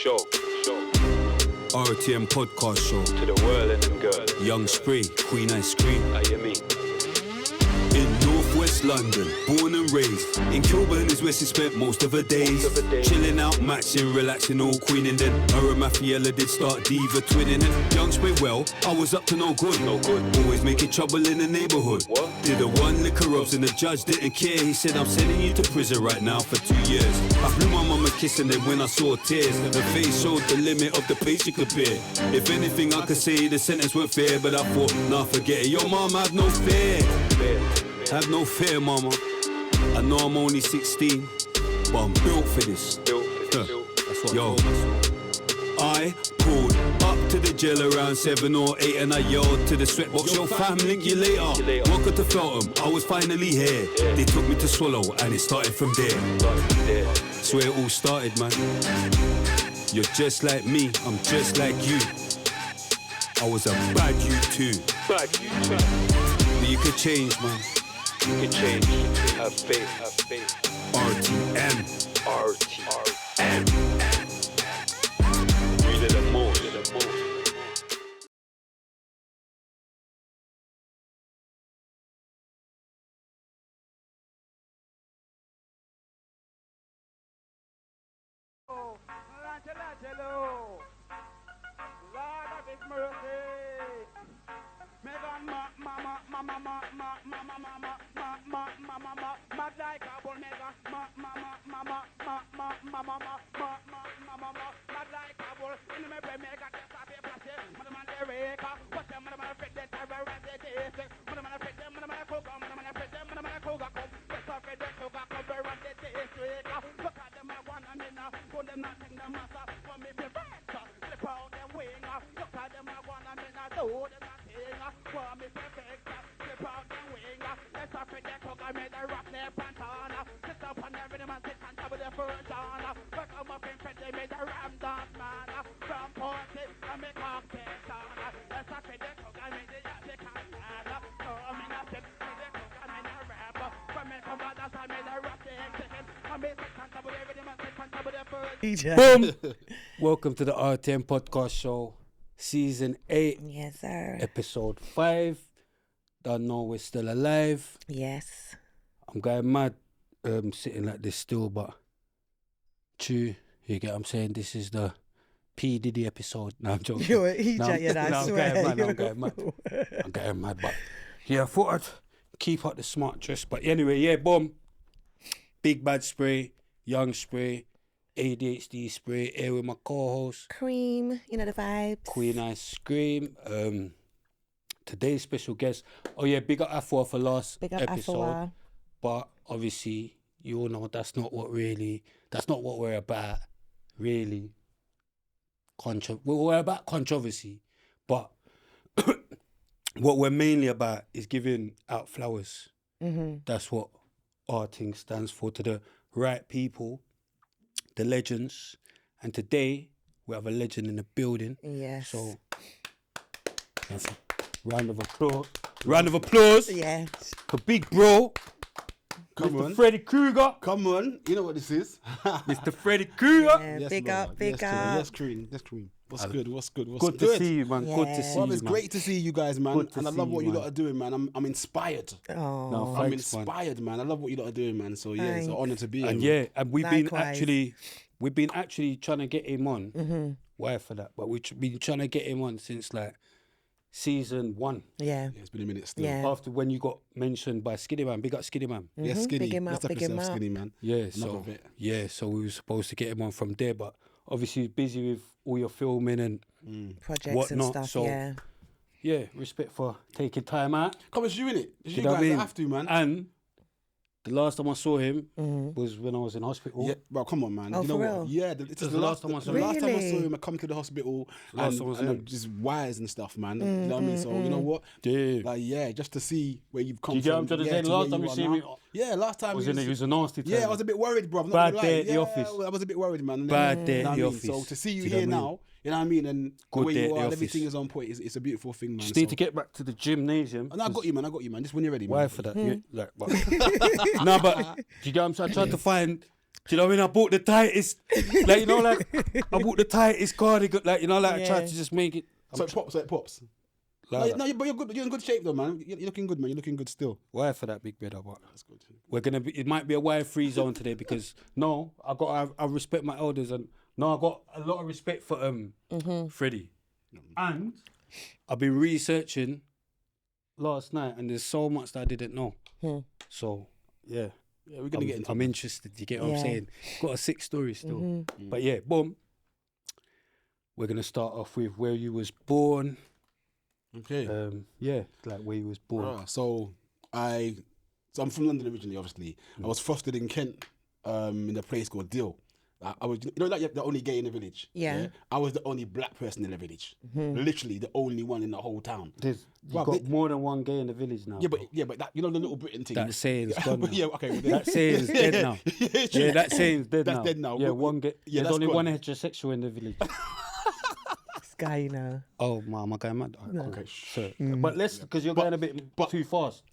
Show. RTM podcast show. To the world and them girls. Young Spray, Queen Ice Cream. I hear me. In Northwest London, born and raised. In Kilburn is where she spent most of her days. Chilling out, matching, relaxing, all queening. Then her and Mafiella did start diva twinning. And Young Spray, well, I was up to no good. Always making trouble in the neighbourhood. What? Did a one liquor ups and the judge didn't care. He said, I'm sending you to prison right now for 2 years. I blew my mum a kiss and then when I saw tears, her face showed the limit of the pace she could bear. If anything I could say, the sentence weren't fair, but I thought, nah, forget it. Your mum had no fear. Have no fear, mama. I know I'm only 16, but I'm built for this. That's what yo, I pulled up to the jail around 7 or 8 and I yelled to the sweatbox, yo fam, link you later. Welcome to Feltham, I was finally here. They took me to Swallow and it started from there. That's where it all started, man. You're just like me, I'm just like you. I was a bad you too. But you could change, man. You can change. Have faith. RTM. Really the most. Michelangelo, Lord of His mercy. Megan, mama, mad like a bull, Megan, mad like a bull. In my brain, Megan, just a paper shit. Man, the rake, what's them, man, afraid that I will run the day. Man, afraid them, man, Krueger, man, afraid them, man, Krueger, come. Just afraid that Krueger come, we run the day. Look at them, I want them in, put them nothing, the master, for me, be right, slip out them wing. Look at them, I want them in, do them nothing, for me, perfect, slip out them wing. Let's afraid that Krueger made the rock their pantana. Sit up on them, rhythm and sit on top of the first genre. Back up up in Fredi, made the ram dance, man. From Porty, I make cocktail sound. Let's afraid that Krueger made the yacht canada. So I'm in a tip, made the Krueger made a rap. From me come back, that's I made a rock the chicken. I made sit on top of the rhythm and sit on top of the first. Boom! Welcome to the RTM podcast show, season 8. Yes, sir. Episode 5. Don't know we're still alive. Yes. I'm going mad sitting like this still, but you get what I'm saying? This is the P. Diddy episode. No, I'm joking. I swear. I'm going mad, but yeah, I thought I'd keep up the smart dress. But anyway, yeah, boom. Big Bad Spray, Young Spray, ADHD Spray, here with my co-host. Cream, you know the vibes. Queen Ice Cream. Today's special guest. Oh yeah, big up Afua for last episode. Afua. But obviously, you all know that's not what we're about, really. We're about controversy, but what we're mainly about is giving out flowers. Mm-hmm. That's what our thing stands for, to the right people, the legends. And today, we have a legend in the building. Yes. So, round of applause. Yes. For big bro. Come Mr. on. Fredi Kruga. Come on, you know what this is. Mr. Fredi Kruga. Yeah, Yes, big Lord. up, big yes, up. Yes, cream. What's good? Good to see you, man. Good to Yeah. see Well, you, it's man. great to see you guys, man. Good to And I see love what you, you man. lot are doing, man. I'm inspired. Oh. No, I'm thanks, man. inspired, man. I love what you lot are doing, man. So yeah, it's an Thanks. honor to be here. And man. yeah, and we've Likewise. been actually trying to get him on. Mm-hmm. Why for that? But we've been trying to get him on since like season 1. Yeah. Yeah, it's been a minute still. Yeah. After when you got mentioned by Skinny Man, big up Skinny Man. Yeah, Mhm. skinny. Big him Let's up, up big him yourself, up. skinny, man. Yeah, Enough so of it. so we were supposed to get him on from there, but obviously he's busy with all your filming and Projects whatnot. and stuff, So yeah. yeah, respect for taking time out. Come on, it's you in it. Do It's you you know what I guys mean? that have to, man. And the last time I saw him Mm-hmm. was when I was in hospital. Yeah, well, come on, man. Oh, you know for what? real? Yeah, it's was the last time I saw the him. last time I saw Really? him, I come to the hospital Last time I was and him. I'm just wise and stuff, man. You know what I mean? So you know what? Yeah. Like yeah, just to see where you've come You get what from. I'm trying to yeah, say? to Last where time you are see now. me, Yeah, last time I was he in it. It was a nasty time. Yeah, I was a bit worried, bro. I'm not Bad gonna day lie. at the Yeah, office. I was a bit worried, man. And Bad day you at know what the I mean? office. So to see you Do you know here what I mean? now, you know what I mean, and Good the way day you at the are, office. everything is on point. It's a beautiful thing, man. Just need to get back to the gymnasium. And I got you, man. Just when you're ready, man. Why for that? You- like, but, no, but do you get what I'm saying? I tried to find Do you know what I mean? I bought the tightest, like, you know, like, I bought the tightest cardigan, like, you know, like, I tried to just make it. So it pops. Like, No, but you're good. You're in good shape though, man. You're looking good, man. You're looking good still. why for that big brother? But That's good. we're gonna be. It might be a wire-free zone today because I respect my elders and I got a lot of respect for Fredi, and I've been researching last night and there's so much that I didn't know. So yeah, we're gonna get into I'm it. interested. You get what I'm Yeah. saying? Got a sick story still, but yeah, boom. We're gonna start off with where you was born. Okay. Yeah, like where you was born. So I'm from London originally, obviously. I was fostered in Kent, in a place called Dill. I was, you know, like you're the only gay in the village. Yeah. I was the only black person in the village. Literally the only one in the whole town. You've got more than one gay in the village now. Yeah, but that, you know, the little Britain thing. That saying's gone now. Yeah, okay. Well, That saying's dead now. Yeah, that saying's dead now. That's dead now. Yeah, one gay. Yeah, There's that's only gone. one heterosexual in the village. This guy, you know. Oh, my guy, mad. Okay. So, but let's, because you're going a bit too fast.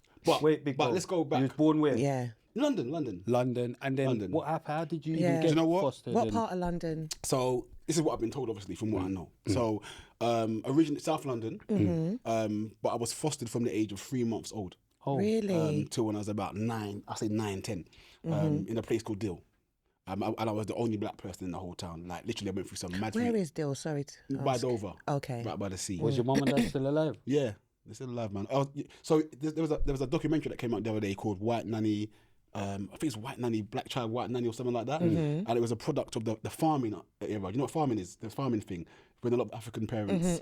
Wait, big but bro. let's go back. You was born where? Yeah. London. London. And then London. what happened? How did you Yeah. even Do get you know what? fostered? What and- part of London? So this is what I've been told, obviously, from what I know. So originally South London, but I was fostered from the age of 3 months old. Oh, Really? Till when I was about 9, I say 9, 10, in a place called Dill. And I was the only black person in the whole town. Like, literally, I went through some mad Where thing. is Dill? Sorry to By ask. Dover. Okay. Right by the sea. was your mum and dad still alive? Yeah, they're still alive, man. So there was a documentary that came out the other day called White Nanny. I think it's White Nanny, Black Child, White Nanny, or something like that. And it was a product of the farming era. You know what farming is? The farming thing. When a lot of African parents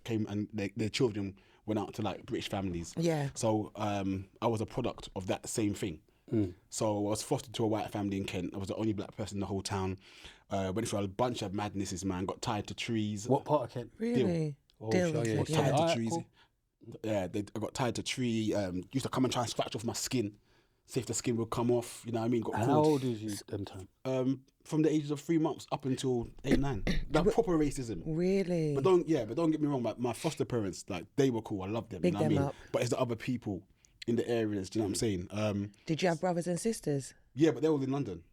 came and their children went out to like British families. Yeah. So I was a product of that same thing. So I was fostered to a white family in Kent. I was the only black person in the whole town. Went through a bunch of madnesses, man. Got tied to trees. What part of Kent? Really? Oh, Dill. sure, yeah. Got Yeah. tied to Alright, trees. cool. Yeah, I got tied to tree. Used to come and try and scratch off my skin, see if the skin would come off. You know what I mean? Got How called. old was you them time? From the ages of 3 months up until 8, 9. That proper racism. Really? But don't get me wrong. My foster parents, like, they were cool. I loved them. Big you know them what I mean? up. But it's the other people in the areas. Do you know what I'm saying? Did you have brothers and sisters? Yeah, but they're all in London.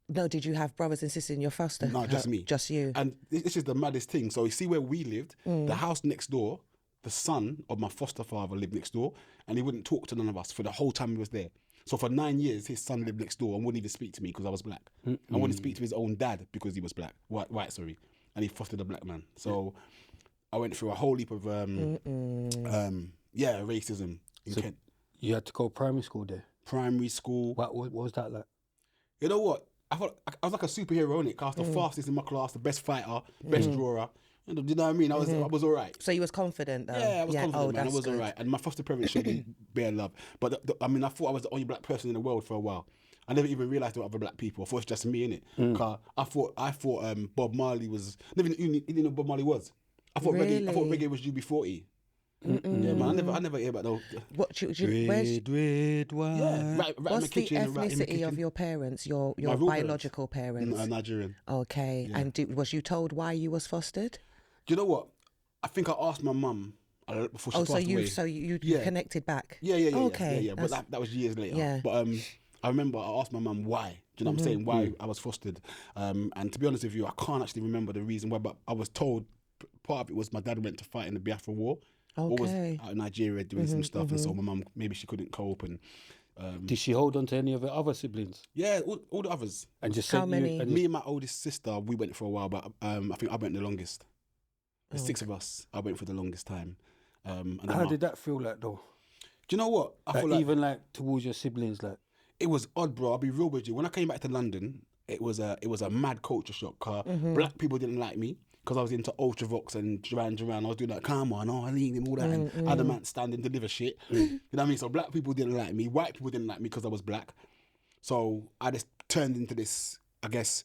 No, did you have brothers and sisters in your foster? No, just me. Just you. And this is the maddest thing. So you see where we lived, the house next door, the son of my foster father lived next door, and he wouldn't talk to none of us for the whole time he was there. So for 9 years, his son lived next door and wouldn't even speak to me because I was black. I wouldn't speak to his own dad because he was black, white, sorry, and he fostered a black man. So I went through a whole heap of racism in Kent. You had to go primary school there. Primary school. What was that like? You know what? I thought I was like a superhero in it. I was the fastest in my class, the best fighter, best drawer. You know what I mean? I was all right. So you was confident though? Yeah, I was confident, Oh, man. I that's was all good. right. And my foster parents showed me bare love. But I mean, I thought I was the only black person in the world for a while. I never even realised there were other black people. I thought it was just me, innit? Cause I thought Bob Marley was... Never even knew who Bob Marley was. I thought reggae was UB40. Yeah, man. I never hear about those. What? Where's, Red wine. Yeah, right in what's the kitchen. the right in the ethnicity kitchen. of your parents? Your My real biological parents? Nigerian. Okay. Yeah. And was you told why you was fostered? Do you know what? I think I asked my mum before she passed away. So you Yeah. connected back? Yeah. Okay. Yeah. But that was years later. Yeah. But I remember I asked my mum why. Do you know what I'm saying? Why I was fostered. And to be honest with you, I can't actually remember the reason why, but I was told part of it was my dad went to fight in the Biafra War. Or was Okay. out in Nigeria doing some stuff, and so my mum, maybe she couldn't cope. And Did she hold on to any of her other siblings? yeah, all the others. And just How sent many? You, and Me and my oldest sister, we went for a while, but I think I went the longest. There's 6 of us. I went for the longest time. And then how did that feel like though? do you know what? I Like, feel like even like towards your siblings, like it was odd, bro. I'll be real with you. When I came back to London, it was a mad culture shock. Black people didn't like me because I was into Ultravox and Duran Duran. I was doing that, come on, I need him, all that, and Adamant standing deliver shit. You know what I mean? So black people didn't like me. White people didn't like me because I was black. So I just turned into this, I guess,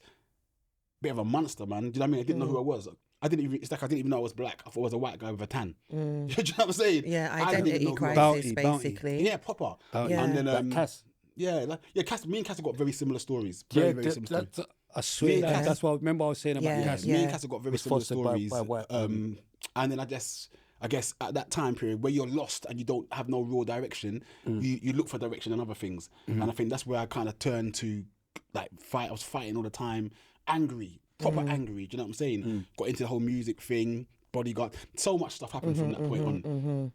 bit of a monster, man. Do you know what I mean? I didn't know who I was. It's like I didn't even know I was black. I thought I was a white guy with a tan. Do you know what I'm saying? Yeah, I didn't even identity know who I was. crisis, Bounty. basically. Yeah, proper. Yeah. And then like Cass. Cass, me and Cass have got very similar stories. Very, very similar stories. that's, I swear, Yeah. that's what I remember I was saying about Yeah. Cass. Me and Cass have got very Was similar fostered stories. by white And then I guess at that time period where you're lost and you don't have no real direction, you look for direction and other things. And I think that's where I kind of turned to like fight. I was fighting all the time, angry, proper angry. Do you know what I'm saying? Got into the whole music thing, bodyguard. So much stuff happened from that point on.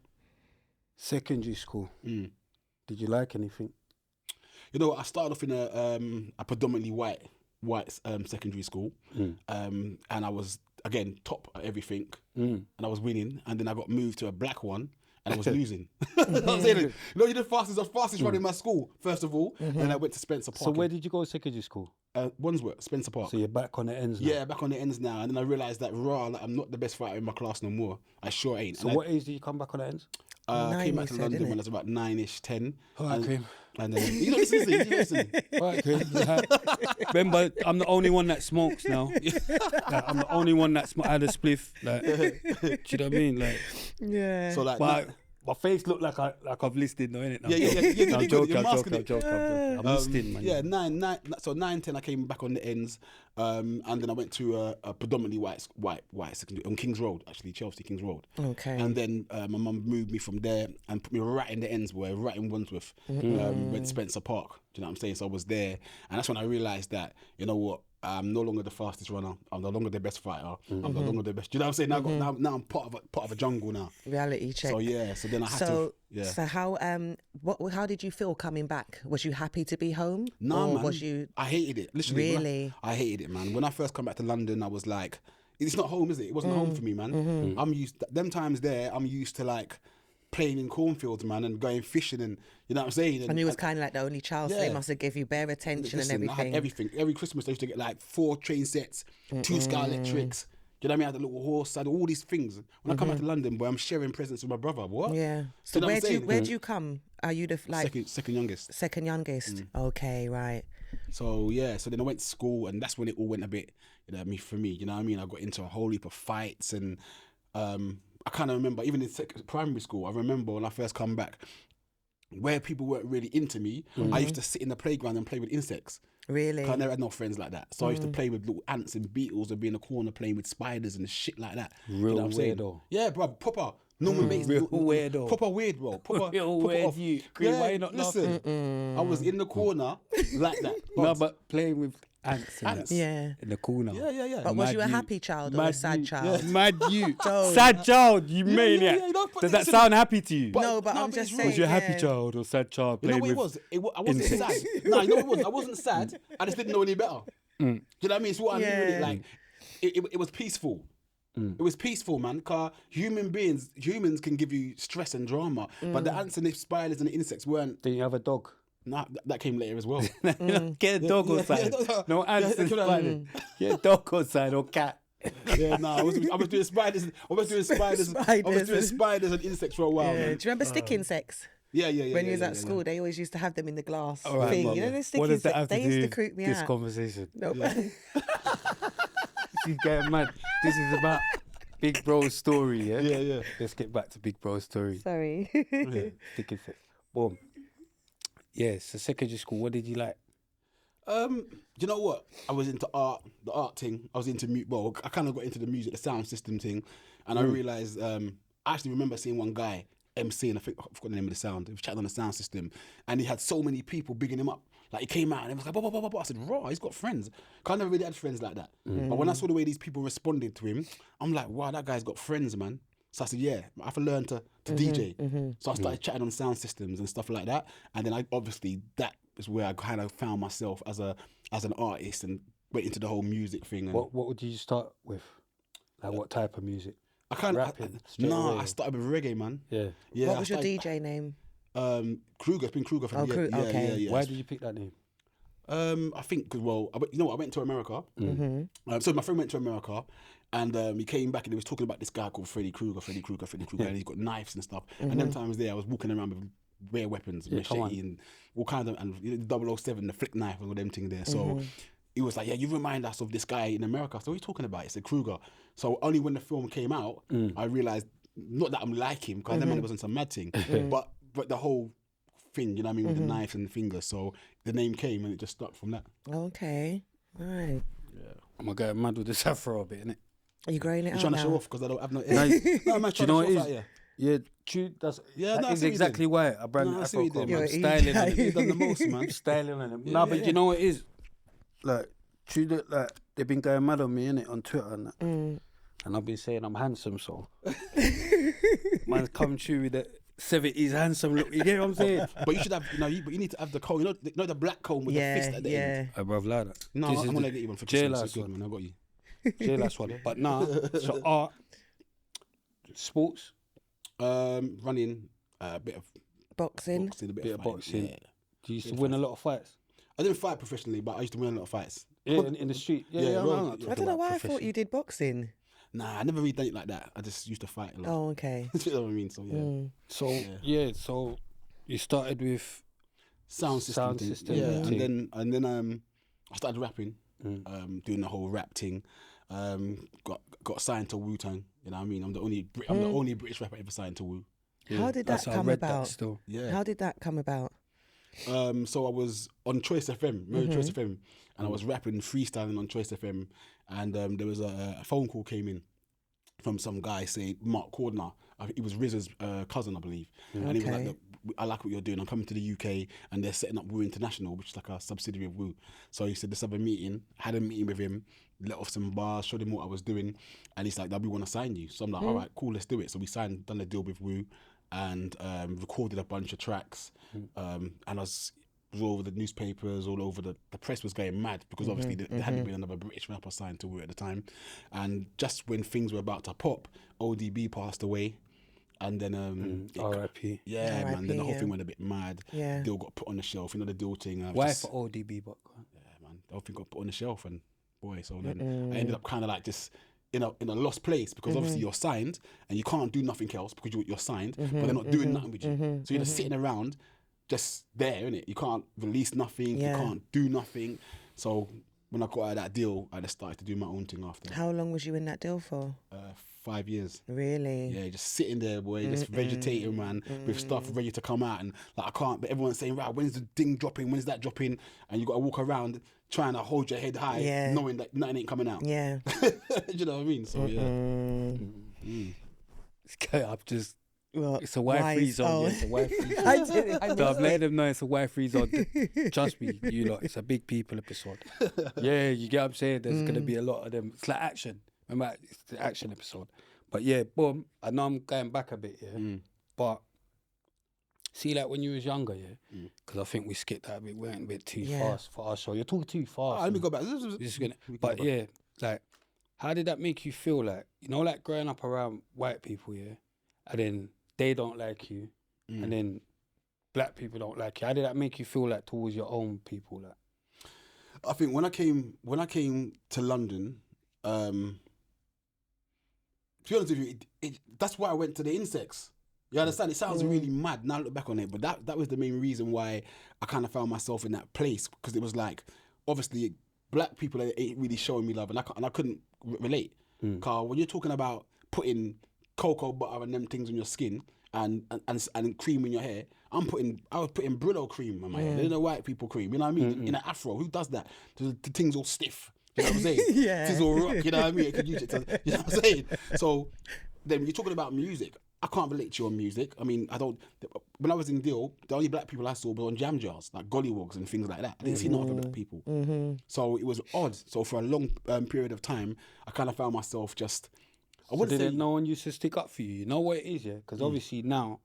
Secondary school. Did you like anything? You know, I started off in a predominantly white secondary school, and I was again top at everything, and I was winning. And then I got moved to a black one, and I was losing. I'm saying, you know, you're the fastest running in my school first of all, and I went to Spencer Park. So where did you go to secondary school? Wandsworth, Spencer Park. So you're back on the ends now? Yeah, back on the ends now. And then I realised that like, I'm not the best fighter in my class no more. I sure ain't. So what age did you come back on the ends? I came back to London when I was about 9-ish, 10. All right, Cream. And then you don't listen. All right, Cream. Remember, I'm the only one that smokes now. Like, I'm the only one that had a spliff. Like, do you know what I mean? Like, Yeah. So like, but my face looked like I've listed, though, innit? Yeah. I'm joking. I'm listing, man. Yeah, 9, 10, I came back on the ends, and then I went to a predominantly white secondary on Kings Road, actually, Chelsea Kings Road. Okay. And then my mum moved me from there and put me right in the ends, right in Wandsworth, went to Spencer Park. Do you know what I'm saying? So I was there, and that's when I realised that, you know what, I'm no longer the fastest runner. I'm no longer the best fighter. I'm no longer the best. Do you know what I'm saying? Now I'm part of a jungle now. Reality check. So yeah. So then I had to. Yeah. So how did you feel coming back? Was you happy to be home? No, or man. Was you? I hated it. Literally. Really? I hated it, man. When I first come back to London, I was like, it's not home, is it? It wasn't home for me, man. I'm used. Them times there, I'm used to like playing in cornfields, man, and going fishing, and you know what I'm saying. And you was kind of like the only child, so they must have give you bare attention. Listen, and everything. I had everything. Every Christmas, I used to get like 4 train sets, 2 Sky Electrics. Do you know what I mean? I had a little horse, I had all these things. When I come back to London, boy, I'm sharing presents with my brother. What? Yeah. Do So you know what I'm where saying? do you come? Are you the like second youngest? second youngest? Okay, right. So yeah, so then I went to school, and that's when it all went a bit, you know, for me. You know what I mean? I got into a whole heap of fights, and I kind of remember, even in primary school, I remember when I first come back, where people weren't really into me, I used to sit in the playground and play with insects. Really? 'Cause I never had no friends like that. So I used to play with little ants and beetles and be in the corner playing with spiders and shit like that. Real you know what I'm saying? weirdo. Yeah, bro, proper. Norman Bates. Real weirdo. Proper weird, bro. Proper weird off. you. Green, why you not listen, I was in the corner like that. No, but playing with ants, and that, Yeah. in the corner. Yeah. But was Mad you a you. happy child or a Mad sad you. child? Mad you. Don't. Sad child, you maniac. yeah, no, but Does that listen- sound happy to you? No, but I'm it's just real. saying. Was you a happy yeah. child or sad child You know playing what it with was? I wasn't insects? sad. No, you know what it was? I wasn't sad. I just didn't know any better. Do you know what I mean? It's what I mean with Yeah. it. Like, it was peaceful. It was peaceful, man. Because humans can give you stress and drama, but the ants and the spiders and the insects weren't. Did you have a dog? Nah, that came later as well. Get a dog or something. No ants and spiders. Get a dog or something or cat. Yeah, no, I was doing spiders. I was doing spiders and insects for a while. Yeah. Man. Do you remember stick insects? Yeah. When you was yeah, at school, they always used to have them in the glass All right, thing. Mum. You know, the stick What does that have insects. to They do used to creep me this out. conversation? No, She's getting mad. This is about Big Bro's story, yeah? Yeah. Let's get back to Big Bro's story. sorry. Stick insect. Boom. Yeah, so secondary school, what did you like? Do you know what? I was into art, the art thing. I was into well, I kind of got into the music, the sound system thing, and I realized. I actually remember seeing one guy MC, and I forgot the name of the sound. He was chatting on the sound system, and he had so many people bigging him up. Like he came out and he was like, blah, blah, blah, blah. I said, raw, he's got friends. 'Cause I never really had friends like that. But when I saw the way these people responded to him, I'm like, wow, that guy's got friends, man. So I said, yeah, I have to learn to DJ. So I started chatting on sound systems and stuff like that. And then that is where I kind of found myself as an artist and went into the whole music thing. And What would you start with? Like what type of music? I kind rapping straight away? I started with reggae, man. Yeah. Yeah. What I was your started- DJ name? Krueger. It's been Krueger for Oh, okay. yeah. Why did you pick that name? I think because I went to America. So my friend went to America, and he came back and he was talking about this guy called Fredi Kruga, and he's got knives and stuff. And them times there, I was walking around with rare weapons, machete and all kinds of, and you know, 007, the flick knife and all them things there. So he was like, yeah, you remind us of this guy in America. So what are you talking about? He said Krueger. So only when the film came out, I realised, not that I'm like him, because then it wasn't some mad thing, but the whole thing, you know what I mean, with the knife and the fingers. So the name came and it just stuck from that. Okay. Right. I'm going to go mad with this afro a bit, innit? Are you growing it I'm out trying to now? show off because I don't have no. No, No, man, do you know what it is? Yeah. Yeah, true. That Yeah, no, I is see what you exactly did. why I brand No, I see afro what you comb. did, I'm man. styling on You're it. You've done the most, man. Styling on it. Yeah, No, but yeah. you know what it is? like, true that, like, they've been going mad on me, innit, on Twitter and that. And I've been saying I'm handsome, so. Man's come true with the 70s handsome look, you get what I'm saying? But you should have, but you need to have the comb, you know the black comb with the fist at the end. Hey, bruv, like that. No, This I'm is gonna the get you one for jail Christmas. last It's good, one. man. I got you. Jail last one. But nah, so art, sports, Running, a bit of Boxing. a bit of boxing. Yeah. Do you used to win a lot of fights? I didn't fight professionally, but I used to win a lot of fights. Yeah, in the street. Yeah, I'm well, not yeah. I talking don't know about why I thought profession. you did boxing. Nah, I never really done it like that. I just used to fight a lot. Oh, okay. You know what I mean? So yeah. So so you started with Sound system. thing. system Yeah, thing. and then I started rapping, doing the whole rap thing. Got signed to Wu-Tang. You know what I mean? I'm the only British rapper ever signed to Wu. How did that That's how I come read that about? still. Yeah. How did that come about? So I was on Choice FM, Choice FM, and I was rapping, freestyling on Choice FM, and there was a phone call came in from some guy saying, Mark Cordner, he was RZA's cousin, I believe, and he was like, Okay. "Look, I like what you're doing. I'm coming to the UK, and they're setting up Wu International, which is like a subsidiary of Wu." So he said, let's have a meeting. Had a meeting with him, let off some bars, showed him what I was doing, and he's like, "We want to sign you." So I'm like, all right, cool, let's do it. So we done a deal with Wu, and recorded a bunch of tracks, and I was all over the newspapers, all over the press was going mad because obviously there hadn't been another British rapper signed to Wu at the time. And just when things were about to pop, ODB passed away, and then R.I.P. yeah, man. Then the whole yeah. thing went a bit mad. Yeah. Deal got put on the shelf. You know the deal thing. Why for ODB, but Yeah, man. The whole thing got put on the shelf, and boy, so then I ended up kind of like just in a lost place because obviously you're signed and you can't do nothing else because you're signed, but they're not doing nothing with you. So you're just sitting around, just there, innit? You can't release nothing. Yeah. You can't do nothing. So when I got out of that deal, I just started to do my own thing after. How long was you in that deal for? 5 years. Really? Yeah, just sitting there, boy, just vegetating, man, with stuff ready to come out, and like I can't. But everyone's saying, right, when's the ding dropping? When's that dropping? And you got to walk around trying to hold your head high, Yeah. knowing that nothing ain't coming out. Yeah. Do you know what I mean? So yeah. it's okay, I'm just. Well, It's a Y3 zone. oh. Yeah, it's a Y3 zone. I did it. I So I've missed let it. them know it's a Y3 zone. Trust me, you lot, it's a big people episode. Yeah, you get what I'm saying? There's going to be a lot of them. It's like action. Remember, it's the action episode. But yeah, boom, I know I'm going back a bit, yeah. But see, like when you was younger, yeah, because I think we skipped that a bit, we went a bit too Yeah. fast for our show. You're talking too fast. Let me man. go back. This is gonna, We can but go back. yeah, like, how did that make you feel? Like, you know, like growing up around white people, yeah, and then they don't like you, and then black people don't like you. How did that make you feel like towards your own people? Like, I think when I came to London, to be honest with you, that's why I went to the insects. You understand? It sounds really mad now I look back on it, but that was the main reason why I kind of found myself in that place, because it was like, obviously, black people ain't really showing me love, and I couldn't relate. Because when you're talking about putting cocoa butter and them things on your skin and cream in your hair, I was putting Brillo cream on my hair. There's no white people cream, you know what I mean? In an afro, who does that? The thing's all stiff. You know what I'm saying? Yeah. It's all rock, you know what I mean? You could use it to, you know what I'm saying? So then when you're talking about music, I can't relate to your music. I mean, when I was in Deal, the only black people I saw were on jam jars, like gollywogs and things like that. I didn't see no other black people. So it was odd. So for a long period of time, I kind of found myself just, I so wouldn't say, didn't no one used to stick up for you? You know what it is, yeah? Because obviously now,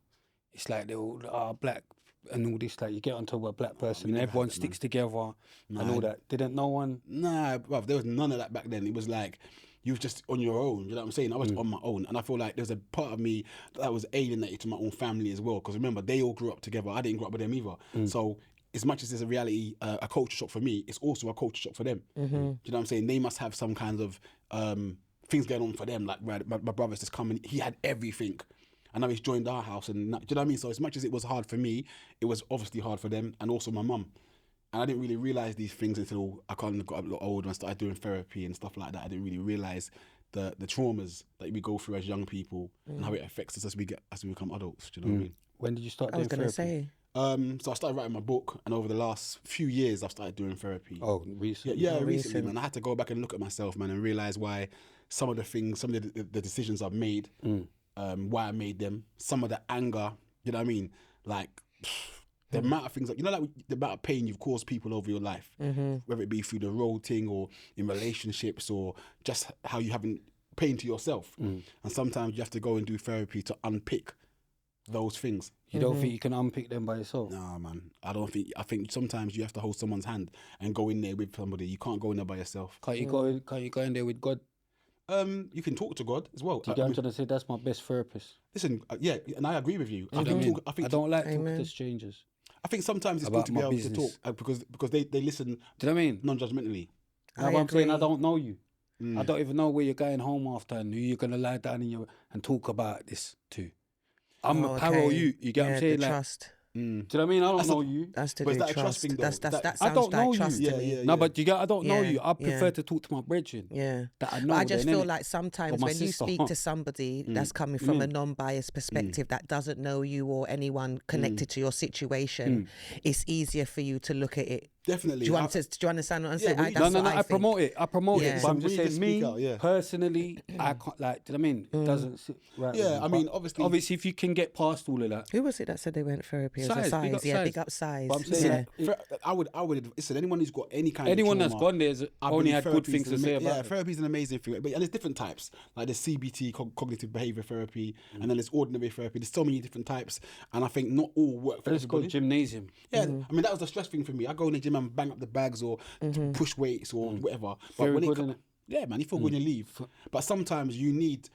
it's like they're all black and all this, like you get onto a black person and never everyone had that, sticks together and all that. Didn't no one? nah, bruv, there was none of that back then. It was like, you was just on your own, you know what I'm saying? I was on my own, and I feel like there's a part of me that was alienated to my own family as well, because remember, they all grew up together. I didn't grow up with them either. So as much as there's a reality, a culture shock for me, it's also a culture shock for them. Do you know what I'm saying? They must have some kinds of things going on for them. Like my brother's just coming, he had everything, and now he's joined our house, and do you know what I mean? So as much as it was hard for me, it was obviously hard for them, and also my mum. And I didn't really realise these things until I kind of got a lot older and started doing therapy and stuff like that. I didn't really realise the traumas that we go through as young people and how it affects us as we become adults. Do you know what I mean? When did you start I was doing going to therapy? say. So I started writing my book, and over the last few years, I've started doing therapy. Oh, recently. Yeah, recently, recent. man. I had to go back and look at myself, man, and realise why some of the decisions I've made, why I made them, some of the anger, you know what I mean? Like, The amount of things that, like the amount of pain you've caused people over your life, whether it be through the road thing or in relationships or just how you haven't pain to yourself. And sometimes you have to go and do therapy to unpick those things. You don't think you can unpick them by yourself? Nah, man. I think sometimes you have to hold someone's hand and go in there with somebody. You can't go in there by yourself. Can't you go in there with God? You can talk to God as well. Do you get what I'm trying to say? That's my best therapist. Listen, yeah, and I agree with you. I don't like talking to strangers. I think sometimes it's about good to be my able business. to talk because they listen. Do you know what I mean? Non-judgmentally. Now, I'm saying I don't know you. I don't even know where you're going home after and who you're gonna lie down and talk about this to. I'm a paro you. You get what I'm saying? The Like, trust. do you know what I mean? I don't know you. That's to But do is that a trust. trust thing, though? That I sounds don't know like trust you. to me. No, but I don't know Yeah, you. I prefer yeah. to talk to my brethren. Yeah. That I know. But I just then, feel innit? like sometimes my when you sister. speak to somebody that's coming from a non-biased perspective that doesn't know you or anyone connected to your situation, it's easier for you to look at it. Definitely. Do you understand what I'm saying? but you- That's No, what I think. promote it. I promote Yeah. it. But I'm So just we saying, just me speak out, yeah. personally, I can't, like, do you know what I mean? It doesn't sit right with Yeah, me. I mean, But obviously- if you can get past all of that. Who was it that said they went therapy? It was Size, a big size. up Yeah, size. big up size. But I'm saying, yeah. I would listen. Anyone who's got any kind anyone of that's trauma, gone there has I only believe had good therapy things is to an say ama- about Yeah, it. therapy is an amazing thing. But and there's different types. Like there's CBT, cognitive behavior therapy, and then there's ordinary therapy. There's so many different types, and I think not all work for Let's go everybody. gymnasium. Yeah, I mean that was the stress thing for me. I go in the gym and bang up the bags or push weights or whatever. But Very when good, it, innit? yeah, man, you feel good when you leave. But sometimes you need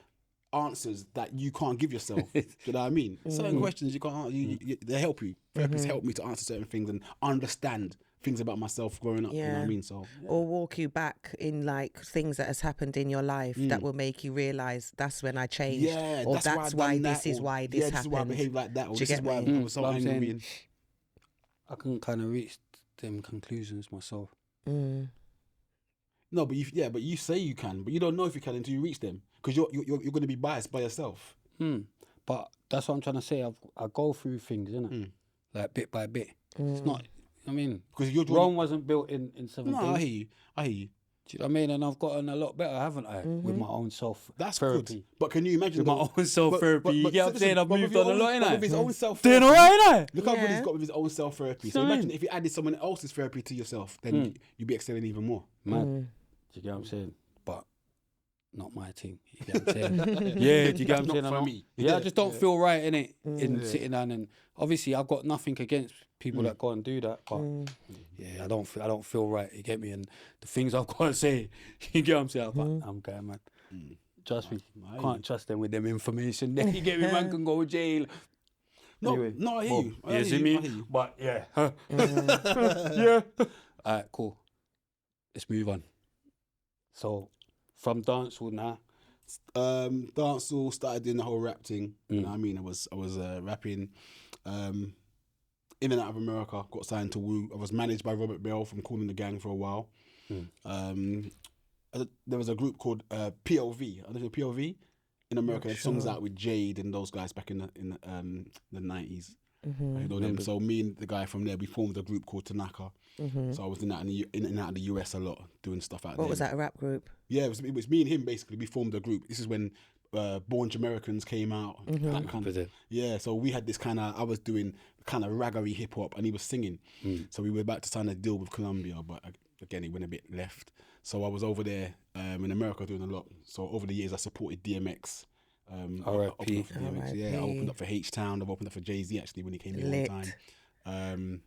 answers that you can't give yourself. Do you know what I mean? Certain questions you can't. They help you. Therapists help me to answer certain things and understand things about myself growing up. You know what I mean? So Or walk you back in like things that has happened in your life that will make you realise that's when I changed. yeah, or that's that's why why I've done this that, is or, why this yeah, happened. this is why I behave like that, or Do you this is get why me? I was so But I'm angry. saying- and- I can kind of reach them conclusions myself. No, but you say you can, but you don't know if you can until you reach them because you're going to be biased by yourself. But that's what I'm trying to say. I go through things, innit? Like bit by bit. It's not. I mean, Because you're Rome wasn't built in 7 No, I days. hear you. I hear you. Do you know what I mean? And I've gotten a lot better, haven't I? With my own self. That's therapy. good. But can you imagine With my though- own self-therapy. You get what I'm saying? I've but with moved your on a own- lot, but innit? with his own self Doing alright, innit? Look how good Yeah. he's got with his own self-therapy. So You know what I imagine mean? if you added someone else's therapy to yourself, then you'd be excelling even more. Man, do you get what I'm saying? But not my thing. You get what I'm saying? Yeah, do you get what I'm Not saying? for I don't- me. Yeah, I just don't feel right in it in sitting down and obviously I've got nothing against people that go and do that, but yeah, I don't feel right. You get me? And the things I've got to say, you get what I'm saying? I'm going mad. Trust me, can't trust them with them information. Then you get me, man can go to jail. No, Anyway, no, I hear boom. you. I Yeah, hear see you. me? I hear you. But yeah, yeah. All right, cool. Let's move on. So, from dancehall now. Dancehall, started doing the whole rap thing. You know what I mean? I was rapping in and out of America. Got signed to Wu. I was managed by Robert Bell from Cool in the Gang for a while. There was a group called POV. I don't know POV in America. They had songs out with Jade and those guys back in the 90s. I know them. So me and the guy from there, we formed a group called Tanaka. So I was in and out of the US a lot, doing stuff out there. What was that, a rap group? Yeah, it was me and him basically. We formed a group. This is when Born Jamaicans came out. That kind of, yeah, so we had this kind of. I was doing kind of raggery hip hop, and he was singing. So we were about to sign a deal with Columbia, but again, it went a bit left. So I was over there in America doing a lot. So over the years, I supported DMX. R.I.P. Yeah, I opened up for H-Town. I've opened up for Jay-Z actually when he came here one time.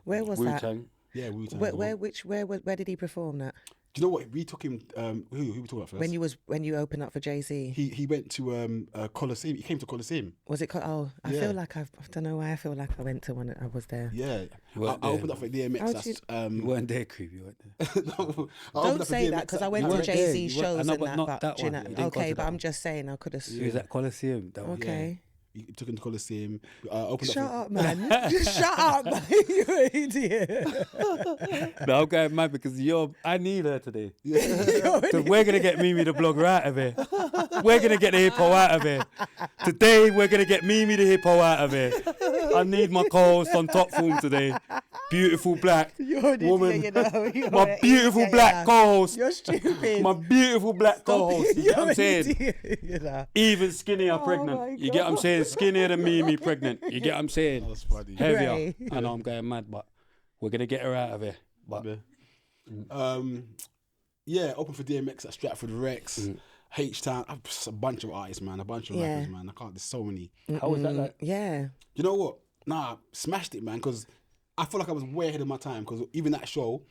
Where was that? Wu-Tang. Yeah, Wu-Tang. Where did he perform that? Do you know what? We took him. Who we talking about first? When you opened up for Jay-Z. He went to Coliseum. He came to Coliseum. Was it called? Oh, I feel like I don't know why I feel like I went to one. I was there. Yeah, weren't I there. opened up for DMX. You weren't there, creep. You weren't there. No, I opened Don't up for say DMX that because I went You to weren't there. Jay-Z You weren't- shows I know, and but that. not But that do you one. know- You didn't go okay, to but that I'm one. just saying I could have. He was at Coliseum. That one. Okay. He took him to Coliseum. Opened Shut up. up, man. Shut up, man. You're an idiot. No, I'm going mad because I need her today. You're an So we're going to get Mimi the blogger out of here. We're going to get the hippo out of here. Today, we're going to get Mimi the hippo out of here. I need my co-host on top form today. beautiful black You're an woman, idiot, you know. You're my an beautiful idiot, black yeah. co-host, You're stupid. my beautiful black co-host. You get what I'm You're an saying? idiot, you know. Even skinnier Oh my pregnant. You get what I'm God. saying? Skinnier than me pregnant. You get what I'm saying? That's funny. Heavier. Right. I know I'm going mad, but we're gonna get her out of here. But Yeah, open for DMX at Stratford Rex, H-Town, a bunch of artists, man, a bunch of rappers, man. I can't. There's so many. how was that like? Yeah. You know what? Nah, smashed it, man. Because I feel like I was way ahead of my time. Because even that show,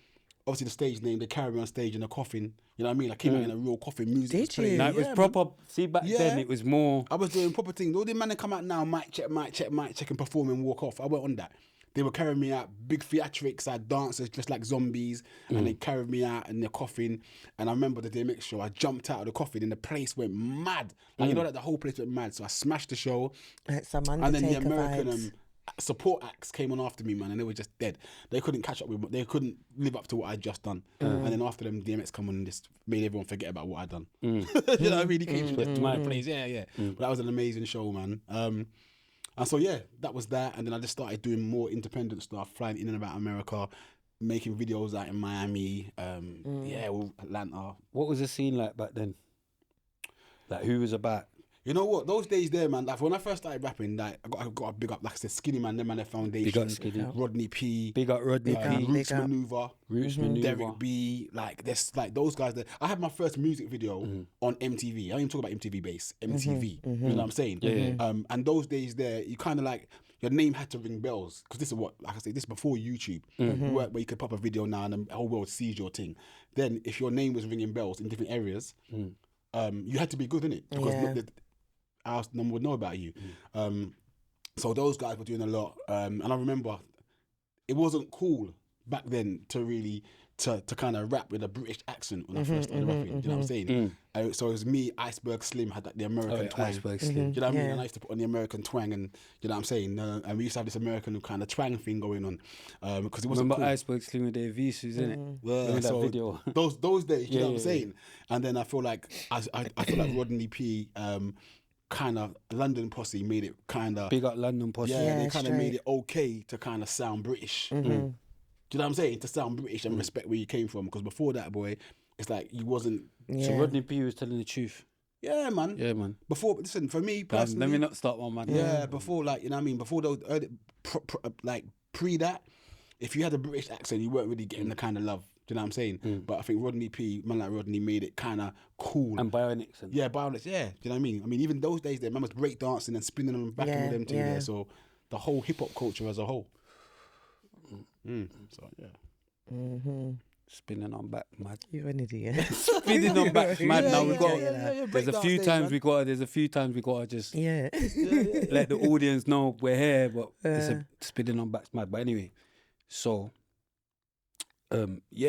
obviously the stage name, they carried me on stage in a coffin. You know what I mean? I came out in a real coffin. Music was Did playing. you? No, it was Yeah, proper. man. See, back Yeah. then it was more. I was doing proper things. All the men that come out now, mic check, and perform and walk off. I went on that. They were carrying me out, big theatrics, I had dancers just like zombies, and they carried me out in their coffin. And I remember the DMX show, I jumped out of the coffin and the place went mad. Like, you know, that the whole place went mad. So I smashed the show. Like some And then the Undertaker American vibes. support acts came on after me, man, and they were just dead. They couldn't catch up with, they couldn't live up to what I'd just done. And then after them, DMX come on and just made everyone forget about what I'd done. You know what I mean? He came straight to my place, yeah. But that was an amazing show, man. And so, yeah, that was that. And then I just started doing more independent stuff, flying in and about America, making videos out in Miami, Atlanta. What was the scene like back then? Like who was about? You know what? Those days there, man, like when I first started rapping, like I got a big up, like I said, Skinny Man, them man, their foundation. Big up Skinny. Rodney P. Big up Rodney P. Roots Big up. Maneuver. Roots Maneuver. Derek B. Like, there's like those guys that I had my first music video on MTV. I don't even talk about MTV base, MTV. You know what I'm saying? Yeah. And those days there, you kind of like, your name had to ring bells. Because this is what, like I say, this is before YouTube, where you could pop a video now and the whole world sees your thing. Then if your name was ringing bells in different areas, you had to be good in it. Because Yeah. no one would know about you. So those guys were doing a lot. And I remember it wasn't cool back then to really to kind of rap with a British accent when I first started rapping. Do you know what I'm saying? So it was me, Iceberg Slim had the American twang. Iceberg Do Slim. you know what I mean? Yeah. And I used to put on the American twang, and you know what I'm saying. And we used to have this American kind of twang thing going on because it wasn't Remember cool. Iceberg Slim with their V's, isn't it? Yeah, Remember that so video? those days, you know what I'm yeah. saying? And then I feel like I feel like Rodney P. Kind of London posse made it kind of Big up London posse. yeah, they Yeah, kind of made straight. it okay to kind of sound British. Do you know what I'm saying? To sound British and respect where you came from. Because before that, boy, it's like you wasn't. So Rodney P was telling the truth. Yeah, man. Yeah, man. Before, listen, for me personally, Let me not start one, man. yeah, before like you know what I mean. Before those early, like pre that, if you had a British accent, you weren't really getting the kind of love. Do you know what I'm saying? But I think Rodney P, man like Rodney, made it kind of cool. And Bionics. And Yeah, violence. Yeah, do you know what I mean? I mean, even those days, there, man was break dancing and spinning them back and all them things yeah. there. So the whole hip hop culture as a whole. So yeah. spinning on back, mad. You're an idiot. Spinning on back, mad. Now we got. break There's a dance few days, times man. we got. There's a few times we got to just Yeah. let the audience know we're here, but it's a spinning on back's mad. But anyway, so yeah.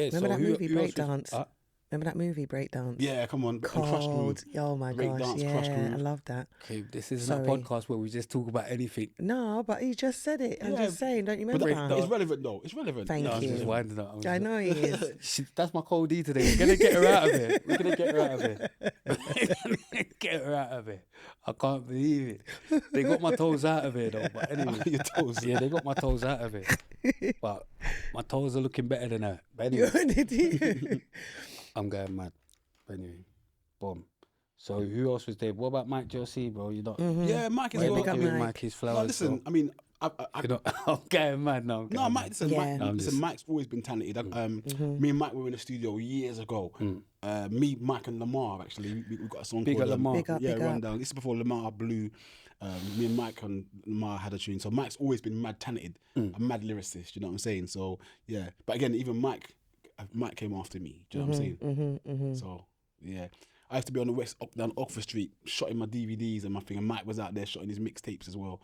Remember so that movie who else was- Breakdance? Remember that movie Breakdance? Yeah, come on. And Crush Groove. Cold. Oh my Break gosh. dance, Yeah, Crush I Groove. love that. Okay, this isn't a Sorry. podcast where we just talk about anything. No, but he just said it. I'm Yeah, just saying, don't you But remember? it's relevant though. It's relevant. Thank No, I'm you. just winding up. I know he is. That's my cold D today. We're gonna get her out of here. We're gonna get her out of here. Get her out of here. I can't believe it. They got my toes out of here though. But anyway, Your toes. yeah, they got my toes out of it. But my toes are looking better than her. But You're anyway, an idiot. I'm going mad. But anyway, boom. So who else was there? What about Mike Josie, bro? You not? Yeah, Mike is We're well. big up giving Mike. Mike his flowers. No, listen, bro. I mean, You know, I'm going mad now. I'm no, going Mike. mad. Listen, Yeah. Mike, I'm listen, just- Mike's always been talented. Me and Mike were in the studio years ago. Me, Mike, and Lamar actually. We got a song Big called up Lamar. Big up, yeah, big up. Rundown. This is before Lamar blew. Me and Mike and Lamar had a tune. So Mike's always been mad talented, a mad lyricist. You know what I'm saying? So yeah, but again, even Mike came after me. Do you know what I'm saying? So yeah. I used to be on the west up down Oxford Street, shotting my DVDs and my thing, and Mike was out there shotting his mixtapes as well.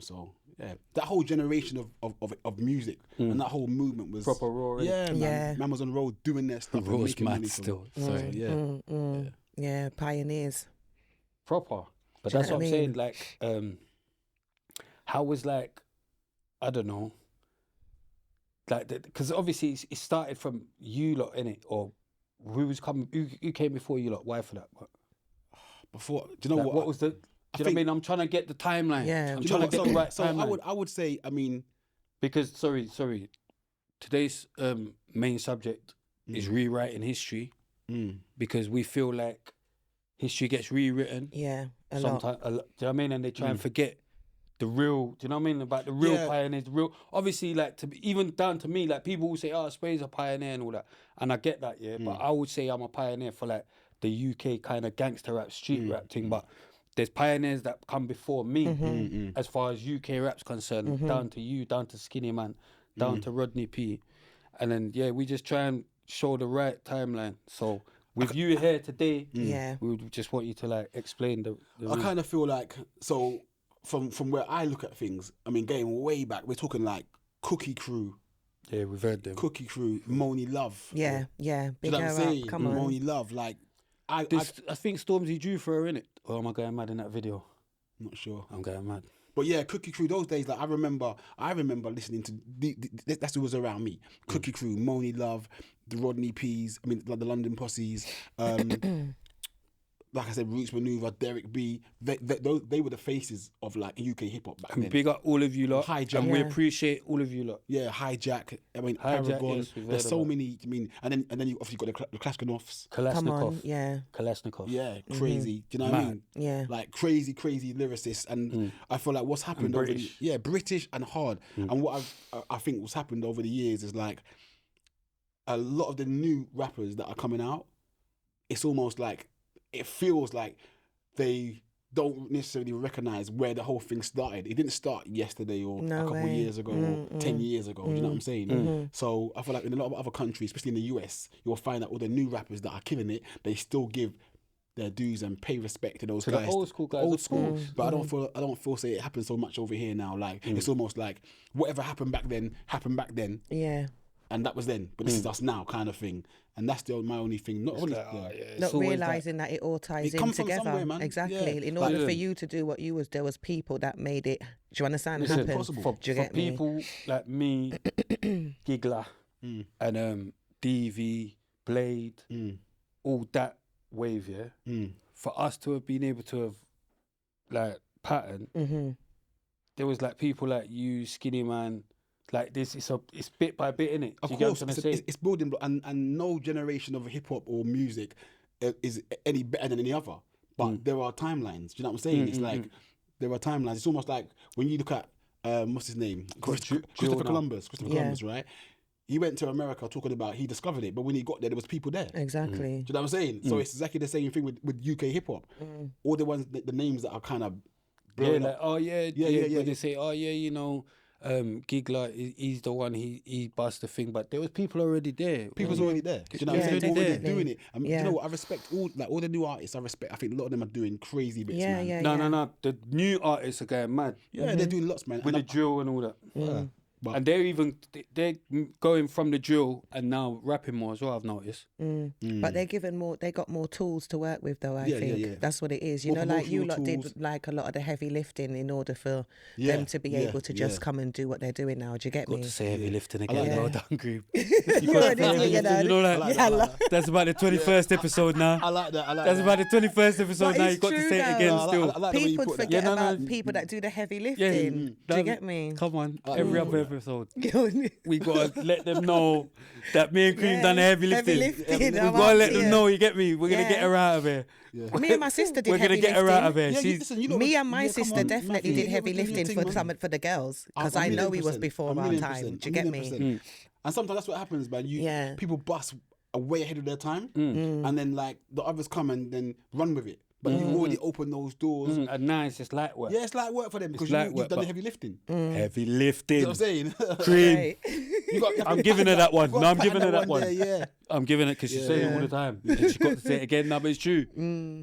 So yeah, that whole generation of music and that whole movement was Proper raw, innit? Yeah, man. Yeah. Man was on the road doing their stuff. and Raw's making mad money from still. it. So, yeah. Yeah, pioneers. Proper. But Do you that's know what I'm what I saying. Like, how was like, I don't know, like, because obviously it started from you lot, innit? Or who was coming? Who came before you lot? Why for that? But, Before, do you know like, what? was the? Do you know what I mean? I'm trying to get the timeline. Yeah. I'm Do you know trying to what? get the right So timeline. I would say, I mean, Because sorry, today's main subject is rewriting history because we feel like history gets rewritten. Yeah, a Sometimes, lot. do you know what I mean? And they try and forget the real. Do you know what I mean? About the real pioneers, the real. Obviously, like even down to me, like people will say, "Oh, Spray's a pioneer" and all that, and I get that, yeah. But I would say I'm a pioneer for like the UK kind of gangster rap, street rap thing. But there's pioneers that come before me, as far as UK rap's concerned, down to you, down to Skinny Man, down to Rodney P, and then we just try and show the right timeline. So. With you here today, we would just want you to like explain the I kind of feel like, so from where I look at things, I mean, going way back, we're talking like Cookie Crew. Yeah, we've heard them. Cookie Crew, Moni Love. Yeah. Do you Big know what her I'm up. saying? Come on. Moni Love, like, I think Stormzy drew for her, innit? Or am I going mad in that video? not sure. I'm going mad. But yeah, Cookie Crew, those days, like I remember listening to that's who was around me. Cookie Crew, Moni Love, the Rodney P's, I mean like the London Posse, like I said, Roots Maneuver, Derek B. They were the faces of like UK hip hop back then. Big up all of you lot. Hijack. And we appreciate all of you lot. Yeah, Hijack. I mean, Hijack, Paragon. yes, we've There's heard so about. many. I mean, and then you obviously got the Kalashnikovs. Come on, Kalashnikov. yeah. Kalashnikov. Yeah, crazy. Do you know what I mean? Yeah. Like crazy lyricists, and I feel like what's happened And over British. British and hard. And what I think what's happened over the years is like a lot of the new rappers that are coming out. It's almost like it feels like they don't necessarily recognize where the whole thing started. It didn't start yesterday or No a couple of way. years ago or 10 years ago. Do you know what I'm saying? So I feel like in a lot of other countries, especially in the US, you'll find that all the new rappers that are killing it, they still give their dues and pay respect to those To guys. the old school guys. Old of school. course. But I don't feel say it happens so much over here now. Like it's almost like whatever happened back then happened back then. Yeah. And that was then, but this is us now, kind of thing. And that's my only thing. Not only, It's Not always realizing that it all ties It in comes from together. somewhere, man. Exactly. Yeah. In Like- order for you to do what you was, there was people that made it. Do you understand? Listen, Happen. possible. Do you for get me? people like me, Giggler, and DV, Blade, all that wave, for us to have been able to have like pattern, there was like people like you, Skinny Man, like this. It's bit by bit, innit? Of Do you get what course, I'm trying to say? it's building block, and no generation of hip hop or music is any better than any other. But there are timelines. Do you know what I'm saying? It's like there are timelines. It's almost like when you look at what's his name, Christopher Columbus. Columbus, right? He went to America talking about he discovered it, but when he got there was people there. Exactly. Do you know what I'm saying? So it's exactly the same thing with UK hip hop. All the ones, the names that are kind of blowing like, up. oh yeah, yeah. When they say, oh yeah, you know, Giggler, he's the one, he bust the thing, but there was people already there. People's already there. Do you know what I'm saying? already Already there. doing it. And Yeah. you know what? I respect all the new artists. I think a lot of them are doing crazy bits, Yeah, man. yeah, No, yeah. no. The new artists are going mad Yeah, they're doing lots, man. with the And drill and all that. But- And they're going from the drill and now rapping more as well, I've noticed. But they're given more. They got more tools to work with, though. I Yeah, think yeah. that's what it is. You More know, like you promotional lot did, tools. like a lot of the heavy lifting in order for Yeah, them to be yeah, able to just yeah. come and do what they're doing now. Do you get me? Got to say heavy lifting like again. that. Well done, group. You already Heavy do, you lifting, know. that? I like Yeah, that, I I like that. That's about the 21st episode now. I like that. That's about the 21st episode But now. it's You got to true say it though. again I still. like the way you People put that. forget Yeah, no, about no. people that do the heavy Yeah, lifting. Do you that- get me? Come on, I every like other that. episode. Yeah, We got to let them know that me and Cream done the heavy lifting. We I'm got to let up them here. know, you get me? We're going to Yeah. get her out of here. Me and my sister did We're heavy going to get her out of here. Yeah, She's, listen, you know Me what- and my yeah, come sister on, definitely Matthew, did you heavy do your lifting thing, for man. some for the girls because A I know million we was percent, before a our million time. percent, Do you a get million me? percent. And sometimes that's what happens, man. Yeah. People bust way ahead of their time, and then like the others come and then run with it. But you already opened those doors. and now it's just light work. Yeah, it's like work for them because light you've work, done the but- heavy lifting. Heavy You know lifting. what I'm saying? Cream. Right. You have I'm to giving her pattern that one. You gotta No, I'm pattern giving her that one. there, yeah. I'm giving it because she says it all the time. And she got to say it again now, but it's true.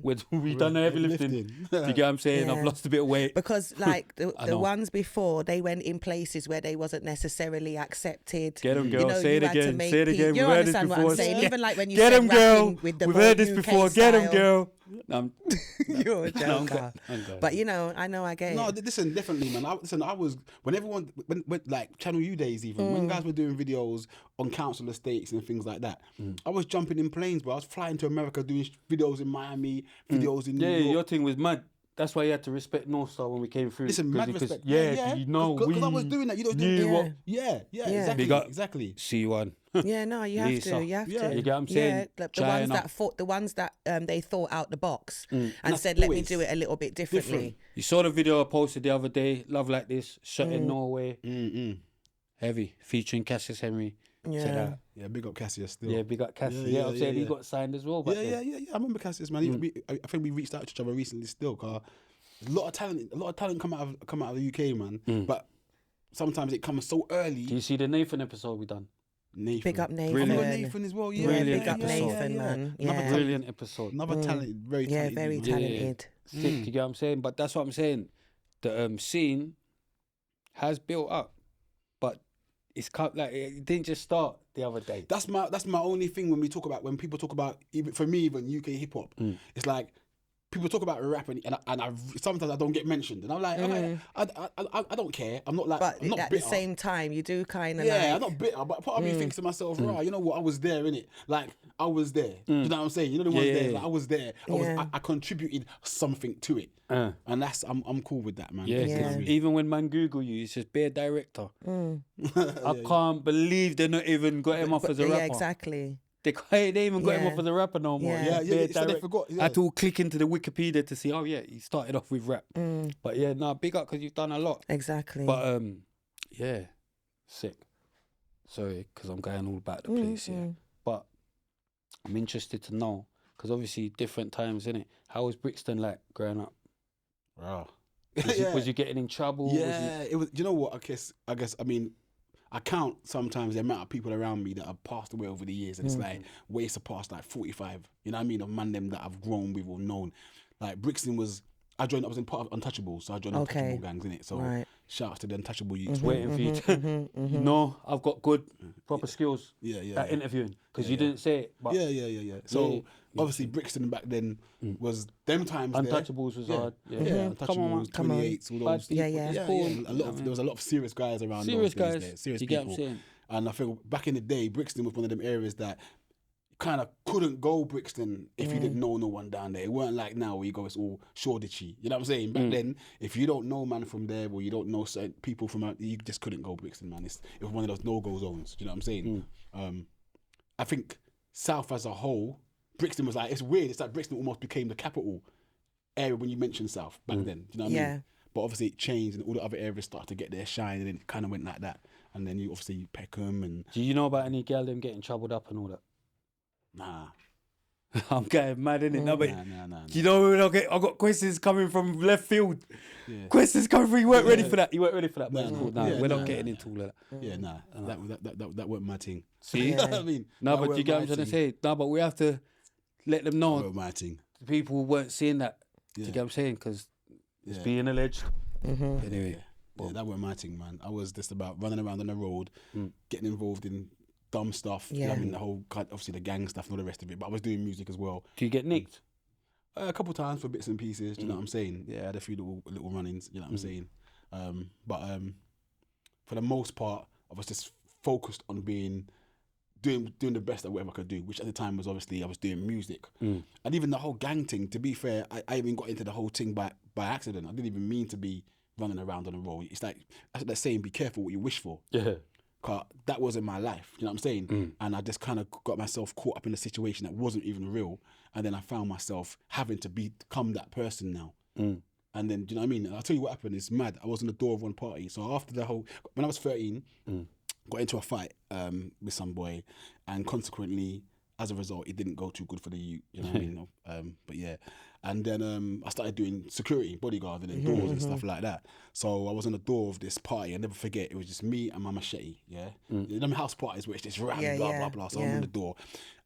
We've done the heavy lifting. Do you get what I'm saying? I've Yeah. lost a bit of weight. Because like the know. ones before, they went in places where they wasn't necessarily accepted. Get 'em, You girl. know, Say you it had to again. make Say it peace. again. You We've heard this understand what I'm before. saying? Yeah. Even like when you Get said 'em, girl. rapping with the We've more heard this UK before. Get 'em, style. girl. You're a No, I'm joker. going. But you know, I get No, it. listen, definitely, man. I was when everyone when like Channel U days, even when guys were doing videos on council estates and things like that. I was jumping in planes, bro. I was flying to America doing videos in Miami, videos in New Yeah, York. your thing was mad. that's why you had to respect North Star when we came through. Listen, mad respect. Yeah, you know, because I was doing that. You don't do knew it. what. Yeah, Big up. exactly. C1. Yeah, no, you have Lisa. to. You have Yeah. to. You get what I'm saying? Yeah, the China. ones that they thought out the box and that's said, "Let me always do it a little bit differently." You saw the video I posted the other day. Love Like This, shot in Norway. Heavy, featuring Cassius Henry. Check Yeah. that out. Yeah, big up Cassius still. Yeah, big up Cassius. Yeah, I'm saying he got signed as well. Back then. I remember Cassius, man. I think we reached out to each other recently still, cause a lot of talent come out of the UK, man. But sometimes it comes so early. Do you see the Nathan episode we done? Nathan. Big up Nathan. Brilliant. Nathan as well. Yeah, Brilliant big up episode. Nathan, man. Another Yeah. Brilliant episode. Another talent, very talented. Very man. talented. Sick, you get what I'm saying? But that's what I'm saying. The scene has built up, but it's like it didn't just start the other day. That's my only thing when people talk about, even for me, even UK hip hop. It's like people talk about rap and I sometimes I don't get mentioned, and I'm like, I don't care. I'm not like, But I'm not at bitter. the same time, you do kind of Yeah, I'm not bitter, but part of me thinks to myself, right, you know what, I was there, innit? Like, I was there. Do you know what I'm saying? You know the ones there, like, I was there. I contributed something to it. And that's, I'm cool with that, man. Yeah, You know what I 'cause mean? even when man Google you, it's just bare director. I can't believe they're not even got him off as a rapper. Yeah, exactly. They even got him Yeah. off as a rapper no more. Yeah. Yeah, Bare so they direct- forgot, I had to click into the Wikipedia to see, oh yeah, he started off with rap. But yeah, big up because you've done a lot. Exactly. But yeah, sick. Sorry, because I'm going all about the place here. But I'm interested to know, because obviously different times, innit? How was Brixton like growing up? Wow. Was you getting in trouble? Yeah, it was. You know what? I guess. I mean, I count sometimes the amount of people around me that have passed away over the years, and it's like way surpassed like 45. You know what I mean? Of man them that I've grown with or known. Like Brixton was. I was in part of Untouchables, so I joined Untouchable gangs in it. So shout out to the Untouchable youths. Waiting for you to. No, I've got good proper skills. At interviewing, because you didn't say it. But Yeah. So obviously Brixton back then was them times. Untouchables was hard. Yeah. Untouchables, 28s, all those. Yeah. There was a lot of serious guys around. Serious those days guys. there, serious You get people. what I'm saying? And I feel back in the day, Brixton was one of them areas that kind of couldn't go Brixton if you didn't know no one down there. It weren't like now where you go, it's all Shoreditchy. You know what I'm saying? Back then, if you don't know man from there or you don't know certain people from out, you just couldn't go Brixton, man. It was one of those no-go zones. You know what I'm saying? I think South as a whole, Brixton was like, it's weird. It's like Brixton almost became the capital area when you mentioned South back then. Do you know what I mean? But obviously it changed and all the other areas started to get their shine, and then it kind of went like that. And then you obviously Peckham and... Do you know about any girl them getting troubled up and all that? Nah. I'm getting mad, innit? No, but Nah. you know when I got questions coming from left field. Questions coming from, you weren't ready for that. But it's cool. We're not getting into all of that. Yeah, nah. That wasn't my thing. See? You know what I mean? No, That but you weren't get what my I'm trying to thing. say. No, but we have to let them know. That weren't my thing. People weren't seeing that. Do you Yeah. get what I'm saying? Because it's Yeah. being alleged. Anyway. Yeah, that weren't my thing, man. I was just about running around on the road, getting involved in dumb stuff. You know what I mean, the whole, obviously the gang stuff and all the rest of it. But I was doing music as well. Do you get nicked? A couple times for bits and pieces. Do you know what I'm saying? Yeah, I had a few little run-ins. You know what I'm saying? But for the most part, I was just focused on doing the best at whatever I could do, which at the time was obviously I was doing music. And even the whole gang thing, to be fair, I even got into the whole thing by accident. I didn't even mean to be running around on the road. It's like, that's what they're saying, be careful what you wish for. Yeah. Cause that wasn't my life, you know what I'm saying? And I just kind of got myself caught up in a situation that wasn't even real. And then I found myself having to become that person now. And then, do you know what I mean? And I'll tell you what happened, it's mad. I was in the door of one party. So after when I was 13, got into a fight with some boy, and consequently, as a result, it didn't go too good for the youth, you know what I mean? But yeah. And then I started doing security, bodyguarding and doors and stuff like that. So I was on the door of this party. I'll never forget, it was just me and my machete, yeah? You know, house parties where it's just ram, blah, blah. So I'm on the door.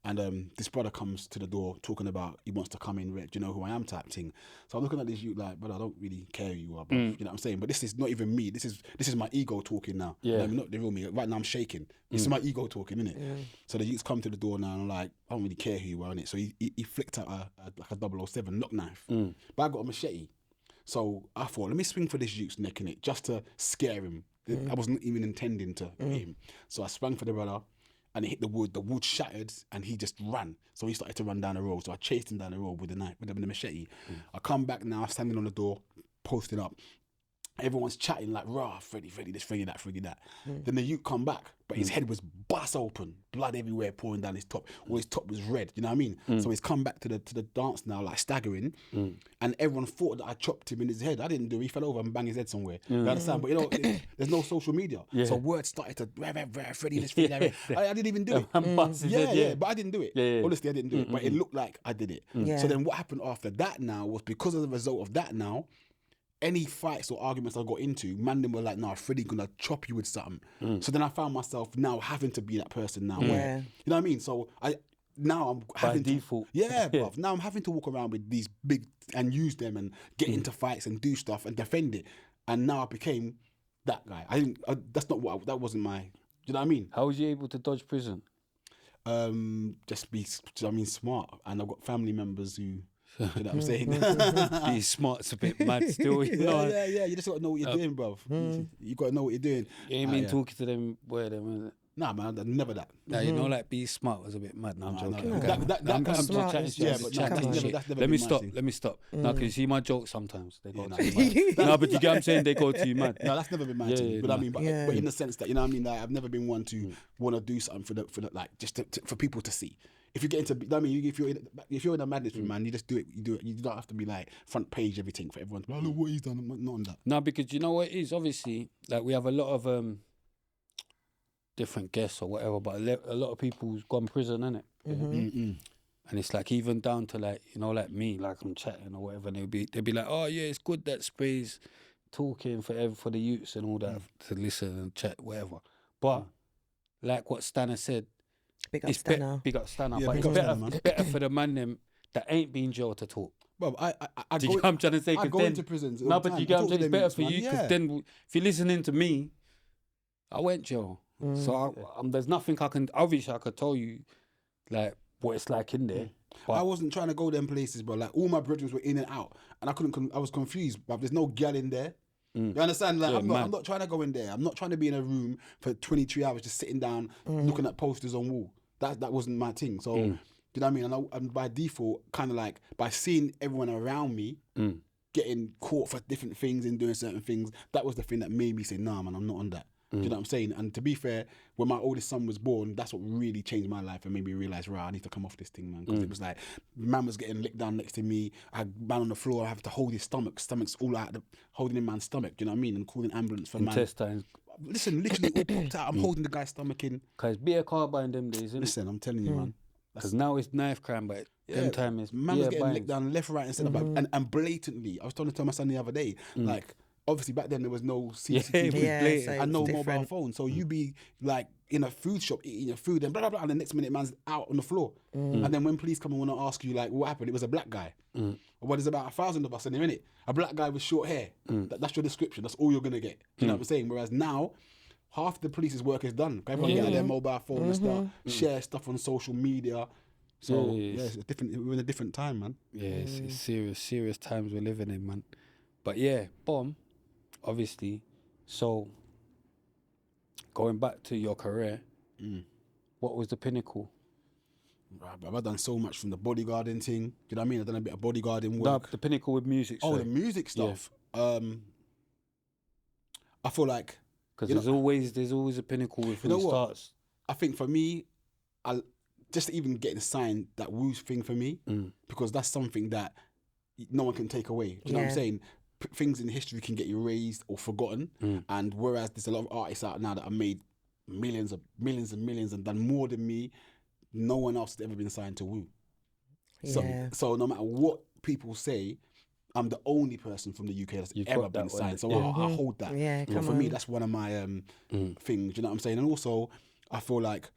And this brother comes to the door talking about he wants to come in, do you know who I am type thing. So I'm looking at this youth like, brother, I don't really care who you are, bro. You know what I'm saying? But this is not even me. This is my ego talking now. Yeah. You know, not the real me. Right now I'm shaking. This is my ego talking, innit? So the youths come to the door now and I'm like, I don't really care who you are, innit? So he flicked out a 007 knock knife. But I got a machete. So I thought, let me swing for this youth's neck, innit? Just to scare him. I wasn't even intending to hit him. So I sprang for the brother. and it hit the wood shattered, and he just ran. So he started to run down the road. So I chased him down the road with the knife, with the machete. I come back now, standing on the door, posted up. Everyone's chatting like, rah, Fredi this, Fredi that. Then the youth come back, but his head was bust open, blood everywhere pouring down his top. Or his top was red, you know what I mean? So he's come back to the dance now, like staggering, and everyone thought that I chopped him in his head. I didn't do it. He fell over and banged his head somewhere. You understand? But you know, there's no social media. So words started to, Fredi this, Fredi that. I didn't even do it. But I didn't do it. Honestly, I didn't do it. But it looked like I did it. So then what happened after that now was, because of the result of that now, any fights or arguments I got into, man, them were like, nah, Fredi gonna chop you with something. So then I found myself now having to be that person now. Where, you know what I mean? So I'm having default. Bruv. Now I'm having to walk around with these big and use them and get into fights and do stuff and defend it. And now I became that guy. That wasn't my, do you know what I mean? How was you able to dodge prison? Just be, smart. And I've got family members who, you know what I'm saying? Be smart's a bit mad still, you know. Yeah. You just got to know what you're doing, bruv. You got to know what you're doing. You ain't been talking to them, where them, is it? Nah, man, never that. Nah, you know, like, be smart was a bit mad. No, I'm joking. No. I'm That's never Let me been my stop. thing. Let me stop. No, because you see my jokes sometimes. They go too mad. No, but you get what I'm saying? They go too mad. No, that's never been my thing. But I mean, but in the sense that, you know what I mean? Like, I've never been one to want to do something for the like, just for people to see. If you get into, I mean, if you're in a madness room, man, you just do it. You do it. You don't have to be like front page everything for everyone. Oh, look what he's done. I'm not on that. No, because you know what it is? Obviously, like, we have a lot of different guests or whatever, but a lot of people who's gone prison, innit? And it's like, even down to, like, you know, like me, like I'm chatting or whatever, and they'd be like, oh yeah, it's good that Spray's talking forever for the youths and all that, to listen and chat, whatever. But like what Stanner said, Big up Stanner. Big up Stanner. Yeah, but big it's up Stanner, man. better for the man them that ain't been jailed to talk. Bro, Do you get what I'm trying to say? I go into prisons. No, but you get what I'm saying? It's better for you, because then if you're listening to me, I went jail. So there's nothing I can, obviously I could tell you like what it's like in there. But I wasn't trying to go them places, bro. Like, all my brethren were in and out, and I was confused, but there's no gal in there. You understand? Like, I'm not trying to go in there. I'm not trying to be in a room for 23 hours just sitting down looking at posters on wall. That wasn't my thing. So, you know what I mean? And by default, kind of like, by seeing everyone around me getting caught for different things and doing certain things, that was the thing that made me say, nah, man, I'm not on that. Do you know what I'm saying? And to be fair, when my oldest son was born, that's what really changed my life and made me realise, right, I need to come off this thing, man. Because it was like, man was getting licked down next to me. I had man on the floor. I have to hold his stomach. Stomach's all out, holding in man's stomach. Do you know what I mean? And calling ambulance for intestines. man. Listen, literally all popped out. I'm holding the guy's stomach in. Because beer carbine them days, isn't it? Listen, I'm telling you, man. Because now it's knife crime, but them time is man was getting binds. licked down left, right, and centre, and blatantly. I was trying to tell my son the other day, like, obviously back then there was no CCTV so and no different. mobile phone, so you be like in a food shop eating your food and blah blah blah, and the next minute man's out on the floor, and then when police come and want to ask you like what happened, it was a black guy. Well, there's about 1,000 of us in there, innit? A black guy with short hair. That's your description. That's all you're gonna get. Do you know what I'm saying? Whereas now, half the police's work is done. Everyone get out their mobile phone and start share stuff on social media. So it's a different. We're in a different time, man. Yeah, it's serious times we're living in, man. But yeah, bomb. Obviously, so going back to your career, what was the pinnacle? Right, I've done so much from the bodyguarding thing. Do you know what I mean? I've done a bit of bodyguarding No, work. the pinnacle with music. Oh, the music stuff. I feel like because there's always a pinnacle with who starts. I think for me, just even getting signed, that Wu thing for me, because that's something that no one can take away. Do you know what I'm saying? Things in history can get erased or forgotten, and whereas there's a lot of artists out now that have made millions and done more than me, no one else has ever been signed to Wu. So no matter what people say, I'm the only person from the UK that's ever been signed. So I hold that. Yeah, for me, that's one of my things. You know what I'm saying? And also, I feel like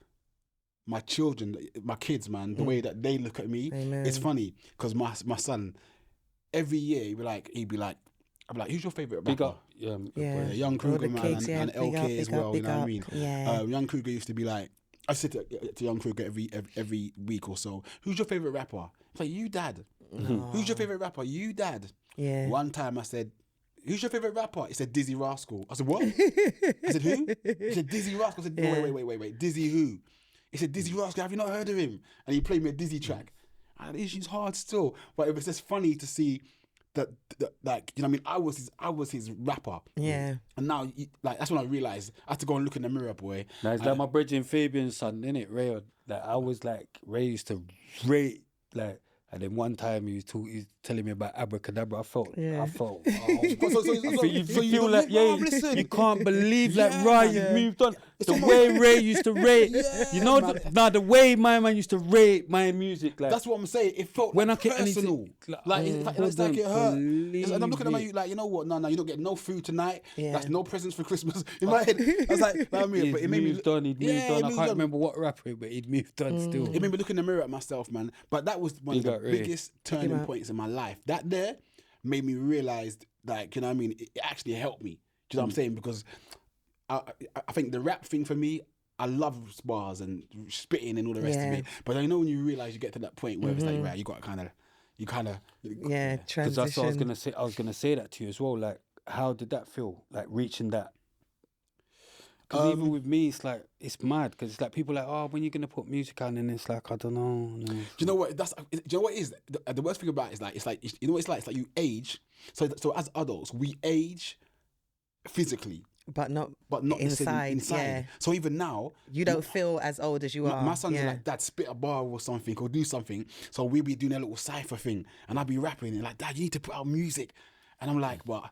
my children, my kids, man, the way that they look at me, it's funny because my son, every year he'd be like, I'm like, who's your favourite rapper? Big up, Young Krueger, man, kids, and LK as well. You know what I mean? Yeah. Young Krueger used to be like, I said to Young Krueger every week or so, who's your favourite rapper? It's like, you, Dad. Who's your favourite rapper? You, Dad. Yeah. One time I said, who's your favourite rapper? He said, Dizzy Rascal. I said, what? I said, who? He said, Dizzy Rascal. I said, no, wait. Dizzy who? He said, Dizzy Rascal, have you not heard of him? And he played me a Dizzy track. And she's hard still. But it was just funny to see that like, you know what I mean? I was his rapper. Yeah. And now, like, that's when I realised I had to go and look in the mirror, boy. Now, it's like my brethren Fabian's son, innit, Ray? Like, I was like, Ray used to rate, like, and then one time he was telling me about abracadabra. I felt, So you you feel like, listen. you can't believe like Ray man. moved on. The way Ray used to rate, you know, the way my man used to rate my music. Like, that's what I'm saying. It felt when like I can personal. Like, it's like it hurt. I'm looking at you like, you know what? No, you don't get no food tonight. Yeah. That's no presents for Christmas. In my head, I was like, know what I mean? But it made me moved on. He'd moved on. I can't remember what rapper, but he'd moved on still. It made me look in the mirror at myself, man. But that was one of the biggest turning points in my life. That there made me realise, like, you know what I mean? It actually helped me. Do you know what I'm saying? Because I think the rap thing for me, I love bars and spitting and all the rest of it. But I know when you realise you get to that point where it's like, right, you kind of transition. Because that's what I was gonna say. I was gonna say that to you as well. Like, how did that feel? Like reaching that. Because even with me, it's like, it's mad. Because it's like people are like, oh, when you're gonna put music on, and it's like, I don't know. Do you know what? Do you know what it is? The worst thing about it is like, you know what it's like? It's like you age. So as adults, we age physically, but not inside. Yeah. So even now, you don't feel as old as you are. My sons are like, Dad, spit a bar or something or do something. So we'll be doing a little cypher thing, and I'll be rapping and like, Dad, you need to put out music, and I'm like, what?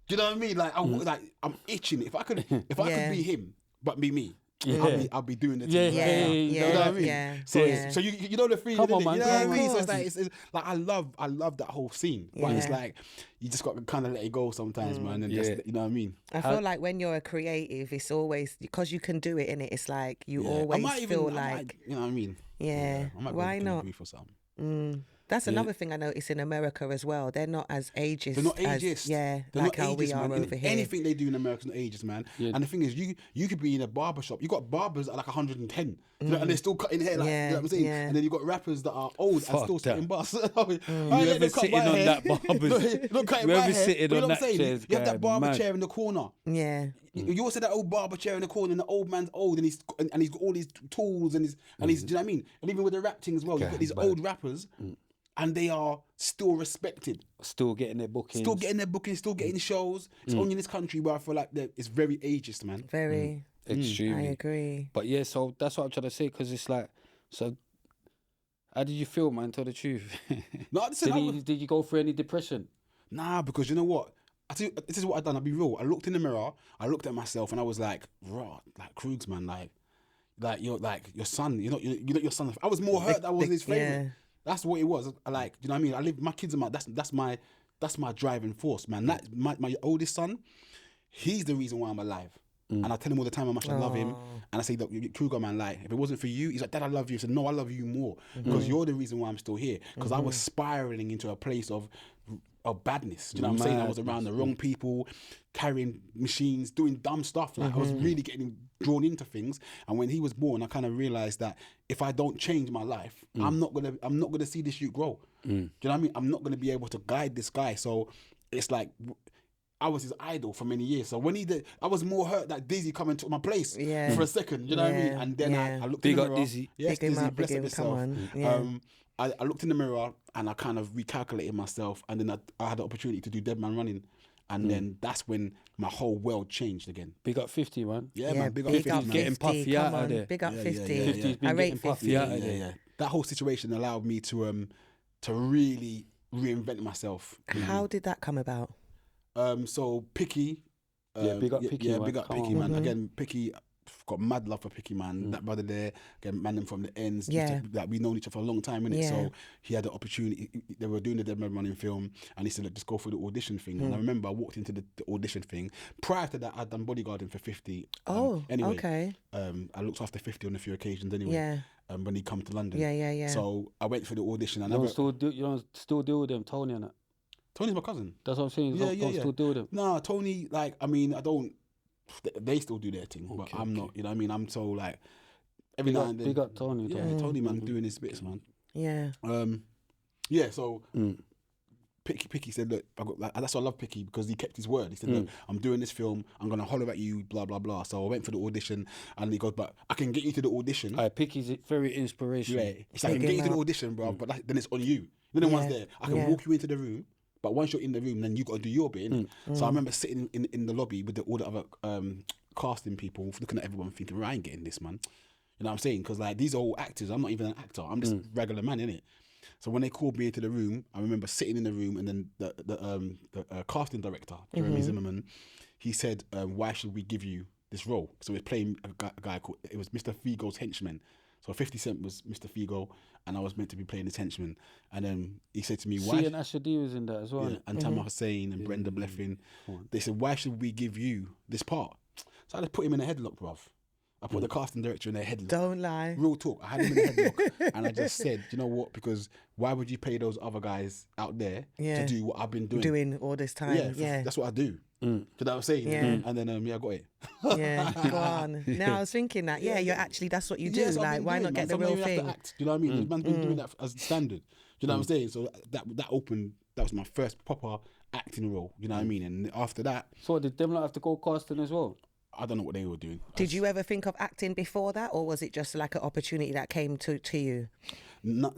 Do you know what I mean? Like, I'm itching. If I could be him, but be me. I'll be doing the thing. You know what I mean? So you know the feeling. Come on, man. You know what I mean? So it's like I love that whole scene. But it's like you just got to kind of let it go sometimes, man. And just, you know what I mean? I feel like when you're a creative, it's always because you can do it, innit? It's like you always feel like, you know what I mean? Yeah. I might Why not? For something. That's another thing I notice in America as well. They're not as ageist. They're not ageist. They're like not how ageist, we are man. over here. Anything they do in America is not ageist, man. Yeah. And the thing is, you could be in a barber shop. You got barbers at like 110, you know, and they're still cutting hair. Like, you know what I'm saying? Yeah. And then you got rappers that are old and still sitting bars. You ever sitting on that barber's? Not cutting my hair. You know what I'm saying? You have that barber chair in the corner. Yeah. You also that old barber chair in the corner, and the old man's old, and he's got all these tools, and he's, do you know what I mean? And even with the rap thing as well, you've got these old rappers. And they are still respected. Still getting their bookings. Still getting shows. It's only in this country where I feel like it's very ageist, man. Very. Extremely. I agree. But yeah, so that's what I'm trying to say, because it's like, so how did you feel, man? Tell the truth. No, did you go through any depression? Nah, because you know what? This is what I done. I'll be real. I looked in the mirror, I looked at myself, and I was like, raw, like Krugs, man, like your son. You're not your son. I was more hurt that I wasn't his favorite. Yeah. That's what it was. Like, you know what I mean? I live. My kids are that's my driving force, man. That my oldest son, he's the reason why I'm alive. And I tell him all the time how much I love him. And I say, look, Kruger, man, like, if it wasn't for you, he's like, Dad, I love you. I said, no, I love you more because you're the reason why I'm still here. Because I was spiraling into a place of badness. Do you know what I'm saying? I was around the wrong people, carrying machines, doing dumb stuff. Like I was really getting drawn into things. And when he was born, I kind of realized that if I don't change my life, I'm not gonna see this youth grow. Do you know what I mean? I'm not gonna be able to guide this guy. So it's like I was his idol for many years. So when he did, I was more hurt that Dizzy come and took my place for a second. You know what I mean? And then I looked in the mirror. Dizzy. Yes, Big Dizzy, him up, bless big up him, yourself. come on. I looked in the mirror and I kind of recalculated myself, and then I had the opportunity to do Dead Man Running, and then that's when my whole world changed again. Big up 50, man. Yeah, man. Big up 50, 50, man. Getting puffy out of there. Big up 50. 50's been I rate getting puffy 50. out of there. Yeah. That whole situation allowed me to really reinvent myself. How did that come about? So Picky. Big up Picky. Yeah, man. big up Come Picky, on, man. Again, Picky. Got mad love for Picky, man. That brother there, again, man, them from the ends. Like we known each other for a long time, innit? So he had the opportunity. They were doing the Dead Man Running film, and he said, "Look, just go through the audition thing." And I remember I walked into the audition thing. Prior to that, I'd done bodyguarding for 50. Anyway, okay. I looked after 50 on a few occasions. Anyway, Yeah. when he come to London. Yeah. So I went for the audition, and You don't still deal with them, Tony, and that. Tony's my cousin. That's what I'm saying. Don't still deal with them. No, Tony. Like, I mean, I don't. They still do their thing, but I'm not. You know what I mean? I'm so like every now and then. Big up Tony. Yeah, Tony, man, doing his bits, man. Yeah. Yeah. So Picky said, look, that's why I love Picky, because he kept his word. He said, look, I'm doing this film, I'm gonna holler at you, blah blah blah. So I went for the audition, and he goes, but I can get you to the audition. Picky's very inspirational. Yeah, it's like, I can get you to the audition, bro, but then it's on you. You're the ones there. I can walk you into the room, but once you're in the room, then you got to do your bit. Innit? So I remember sitting in the lobby with all the other casting people, looking at everyone, thinking, right, I ain't getting this, man. You know what I'm saying? Because like, these are all actors. I'm not even an actor. I'm just a regular man, innit? So when they called me into the room, I remember sitting in the room, and then the casting director, Jeremy Zimmerman, he said, why should we give you this role? So he was playing a guy called, it was Mr. Figo's henchman. So 50 Cent was Mr. Figo, and I was meant to be playing his henchman. And then he said to me, why? And Asher D was in that as well. Yeah, and Tamar Hussein and Brenda Bleffin. They said, why should we give you this part? So I just put him in a headlock, bruv. I put the casting director in a headlock. Don't lie. Real talk. I had him in a headlock, and I just said, you know what? Because why would you pay those other guys out there to do what I've been doing? Doing all this time. Yeah. That's what I do. Do you know what I'm saying? Yeah. And then, I got it. Yeah, go on. Now I was thinking that, you're actually, that's what you do. Yes, I've like, been why doing, not get the man. real Sometimes you thing? have to act, do you know what I mean? Man's been doing that as standard. Do you know what I'm saying? So that opened, that was my first proper acting role, you know what I mean? And after that... So did them not have to go casting as well? I don't know what they were doing. Did you ever think of acting before that, or was it just like an opportunity that came to you? Nah.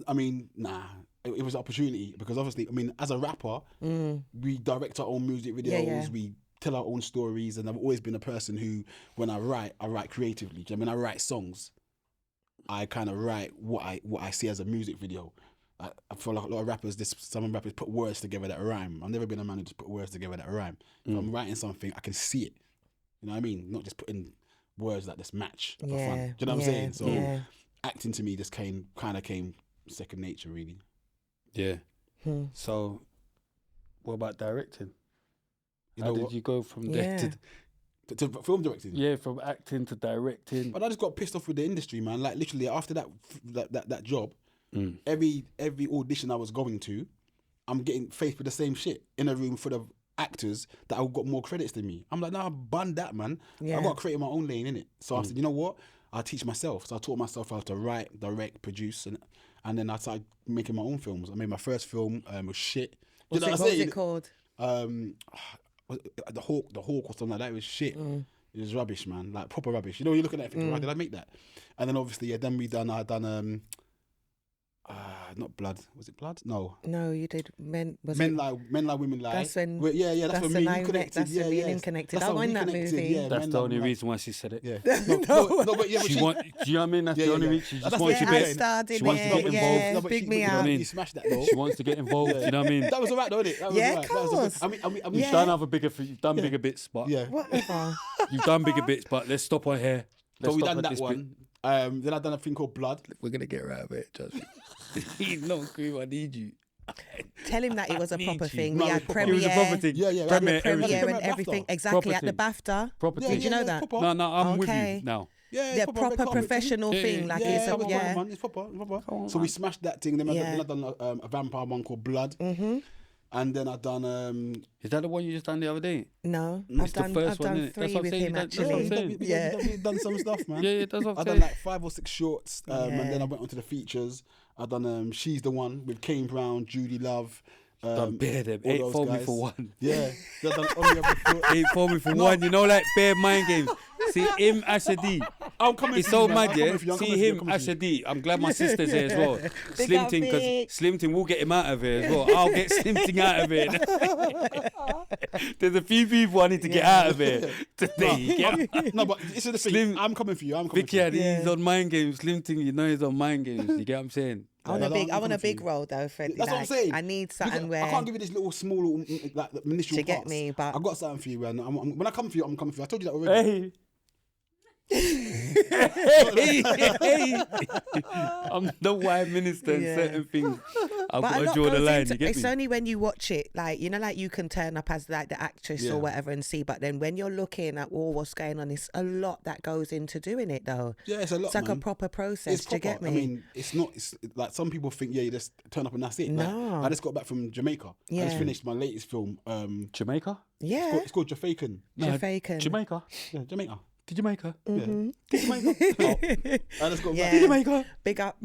It was an opportunity, because obviously, I mean, as a rapper, we direct our own music videos, we tell our own stories, and I've always been a person who, when I write creatively. Do you know what I mean? I write songs, I kind of write what I see as a music video. I feel like a lot of rappers, some rappers put words together that rhyme. I've never been a man who just put words together that rhyme. If I'm writing something, I can see it. You know what I mean? Not just putting words that just match for fun. Do you know what I'm saying? So acting to me just came second nature, really. Yeah. So what about directing? How did you go from there to film directing? Yeah, from acting to directing. But I just got pissed off with the industry, man. Like literally after that job, every audition I was going to, I'm getting faced with the same shit in a room full of actors that have got more credits than me. I'm like, nah, bun that, man. I've got to create my own lane, innit? So I said, you know what? I'll teach myself. So I taught myself how to write, direct, produce, and then I started making my own films. I made my first film, was shit. What was it called? The Hawk or something like that. It was shit. It was rubbish, man. Like proper rubbish. You know, you're looking at it thinking, why did I make that? And then obviously, I done not Blood. Was it Blood? No, you did Men Lie, Women Lie. That's when that's when me and you connected. That's when me and him connected. I won that movie. Yeah, that's the only reason why she said it. Yeah. No, but yeah, do you know what I mean? That's the only reason. She just wants to get. She wants to get involved. Big me out. You smashed that though. She wants to get involved. You know what I mean? That was alright, though, innit? Yeah, of course. I mean, you've done other bigger. You've done bigger bits, but whatever. You've done bigger bits, but let's stop on here. So we done that one. Then I done a thing called Blood. We're gonna get right of it, trust me. He's not cool. I need you. Tell him that it was a proper thing. No, we it had was premiere. It was a proper thing. Yeah. Premiere and everything. Exactly, at the BAFTA. Proper Did you know that? No, I'm with you now. Yeah, proper professional thing. Like it's it's proper. So we smashed that thing. Then I done a vampire one called Blood. And then I done. Is that the one you just done the other day? No, I've done 3 with him actually. We've done some stuff, man. Yeah, that's what I'm I saying. done like 5 or 6 shorts, and then I went on to the features. I done She's the One with Kane Brown, Judy Love. Done bare them. 8 for me for one. Yeah, they done on the other foot. 8 for me for one. You know, like bare mind games. See him, Asher D. I'm coming. It's so mad, yeah. See him, Asher D. I'm glad my sister's here as well. Slim Ting, because Slim Ting will get him out of here as well. I'll get Slim Ting out of here. There's a few people I need to get out of here today. No, but this is the thing. I'm coming for you. Vicky, he's on mind games. Slim Ting, you know he's on mind games. You get what I'm saying? I want a big role though, Fredi. That's what I'm saying. I need something where I can't give you this little like initial to get parts. me, but I've got something for you, man. When I come for you, I'm coming for you. I told you that already. Hey. I'm the white minister and certain things. I've got to draw the line. You get it's me? only when you watch it, like like you can turn up as like the actress or whatever and see, but then when you're looking at what's going on, it's a lot that goes into doing it though. Yeah, it's a lot. It's like a proper process. Do you get me? I mean, it's not. It's like some people think, you just turn up and that's it. No, I just got back from Jamaica. I just finished my latest film. Jamaica? Yeah, it's called Jafaican. Jamaica. Yeah, Jamaica. Did Jamaica? Mm-hmm. Did Jamaica? I just got back. Did Jamaica? Big up.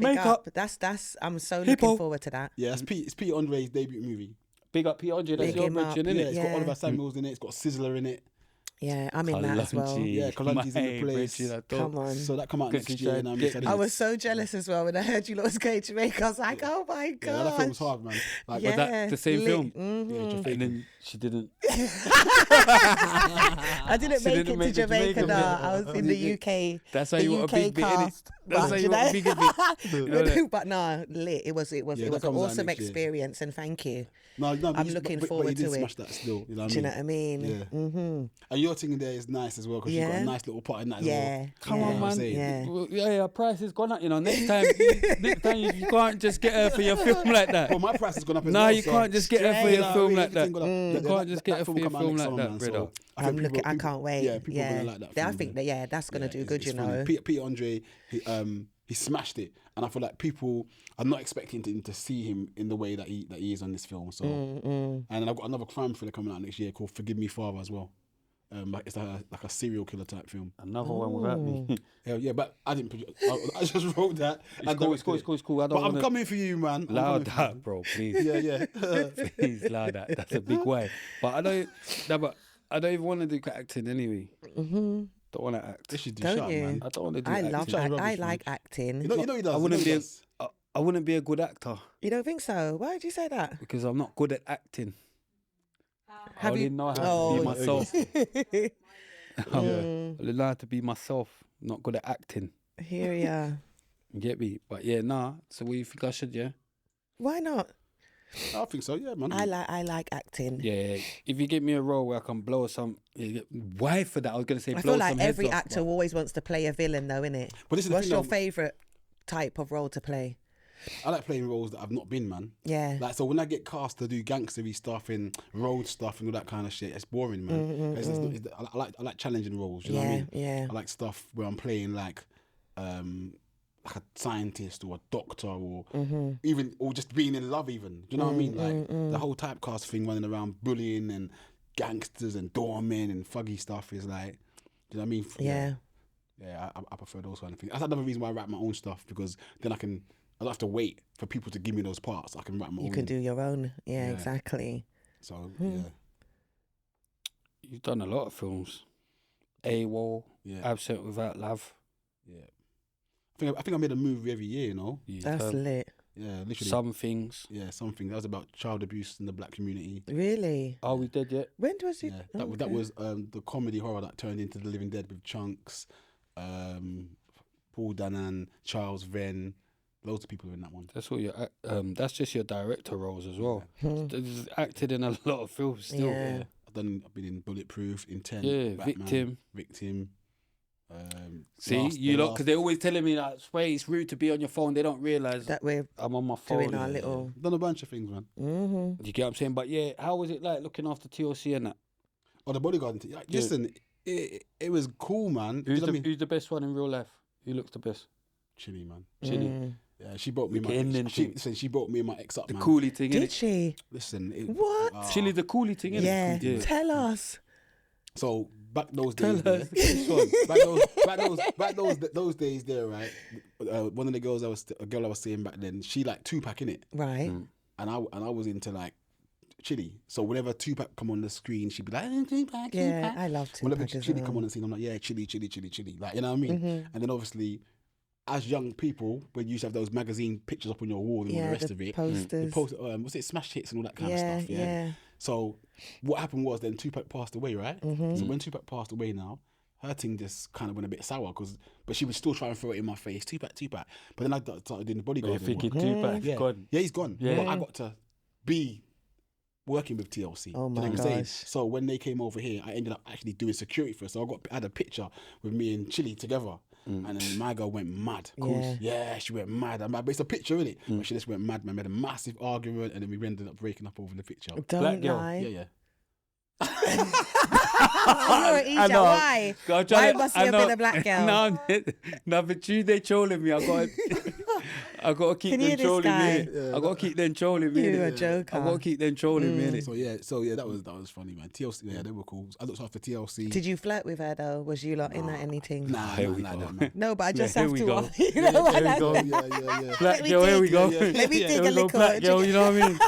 That's. I'm so looking forward to that. Yeah, it's Pete Andre's debut movie. Big up P. Andre, that's Big your him up. mention, Yeah, innit? it's got Oliver Samuels in it. It's got Sizzler in it. Yeah, I'm in that as well. Yeah, Kalonji's in the place. Come on. So that come out Good next to year. try And I'm get- excited. I was so jealous as well when I heard you lot was going to Jamaica. I was like, oh my Yeah, god. that film was hard, man. Like, Was that the same film? yeah, And then she didn't. I didn't She make didn't it make to it to Jamaica. Jamaica, No, man. I was in the UK. That's how the you want a UK big bit, innit? cast. That's how you want a bigger bit. You know that? But no, lit. It was Yeah, an that comes out awesome next year. experience, and thank you. No, but I'm you- looking but forward you did to it. smash that still. You know what Do you know I what I mean? mean? Yeah. Mm-hmm. And your thing there is nice as well because you've got Yeah. a nice little part in that as Yeah. well. Come yeah. on, You know what I'm man. saying? Yeah. Well, yeah, price has gone up. You know, next time you can't just get her for your film like that. Well, my price has gone up as No, well. you so- can't just get her for You your know what I film mean? like that. Everything gone up. You can't just get her for your come out film next like summer, that, man, brother. so I I'm think looking. people- I can't wait. Yeah, people are gonna like that. I film, think man. that that's gonna do it's- good. it's You funny. know. Peter Andre, he smashed it, and I feel like people are not expecting to see him in the way that he is on this film. So, and then I've got another crime thriller coming out next year called Forgive Me Father as well. Like it's like a serial killer type film. Another one without me. Yeah, but I didn't produce. I just wrote that. It's cool, it's cool, it's cool, it's cool. I But don't I'm want coming for you, man. I'm loud coming for you. that, bro, please. Yeah. Please, loud that. That's a big way. But I don't. No, but I don't even want to do acting anyway. Don't want to act. They should do Don't shut, you? man. I don't want to do I acting. love. Try rubbish, I man. like acting. You know he does. I you wouldn't know be. he A, does. I wouldn't be a good actor You don't think so? Why did you say that? because I'm not good at acting. I Have only you? know how to Oh, be myself. I only know how to be myself. Not good at acting. Here ya. You get me? But yeah, nah. So what you think I should? Yeah. Why not? I think so. Yeah, man. I like acting. Yeah. If you give me a role where I can blow some, why for that? I was gonna say I blow feel like some heads every off, actor but- always wants to play a villain, though, innit? But this is the What's thing, your though. favourite type of role to play? I like playing roles that I've not been, man. Yeah. Like, so when I get cast to do gangstery stuff and road stuff and all that kind of shit, it's boring, man. I like challenging roles. You know what I mean? Yeah. I like stuff where I'm playing like a scientist or a doctor or even or just being in love. Even do you know what I mean? Like the whole typecast thing running around bullying and gangsters and doormen and fuggy stuff is like, do you know what I mean? Yeah. Yeah, I prefer those kind of things. That's another reason why I write my own stuff because then I don't have to wait for people to give me those parts. I can write my own. You can do your own. Yeah, Yeah. exactly. So yeah, You've done a lot of films. AWOL, yeah, Absent Without Love. yeah. I think I made a movie every year. You know. That's lit. Yeah, literally. Some things. Yeah, something that was about child abuse in the black community. Really? Are we dead yet? When was it? Yeah, that was the comedy horror that turned into The Living Dead with Chunks, Paul Danan, Charles Venn. Loads of people are in that one. That's what your that's just your director roles as well. There's acted in a lot of films still. Yeah. I've been in Bulletproof, Intent, Yeah, Batman, Victim. See, See, because they're always telling me that way it's rude to be on your phone. They don't realise That we're I'm on my phone. doing our little. done a bunch of things, man. Do you get what I'm saying? But yeah, how was it like looking after TLC and that? Oh, the Bodyguard. Like, listen, it was cool, man. Who's You know what I mean? who's the best one in real life? Who looks the best? Chili, man. Chili. Yeah, she brought me The Indian thing. she brought me and my ex up, The man. coolie thing, Did innit? she? Listen, What? Chili, the coolie thing, innit? Yeah. Tell us. So back those Tell days, us. those days there, right? One of the girls a girl I was seeing back then, she like Tupac in it, Right. and I was into like Chili. So whenever Tupac come on the screen, she'd be like, Tupac, Yeah, Tupac. I love Whenever Tupac as Chili well. come on the scene, I'm like, yeah, Chili, like, you know what I mean? And then obviously, as young people, when you used to have those magazine pictures up on your wall and all Yeah, the rest the of it, posters. was it Smash Hits and all that kind of Yeah, stuff? yeah. So what happened was then Tupac passed away, right? So when Tupac passed away now, her thing just kind of went a bit sour but she would still try and throw it in my face, Tupac. But then I started doing the Bodyguard. You're thinking anymore. Tupac, yeah. gone. Yeah, he's gone. Yeah. But I got to be working with TLC. Oh Do you know my what I'm saying? gosh. So when they came over here, I ended up actually doing security for her. So I had a picture with me and Chili together. And then my girl went mad. Yeah, she went mad. But it's a picture, innit? But she just went mad, man. We had a massive argument and then we ended up breaking up over the picture. Don't girl. lie. Yeah. You're an idiot. Why? Why must you have been a black girl? No, but Tuesday trolling me. I got to keep Can you them hear this trolling guy? me. I got to keep them trolling me. You're a innit? joker. I got to keep them trolling me. innit? So yeah, that was funny, man. TLC, yeah, they were cool. I looked after TLC. Did you flirt with her though? Was you lot in that anything? Nah, Here we nah, go. nah, man. No, but I just here have we to. go. You know what Here we I go. mean? Yeah. Black me girl, here dig. we go. Yeah, yeah. Let me Here dig we a go, little. black girl, you know what I mean?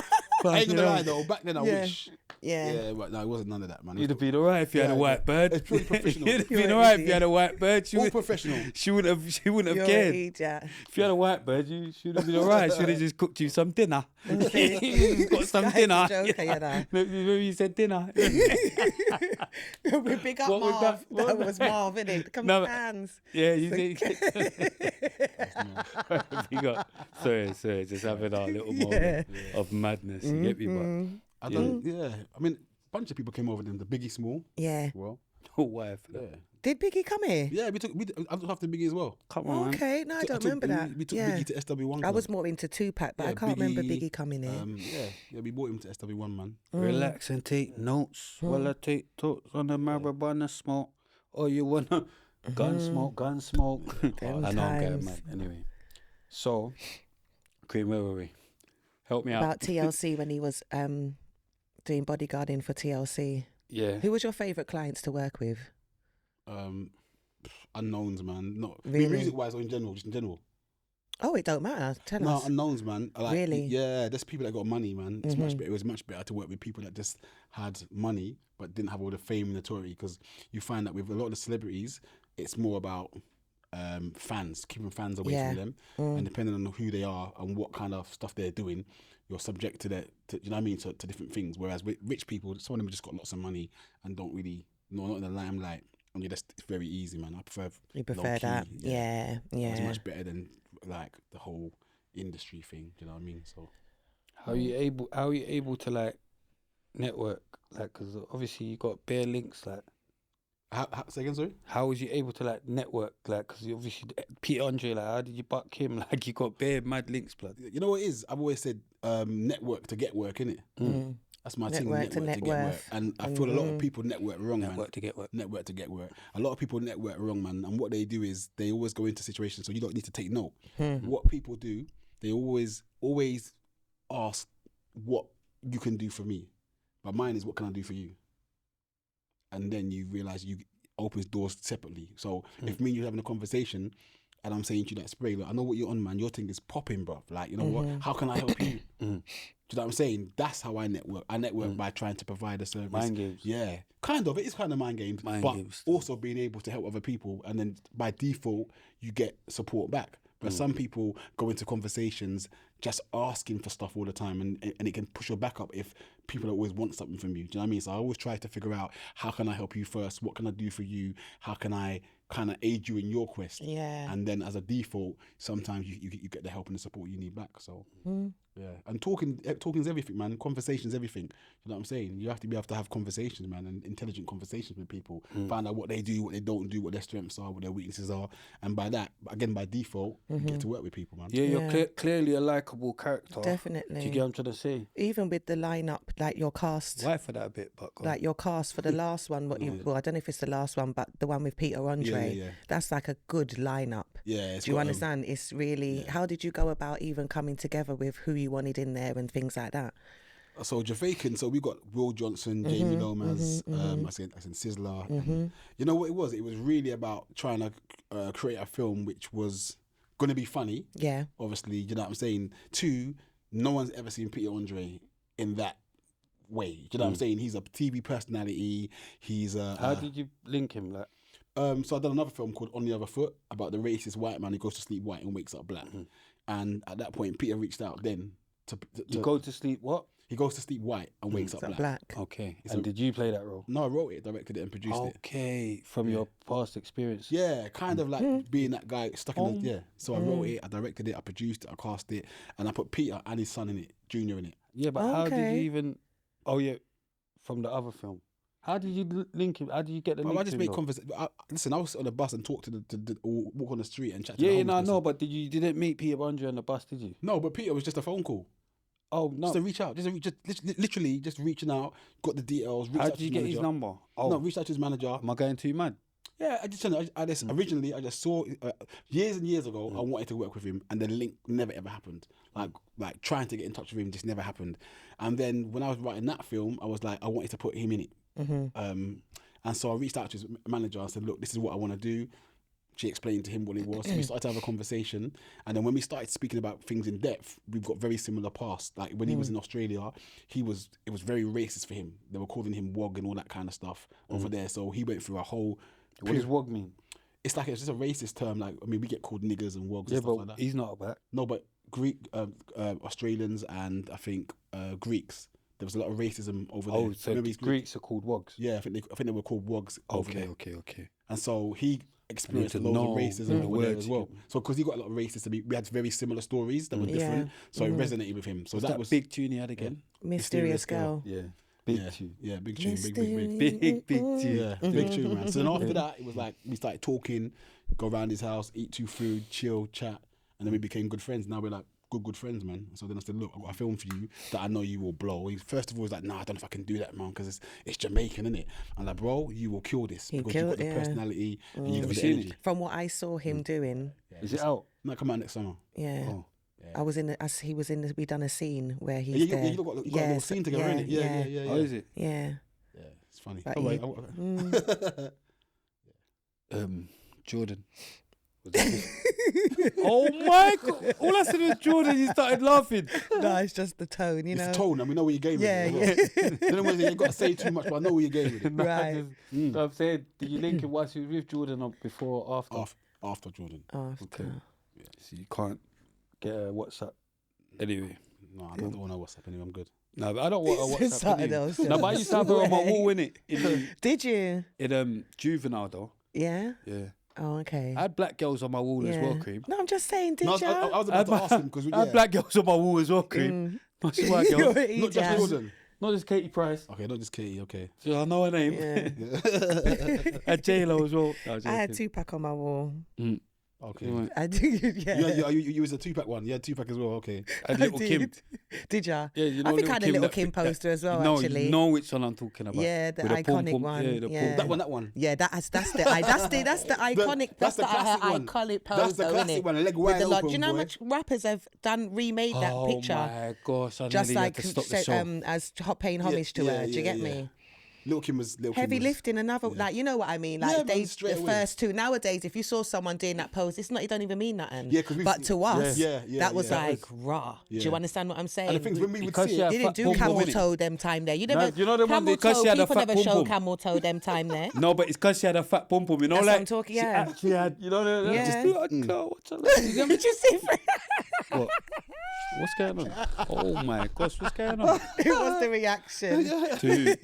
I ain't gonna lie though. Back then, I wish. Yeah. Yeah, but no, it wasn't none of that, man. You'd have been alright if you had a white bird. It's purely professional. You'd have been alright if you had a white bird. All professional. She wouldn't have You're cared. an idiot. If you had a white bird, you should have been alright. Should have just cooked you some dinner. Got some Guy's a dinner. joker, you know. Remember you said dinner. We big up What was Marv. that? That was Marv, innit? Come No, on, but- hands. Yeah, you did. We got sorry, just having our little moment of madness. You get me, but I don't. Yeah, I mean, a bunch of people came over them. The Biggie Small. Yeah. Well, wife. yeah, Did Biggie come here? yeah. I looked after Biggie as well. Come on, man. Okay, no, I don't remember that. We took Yeah. Biggie to SW1. I club. was more into Tupac, but I Yeah, can't remember Biggie, Biggie coming in. Yeah, we bought him to SW1, man. Relax and take notes while I take talks on the marijuana smoke. Oh, you wanna gun smoke? Them I know I'm getting times. mad. Anyway, so Cream, where were we? Help me out. About TLC when he was doing bodyguarding for TLC. Yeah. Who was your favourite clients to work with? Unknowns, man. Not Really? music wise or in general, just in general. Oh, it don't matter. Tell No, us. unknowns, man. Like, Really? Yeah, there's people that got money, man. It's much better. It was much better to work with people that just had money but didn't have all the fame and notoriety, because you find that with a lot of the celebrities, it's more about fans, keeping fans away Yeah. from them, and depending on who they are and what kind of stuff they're doing, you're subject to that. You know what I mean? To different things. Whereas with rich people, some of them just got lots of money and don't really, not in the limelight. And it's very easy, man. I prefer. You prefer low-key, that? Yeah. It's much better than like the whole industry thing. Do you know what I mean? So How are you able to like network? Like, because obviously you got bare links. Like, say again, sorry. how was you able to like network? Like, because obviously Peter Andre, like, how did you buck him? Like, you got bare mad links, blood. You know what it is? I've always said network to get work, innit? That's my thing. Network to Network net to get work. worth. And I feel a lot of people network wrong, man. Network to get work. Network to get work. A lot of people network wrong, man. And what they do is they always go into situations, so you don't need to take note. What people do, they always ask what you can do for me. But mine is, what can I do for you? And then you realise you opens doors separately. So if me and you having a conversation and I'm saying to you that, spray, look, I know what you're on, man. Your thing is popping, bruv. Like, you know what? How can I help you? Do you know what I'm saying? That's how I network. I network by trying to provide a service. Mind games. Yeah. Kind of. It is kind of mind games. Mind but games. also being able to help other people. And then by default, you get support back. But some people go into conversations just asking for stuff all the time, and it can push your back up if people always want something from you. Do you know what I mean? So I always try to figure out, how can I help you first? What can I do for you? How can I kind of aid you in your quest? Yeah. And then as a default, sometimes you get the help and the support you need back. So yeah. And talking is everything, man. Conversation is everything. You know what I'm saying? You have to be able to have conversations, man, and intelligent conversations with people. Find out what they do, what they don't do, what their strengths are, what their weaknesses are, and by that, again, by default, you get to work with people, man. Yeah, you're clearly a likable character. Definitely. Do you get what I'm trying to say? Even with the lineup, like your cast, Why for that a bit, but go on. like your cast for the last one. Well, I don't know if it's the last one, but the one with Peter Andre. Yeah. That's like a good lineup. Yeah. Do you understand? It's really. How did you go about even coming together with who you wanted in there and things like that? So Jamaican, so we got Will Johnson, Jamie Lomas, I said Sizzler. And you know what it was? It was really about trying to create a film which was going to be funny. Yeah. Obviously, you know what I'm saying? 2, no one's ever seen Peter Andre in that way. You know what I'm saying? He's a TV personality. He's a... How did you link him? Like, so I done another film called On the Other Foot about the racist white man who goes to sleep white and wakes up black. And at that point, Peter reached out then to you go to sleep, what? he goes to sleep white and wakes up Is that black. black? Okay. And did you play that role? No, I wrote it, directed it, and produced it. Okay. From your past experience. Yeah, kind of like being that guy stuck in the... Yeah. So I wrote it, I directed it, I produced it, I cast it, and I put Peter and his son in it, Junior in it. Yeah, but how did Okay. you even... Oh, yeah, from the other film. How did you link him? How did you get the link I to just him, made though? conversation. Listen, I was on the bus and talked to the or walk on the street and chat to Yeah, the yeah, homeless no, person. no, but you didn't meet Peter Andre on the bus, did you? No, but Peter was just a phone call. Oh, no. Just to reach out. Literally just reaching out, got the details. Reached How out did to you his get his manager. number? Oh, No, reached out to his manager. am I going too mad? Yeah, I just originally I just saw years and years ago I wanted to work with him, and the link never ever happened. Like trying to get in touch with him just never happened. And then when I was writing that film, I was like, I wanted to put him in it. And so I reached out to his manager and said, look, this is what I want to do. She explained to him what it was. So we started to have a conversation. And then when we started speaking about things in depth, we've got very similar past. Like when he was in Australia, it was very racist for him. They were calling him wog and all that kind of stuff over there. So he went through a whole... What does wog mean? It's just a racist term. Like, I mean, we get called niggers and wogs Yeah, and stuff but like that. he's not about. No, but Greek, Australians and I think Greeks, there was a lot of racism over there. Oh, so Remember he's Greeks are called wogs? Yeah, I think they were called wogs over there. Okay. And so he experienced I need loads to of know racism the over there words as well. you- So because he got a lot of racism, we had very similar stories that were different. So it resonated with him. So What's that was big tune he had again? Mysterious Girl. Yeah. Big yeah, tune. yeah, big tune, big. Big tune. Yeah, big tune, man. So then after that, it was like we started talking, go around his house, eat food, chill, chat, and then we became good friends. Now we're like good friends, man. So then I said, look, I've got a film for you that I know you will blow. First of all, he's like, nah, I don't know if I can do that, man, because it's Jamaican, isn't it? I'm like, bro, you will kill this because you've got the personality and you've got the energy. From what I saw him doing, Is it out? Might come out next summer. yeah. Oh. I was in. We done a scene where he's Yeah, there. you got a little scene together, innit? Yeah. Oh, is it? Yeah. Yeah, it's funny. But Oh, you- wait, Jordan. Oh my God! All I said was Jordan. He started laughing. No, it's just the tone, you it's know. the tone, and we know where you're going Yeah, with it. Yeah. You know what you got to say too much, but I know where you're going with it. Right. I'm saying, did you link it whilst you were with Jordan or before or after? After Jordan. After. Okay. So you can't get a WhatsApp. Anyway. No, I don't want to WhatsApp anyway. I'm good. No, but I don't want a WhatsApp. Something else, No, but I used to have her on my wall, innit? Did you? In Juvenile, though. Yeah. Yeah. Oh, okay. I had black girls on my wall as well, Cream. No, I'm just saying, did No, you? I was about to ask him because I had black girls on my wall as well, Cream. Not just white girls. not just Jordan. Not just Katie Price. Okay, not just Katie. Okay. So I know her name. Yeah. I had J-Lo as well. No, I had Tupac on my wall. Okay. I did, yeah. You was a Tupac one. You had Tupac as well. Okay. And Little Kim. Did ya? Yeah, you know I think I had a Little that- Kim poster as well, no, actually. you know which one I'm talking about. Yeah, the With iconic pom-pom. one. Yeah, the Yeah. That one. Yeah, that's the iconic. That's the classic one. Iconic poster. That's the classic innit? one. Leg With wide the lot. open, Do you know how boy. much rappers have remade that picture? Oh my gosh! I Just nearly like had to stop the show. as paying homage to her. Do you get yeah. me? Little Kim was Heavy lifting, another like you know what I mean. Like Yeah, man, they straight the away. first two. Nowadays, if you saw someone doing that pose, it's not. It don't even mean nothing. Yeah, 'cause but to us, yeah, that was yeah. like raw. Do you understand what I'm saying? And the things when we would Because see she it, had They didn't fat do pom-pom, camel innit? toe them time there. You never. you know the one camel because she had a people fat never show pom-pom. camel toe them time there. No, but it's because she had a fat pom pom. You know, That's like what I'm talking, she yeah. actually had. You know, Yeah. just like, no, what's her name? Did you see? What? What's going on? Oh my gosh, what's going on? It was the reaction. Dude,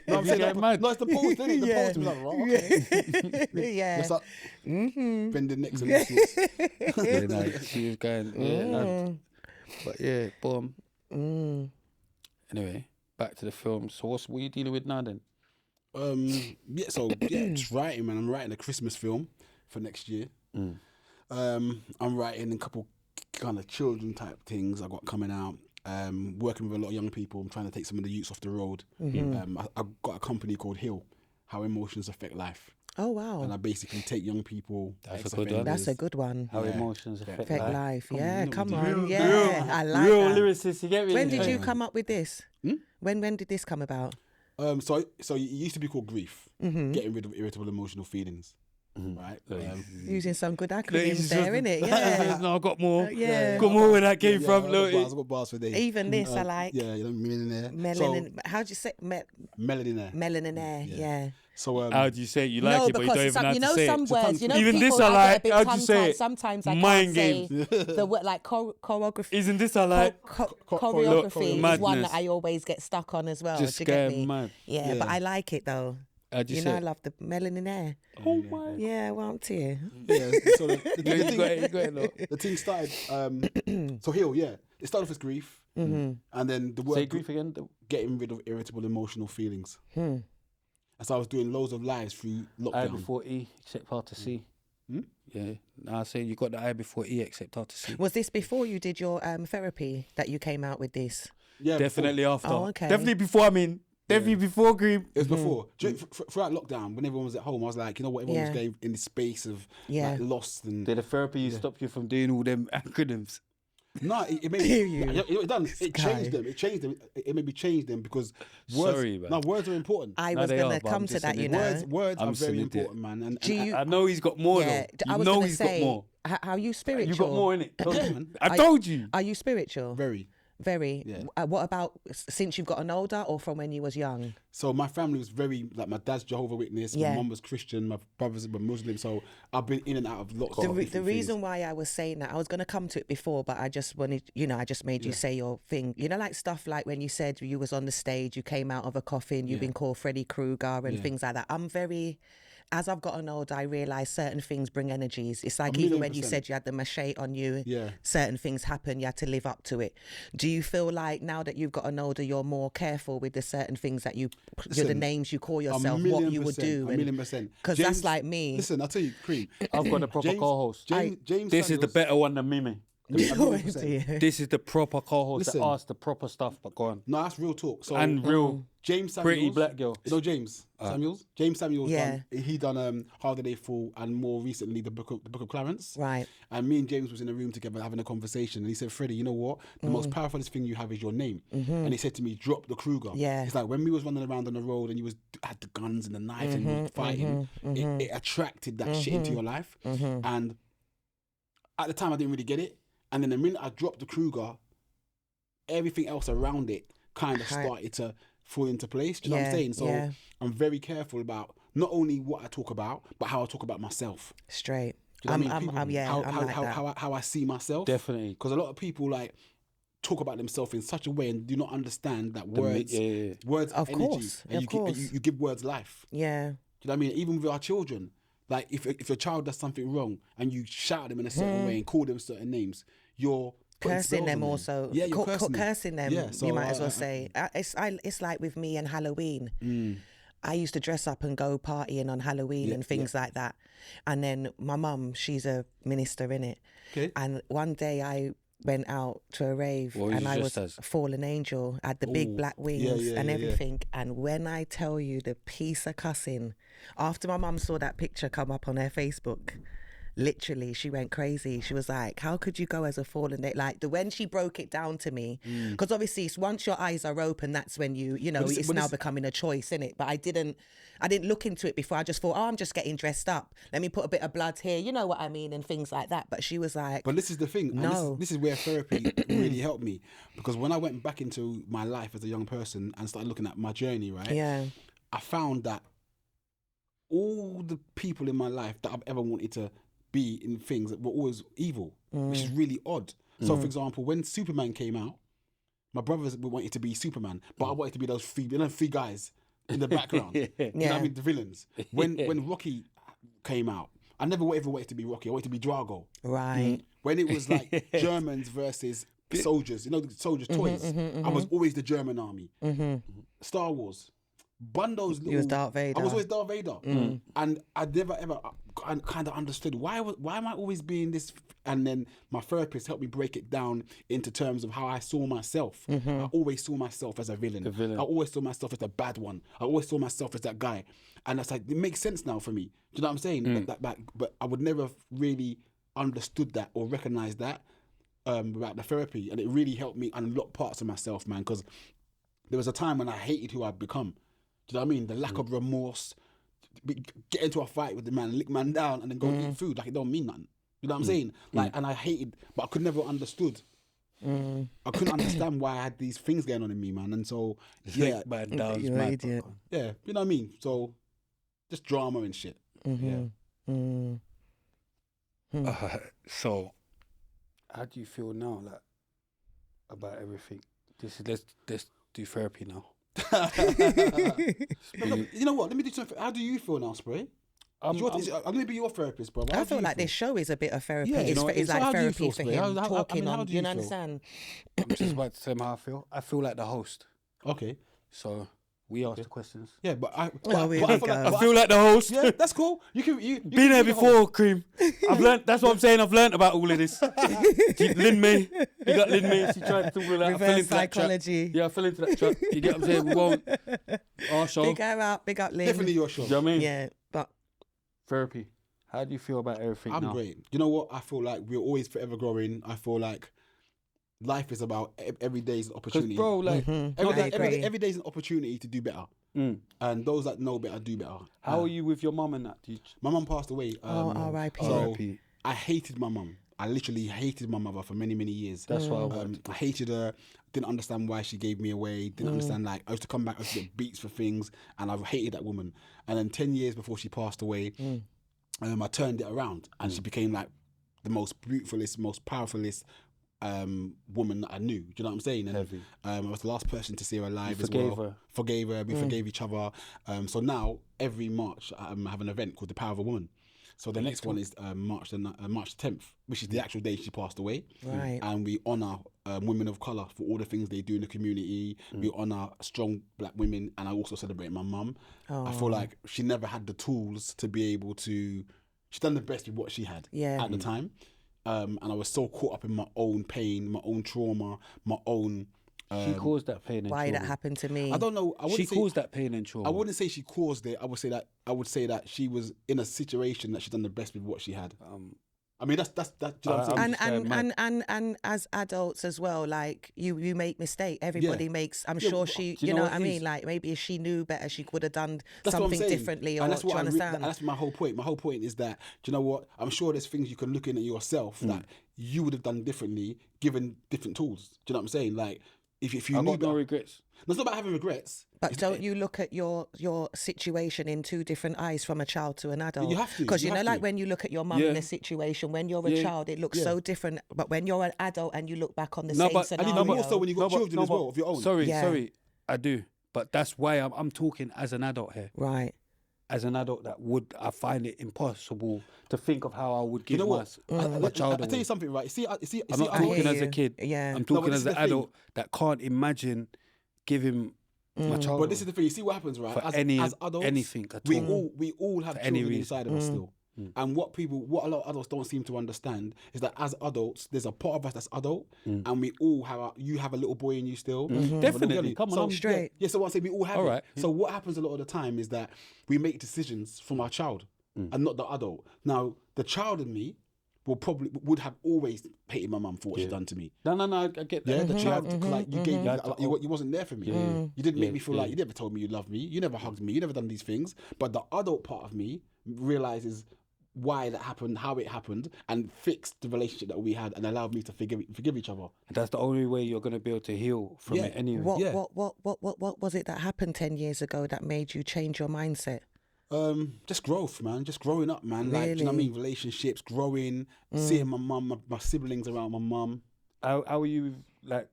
no, I'm you saying getting mad? No, it's the pose, isn't it? The Yeah. pose was like, right, okay. Yeah. It's like bending necks and all sorts. Yeah, no, she was going. Yeah, no. But yeah, boom. Anyway, back to the film. So what are you dealing with now then? Just writing, man. I'm writing a Christmas film for next year. I'm writing a couple kind of children type things I got coming out. Working with a lot of young people. I'm trying to take some of the youths off the road. I've got a company called Hill, How Emotions Affect Life. Oh wow. And I basically take young people. That's a ex-offenders, good one. That's a good one. How emotions affect Affect life. life. Yeah, on, come real- on. real- Yeah, I like Real that. lyricist, you get me? When did you come up with this? Hmm? When did this come about? So it used to be called grief, getting rid of irritable emotional feelings, right? Using some good He's acronyms just- there, innit? Yeah. No, I got more. Yeah. Got more where that came from. I Look, got bars for days. Even this I like. Yeah, you know, millionaire. Melanin. How do you say Millionaire. melanin? Yeah. So how do you say it? You like No, it, but you don't because even some, know you how know to say some it. words. You know Even people, this I like. get a bit How'd you tongue-tied. say it? Sometimes I Mind can't games. say the word like choreography. Isn't this I like? Choreography is one Madness. that I always get stuck on as well. Just do you get scared me? mad. Yeah, but I like it though. How'd you You say know, I it? love the melanin air. Oh my. Yeah, won't you? Yeah, so You got it, look. the thing started. So Hill, it started off as grief, and then the Say word grief again. getting rid of irritable emotional feelings. And so I was doing loads of lives through I lockdown. before E, except hard to see. Yeah. Now I say you got the I before E, except hard to see. Was this before you did your therapy that you came out with this? Yeah, Definitely after. Oh, okay. Definitely before. I mean, definitely before Grief. It was before. Throughout lockdown, when everyone was at home, I was like, you know what, everyone was Yeah. going in this space of Yeah. like lost and Did the therapy stop you from doing all them acronyms? No, it made Hear you. it done. It Guy. changed them. It changed them. It made me change them because words. Sorry, man. No, words are important. I No, was they going are, to but I'm come to just that, saying you it. know. Words I'm are very saying it. important, man. And Do you- I know he's got more Yeah, though. I You was know gonna he's say, got more. Are you spiritual? You got more in it. yeah, man. I told you. Are you spiritual? Very. Very. Yeah. What about since you've gotten older or from when you was young? So my family was very like my dad's Jehovah Witness, Yeah. my mum was Christian, my brothers were Muslim. So I've been in and out of lots of The different reason things. why I was saying that, I was going to come to it before, but I just wanted, I just made you say your thing. You know, like stuff like when you said you was on the stage, you came out of a coffin, you've been called Fredi Kruga and things like that. As I've gotten older, I realise certain things bring energies. It's like even when you 1,000,000%. said you had the machete on you, Yeah. certain things happen, you had to live up to it. Do you feel like now that you've gotten older, you're more careful with the certain things that the Listen, names you call A yourself, million what you would percent, do? a million percent. Because James- that's like me. Listen, I'll tell you, Cream. I've got a proper James- co-host. James This is the Samuels- better one than Mimi. a million percent. This is the proper co-host Listen. that asks the proper stuff. But go on. No, that's real talk. So And real James Samuels, pretty black girl. You know James Samuels. James Samuels. Yeah. He done How Did They Fall, and more recently the Book of Clarence. Right. And me and James was in a room together having a conversation, and he said, "Freddie, you know what? The most powerful thing you have is your name." And he said to me, "Drop the Kruger." Yeah. It's like when we was running around on the road and you was had the guns and the knives and you was fighting, it attracted that shit into your life. And at the time, I didn't really get it. And then the minute I dropped the Kruger, everything else around it kind of started to fall into place. Do you know what I'm saying? So I'm very careful about not only what I talk about, but how I talk about myself. Straight. Do you know what I mean? I'm like that. How I see myself. Definitely. Because a lot of people like talk about themselves in such a way and do not understand that words, yeah. words are Of energy. course, And of course. you give words life. Yeah. Do you know what I mean? Even with our children, like if your child does something wrong and you shout at them in a certain way and call them certain names, you're putting Cursing spells them on also. Yeah, you're cursing them. Yeah, so you might as well say. It's like with me and Halloween. I used to dress up and go partying on Halloween and things like that. And then my mum, she's a minister in it. Okay. And one day I went out to a rave What was and you I dressed was as? a fallen angel, had the big black wings and everything. And when I tell you the piece of cussing, after my mum saw that picture come up on her Facebook, literally she went crazy. She was like, how could you go as a fallen angel? Like when she broke it down to me, because obviously it's once your eyes are open, that's when it's now becoming a choice, isn't it? But I didn't look into it before. I just thought, I'm just getting dressed up, let me put a bit of blood here, you know what I mean, and things like that. But she was like, But this is the thing. And No. this is where therapy really helped me. Because when I went back into my life as a young person and started looking at my journey, right? yeah, I found that all the people in my life that I've ever wanted to be in things that were always evil, which is really odd. So, for example, when Superman came out, my brothers wanted to be Superman, but I wanted to be those three guys in the background. You know what I mean? The villains. When Rocky came out, I never ever wanted to be Rocky. I wanted to be Drago. right. When it was like Germans versus soldiers, the soldiers' toys, I was always the German army. Star Wars. Bundo's little... was Darth Vader. I was always Darth Vader. And I never ever kind of understood why am I always being this? And then my therapist helped me break it down into terms of how I saw myself. I always saw myself as a villain. I always saw myself as the bad one. I always saw myself as that guy. And that's like, it makes sense now for me. Do you know what I'm saying? But I would never have really understood that or recognized that about the therapy. And it really helped me unlock parts of myself, man. Because there was a time when I hated who I'd become. Do you know what I mean? The lack of remorse, get into a fight with the man, lick man down, and then go eat food. Like, it don't mean nothing. You know what I'm saying? Like, and I hated, but I could never understood. I couldn't understand why I had these things going on in me, man. And so, yeah, Man, down, You're an idiot. yeah, you know what I mean? So, just drama and shit. So, how do you feel now, like, about everything? Let's do therapy now. You know what? Let me do something. How do you feel now, Spray? I'm going to be your therapist, bro. I feel like this show is a bit of therapy. Yeah, it's so like how do you therapy feel, for Spray? him, How talking do on. you You feel? understand? I'm just about to say how I feel. I feel like the host. Okay. So we ask the questions. Yeah, but I here we feel go. like, I feel like the host. yeah, that's cool. You can Been can there be the before, host. Cream. I've learnt. That's what I'm saying. I've learnt about all of this. Lin May, you got Lin May. She tried to talk all that. I fell Reverse into that trap. psychology. Yeah, I fell into that trap. You get what I'm saying? We won't. Our show. Big her up, big up Lynn. Definitely your show. Do you know what I mean? Yeah, but Therapy. How do you feel about everything I'm now? great. You know what? I feel like we're always forever growing. I feel like life is about every day is an Because opportunity. bro, like, Every day is an opportunity to do better. And those that know better do better. how are you with your mum and that? My mum passed away. R.I.P. So R.I.P. I hated my mum. I literally hated my mother for many, many years. That's what I want. I hated her. Didn't understand why she gave me away. Didn't understand, like, I used to come back, I used to get beats for things, and I hated that woman. And then 10 years before she passed away, I turned it around, and she became like the most beautifulest, most powerfulest woman that I knew. Do you know what I'm saying? And Heavy. I was the last person to see her alive as forgave well. her. Forgave her. We forgave each other. So now every March I have an event called the Power of a Woman. So the next one is March 10th, which is the actual day she passed away. Right. And we honour women of colour for all the things they do in the community. We honour strong black women, and I also celebrate my mum. I feel like she never had the tools to be able to. She's done the best with what she had at the time. And I was so caught up in my own pain, my own trauma, my own. She caused that pain and Why trauma. that happened to me? I don't know. She caused that pain and trauma. I wouldn't say she caused it. I would say that she was in a situation that she done the best with what she had. I mean, that's do you know what I'm saying? And as adults as well, like you make mistake. Everybody makes. I'm sure she. do you You know know what what I it mean? is? Like maybe if she knew better, she could have done That's what I'm something saying. differently. Or And that's do you what understand? that's my whole point. My whole point is that, do you know what? I'm sure there's things you can look in at yourself that you would have done differently given different tools. Do you know what I'm saying? Like, if you I knew got no better- regrets. No, it's not about having regrets. But don't you look at your situation in two different eyes from a child to an adult? You have to, Because you you know, have like to. when you look at your mum in a situation, when you're a child, it looks so different. But when you're an adult and you look back on the same And scenario, even more so when you got children as well of your own. Sorry, I do. But that's why I'm talking as an adult here. right? As an adult, I find it impossible to think of how I would give You know what? my child I tell away. you something, right? See, I'm not I talking hear as a you. kid. Yeah. I'm No, talking but as this an is the thing. adult that can't imagine giving my child. But this is the thing. You see what happens, right? For As adults, anything at we all. all have any children reason. inside of us still. And what a lot of adults don't seem to understand is that as adults, there's a part of us that's adult, and we all have. You have a little boy in you still. Definitely. Come on, So, I'm straight. Yeah. So what I'm saying, we all have All it. right. So what happens a lot of the time is that we make decisions from our child and not the adult. Now, the child in me would have always hated my mum for what she done to me. No, I get that. Yeah, the child, like you gave me, like, you wasn't there for me. Yeah. You didn't make me feel like you never told me you loved me. You never hugged me. You never done these things. But the adult part of me realizes why that happened, how it happened, and fixed the relationship that we had, and allowed me to forgive each other. That's the only way you're gonna be able to heal from it anyway. What was it that happened 10 years ago that made you change your mindset? Just growth, man. Just growing up, man. Like, do you know what I mean? Relationships, growing, seeing my mum, my siblings around my mum. How are you, like,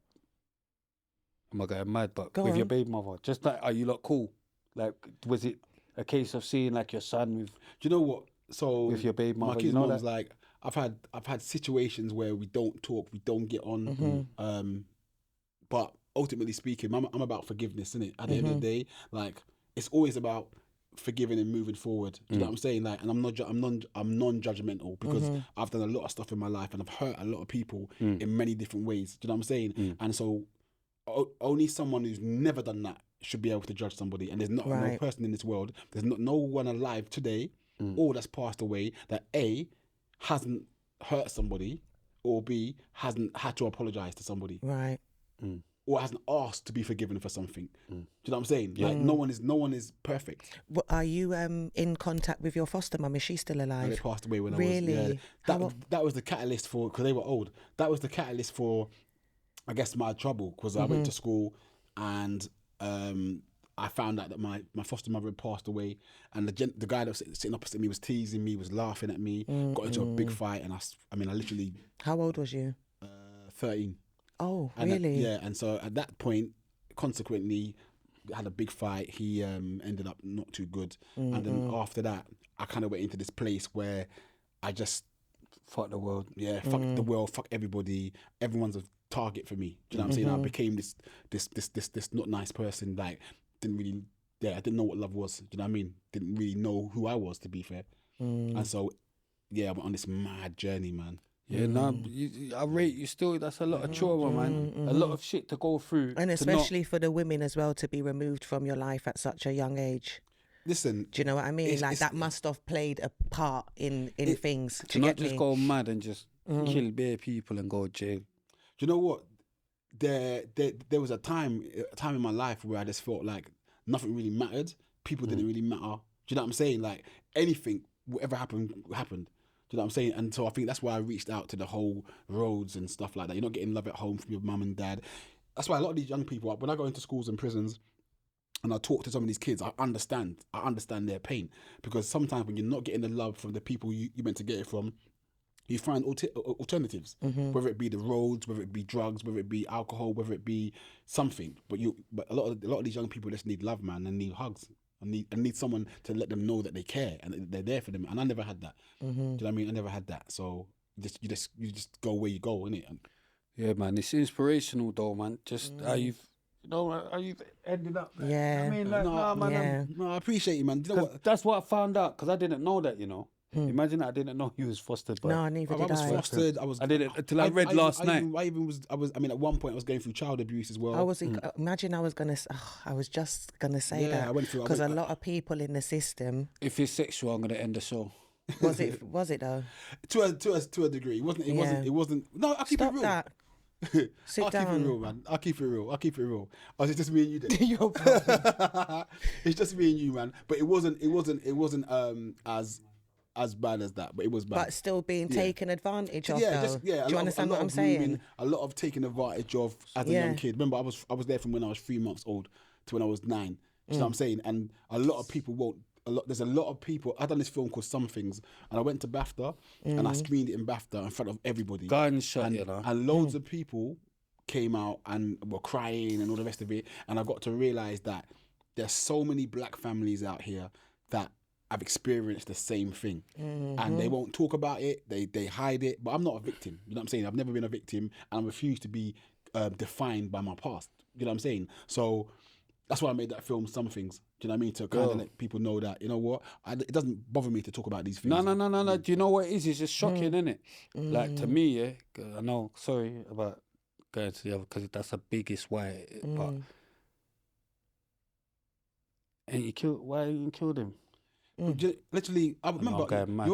I'm not going mad, but Go with your on. baby mother, just like, are you lot cool? Like, was it a case of seeing like your son with? Do you know what? So With your baby my mother, kid's you know mum's that? like, I've had situations where we don't talk, we don't get on. But ultimately speaking, I'm about forgiveness, innit? At the end of the day, like, it's always about forgiving and moving forward. Do you know what I'm saying? Like, and I'm non-judgmental because I've done a lot of stuff in my life and I've hurt a lot of people in many different ways. Do you know what I'm saying? And so only someone who's never done that should be able to judge somebody. And there's not no person in this world, there's no one alive today or that's passed away that A, hasn't hurt somebody, or B, hasn't had to apologize to somebody. Right. Or hasn't asked to be forgiven for something. Do you know what I'm saying? Like, no one is perfect. Are you in contact with your foster mum? Is she still And alive? they passed away when I Really? was. That was the catalyst for, because they were old. That was the catalyst for, I guess, my trouble, because I went to school and I found out that my foster mother had passed away, and the guy that was sitting opposite me was teasing me, was laughing at me, got into a big fight, and I literally How old was you? 13. Oh, And really? and so at that point, consequently, had a big fight. He ended up not too good, and then after that, I kind of went into this place where I just Fuck the world. fuck the world, fuck everybody. Everyone's a target for me. Do you know what I'm saying? I became this not nice person. Like, didn't really, I didn't know what love was. Do you know what I mean? Didn't really know who I was, to be fair. And so, I went on this mad journey, man. Yeah, I rate you still. That's a lot of trauma, man. A lot of shit to go through. And to especially for the women as well, to be removed from your life at such a young age. Listen, Do you know what I mean? it's- That must have played a part in things. Do to you not get just me? go mad and just kill bare people and go to jail. do you know what? there was a time in my life where I just felt like nothing really mattered. People didn't really matter. Do you know what I'm saying? Like anything, whatever happened. Do you know what I'm saying? And so I think that's why I reached out to the whole roads and stuff like that. You're not getting love at home from your mum and dad. That's why a lot of these young people, when I go into schools and prisons and I talk to some of these kids, I understand their pain, because sometimes when you're not getting the love from the people you meant to get it from, you find alternatives, whether it be the roads, whether it be drugs, whether it be alcohol, whether it be something. But a lot of these young people just need love, man, and need hugs, and need someone to let them know that they care and they're there for them. And I never had that. Do you know what I mean? I never had that. So you just go where you go, innit? Yeah, man, it's inspirational though, man. Just how you've ended up. Like, Yeah. I mean, like, man. Yeah. I appreciate you, man. Do you know what? That's what I found out, because I didn't know that, you know. Imagine that I didn't know you was fostered. But No, neither I did was I. fostered. I didn't until I read last night. I mean, at one point I was going through child abuse as well. I was I was just gonna say Yeah, I that went through- I because a went- lot of people in the system. If it's sexual, I'm gonna end the show. Was it though? to a degree. It wasn't. No, I'll keep Stop it real. that. Sit I'll down. keep it real, man. I'll keep it real. Oh, it's just me and you then. Your problem. It's just me and you, man. But it wasn't as bad as that, but it was bad. But still being taken advantage of. Yeah, though. Do you understand what I'm saying? A lot of taking advantage of as a young kid. Remember, I was there from when I was 3 months old to when I was 9. Do you know what I'm saying? And a lot of people won't. There's a lot of people. I done this film called Some Things, and I went to BAFTA and I screened it in BAFTA in front of everybody. Gunshot, and, you know. And loads of people came out and were crying and all the rest of it. And I got to realise that there's so many black families out here that I've experienced the same thing, and they won't talk about it. They hide it. But I'm not a victim. You know what I'm saying? I've never been a victim, and I refuse to be defined by my past. You know what I'm saying? So that's why I made that film, Some Things. Do you know what I mean? To kind of let people know that, you know what, it doesn't bother me to talk about these things. No. Do you know what it is? It's just shocking, isn't it? Like, to me, yeah. I know. Sorry about going to the other, because that's the biggest why. But why you killed him? Literally, I remember. I'm going mad.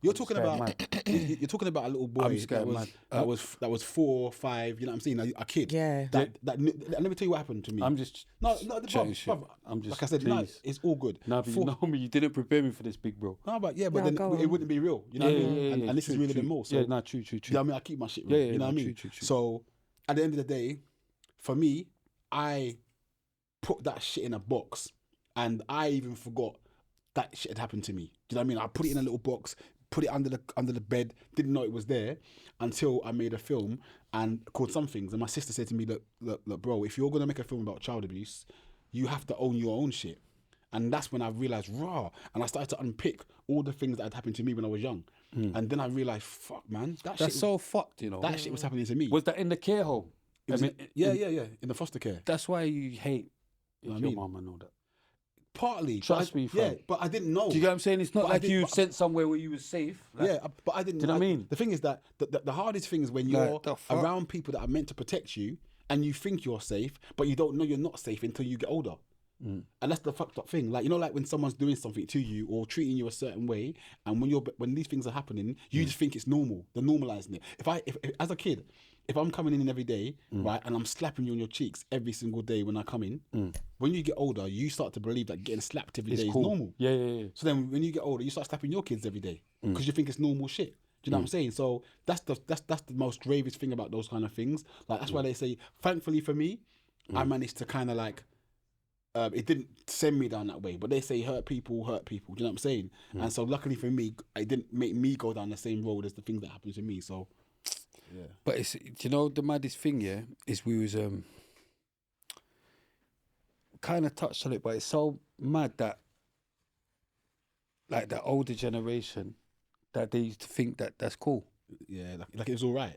You're talking about you're talking about a little boy that was 4 or 5. You know what I'm saying? A kid. Yeah. Let me tell you what happened to me. I'm just chatting shit. I'm just, like I said, please. it's all good. No, but you know me. You didn't prepare me for this, big bro. No, but then it wouldn't be real. You know what I mean? And this is really the most. Yeah, no, true. You know what I mean? I keep my shit real. Yeah, you know what I mean? True. So at the end of the day, for me, I put that shit in a box, and I even forgot that shit had happened to me. Do you know what I mean? I put it in a little box, put it under the bed, didn't know it was there until I made a film and called Some Things. And my sister said to me, look, bro, if you're gonna make a film about child abuse, you have to own your own shit. And that's when I realised, and I started to unpick all the things that had happened to me when I was young. And then I realised, fuck, man, that's so fucked, you know. That shit was happening to me. Was that in the care home? Yeah, in the foster care. That's why you hate You know your what I mean? mum and all that. Partly. Trust me, fam. Yeah, but I didn't know. Do you get what I'm saying? It's not But like you sent somewhere where you were safe. Like, but I didn't. Do you know what I mean? The thing is that the hardest thing is when you're around people that are meant to protect you and you think you're safe, but you don't know you're not safe until you get older. And that's the fucked up thing. Like, you know, like when someone's doing something to you or treating you a certain way, and when these things are happening, you just think it's normal. They're normalizing it. If as a kid, if I'm coming in every day, right, and I'm slapping you on your cheeks every single day when I come in, when you get older, you start to believe that getting slapped every day is normal. Yeah. So then when you get older, you start slapping your kids every day because you think it's normal shit. Do you know what I'm saying? So that's the most gravest thing about those kind of things. Like, that's why they say, thankfully for me, I managed to kind of like, it didn't send me down that way, but they say hurt people. Do you know what I'm saying? And so luckily for me, it didn't make me go down the same road as the things that happened to me. So, yeah. But it's, you know, the maddest thing, yeah, is we was kind of touched on it, but it's so mad that, like, the older generation, that they used to think that that's cool. Yeah, like it was all right.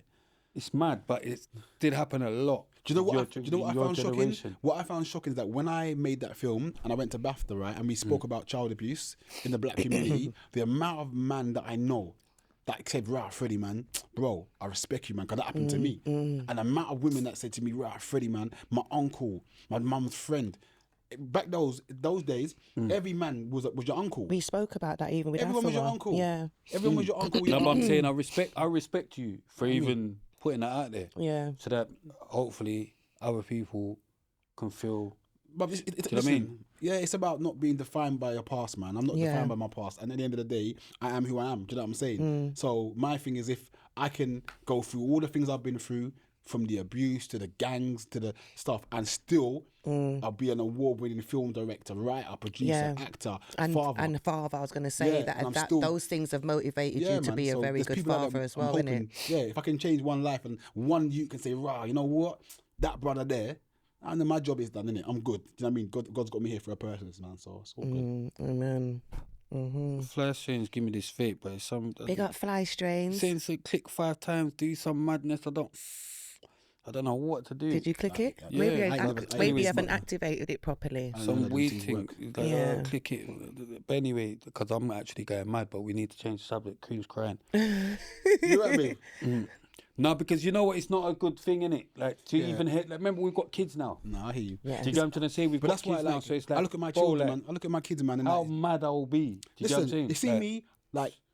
It's mad, but it did happen a lot. Do you know what? I found generation. shocking? What I found shocking is that when I made that film and I went to BAFTA, right, and we spoke about child abuse in the black community, the amount of man that I know that said, "Rah, Fredi, man, bro, I respect you, man, because that happened to me," and the amount of women that said to me, "Rah, Fredi, man, my uncle, my mum's friend." Back those days, every man was your uncle. We spoke about that even with everyone was your Afua. uncle. Yeah, Everyone was your uncle. No, but I'm saying I respect you for even putting that out there. Yeah. So that hopefully other people can feel. But Do you know what I listen, mean? yeah, it's about not being defined by your past, man. I'm not Yeah. defined by my past. And at the end of the day, I am who I am. Do you know what I'm saying? Mm. So my thing is, if I can go through all the things I've been through, from the abuse to the gangs to the stuff, and still I'll be an award-winning film director, writer, producer, Yeah. actor, And father. and father, I was going to say Yeah, and I'm that still- those things have motivated you to man. be a So very there's good people like father that as I'm well, innit? hoping, yeah, if I can change one life and one you can say, rah, you know what? That brother there, and then my job is done, innit? I'm good. Do you know what I mean? God's got me here for a purpose, man. So it's all good. Amen. Flash Strange, give me this fake, but it's some. Big up Fly Strains. Saying so, click 5 times, do some madness. I don't know what to do. Did you click it? Yeah, Maybe I never- maybe anyways, you haven't man. activated it properly. I Some don't know, weird things thing. work. Like, Yeah. click it. But anyway, because I'm actually going mad, but we need to change the subject. Cream's crying. You know what I mean? No, because you know what? It's not a good thing, innit? Like, to Yeah. even hit. Like, remember, we've got kids now. No, I hear you. Yeah. Do you get what I'm trying to say? We've But got that's why I kids now, like so it. it's like, I look at my bro, children, like, man. I look at my kids, man. And how like, mad I will be. Do you get what I'm listen, saying? you see Like, me,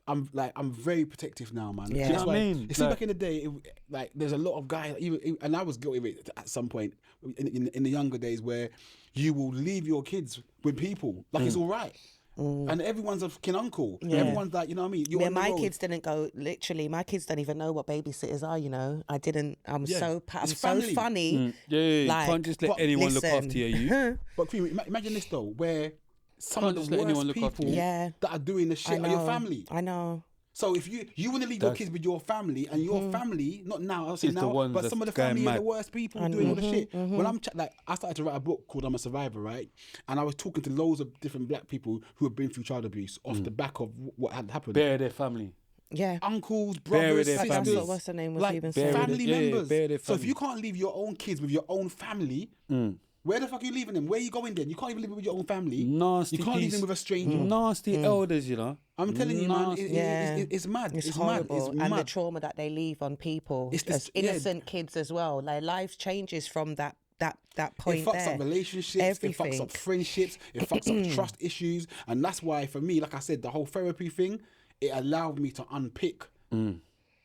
I'm very protective now, man. Yeah. Do you know what I That's why- mean? You see, Like- back in the day, like there's a lot of guys, even, and I was guilty of it at some point in the younger days, where you will leave your kids with people like it's all right, and everyone's a fucking uncle. Yeah. Everyone's like, you know what I mean? You're Yeah, on the my road. kids didn't go. Literally, my kids don't even know what babysitters are. You know, I didn't. I'm Yeah, so it's so family. funny. Yeah, Like, you can't just let but anyone look listen. after you. But Cream, imagine this though, where some Can't of just the let anyone worst look after people you. Yeah. that are doing the I shit know. are your family. I know. So if you want to leave your kids with your family, and your family, not now, I'll say Is the now, one but that's some of the going family are the mad. worst people doing all the shit. When I'm like, I started to write a book called I'm a Survivor, right? And I was talking to loads of different black people who have been through child abuse off the back of what had happened. Bury their family. Yeah. Uncles, Bury brothers, their sisters, family. That's what what's her name was like even bury saying. their- family yeah, members. bury their So if family. you can't leave your own kids with your own family, where the fuck are you leaving them? Where are you going then? You can't even live with your own family. Nasty You can't leave piece. them with a stranger. Nasty elders, you know. I'm telling you, man, Yeah. it's mad. It's mad. horrible, It's and mad. the trauma that they leave on people, It's this- as innocent kids as well. Like life changes from that point It fucks there. up relationships. It fucks Everything. up friendships. It fucks up trust issues. And that's why, for me, like I said, the whole therapy thing, it allowed me to unpick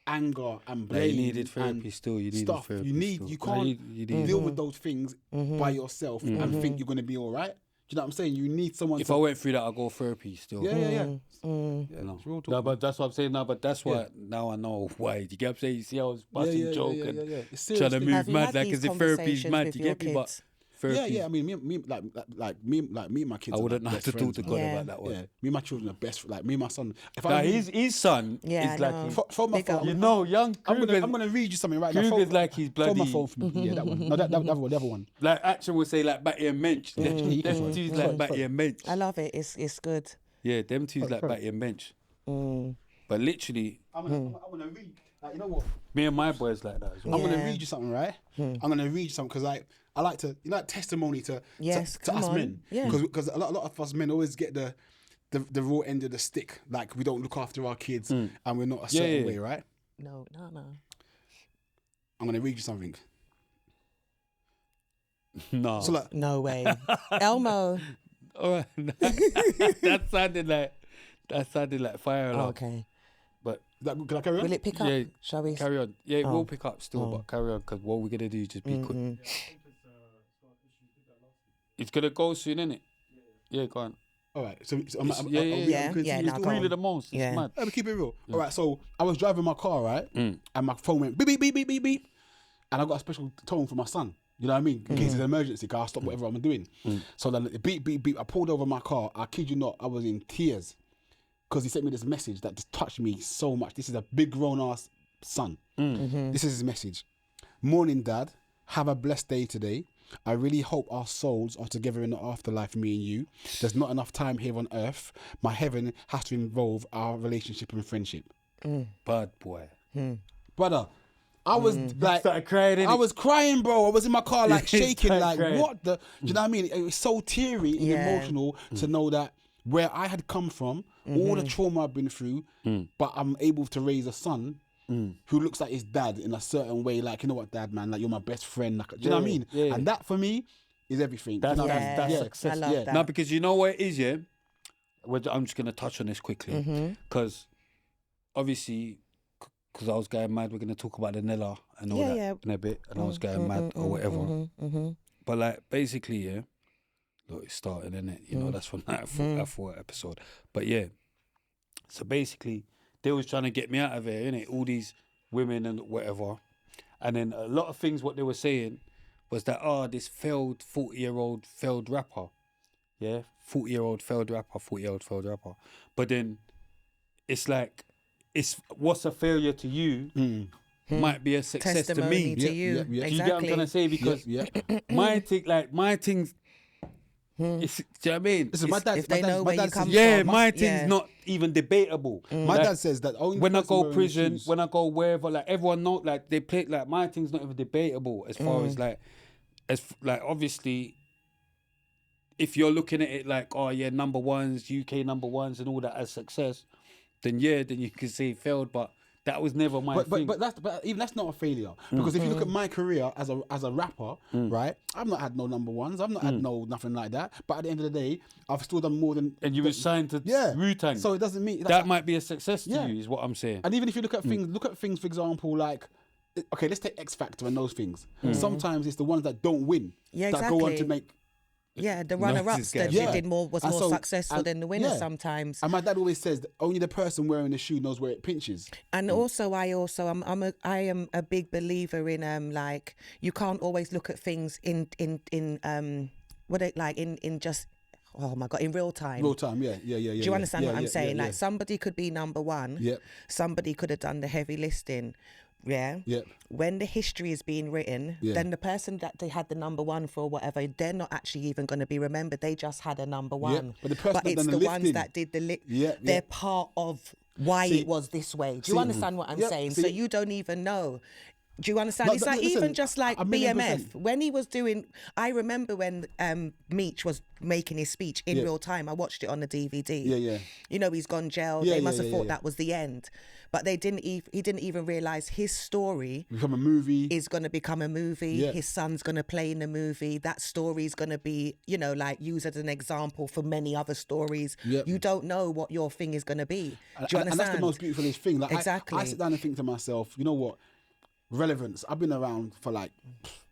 anger and blame. Yeah, you needed therapy and still. You needed stuff. therapy You still. can't You need- deal with those things by yourself and think you're going to be all right. Do you know what I'm saying? You need someone If to... I went through that, I'd go therapy still. Yeah. You know. real talk, No, but that's what I'm saying now. But that's why now I know why. Do you get what I'm saying? You see, I was busting joke and It's serious trying to thing. move Have you mad had like these as if therapy's conversations mad. with You your get me? But kids? therapy. Yeah. I mean, me and my kids. I are wouldn't know like how to best talk to friends, God man. Yeah. about that one. Yeah, me and my children are best. Like me and my son. If Now I his son Yeah, is I like know. from my Big phone, up. you know, young I'm Krueger. gonna read you something right now. Krueger's Phone- like he's phone my bloody. phone for me. Yeah, that one. No, that the other one. Like Action would say like Batty and Mensch. Them two's like Sorry. Batty and Mensch. I love it. It's good. Yeah, them two's like Batty and Mensch. But literally, I'm gonna read. Like, you know what? me and my boys like that as well. I'm gonna Yeah. read you something, right? I'm gonna read you something because I like to, like testimony to Yes, to come us on. men. Yeah. Because a lot of us men always get the raw end of the stick. Like we don't look after our kids and we're not a certain yeah. way, right? No. I'm gonna read you something. No. So like, No way. Elmo. All right. that sounded like fire alarm. Okay. But can I carry on? Will it pick up? Yeah, Shall we? carry on. Yeah, it will pick up still, but carry on because what we're gonna do is just be quick. It's gonna go soon, innit? Yeah, go on. All right. So I'm Yeah, continue now to go read on. Really the most. It's Yeah. mad. Let me keep it real. All right, so I was driving my car, right? And my phone went beep, beep, beep, beep, beep, beep. And I got a special tone for my son. You know what I mean? In case it's an emergency, because I stop whatever I'm doing. So then the beep, beep, beep. I pulled over my car. I kid you not, I was in tears. Because he sent me this message that just touched me so much. This is a big grown-ass son. This is his message. Morning, Dad. Have a blessed day today. I really hope our souls are together in the afterlife, me and you. There's not enough time here on earth. My heaven has to involve our relationship and friendship. Bad boy. Brother, I was like, Started crying, innit? I was crying, bro. I was in my car like You shaking, started like crying. what the? Do you know what I mean? It was so teary and Yeah. emotional to know that where I had come from, all the trauma I've been through, but I'm able to raise a son who looks like his dad in a certain way. Like, you know what, Dad, man? Like, you're my best friend. Like, do you know what I mean? Yeah. And that for me is everything. Do you That's, know what I that's, mean? that's Yeah. success. I love Yeah. that. Now, because you know what it is, yeah? I'm just going to touch on this quickly. Because obviously, because I was going mad. We're gonna talk about the Nella and all that in a bit, and I was going mad or whatever. But like basically, yeah. Look, it's starting, innit? You know, that's from that F4 episode. But yeah, so basically, they was trying to get me out of here, innit? All these women and whatever. And then a lot of things, what they were saying was that, this failed 40-year-old failed rapper. Yeah, 40-year-old failed rapper, 40-year-old failed rapper. But then it's like, what's a failure to you might be a success Testimony to me. to you. Do you Exactly. get what I'm trying to say? Because my things, do you know what I mean? Listen, my dad, if they know where you come Yeah, from. my thing's not even debatable. My dad says that only when I person go wearing prison, shoes- when I go wherever, like everyone know, like they play, like my thing's not even debatable as far as like obviously, if you're looking at it like, oh yeah, number ones, UK number ones, and all that as success, then you can say it failed, but that was never my thing. But even that's not a failure, because if you look at my career as a rapper, right, I've not had no number ones, I've not had nothing like that. But at the end of the day, I've still done more than. And you were signed to Wu-Tang. So it doesn't mean that might be a success to you, is what I'm saying. And even if you look at things, for example, like, okay, let's take X Factor and those things. Sometimes it's the ones that don't win that go on to make. Yeah, the runner-ups that did more successful than the winners sometimes. And my dad always says that only the person wearing the shoe knows where it pinches. And also, I am a big believer in like, you can't always look at things in just, oh my God, in real time. Real time, yeah. Do you understand what I'm saying? Like, somebody could be number one. Yep. Somebody could have done the heavy lifting. Yeah. Yep. When the history is being written, then the person that they had the number one for, whatever, they're not actually even going to be remembered. They just had a number one. Yep. But the person that it's done the the ones lifting. that did the they're part of why it was this way. Do you understand what I'm saying? So you don't even know. Do you understand? No, it's like, listen, even just like a million BMF, %. when he was doing, I remember when Meech was making his speech in real time. I watched it on the DVD. Yeah. You know, he's gone jail. They must have thought that was the end. But he didn't even realise his story Become a movie. is going to become a movie. Yeah. His son's going to play in the movie. That story is going to be, you know, like, used as an example for many other stories. Yep. You don't know what your thing is going to be. Do you understand? And that's the most beautiful thing. Like, Exactly. I sit down and think to myself, you know what? Relevance. I've been around for like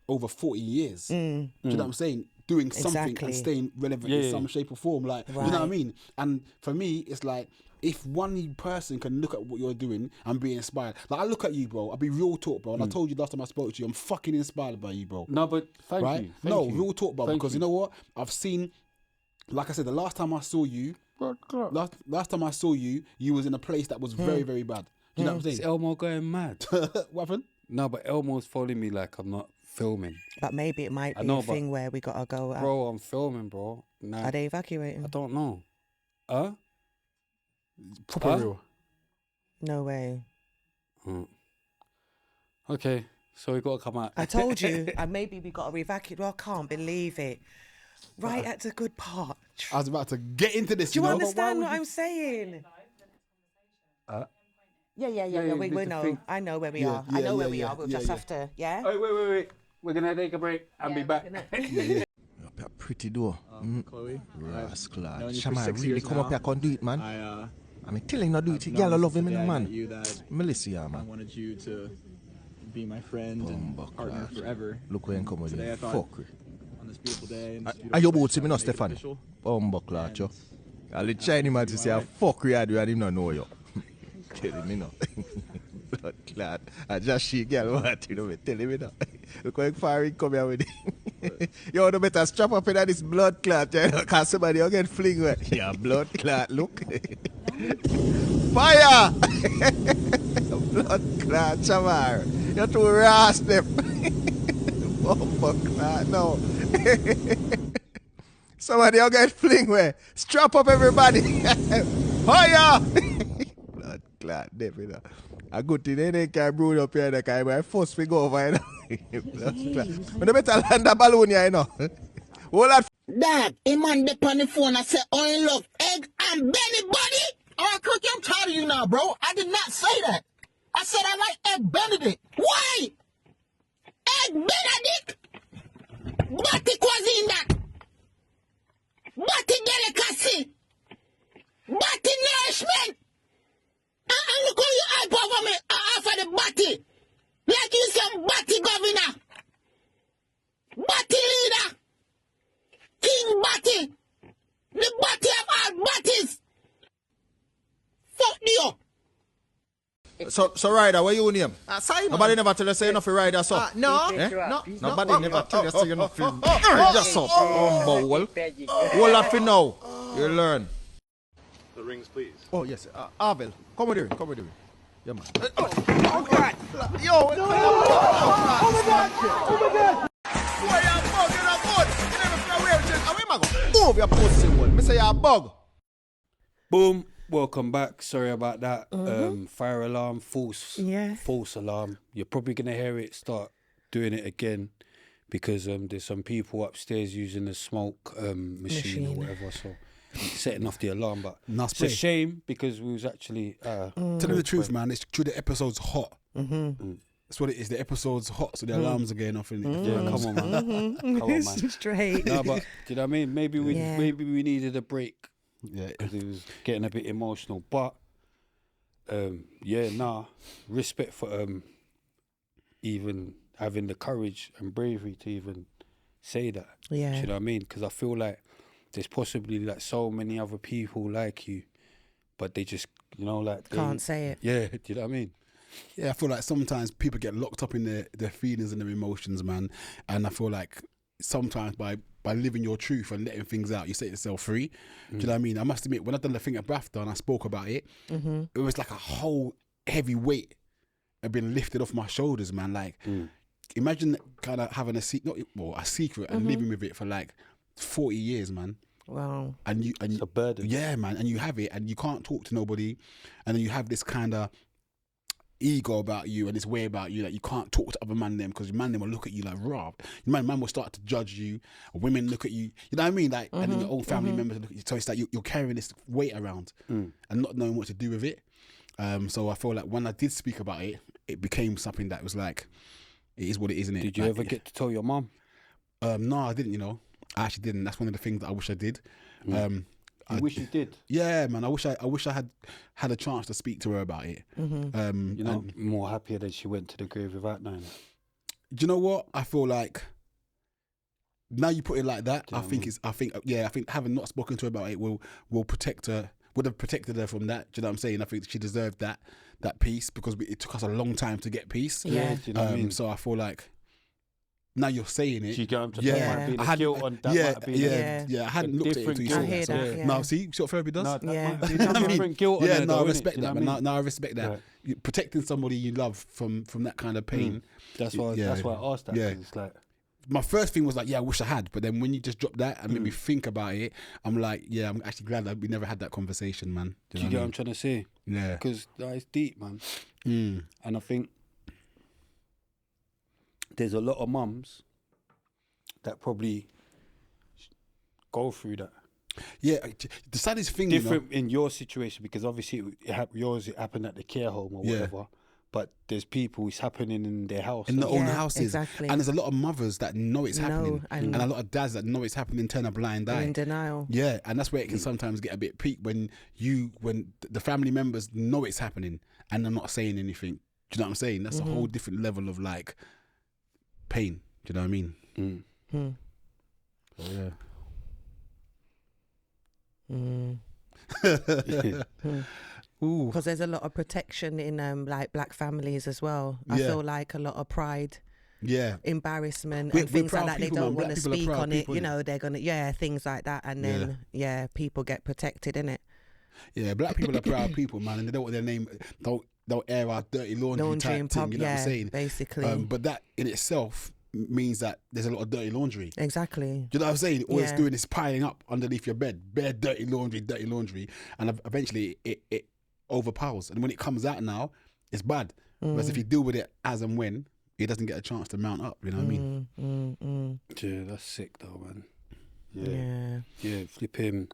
over 40 years. Do you know what I'm saying? Doing something Exactly. and staying relevant in some shape or form. Like, you know what I mean? And for me, it's like, if one person can look at what you're doing and be inspired. Like, I look at you, bro. I'll be real talk, bro. And I told you last time I spoke to you, I'm fucking inspired by you, bro. No, but thank you. Thank you. Real talk, bro. Thank Because you know what? I've seen, like I said, the last time I saw you, last time I saw you, you was in a place that was very, very bad. Do you know what I'm Is saying? Elmo going mad? What happened? No, but Elmo's following me like I'm not filming. But maybe it might be know, a thing where we got to go. Bro, I'm filming, bro. Nah, Are they evacuating? I don't know. Proper real. No way. Okay, so we got to come out. I told you, and maybe we got to evacuate. Well, I can't believe it. Right at the good part. I was about to get into this. Do you know, understand but what why I'm saying? Yeah. yeah, We the know. thing. I know where we Yeah, are. I know where yeah, we yeah, are. We'll yeah, just yeah. have to. Yeah. Oh, wait. We're going to take a break and be back. Pretty door. Chloe. Rascal. known you for Shama 6 really years come up now. here, can't do it, man. I mean, telling not do it. known Girl, I love since him, the day I man. met you that Melissa, yeah, I man. wanted you to be my friend and partner forever. Look where you come with Today I you. thought Fuck. on this beautiful day. And this Are beautiful you place, about to me, I no, made it Stefan? official. Bumbuckler, yo. I'll let Chinese man to say, I fuck you, I do, I didn't know you. Telling me no. Blood clot. I just she girl what you know me telling me no. Look how far he come here with it. You no better strap up in this blood clot, you know, cause somebody will get fling with. Yeah, blood clot, look. Fire! Blood clot, Shamar. You're too rash them. Bumper clot, no. Somebody will get fling with. Strap up everybody. Fire! Blood clot, them, you know. A good thing they can brood up here, they can buy first we go over, you know. Blood clot. But they better land a balloon here, you know. Hold that. Dad, a man dip on the phone and say, oh, in love, egg and Benny buddy. All right, Cookie, I'm tired of you now, bro. I did not say that. I said I like Egg Benedict. Why? Egg Benedict? Bati kwazi in that. Bati delicacy. Bati nourishment. And look how you hype over me. I offer The body of all bodies. Fuck you. So Ryder, what you name? Simon. Nobody never tell you say enough for Ryder, so. No. Eh? Nobody never tell you say enough for just up. Well, all of it now. You learn. The rings, please. Oh, yes. Abel, come with you. Yeah, man. Oh, God. Yo. No. Oh, my God. Boy, you're bug, you're not good. You never feel weird. Away, man. Move your pussy, one. Me say you're a bug. Boom. Welcome back. Sorry about that. Fire alarm, false alarm. You're probably gonna hear it start doing it again because there's some people upstairs using the smoke machine or whatever. So setting off the alarm, but it's a shame because we was actually tell you the truth, man. It's true. The episode's hot. That's what it is. The episode's hot, so the alarms are going off. In it. Yeah, come on, man. Come on, man. Straight. No, but do you know what I mean? Maybe we needed a break. Yeah, because it was getting a bit emotional, but respect for even having the courage and bravery to even say that. Yeah, do you know what I mean? Because I feel like there's possibly like so many other people like you, but they just can't say it. Yeah, do you know what I mean? Yeah, I feel like sometimes people get locked up in their feelings and their emotions, man, and I feel like sometimes by living your truth and letting things out, you set yourself free. Do you know what I mean? I must admit, when I done the thing at BAFTA and I spoke about it, it was like a whole heavy weight had been lifted off my shoulders, man. Like, imagine kind of having a secret and living with it for like 40 years, man. Wow. And it's a burden. Yeah, man. And you have it, and you can't talk to nobody, and then you have this kind of ego about you and this way about you that you can't talk to other man them because man them will look at you like raw. Man will start to judge you. Women look at you. You know what I mean? Like, and then your own family members look at you. So it's like you're carrying this weight around and not knowing what to do with it. So I feel like when I did speak about it, it became something that was like, it is what it is, isn't it? Did you ever get to tell your mum? No, I didn't. I actually didn't. That's one of the things that I wish I did. I wish you did. Yeah, man. I wish I had a chance to speak to her about it. You're not more happier that she went to the grave without knowing that? Do you know what? I feel like now you put it like that. I think having not spoken to her about it will protect her. Would have protected her from that. Do you know what I'm saying? I think she deserved that peace because it took us a long time to get peace. Yeah. Do you know what I mean? So I feel like now you're saying it. You get to I hadn't looked at it until you said that. So, Yeah. now, see what therapy does? No, Yeah. different guilt on there, I though, respect innit? that, Do you know man. what I mean? Now I respect that. Protecting somebody you love from that kind of pain. That's why I asked that. Yeah. 'Cause it's like, my first thing was like, I wish I had. But then when you just dropped that and made me think about it, I'm like, I'm actually glad that we never had that conversation, man. do you get what I'm trying to say? Yeah. Because it's deep, man. And I think there's a lot of mums that probably go through that. Yeah, the saddest thing, different in your situation because obviously it happened at the care home or whatever. But there's people, it's happening in their house. In their own houses. Exactly. And there's a lot of mothers that know it's happening. And a lot of dads that know it's happening, turn a blind eye. In denial. Yeah, and that's where it can sometimes get a bit peak when the family members know it's happening and they're not saying anything. Do you know what I'm saying? That's a whole different level of like pain. Do you know what I mean? Because there's a lot of protection in like black families as well. I feel like a lot of pride, embarrassment, and things like that. They don't want to speak on it. They're gonna things like that, and then people get protected in it. Yeah, black people are proud people, man, and they don't want their name don't air our dirty laundry type thing. You know what I'm saying? Basically. But that in itself means that there's a lot of dirty laundry. Exactly. Do you know what I'm saying? All it's doing is piling up underneath your bed, bare dirty laundry, and eventually it overpowers. And when it comes out now, it's bad. Whereas if you deal with it as and when, it doesn't get a chance to mount up. You know what I mean? Yeah, that's sick though, man. Yeah, flip him.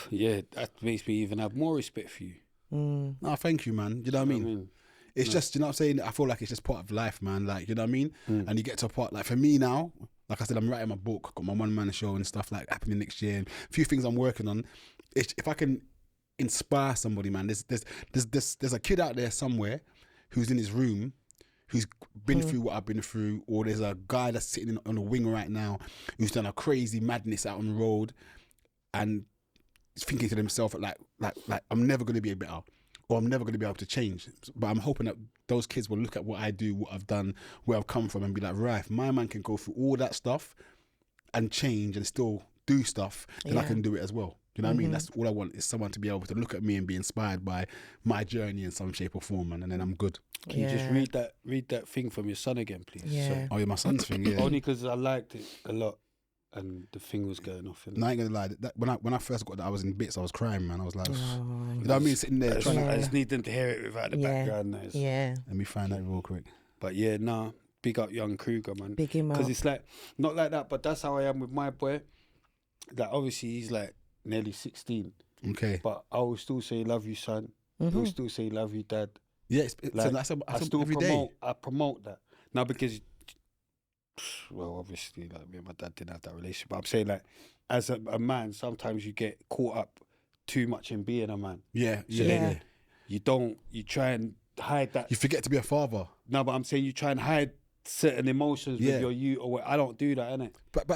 Yeah, that makes me even have more respect for you. No, thank you, man. You know what I mean? It's just, you know what I'm saying? I feel like it's just part of life, man. Like, you know what I mean? And you get to a part, like for me now, like I said, I'm writing my book, got my one-man show and stuff like happening next year, and a few things I'm working on. If I can inspire somebody, man, there's a kid out there somewhere who's in his room who's been through what I've been through, or there's a guy that's sitting on a wing right now who's done a crazy madness out on the road and is thinking to themselves like I'm never going to be better, or I'm never going to be able to change. But I'm hoping that those kids will look at what I do, what I've done, where I've come from, and be like, right, if my man can go through all that stuff and change and still do stuff, then I can do it as well. You know what I mean? That's all I want, is someone to be able to look at me and be inspired by my journey in some shape or form, and then I'm good. Can you just read that thing from your son again, please? Yeah. So, Oh yeah, my son's thing. Yeah. only because I liked it a lot, and the thing was going off. And I ain't gonna lie, that when I first got that, I was in bits. I was crying, man. I was like, you know what I mean, sitting there trying I to. just need them to hear it without the background noise. Yeah. Let me find that real quick. But yeah, nah, big up young Krueger, man. Big him up. Because it's like, not like that, but that's how I am with my boy. Like, obviously, he's like nearly 16. Okay. But I will still say, love you, son. I will still say, love you, dad. Yeah, Like, that's I still every day. promote that. Now, because, well, obviously, like, me and my dad didn't have that relationship. But I'm saying, like, as a man, sometimes you get caught up too much in being a man. Yeah, So yeah, then yeah. you try and hide that. You forget to be a father. No, but I'm saying you try and hide certain emotions with your youth, or I don't do that, innit? But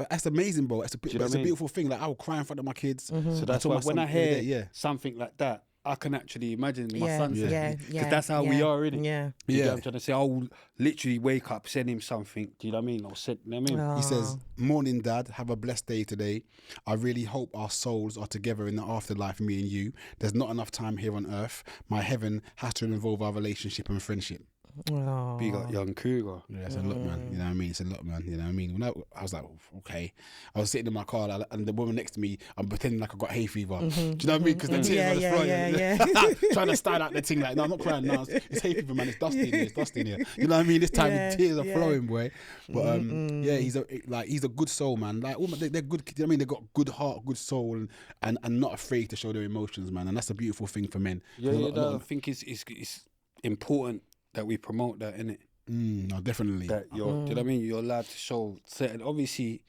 that's amazing, bro. That's a beautiful thing. Like, I will cry in front of my kids. So that's why when I hear something like that, I can actually imagine my son saying, because that's how we are, innit? Yeah. You know what I'm trying to say? I'll literally wake up, send him something. Do you know what I mean? Or send, you know what I mean? He says, "Morning, Dad. Have a blessed day today. I really hope our souls are together in the afterlife, me and you. There's not enough time here on earth. My heaven has to involve our relationship and friendship." Big up young Krueger. Yeah, it's a lot, man. You know what I mean? It's a lot, man. You know what I mean? When I was like, okay. I was sitting in my car, and the woman next to me, I'm pretending like I got hay fever. Do you know what I mean? Because the tears are flowing. Trying to style out the thing like, no, I'm not crying. No, it's hay fever, man. It's dusty in here. It's dusty in here. You know what I mean? This time the tears are flowing, boy. But yeah, he's a good soul, man. Like, they're good. You know what I mean? They got good heart, good soul, and not afraid to show their emotions, man. And that's a beautiful thing for men. I think it's important that we promote that, innit? No, definitely. That do you know what I mean? You're allowed to show certain. Obviously,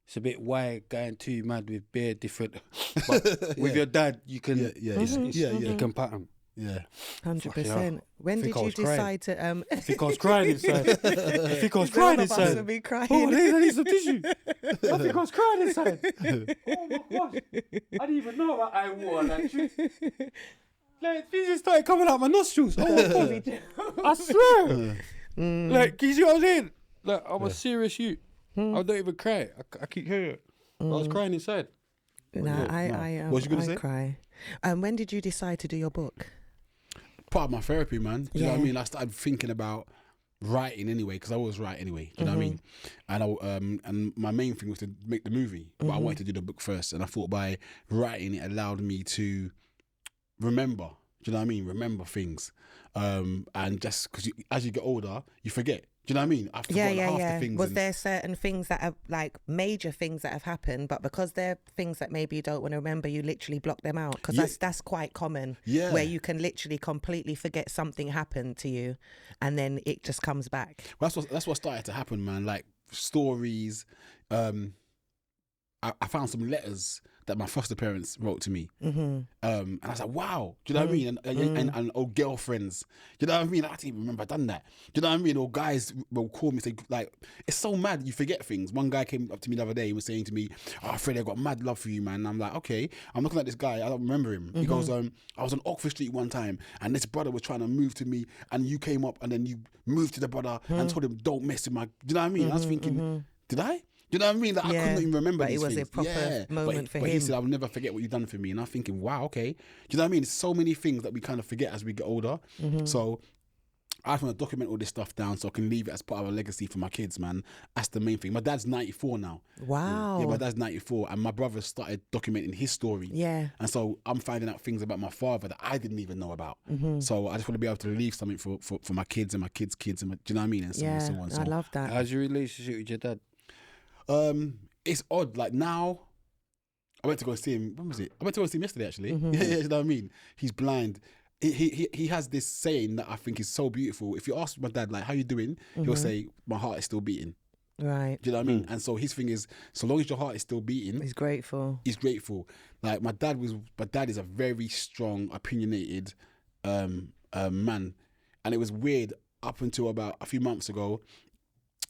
it's a bit wide going too mad with bare different. But with your dad, you can. You can pat him. Yeah. 100%. When did you decide to? I think I was crying inside. I think I was crying inside. Would be crying. Oh, I need some tissue. I think I was crying inside. Oh my gosh! I didn't even know about eye water. Like, things just started coming out my nostrils. Oh my God. I swear. Like, you see what I'm saying? Like, I'm a serious youth. I don't even cry. I keep hearing it. I was crying inside. I What was you gonna say? cry. When did you decide to do your book? Part of my therapy, man. Do you know what I mean? I started thinking about writing anyway, because I always write anyway. Do you know what I mean? And and my main thing was to make the movie, but I wanted to do the book first. And I thought by writing it allowed me to remember. Do you know what I mean? Remember things, and just because as you get older, you forget. Do you know what I mean? I've forgotten half the things. Was there certain things that have, like, major things that have happened, but because they're things that maybe you don't want to remember, you literally block them out? Because that's quite common. Yeah. Where you can literally completely forget something happened to you, and then it just comes back. Well, that's what started to happen, man. Like stories. I found some letters that my foster parents wrote to me. And I was like, wow. Do you know what I mean? And old girlfriends. Do you know what I mean? I didn't even remember I'd done that. Do you know what I mean? Or guys will call me and say, like, it's so mad you forget things. One guy came up to me the other day and was saying to me, "Oh, Fredi, I got mad love for you, man." And I'm like, okay. I'm looking at this guy, I don't remember him. He goes, I was on Oxford Street one time and this brother was trying to move to me and you came up and then you moved to the brother and told him, "Don't mess with my..." Do you know what I mean? I was thinking, did I? Do you know what I mean? Like, I couldn't even remember these things. But it was a proper moment for him. But he said, "I'll never forget what you've done for me." And I'm thinking, wow, okay. Do you know what I mean? It's so many things that we kind of forget as we get older. So I just want to document all this stuff down so I can leave it as part of a legacy for my kids, man. That's the main thing. My dad's 94 now. Wow. Yeah, my dad's 94 and my brother started documenting his story. Yeah. And so I'm finding out things about my father that I didn't even know about. So I just want to be able to leave something for my kids and my kids' kids. And do you know what I mean? And so on and so on. So I love that. How's your relationship with your dad? It's odd. Like now, I went to go see him. When was it? I went to go see him yesterday, actually. Yeah, you know what I mean? He's blind. He has this saying that I think is so beautiful. If you ask my dad, like, "How you doing?" He'll say, "My heart is still beating." Right. Do you know what I mean? And so his thing is, so long as your heart is still beating, he's grateful. He's grateful. Like my dad is a very strong, opinionated man, and it was weird. up until about a few months ago,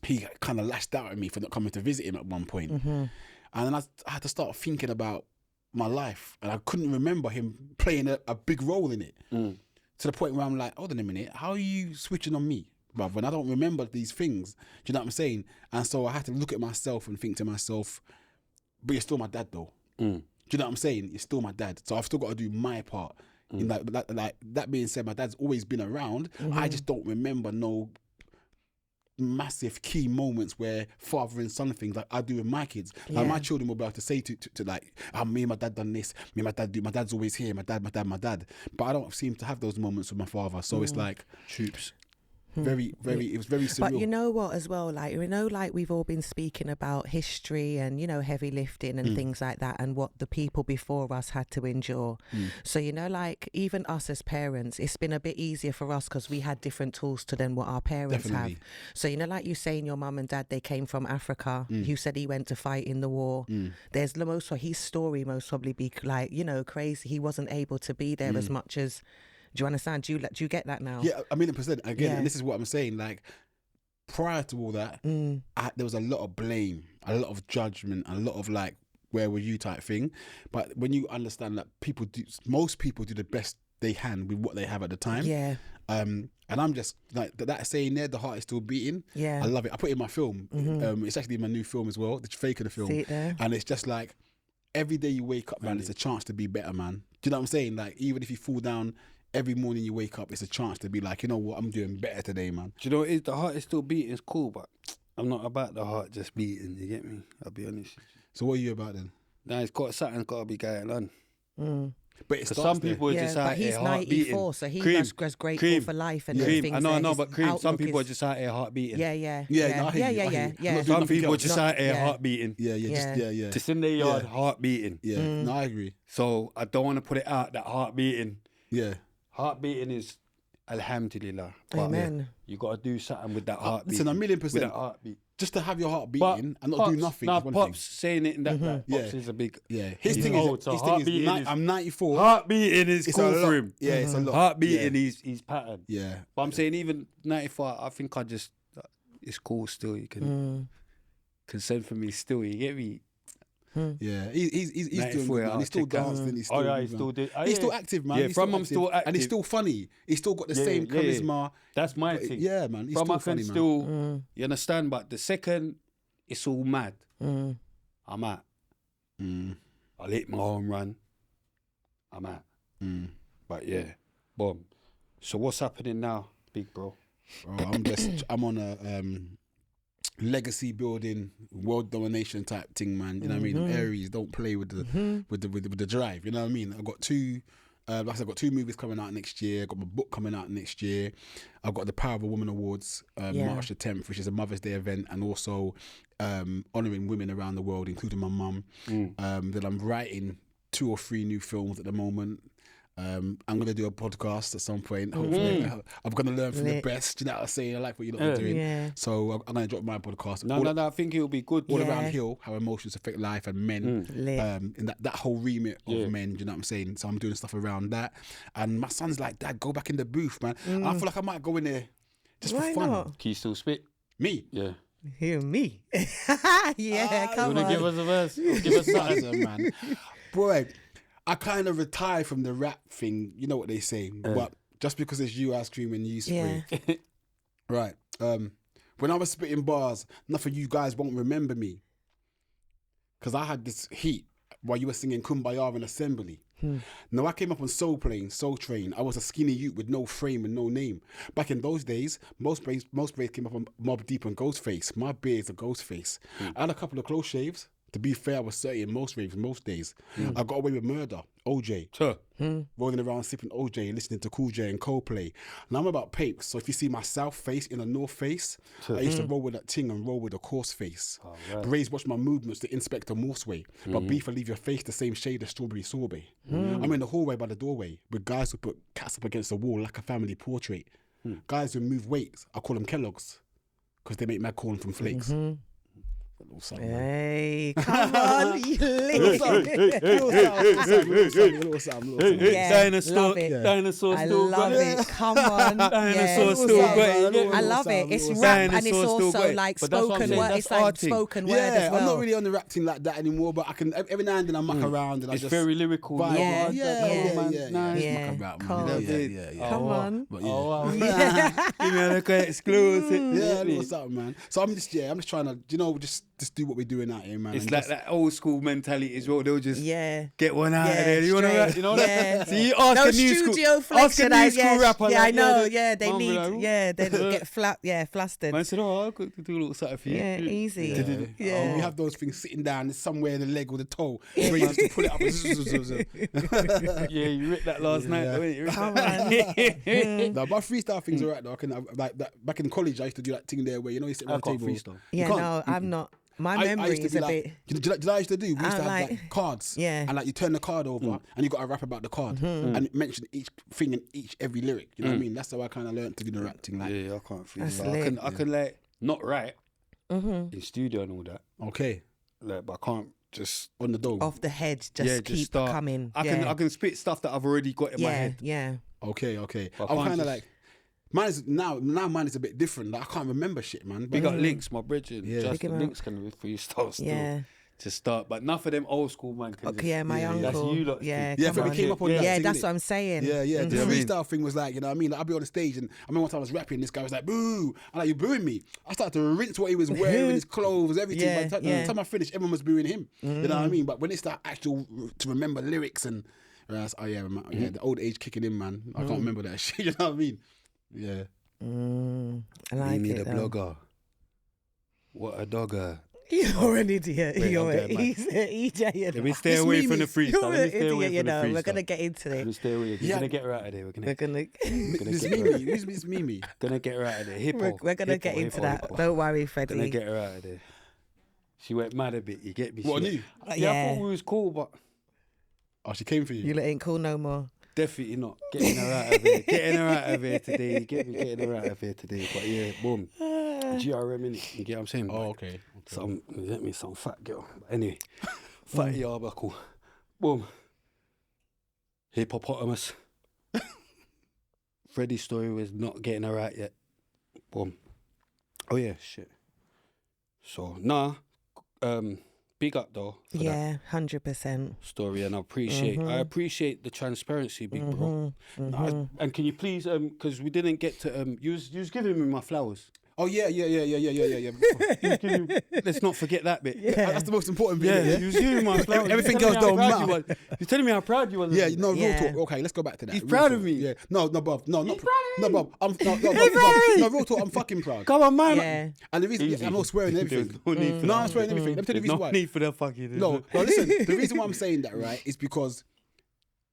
he kind of lashed out at me for not coming to visit him at one point. And then I had to start thinking about my life, and I couldn't remember him playing a big role in it. To the point where I'm like, hold on a minute, how are you switching on me, bruv, when I don't remember these things? Do you know what I'm saying? And so I had to look at myself and think to myself, but you're still my dad though. Do you know what I'm saying? You're still my dad. So I've still got to do my part. In that being said, my dad's always been around. I just don't remember no massive key moments where father and son things like I do with my kids. Like my children will be able to say to like, me and my dad done this, me and my dad do, my dad's always here, my dad. But I don't seem to have those moments with my father. So it's like troops. Very, it was very surreal. But you know what as well, like, you know, like we've all been speaking about history and, you know, heavy lifting and things like that and what the people before us had to endure. So, you know, like even us as parents, it's been a bit easier for us because we had different tools to than what our parents have. So, you know, like you saying your mum and dad, they came from Africa. You said he went to fight in the war. There's his story most probably be like, you know, crazy. He wasn't able to be there as much as... Do you understand? Do you get that now? Yeah, 1,000,000%. Again, and this is what I'm saying. Like, prior to all that, there was a lot of blame, a lot of judgment, a lot of like, where were you type thing. But when you understand that most people do the best they can with what they have at the time. Yeah. And I'm just like that saying there, the heart is still beating. Yeah. I love it. I put it in my film. It's actually in my new film as well, the fake of the film. See it there? And it's just like, every day you wake up, man, it's a chance to be better, man. Do you know what I'm saying? Like, even if you fall down, every morning you wake up, it's a chance to be like, you know what, I'm doing better today, man. Do you know what it is? The heart is still beating. It's cool, but I'm not about the heart just beating. You get me? I'll be honest. So what are you about then? Nah, something's got to be going on. But it's some people are just out here heart beating. But he's 94, so he's grateful for life and everything. I know, but some people are just out here heart beating. Yeah. Some people are just out here heart beating. Just in their yard, heart beating. Yeah, no, I agree. So I don't want to put it out that heart beating. Yeah. Heart beating is alhamdulillah. Amen. You got to do something with that heartbeat. Listen, 1,000,000%. With that heartbeat. Just to have your heart beating and not do nothing. Now, is one Pop's thing. saying it in that Pops is a big... Yeah. His thing is, I'm 94. Heart beating is cool for him. Yeah, it's a lot. Heart beating, he's patterned. Yeah. But I'm saying even 94, I think it's cool still. You can send for me still, you get me? Yeah, he's doing good, man. He's still dancing. He's still active, man. Yeah, I'm still active. And he's still funny. He's still got the same charisma. That's my thing. Yeah, man. He's still funny, man. Still, you understand? But the second it's all mad, I'm out. I'll hit my home run. I'm out. But yeah, boom. So what's happening now, big bro? I'm on a legacy building, world domination type thing, man. You know what I mean? Aries don't play with the drive. You know what I mean? I've got two. Like I said, I've got 2 movies coming out next year. I've got my book coming out next year. I've got the Power of a Woman Awards, March the 10th, which is a Mother's Day event, and also honouring women around the world, including my mum. That I'm writing 2 or 3 new films at the moment. I'm going to do a podcast at some point. Hopefully, I'm going to learn from the best. You know what I'm saying? I like what you're not doing. Yeah. So I'm going to drop my podcast. No, I think it'll be good. All around Hill, how emotions affect life and men. And that whole remit of men, you know what I'm saying? So I'm doing stuff around that. And my son's like, Dad, go back in the booth, man. I feel like I might go in there just for fun. Not? Can you still spit? Me? Yeah. Hear me? Yeah, come on. You want to give us a verse? Give us something, man. Boy, I kind of retired from the rap thing. You know what they say. But just because it's you ice cream and you spray. Right. When I was spitting bars, enough of you guys won't remember me. Because I had this heat while you were singing Kumbaya in Assembly. Now I came up on Soul Plane, Soul Train. I was a skinny youth with no frame and no name. Back in those days, most braves came up on Mobb Deep and Ghostface. My beard's a Ghostface. I had a couple of close shaves. To be fair, I was 30 in most raves, most days. I got away with murder, OJ. Rolling around sipping OJ and listening to Cool J and Coldplay. Now I'm about papes, so if you see my south face in a north face, I used to roll with that ting and roll with a coarse face. Braves watch my movements to Inspector Morse way, but beef will leave your face the same shade as strawberry sorbet. I'm in the hallway by the doorway with guys who put cats up against the wall like a family portrait. Guys who move weights, I call them Kellogg's, because they make mad corn from flakes. Hey, come on, you Little something. Yeah, Dinosaur, love it. dinosaur I still love got it. it. Come on. Dinosaur Yeah. still got it. I love it. It's rap and it's Dinosaur still also got it. like But that's what I'm spoken saying, word. that's It's like arting. spoken word Yeah, as well. I'm not really on the rap thing like that anymore, but I can every now and then I muck around and I It's just very lyrical. vibe. Yeah, yeah. Nice. Yeah. Muck about, Come man. on. Yeah. Come on. But yeah. Oh, wow. Give me a look at exclusive. Yeah, what's up, man? So I'm just trying to, just do what we're doing out here, man. It's and like just, that old school mentality as well. They'll just Yeah. get one out of Yeah, there. You want straight. to, you know Yeah. that? So you ask No a new school, studio ask a flexion. new school rapper. Yeah, I like, know. the- Yeah, they Mum be need. like, Yeah, they get flustered. Man said, "Oh, I could do a little something for you." Yeah, easy. yeah. Yeah. We have those things sitting down somewhere in the leg or the toe where you have to pull it up. Yeah, you ripped that last night, though, didn't you? Come on. No, my freestyle things are right though. I can like that. Back in college, I used to do that thing there where you sit I around the can't table. freestyle. Yeah, can't. no, I'm not. My I memory used to is be a like, bit. do you know what I used to do? We used to have like cards. Yeah. And like you turn the card over and you got to rap about the card and mention each thing in every lyric. You know what I mean? That's how I kind of learned to do the rap thing. Like, Yeah, I can't That's freestyle. lit. I can like not write in studio and all that. okay, Like, but I can't just on the dome. Off the head, just keep start coming. I can spit stuff that I've already got in my head. Yeah. Okay. But I I'm can't kind of just- like, mine is now mine is a bit different. Like, I can't remember shit, man. We got links, my brethren. Yeah. Just Big the him links can freestyle still. Yeah. To start, but enough of them old school man can Okay, just, yeah, my uncle. That's you lot. Yeah, Yeah, come but we on. came up on that Yeah, thing, that's innit? what I'm saying. Yeah. The You know what I mean? freestyle thing was like, you know what I mean? Like, I'll be on the stage and I remember one time I was rapping, this guy was like, boo. I'm like, you're booing me. I started to rinse what he was wearing, his clothes, everything. Yeah, By the time I finished, everyone was booing him. You know what I mean? But when it's that actual, to remember lyrics and, the old age kicking in, man. I can't remember that shit, you know what I mean? Yeah. I like need it. a blogger. What a dogger. You're an idiot. Wait, You're I'll get it, man. he's an idiot. Let me stay It's away from the Mimi's. freestyle. You're Let an me stay away idiot, from the freestyle. We're gonna get into Let me it. stay away. You're Yeah. gonna get her out of there. We're We're gonna This get her Mimi. out. Who's Mimi? Gonna get her out of there. Hippo. We're gonna get into that. Don't worry, Gonna Freddie. get her out of there. She went mad a bit. You get me? What, She on went- you? Yeah, I Yeah. thought we was cool, but Oh, she came for you. You lot ain't cool no more. definitely not. Getting her out of here. Getting her out of here today. You get me? Getting her out of here today. But yeah, boom. GRM in it. You get what I'm saying? Oh, okay. Some, you get me? Some fat girl. But anyway, fatty arbuckle. Boom. Hippopotamus. Freddie's story was not getting her out yet. Boom. Oh yeah, shit. So big up though for that Yeah, 100%. story, and I appreciate the transparency, big bro. And can you please, because we didn't get to, you was giving me my flowers. Oh, yeah. Let's not forget that bit. That's the most important Yeah, bit. you was giving me my flowers. Everything You're telling else me how don't proud you matter. was. You're telling me how proud you was. Yeah, no, real Yeah. talk. Okay, let's go back to that. He's Real proud talk. of me. Yeah, no, bruv, no, not no, bruv. No, real talk. I'm fucking proud. Come on, man. Yeah. And the reason I'm not swearing and everything. There's no need for No, that. I'm swearing everything. Let me tell you the There's reason no why. need for the fucking. No, listen. The reason why I'm saying that, right, is because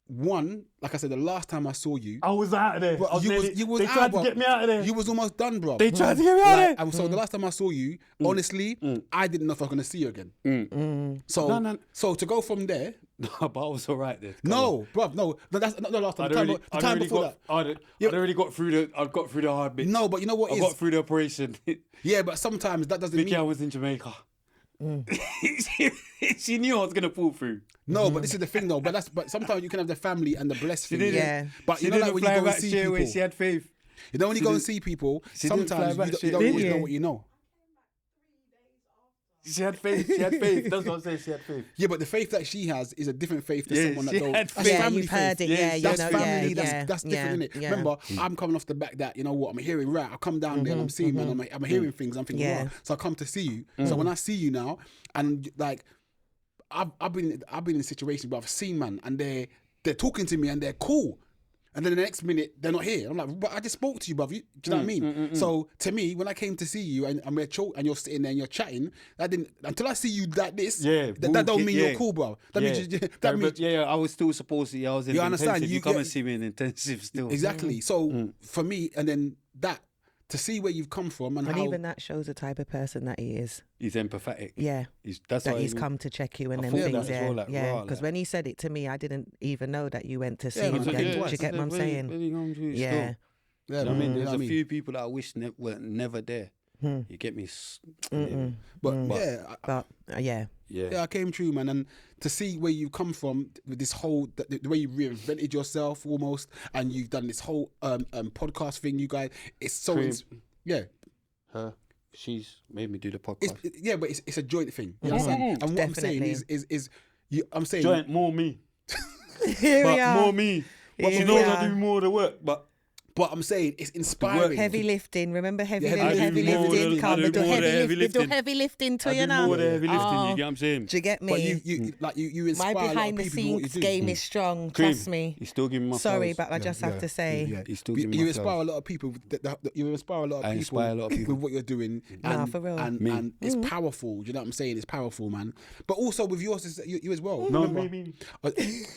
one, like I said, the last time I saw you, I was out of there. bro, I was nearly- you was they out, tried bro. to get me out of there. You was almost done, bro. They tried to get me out of there. And so the last time I saw you, honestly, I didn't know if I was gonna see you again. So, No. so to go from there, No, but I was all right then. no, bruv, no, that's not the last time. The time before that. I'd already got through the hard bit. No, but you know what I is? got through the operation. Yeah, but sometimes that doesn't Vicky, I mean. was in Jamaica. She knew I was gonna pull through. No, but this is the thing though. But sometimes you can have the family and the blessed thing. didn't. Yeah. But She you know, like didn't when you fly go and back see straight away. people, She had faith. you know, when you go and see people, she didn't sometimes fly you back don't straight always away. know what you know. She had faith. She had faith. That's what I'm saying. She had faith. Yeah, but the faith that she has is a different faith to Yeah, someone that she don't. had That's faith. Yeah, family you've faith. heard it. Yeah, you That's know. family. Yeah, That's different, innit? yeah. Remember, I'm coming off the back that, you know what, I'm hearing rap. I come down there and I'm seeing, man, I'm hearing things. I'm thinking, Yeah. wow. So I come to see you. So when I see you now, and like, I've been in situations where I've seen man, and they're talking to me and they're cool. And then the next minute, they're not here. I'm like, but I just spoke to you, bruv. Do you know what I mean? So to me, when I came to see you and you're sitting there and you're chatting, that didn't, until I see you like this, Yeah, that don't mean you're yeah. cool, bro. That means I was still supposed to. I was in You intensive. understand? You You come get- and see me in intensive still. exactly. So for me, and then that, to see where you've come from and And how. even that shows the type of person that he is. He's empathetic. Yeah. That's That why he's come to check you and I them thought things. that as well, like, Yeah. raw, Because like- when he said it to me, I didn't even know that you went to see Yeah, him man, again. yeah, Do you get what I'm saying? Yeah. Yeah. Yeah, I mean, you know there's what a few people that I wish were never there. You get me? But yeah, yeah. I came true, man, and to see where you come from with this whole the way you reinvented yourself almost, and you've done this whole podcast thing, you guys. It's so She's made me do the podcast. But it's a joint thing. You understand? And what I'm saying is I'm saying joint more me, Here we but are. more me. But she knows I do more of the work, but. But I'm saying it's inspiring. Heavy lifting. Remember heavy Yeah, lifting? I do more Heavy lifting to you now. More of the heavy lifting, you get what I'm saying? Do you get me? But you inspire My a lot behind of the people with what you scenes do. game is strong. Cream, Trust me. He's still giving my Sorry, flowers. but I just have to say. He's still giving You my inspire flowers. a lot of people. You inspire a lot of people with what you're doing. Nah, And, for real. and it's powerful. Do you know what I'm saying? It's powerful, man. But also with yours, you as well. No, Remember? me.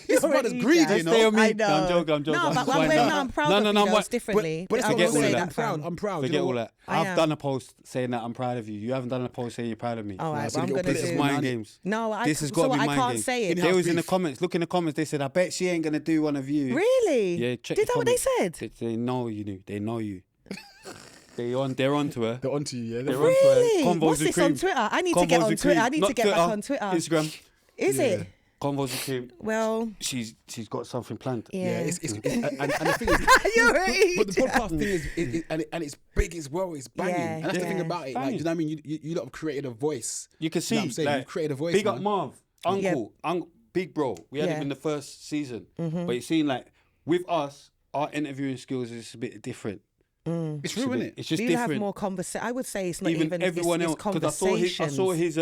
This brother's greedy, you know. Stay on me. I know. I'm joking. No, but I'm proud of you girls differently. But it's I not will what I'm say saying. that, I'm proud. fam. I'm proud. Forget you know all what? that. I I've am. done a post saying that I'm proud of you. You haven't done a post saying you're proud of me. All right, so well, I'm you going got to This put is it do. in mind man. games. No, This has so got to be I mind can't games. say it. They was in the beef. comments. Look in the comments. They said, I bet she ain't going to do one of you. Really? Yeah, check Did the that what they comments. said? They know you knew. They know you. They're onto her. They're onto you, yeah. They're Really? onto her. What's this on Twitter? I need to get on Twitter. I need to get back on Twitter. Instagram. Is it? Convos with Cream. Well, She's got something planned. yeah. And the thing is, You're right. but the podcast thing is and it's big as well. It's banging. Yeah, And that's the thing yeah. about it. Like, do you know what I mean? You lot have created a voice. You can see. You know what I'm saying? Like, You've created a voice. Big man. up Marv, Uncle, Big Bro. We had Yeah. him in the first season. But you seen like with us, our interviewing skills is a bit different. It's real, isn't it? It's just Do you different. have more conversation? I would say it's not even everyone it's else, because I conversations. saw his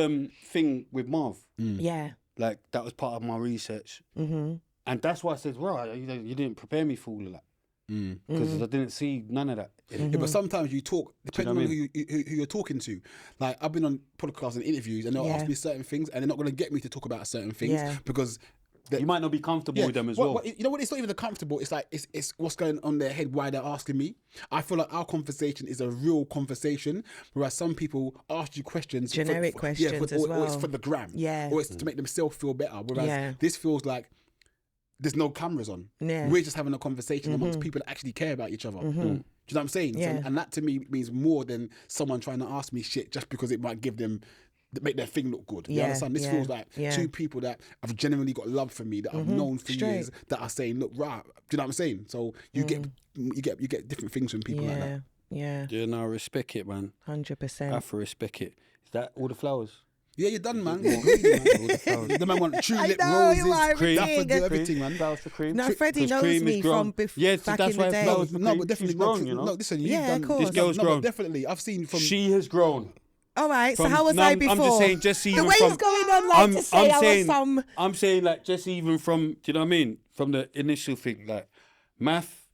thing with Marv. Yeah. Like that was part of my research, and that's why I said, "Right, you didn't prepare me for all of that because I didn't see none of that." Yeah, but sometimes you talk depending what I on who you're talking to. Like I've been on podcasts and interviews, and they'll ask me certain things, and they're not going to get me to talk about certain things because. You might not be comfortable with them as well. You know what? It's not even the comfortable. It's like it's what's going on in their head. Why they're asking me. I feel like our conversation is a real conversation, whereas some people ask you questions, Generic questions as well. or it's for the gram, or it's to make themselves feel better. Whereas this feels like there's no cameras on. Yeah. We're just having a conversation amongst people that actually care about each other. Do you know what I'm saying? Yeah. And that to me means more than someone trying to ask me shit just because it might give them. Make their thing look good. You understand? This feels like two people that have genuinely got love for me, that I've known for years, that are saying, "Look, right." Do you know what I'm saying? So you get different things from people like that. Yeah. Yeah, no, I respect it, man. 100%. I have to respect it. Is that all the flowers? Yeah, you're done, man. You're greedy, man. The man want tulip roses, cream, everything, man. Flowers for Cream. No, Freddie knows Cream me is grown. from back Yes, in that's the why day. flowers for No, Cream. but definitely She's grown, you know. No, listen, you've Yeah, done. of course. This girl's no, grown. But definitely, I've seen from. She has grown. All right, so From- how was no, I I'm before? just saying, just the even way from- he's going on, like to say I was some. I'm saying like just even from, do you know what I mean? From the initial thing, like math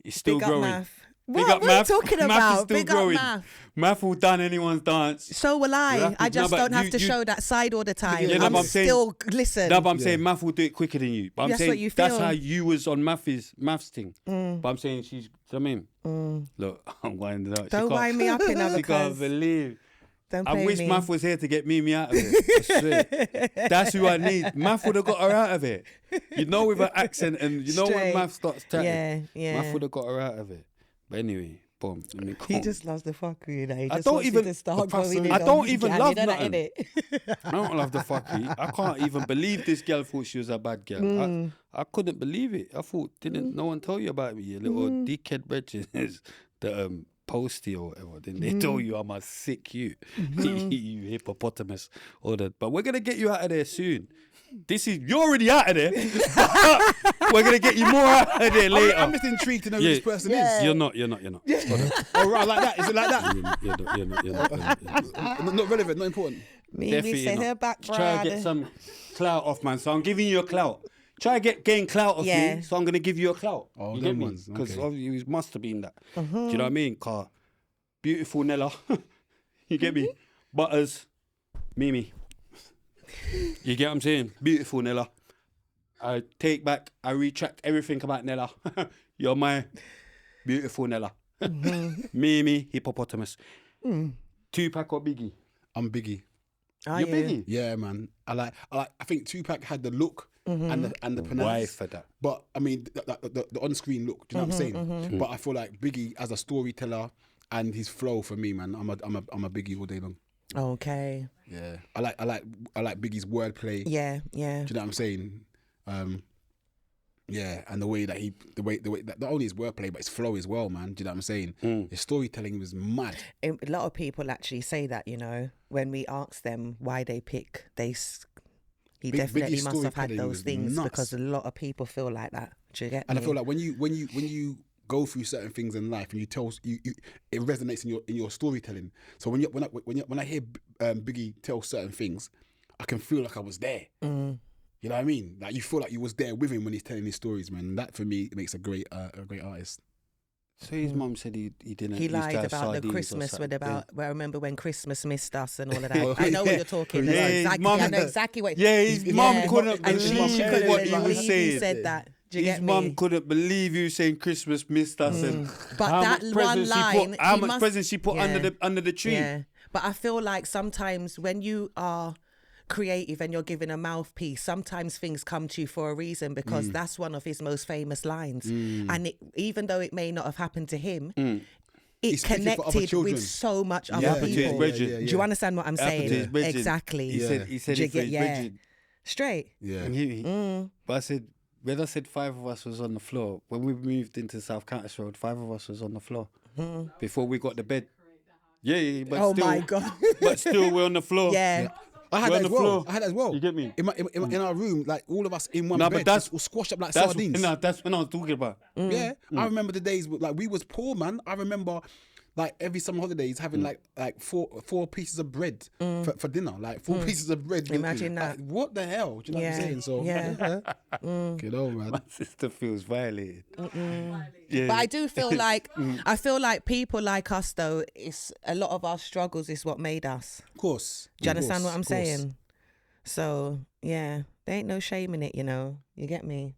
is still Big up growing. math. Big What up are you math. talking Math is about? still Big growing. up math. Math will done anyone's dance. So will I. have to- I just no, but don't have you- to you- show that side all the time. Yeah, no, I'm but I'm saying- still listen. No, but I'm saying math will do it quicker than you. But I'm That's saying what you that's feel. how you was on maths thing. But I'm saying she's, do you know what I mean? Look, I'm winding up. Don't wind me up in other She can't cause. believe. Don't I play wish me. Math was here to get me out of it. I swear. That's who I need. Math would have got her out of it. You know, with her accent, and you know Straight. when Math starts chatting. Yeah. Math would have got her out of it. But anyway, boom. Let me He come. just loves the fuckery, you know. He I just don't wants even- you to start the person- going in I on don't me, even Jan, love you know that, nothing. innit? I don't love the fuckery. I can't even believe this girl thought she was a bad girl. I couldn't believe it. I thought, didn't no one tell you about me, you little dickhead bitches, the posty or whatever. Then they told you I'm a sick you, you hippopotamus. Or that. But we're gonna get you out of there soon. You're already out of there. We're gonna get you more out of there later. I'm just intrigued to know who this person is. You're not. Hold on. Oh, right, like that. Is it like that? You're not. Not relevant, not important. Me, Definitely say not. her back, Try to get some clout off, man. So I'm giving you a clout. Try to gain clout off Yeah. you. So I'm going to give you a clout. Oh, you them get me? ones, Because okay. you must have been that. Do you know what I mean? Car, beautiful Nella. You get me? Butters, Mimi. You get what I'm saying? Beautiful Nella. I take back, I retract everything about Nella. You're my beautiful Nella. Mimi, hippopotamus. Tupac or Biggie? I'm Biggie. Are You're you? Biggie. Yeah, man. I think Tupac had the look and the Why pronounce. for that? But I mean, the on-screen look. Do you know what I'm saying? But I feel like Biggie, as a storyteller, and his flow for me, man. I'm a Biggie all day long. Okay. Yeah, I like Biggie's wordplay. Yeah. Do you know what I'm saying? Yeah, and the way that not only his wordplay but his flow as well, man. Do you know what I'm saying? His storytelling was mad. A lot of people actually say that, when we ask them why they pick, he definitely must have had those things nuts. Because a lot of people feel like that. Do you get me? And I feel like when you go through certain things in life and you tell it resonates in your storytelling. So when I hear Biggie tell certain things, I can feel like I was there. You know what I mean? Like you feel like you was there with him when he's telling his stories, man. And that for me makes a great artist. So his mum said he didn't. He lied about the Christmas I remember when Christmas missed us and all of that. I know what you're talking about. Exactly. I know exactly what. Yeah, his mum couldn't believe what he was saying. He said that. His mum couldn't believe you saying Christmas missed us, and but that one line, how much presents she put under the tree. Yeah, but I feel like sometimes when you are creative and you're given a mouthpiece, sometimes things come to you for a reason, because that's one of his most famous lines. And even though it may not have happened to him, it connected with so much other people. Do you understand what I'm saying? Exactly. He said it for his bridging. Straight. Yeah. But when I said 5 of us was on the floor, when we moved into South Counties Road, 5 of us was on the floor before we got the bed. Yeah, but still, my God. But still we're on the floor. Yeah. I had that as well. You get me? In our room, like all of us in one bed, but that's squashed up like sardines. That's when I was talking about. Yeah, I remember the days like we was poor, man. I remember like every summer holidays having like four pieces of bread for dinner, like 4 pieces of bread. Imagine that. What the hell? Do you know what I'm saying? So get on, man. My sister feels violated. Yeah. But I do feel like I feel like people like us though, it's a lot of our struggles is what made us. Of course. Do you understand what I'm saying? So yeah, there ain't no shame in it, You get me?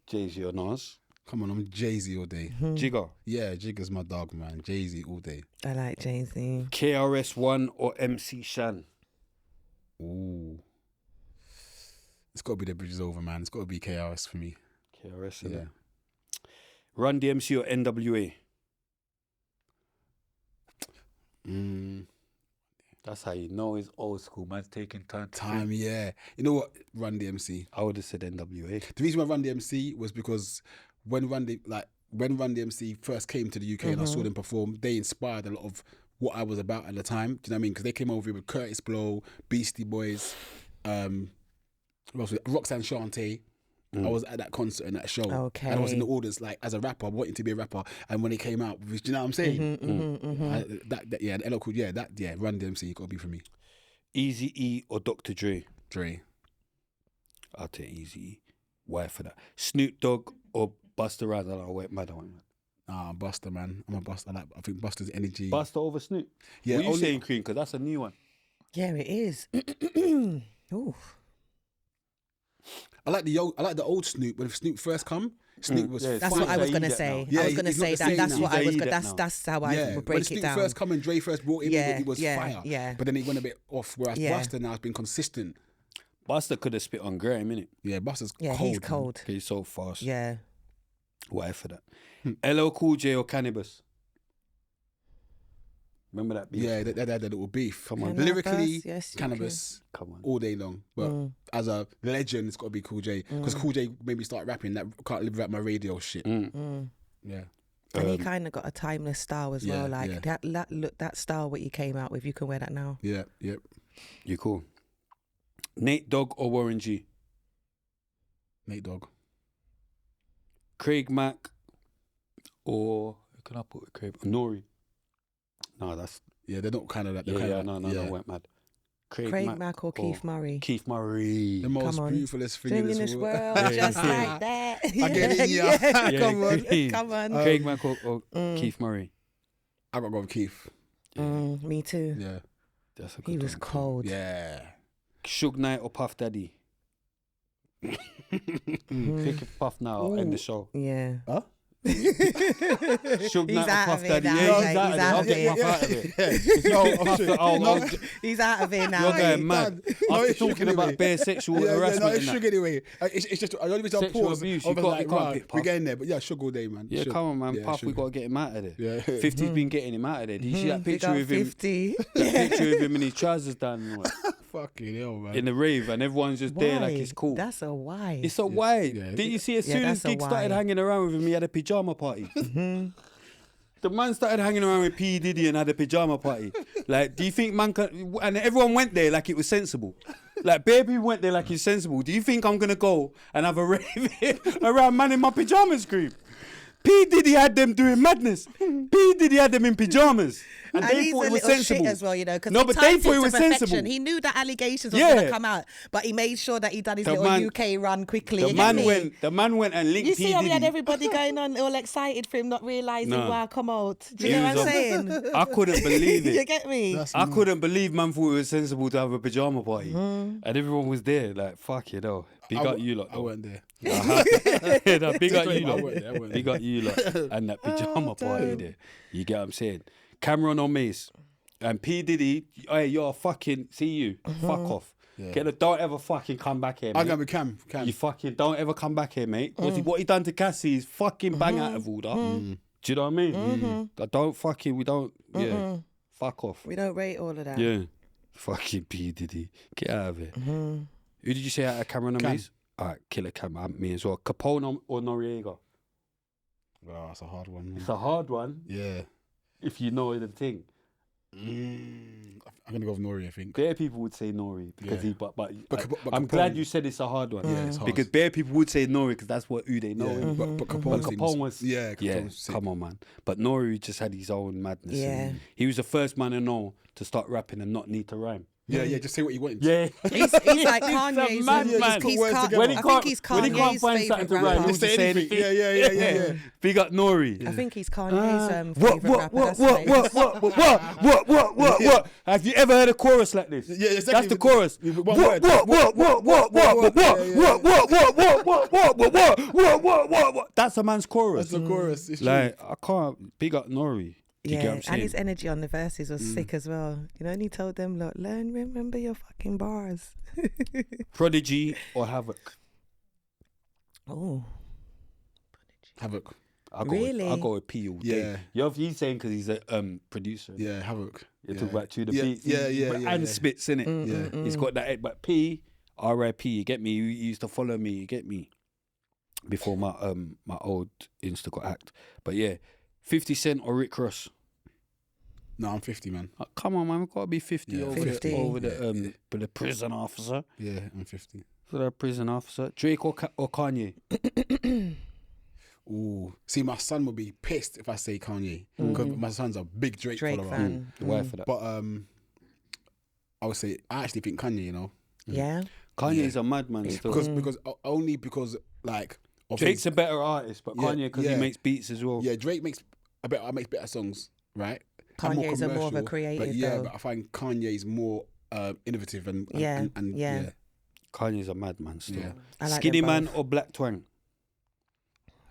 Jay-Z or Nas? Come on, I'm Jay-Z all day. Jigger? Yeah, Jigger's my dog, man. Jay-Z all day. I like Jay-Z. KRS-One or MC Shan? Ooh. It's got to be The Bridge Is Over, man. It's got to be KRS for me. KRS, yeah. Run DMC or NWA? That's how you know it's old school, man's taking time. Yeah. You know what? Run DMC. I would have said NWA. The reason why Run DMC was because when Run DMC first came to the UK and I saw them perform, they inspired a lot of what I was about at the time. Do you know what I mean? Because they came over here with Curtis Blow, Beastie Boys, Roxanne Shante. I was at that concert and that show. Okay. And I was in the orders, like, as a rapper, wanting to be a rapper. And when they came out, do you know what I'm saying? LL Cool, Run DMC, got to be for me. Eazy-E or Dr. Dre? Dre. I'll take Eazy-E. Why for that? Snoop Dogg or Busta Rhymes? I went mad. Busta, man. I'm a Busta. I think Busta's energy. Busta over Snoop? Yeah. What are you saying, Cream? Because that's a new one. Yeah, it is. Ooh. I like the old Snoop. When Snoop first come, Snoop was. That's what I was gonna say. Yeah, I was gonna say that. That's what I was. That's how I would break when it Snoop down. first come and Dre first brought him, it was fire. Yeah. But then he went a bit off. Whereas Busta now has been consistent. Busta could have spit on Graham, innit? Yeah, Busta's cold. Yeah, he's cold. He's so fast. Yeah. Why for that? LL Cool J or Cannabis? Remember that beef? Yeah, they had a little beef. Come on. Lyrically, yes, Cannabis, come on, all day long. But as a legend, it's got to be Cool J. Because Cool J made me start rapping. That can't live without my radio shit. Yeah. And he kind of got a timeless style as well. Like that style what you came out with, you can wear that now. Yeah, yep. You cool. Nate Dogg or Warren G? Nate Dogg. Craig Mack or who can I put with Craig? Nori. No, that's they're not kind of that. No, went mad. Craig Mack or Keith Murray? Keith Murray. The most beautifulest thing in this world, just like that. I get it, yeah. Come on. Craig Mack or Keith Murray? I got to go with Keith. Me too. Yeah. That's a good He was cold. Yeah. Suge Knight or Puff Daddy? Pick Puff now, end the show. Yeah. Huh? Suge He's Knight out Puff of it Daddy. now, Yeah, mate. he's out of it. I'll get He's Puff out of it. He's out of it now. You're going mad. No, After it's talking Suge about anyway. bare sexual Yeah, harassment no, and it's that. Suge anyway. It's just, I don't even Sexual pause. abuse, I you was can't- like, you can't right, pick Puff. we're getting there. But yeah, Suge all day, man. Yeah, Suge. come on, man. Yeah, Puff, we Suge. got to get him out of there. Yeah. 50's been getting him out of there. Did you see that Big picture up of him? 50. That picture of him and his trousers down and all that, Fucking hell, man. in the rave, and everyone's just there like it's cool. That's a why. It's a why. Yeah. Didn't you see as Yeah, soon as that's a Gig started why. hanging around with him, he had a pyjama party? The man started hanging around with P. Diddy and had a pyjama party. Like, do you think man can... And everyone went there like it was sensible. Like, baby went there like it's sensible. Do you think I'm going to go and have a rave around man in my pyjamas group? P. Diddy had them doing madness. P. Diddy had them in pyjamas. And they he's thought a it was little sensible. shit as well, you know, because No, but they thought it was sensible. He knew that allegations was Yeah. going to come out, but he made sure that he done his The little man- UK run quickly. The You get me? man went and linked You P. see how we had Diddy. everybody going on all excited for him, not realising No. why I come out. Do He you know what was I'm on- saying? I couldn't believe it. You get me? I couldn't believe man thought it was sensible to have a pyjama party. And everyone was there, like, fuck it, though. Big up you lot. I though. weren't there. Yeah, no, big up you I lot. went there, I went Big up you lot. And that pyjama party there. You get what I'm saying? Cameron on Mace. And P. Diddy, hey, you're fucking, see you. Fuck off. Don't ever fucking come back here, I'm mate. going to be Cam. You fucking don't ever come back here, mate. What he done to Cassie is fucking bang out of order. Do you know what I mean? I don't fucking, we don't, yeah. Fuck off. We don't rate all of that. Yeah. Fucking P. Diddy. Get out of it. Who did you say out of Cameron and Cam. Mace? All right, Killer Cam, me as well. Capone or Noriega? Oh, that's a hard one. Man. It's a hard one Yeah. if you know the thing. I'm going to go with Nori, I think. Bare people would say Nori because Yeah. but Capone- I'm glad you said it's a hard one. Yeah, it's hard. Because bare people would say Nori because that's who they know. Yeah, him. but Capone, But seems- Capone was Yeah, yeah, Capone's sick. come on, man. But Nori just had his own madness. Yeah. He was the first man I know to start rapping and not need to rhyme. Yeah, just say what you want. Yeah. He's like Kanye's. madman. He's Words Ka- together. When he I can't, think he's when he can't Kanye's find something to favourite rhyme, rapper. he'll just say anything. Yeah. Big up Nori. I think he's Kanye's What? favourite rapper. That's right. What? Have you ever heard a chorus like this? Yeah, exactly. That's the chorus. With one word. What? That's a man's chorus. That's the chorus. It's true. Like, I can't. Big up Nori. Do you get what I'm And saying? his energy on the verses was sick as well. You know, and he told them, look, remember your fucking bars. Prodigy or Havoc? Oh, Havoc. I'll Really? go with P all day. Yeah. He's saying because he's a producer. Yeah, Havoc. You yeah. talk about to the Yeah, beats. yeah, And yeah. spits, innit? Yeah. He's got that. But P, R.I.P. You get me? You used to follow me. You get me? Before my my old Insta got hacked. But yeah, 50 Cent or Rick Ross? No, I'm 50, man. Come on, man. We've got to be 50 Yeah, over 50. the prison officer. Yeah, I'm 50. For the prison officer. Drake or Kanye? Ooh. See, my son would be pissed if I say Kanye. Because my son's a big Drake follower. fan. The wife for that. But I would say, I actually think Kanye, you know. Yeah. Kanye's a madman still. Only because, like... of Drake's his- a better artist, but Yeah, Kanye because he yeah. makes beats as well. Yeah, Drake makes better songs, right? And Kanye's a more of a commercial, creative, but yeah, though. but I find Kanye's more innovative and Yeah, and yeah. Kanye's a madman still. Yeah. I like Skinny them Man both. or Black Twang?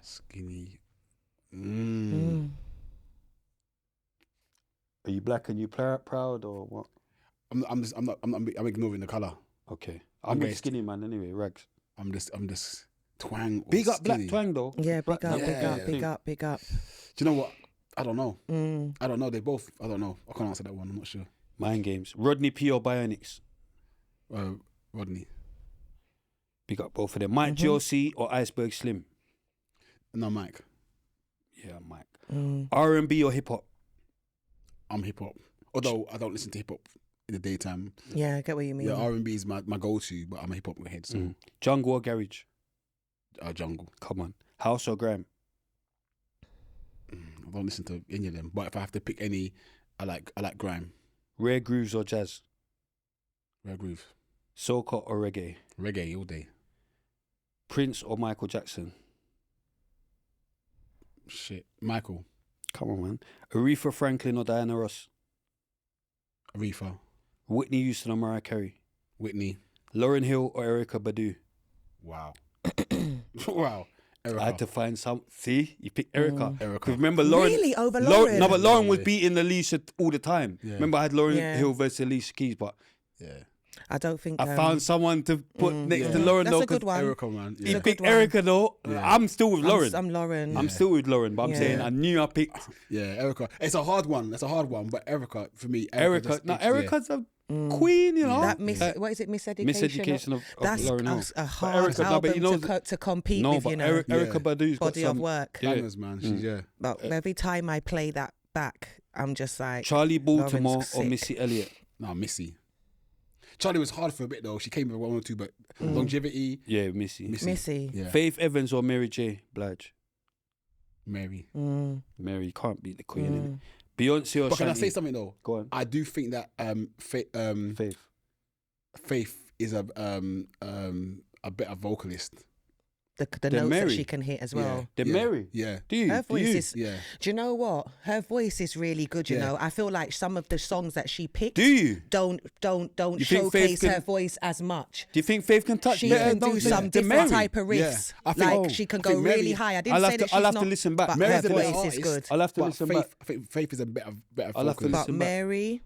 Skinny. Are you black and you proud or what? I'm ignoring the color. Okay. I'm Okay. with Skinny Man anyway, Rags. I'm just twang. Or Big up skinny. Black Twang though. Yeah, big up, Yeah, big up, yeah. big up, big up. Do you know what? I don't know. I don't know. They both. I don't know. I can't answer that one. I'm not sure. Mind Games. Rodney P or Bionics? Rodney. Big up both of them. Mike Josie or Iceberg Slim? No, Mike. Yeah, Mike. R&B or hip hop? I'm hip hop. Although I don't listen to hip hop in the daytime. Yeah, I get what you mean. Yeah, R&B is my go-to, but I'm a hip hop head. So Jungle or Garage? Jungle. Come on. House or Grime? I don't listen to any of them, but if I have to pick any, I like grime, Rare Grooves or Jazz? rare groove, Soca or Reggae? reggae all day. Prince or Michael Jackson? Shit, Michael, Come on, man. Aretha Franklin or Diana Ross? Aretha, Whitney Houston or Mariah Carey? Whitney. Lauryn Hill or Erykah Badu? Wow, wow. Erica. I had to find some. See, you picked Erica. Erica. 'Cause remember Lauren? Really? Over Lauren? No, but Lauren was beating Alicia all the time. Yeah. Remember, I had Lauren Yeah. Hill versus Alicia Keys, but Yeah. I don't think. I found someone to put next to Lauren. That's though, a good 'cause one. Erica, man. He Yeah. picked one. Erica though. I'm still with Lauren. I'm Lauren. I'm still with Lauren, but I'm Yeah. saying I knew I picked Yeah, Erica. It's a hard one. That's a hard one. But Erica, for me, Erica. just Now itches, Erica's a queen, you know. That what is it? Miseducation. Miseducation of That's Lauren Hill. a But hard Erica, no, but album you know, to compete no, with. but You know, Erica Badu's got body some of work. Yeah. Bangers, man. She's But every time I play that back, I'm just like Charlie Baltimore Lauren's or sick. Missy Elliott. No, Missy. Charlie was hard for a bit though. She came with 1 or 2, but longevity. Yeah, Missy. Missy. Yeah. Faith Evans or Mary J. Blige. Mary. Mary can't beat the queen. Innit? Beyonce or But can I Shanti? say something though? Go on. I do think that Faith. Faith is a better vocalist. The Then notes Mary. that she can hit as well. Then Yeah. Mary. Yeah. Do you? Her Do voice you? is. Yeah. Do you know what? Her voice is really good. You Yeah. know, I feel like some of the songs that she picked Do you? don't You think Faith showcase can- her voice as much. Do you think Faith can touch She better can than do some than different Mary? type of riffs. Yeah. I think- Like she can I go think Mary- really high. I didn't I'll say have that to- she's I'll have to not, listen back. But Mary's her a better voice is artist, good. I'll have to but listen Faith, back. I think Faith is a better I'll have to vocalist. But listen back. Mary,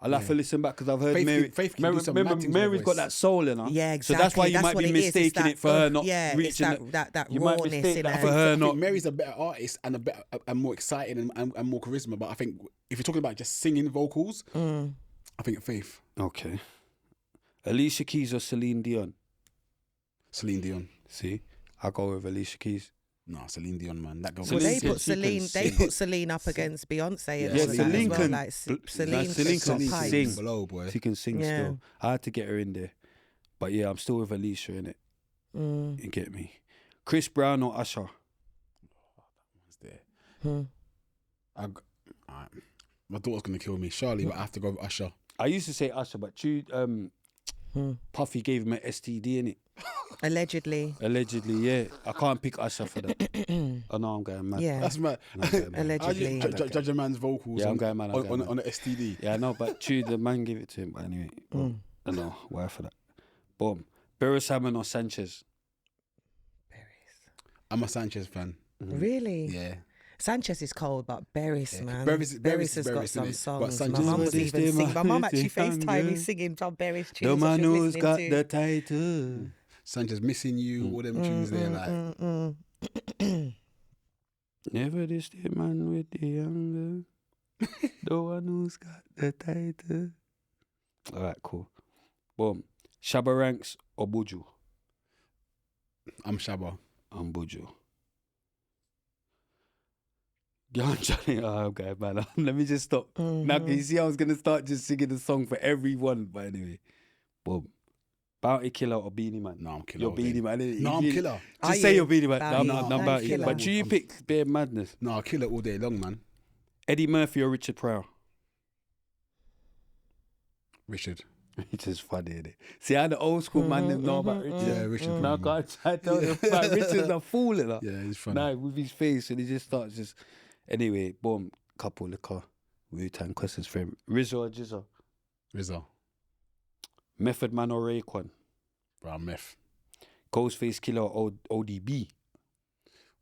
I'll have to listen back because I've heard Faith Mary. can- Faith can Mary do some remember, mad things with her Mary's got voice. that soul in her. yeah, exactly. So that's why you might what be it is. It's mistaking that, it for her not yeah, it's reaching that you might rawness mistake in that her. for her I not. think Mary's a better artist and a better and more exciting and more charisma. But I think if you're talking about just singing vocals, I think Faith, Okay. Alicia Keys or Celine Dion? Celine Dion. See, I go with Alicia Keys. No, Celine Dion, man. That girl. Well, Celine they put can- she can Celine. They sing. put Celine up against Beyonce. And Yeah, all that Celine as well. can- Like Celine Celine can got sing. pipes. below, boy. She can sing Yeah. still. I had to get her in there. But yeah, I'm still with Alicia in it. Mm. You get me? Chris Brown or Usher? It's there. Hmm. Alright. My daughter's gonna kill me, Charlie, but I have to go with Usher. I used to say Usher, but Puffy gave him an STD in it. Allegedly. Allegedly, yeah. I can't pick Usher for that. Oh no, I'm going mad. Yeah. That's mad. No, I'm going mad. Allegedly. Judge a man's vocals Yeah, I'm on, going mad, I'm on, going on, mad. on the STD. Yeah, I know, but the man gave it to him. But anyway, I know why for that. Boom. Barry Salmon or Sanchez? I'm a Sanchez fan. Really? Yeah. Sanchez is cold, but Beres, man. Beres- Beres has Beres, got innit? some But songs. My Sanchez- mum was This even day singing. My my mum actually pretty FaceTime me hunger. singing some Beres tunes. The that man she was who's listening got to. the title. Sanchez missing you, all them tunes there, like Never this day man with the younger. The one who's got the title. All right, cool. Boom. Shabba Ranks or Buju? I'm Shabba. I'm Buju. Yeah, I'm trying. Oh, okay, man. Let me just stop. Now, can you see I was going to start just singing the song for everyone, but anyway. Boom. Bounty Killer or Beanie Man? No, I'm Killer. You're all day. Beanie Man, innit? No, I'm You- Killer. Are Just say you? you're Beanie Man. Bounty. No, I'm I'm Bounty. Killer. But do you pick Bare Madness? No, Killer all day long, man. Eddie Murphy or Richard Pryor? Richard. It's just funny, innit? See how the old school man them know about Richard? Yeah, Richard. Now I can't tell them about Richard's a fool, innit? Yeah, he's funny. Nah, with his face, and he just starts just... Anyway, boom, couple of car. Wu-Tang questions for him. Rizzo or Jizzo? Rizzo. Method Man or Raekwon? Bro, Meth. Ghostface Killer or ODB?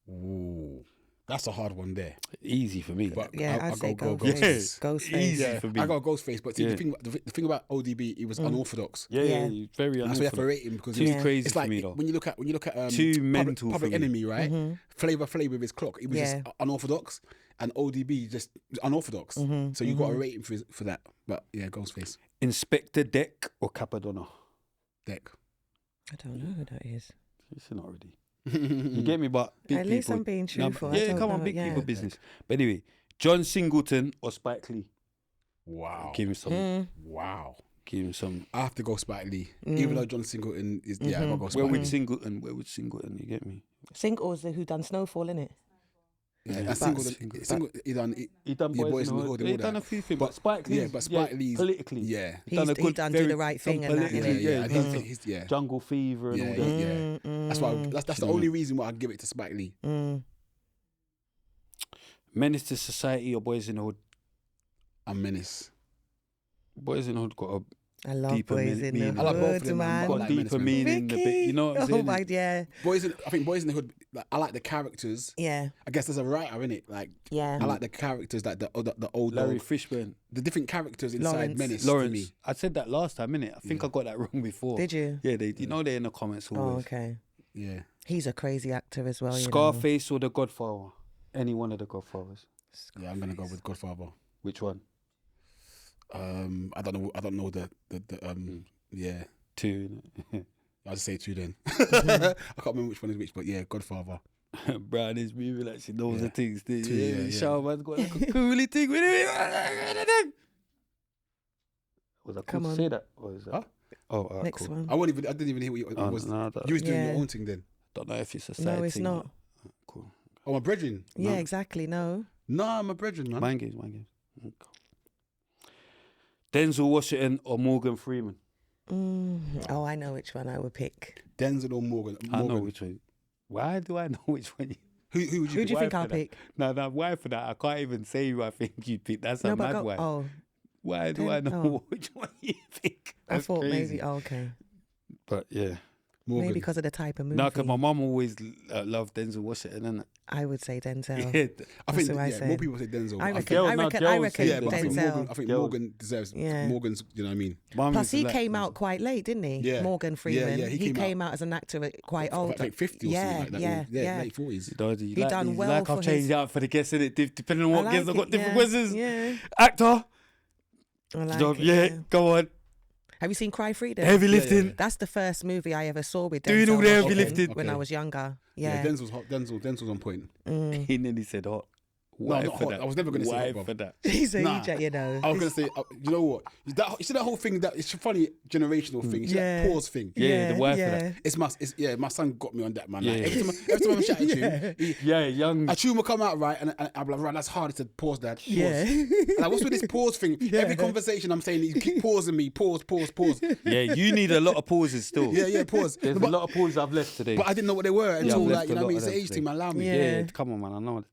Ooh. That's a hard one there. Easy for me. But Yeah, I'll I'd say go Ghostface. Ghostface. Ghostface. Easy for me. I got Ghostface, but see, Yeah. the thing about ODB, he was unorthodox. yeah, Yeah. he's very And that's why you have to unorthodox. rate him because Too it's, crazy it's for like me, though. when you look at Too mental Public for me. Enemy, right? Flavor Flav with his clock, he was Yeah. just unorthodox, and ODB just unorthodox. So you got to rate him for that. But yeah, Ghostface. Inspector Deck or Capadonna? Deck. I don't know who that is. It's not already. You get me, but big At least people. I'm being truthful. I Yeah, don't come on, know, big yeah. people business. But anyway, John Singleton or Spike Lee? Wow. Give him some. Wow. Give him some. I have to go Spike Lee, even though John Singleton is. Yeah, I gotta go Spike Where Lee. would Singleton? Where would Singleton? You get me? Singles who done Snowfall, innit? Yeah, and But- Singleton, he done. He done Boys in the Hood. He all done a that. few things, but Spike Lee. Yeah, but Spike Lee's politically. Yeah. He done a He good, done Do very- the Right some Thing and that, politically, innit? Yeah, yeah, I done think he's yeah. Jungle Fever and Yeah, all that. yeah. That's why. That's the only reason why I'd give it to Spike Lee. Menace to Society or Boys in the Hood? I'm Menace. Boys in the Hood got a I love deeper Boys in the meaning. I like both of Hood, them, man. man. Got Got like deeper Menace, man. meaning. A bit, you know what I'm saying? Oh my, yeah. I think Boys in the Hood. Like, I like the characters. Yeah. I guess there's a writer in it. Like, Yeah. I like the characters, like the old Larry dog, Fishburne. the different characters inside Lawrence. Menace. To Lawrence. me. I said that last time, innit? I think I got that wrong before. Did you? Yeah, you know they're in the comments Oh, always. okay. Yeah. He's a crazy actor as well. Scarface or The Godfather? Any one of the Godfathers. Yeah, I'm gonna go with Godfather. Which one? I don't know the yeah. Two. I'll just say two then. I can't remember which one is which, but yeah, Godfather. Brian is moving like she knows Yeah. the things. Two, yeah. Shower man's got like a coolie thing with it. Was I Come cool to on. say that? Or is that? Huh? Oh, alright, Next cool. one. I didn't even hear what you Oh, was. no, I don't- You was doing Yeah. your own thing then. Don't know if it's a side No, it's thing. not. Cool. Oh, my brethren. Yeah, exactly. No. No, my brethren, man. Mind games. Okay. Denzel Washington or Morgan Freeman? Oh, I know which one I would pick. Denzel or Morgan. I know which one. Why do I know which one? Who would you Who pick? do you think Why I'll for that? pick? No, why for that? I can't even say who I think you'd pick. That's a mad why. Oh, Why do then- I know oh. which one you think? I That's thought crazy. maybe. Oh, okay. But yeah. Morgan. Maybe because of the type of movie. No, because my mum always loved Denzel Washington, and I would say Denzel. yeah, I think That's what I yeah, said. more people say Denzel. but I I reckon. think- Girls, I no, reckon. girls I reckon say yeah, but I think Denzel. Morgan deserves. Yeah. Morgan's. You know what I mean? Mum Plus, used to he like came Denzel. out quite late, didn't he? Yeah. Morgan Freeman. Yeah, he he came came out as an actor at quite old. Like 50 or yeah, something like that. yeah, or, yeah. late 40s. He done like, well like for I've changed his- it out for the guests in it, depending on what I guests like I've got it, different yeah, questions. Yeah. Actor, I like job, it, yeah, go on. Have you seen Cry Freedom? Heavy lifting. That's the first movie I ever saw with Doing Denzel all the heavy Washington lifting. when Okay. I was younger. Yeah, Yeah. Denzel's hot. Denzel's on point. He nearly said hot. No, Why not for hot. that? I was never gonna say Why hot, bro. for that. He's a Nah. you know. I was gonna say, you know what? You see that whole thing that it's a funny generational thing. You see Yeah. that pause thing. Yeah, the wife for that. yeah. My son got me on that, man. Yeah. Like, every time I'm chatting to him, Yeah, young. a tune will come out right, and I'm like, right, that's hard. He said, pause, Dad. Pause. Yeah. Like, what's with this pause thing? Every conversation I'm saying, you keep pausing me. Pause. Yeah, you need a lot of pauses still. Yeah, pause. There's a lot of pauses I've left today. But I didn't know what they were I've until, left like, you a know what I lot mean? of It's an them age today. thing, man. Allow me. Yeah, come on, man. I know the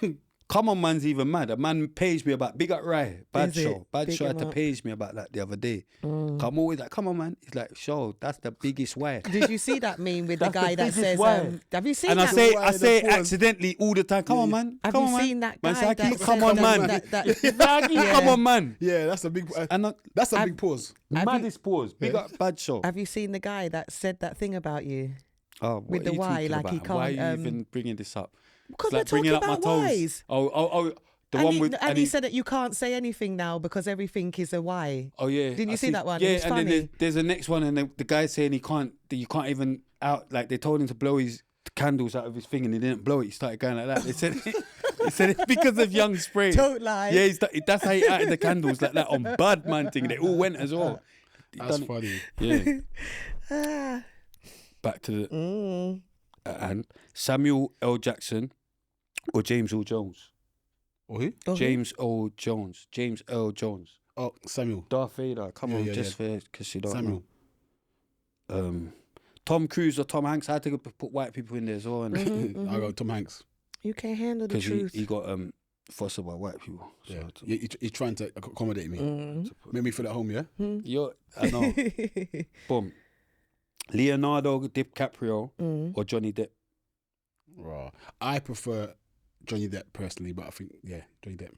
thing. Come on, man's even mad. A man paged me about Big Up Rye, Bad Is it? Show. Bad Big Show had him to up. page me about that the other day. I'm always like, come on, man. He's like, show, that's the biggest why. Did you see that meme with the That's the guy that biggest says, why. have you seen And that? I say it accidentally all the time. Come on, man. Have Come you on, man. seen that Man, guy say, I that keep, come on, said man. that- Come on, man. Yeah, that's a big. And That's a big pause. maddest pause. Big Up Bad Show. Have you seen the guy that said that thing about you? Oh, what with are the you why, talking like he about? Why are you can't, even bringing this up? Because It's we're like bringing talking up my about toes. whys. Oh, the And one he, with and he said that you can't say anything now because everything is a why. Oh yeah, Didn't you I see that one? Yeah, It was and funny. then there's a next one, and the guy saying you can't even out. Like they told him to blow his candles out of his thing, and he didn't blow it. He started going like that. They said it's because of young spray. Don't lie. Yeah, that's how he added the candles like that on Bad Man thing. They all went as well. He That's done it. funny. Yeah. Back to the and Samuel L. Jackson or James Earl Jones. Or who? James Earl Jones. James Earl Jones. Oh, Samuel. Darth Vader. Come on, Yeah, just because you don't Samuel. know. Tom Cruise or Tom Hanks. I had to put white people in there as well, I go Tom Hanks. You can't handle the because truth. he got fostered by white people. So Yeah, I had to- he's trying to accommodate me. Make me feel at home. Yeah. I know. Boom. Leonardo DiCaprio or Johnny Depp. Raw. I prefer Johnny Depp personally, but I think Johnny Depp.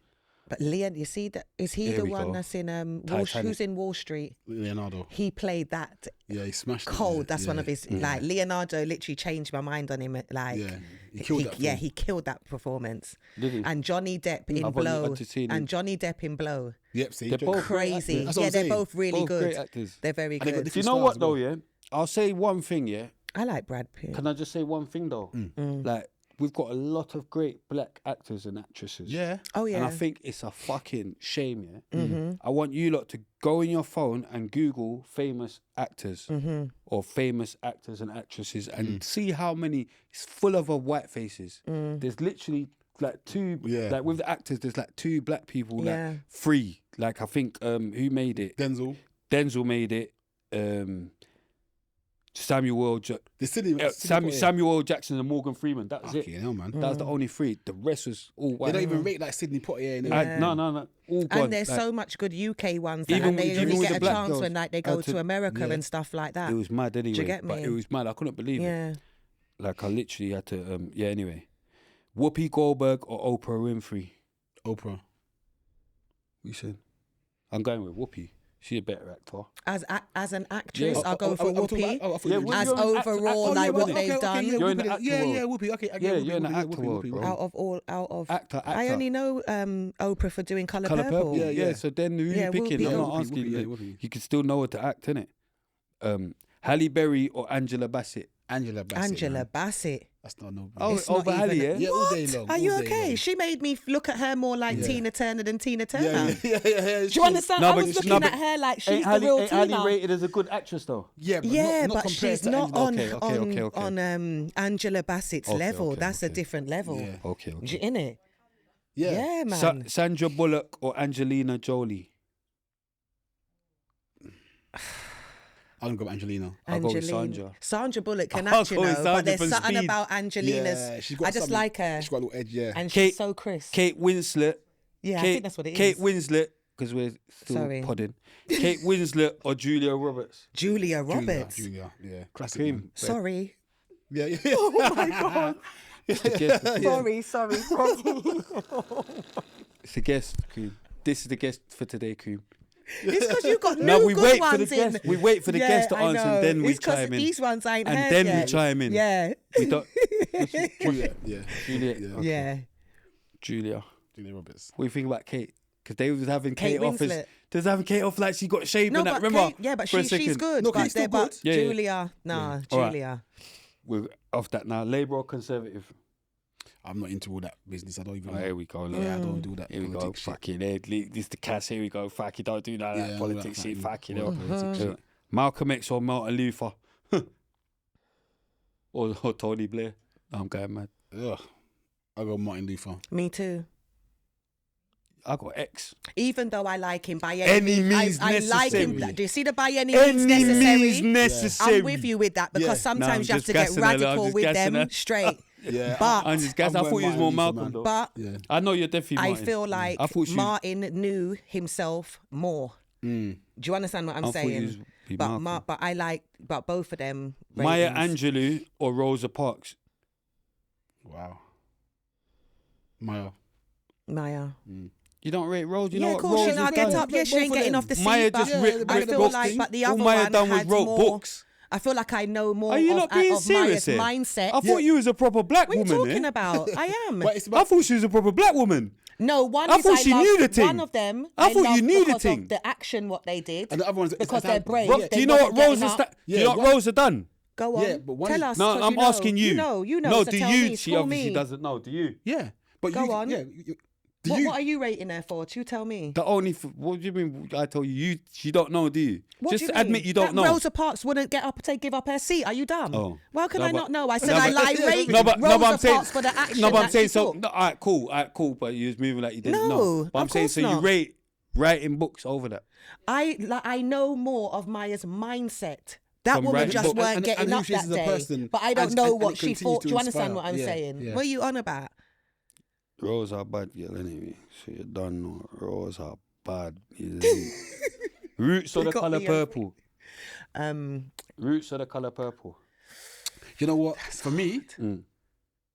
But Leon, you see that? Is he Here the we one go. that's in Titanic. who's in Wall Street? Leonardo. He played that Yeah, he smashed it, cold. yeah, That's one of his like Leonardo. Literally changed my mind on him. Like Yeah, he killed that. yeah, film. he killed that performance. Did he? And Johnny Depp in I've only Blow. had to see him. And Johnny Depp in Blow. Yep. See, They're both great Crazy. actors. That's what Yeah, I'm they're saying. both really Both good. great actors. They're very And they got good. different Do you know stars what as though? well. Yeah, I'll say one thing. Yeah, I like Brad Pitt. can I just say one thing though? Like we've got a lot of great black actors and actresses. Yeah. Oh yeah. And I think it's a fucking shame, yeah? I want you lot to go in your phone and Google famous actors or famous actors and actresses and see how many, it's full of white faces. There's literally like two, like with the actors, there's like two black people, Yeah. like three. Like I think, who made it? Denzel. Denzel made it. Samuel L. Jackson and Morgan Freeman. That was it. Hell, man. That was the only three. The rest was all white. They don't even rate like Sydney Poitier. No. All gone. And there's so much good UK ones that Even they with only the get a black chance girls, when like they go to America and stuff like that. It was mad anyway. Do you get me? But it was mad. I couldn't believe it. Yeah. Like I literally had to. Anyway, Whoopi Goldberg or Oprah Winfrey? Oprah. You said. I'm going with Whoopi. She's a better actor. As an actress, I'll go for Whoopi. Yeah, As overall, like what they've done. You're in the actor world. Yeah, Whoopi. Okay, Yeah, you're in the actor world, bro. Out of Actor. I only know Oprah for doing Colour Colour Purple. Purple. Yeah. So then who you picking? Whoopi. I'm not Whoopi, asking. Whoopi. You can still know her to act, innit? Halle Berry or Angela Bassett? Angela Bassett. That's not no. Oh, It's not over Halle, even- yeah? all day long. Are you all day okay? long. She made me look at her more like Tina Turner than Tina Turner. Yeah. Do you understand? I was looking at her like she's the real Ain't Halle Tina. rated as a good actress though? Yeah, but Yeah, not but compared she's to not Angela. on Angela Bassett's level. That's a different level. Yeah. Okay. In it. Yeah. Yeah, man. Sandra Bullock or Angelina Jolie? I'm gonna go with Angelina. I'll go with Sandra. Sandra Bullock can I'll act, you go with know, Sandra but there's from something Speed. about Angelina's. Yeah, she's got I just something. like her. She's got a little edge, yeah. And Kate- she's so crisp. Kate Winslet. Yeah, I Kate, think that's what it is. Kate Winslet, because we're still Sorry. podding. Kate Winslet or Julia Roberts? Julia Roberts. Julia, yeah. Classic. Cream. Man. Sorry. Yeah. Oh my God. It's a guest. Sorry. It's a guest, Cream. This is the guest for today, Cream. It's because you got No, new we good wait for the ones in. guest. We wait for the guest to I answer, know. and then we It's 'cause chime in. these ones I ain't And heard then yet. we chime in. Yeah. We don't. Julia. Yeah. Julia. Yeah. Okay. Yeah. Julia. Julia Roberts. What do you think about Kate? Because they was having Kate Kate off as Winslet. they was having Kate off like she got shaved No, and that. but Remember? Kate, yeah, but for a she's second. good. No, but Kate's still they're- good. Yeah, yeah. Julia, All right. Julia. We're off that now. Labour or Conservative? I'm not into all that business. I don't even. Oh, here we go. Yeah, I don't do that. Here we go. politics shit. Fucking this is the cast. Here we go. Fuck you. Don't do none of Yeah, that all politics that shit. fucking Fuck you. politics shit. Malcolm X or Martin Luther? or Tony Blair? I'm going mad. Ugh. I go Martin Luther. Me too. I got X. Even though I like him by Any means I like him. necessary. Do you see the by any Any means necessary? means necessary. I'm with you with that because Yeah. sometimes No, I'm you have just to get gassing her, I'm radical just with gassing them her. straight. Yeah. But I'm just guessing. I I'm thought you was going more Martin Luther, Malcolm man. though. But Yeah. I know you're definitely I Martin. feel like I thought you Martin knew himself more. Mm. Do you understand what I'm I thought you was saying? be But Malcolm. but I like both of them. Maya ratings. Angelou or Rosa Parks? Wow. Maya. Maya. You don't rate Rose? You Yeah, know of what course, Rose she has ain't get done? up. Yeah, she ain't Both of getting them. off the seat. Maya but just writ- I writ feel books. like, but the All other Maya one done was had wrote more. books. I feel like I know more Are you of, not being of serious Maya's here? mindset. I thought you was a proper black What are you woman. talking eh? about? I am. But it's I about thought she was a proper black woman. No, one I is thought she love, knew the thing. One of them, I thought you love knew the because thing. of the action, what they did, and the other ones because they're brave. Ro- They do you know what wasn't Rose getting has up. done? Do you know what Yeah, Rose has done? Go on. Yeah, but one tell is- us. No, 'cause I'm you know. asking you. You know. No, so do tell you? Me, She school obviously me. doesn't know. Do you? Yeah. But Go you, on. Yeah. Do What, you? what are you rating her for? You tell me. The only. What do you mean? I told you. You don't know, do you? What Just do you admit mean? you don't that know. Rosa Parks wouldn't get up to give up her seat. Are you dumb? Oh. Well, can No, I but- not know? I said No, I but- rate No, but Rosa I'm saying. Parks for the action. No, but I'm that saying she so. took. No, all right, cool. But you was moving like you didn't No, know. But I'm of saying course so. You not. rate writing books over that. I know more of Maya's mindset. That From woman writing just books. weren't And getting who up she is that as a day. person, But I don't and- know and what it she continues thought. to Do you understand inspire. what I'm Yeah, saying? yeah. What are you on about? Rose are bad girl anyway. So you don't know. Rose are bad. Roots of the got colour me purple. Um, Roots of the colour purple. You know what? For me,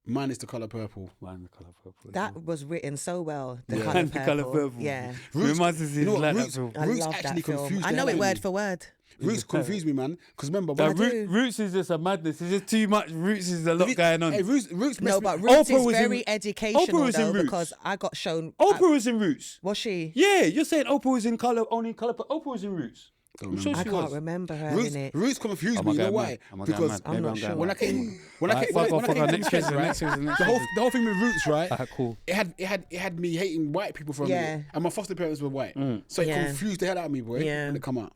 mine is the color purple. Man, the colour purple. that was written so well. The Yeah. colour And the colour purple. Yeah, Reminds us You know of what? like Roots, that film. I Roots love actually that film. confused I the know hell it out of word me. for word. Roots confused me, man. Because remember, That when I do. Roots is just a madness. It's just too much. Roots is a lot going on. Hey, Roots No, messed but me. Roots Oprah is was in- very educational Oprah was in though Roots. because I got shown. Oprah was in Roots. Was she? Yeah, you're saying Oprah was in colour, only in colour. Oprah was in Roots. I'm sure I she can't was. remember her Roots, in it. Roots confused Am me. I You know going why? mad? Am I going Because mad? I'm Maybe not I'm sure. going when I mad. came, when I Alright, came, fuck when off, I came to next Roots, season, right? next season, next The season. whole thing with Roots, right? Alright, cool. It had me hating white people from Yeah. it, and my foster parents were white, so it Yeah. confused the hell out of me, boy. Yeah. When it come out,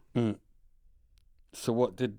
So what did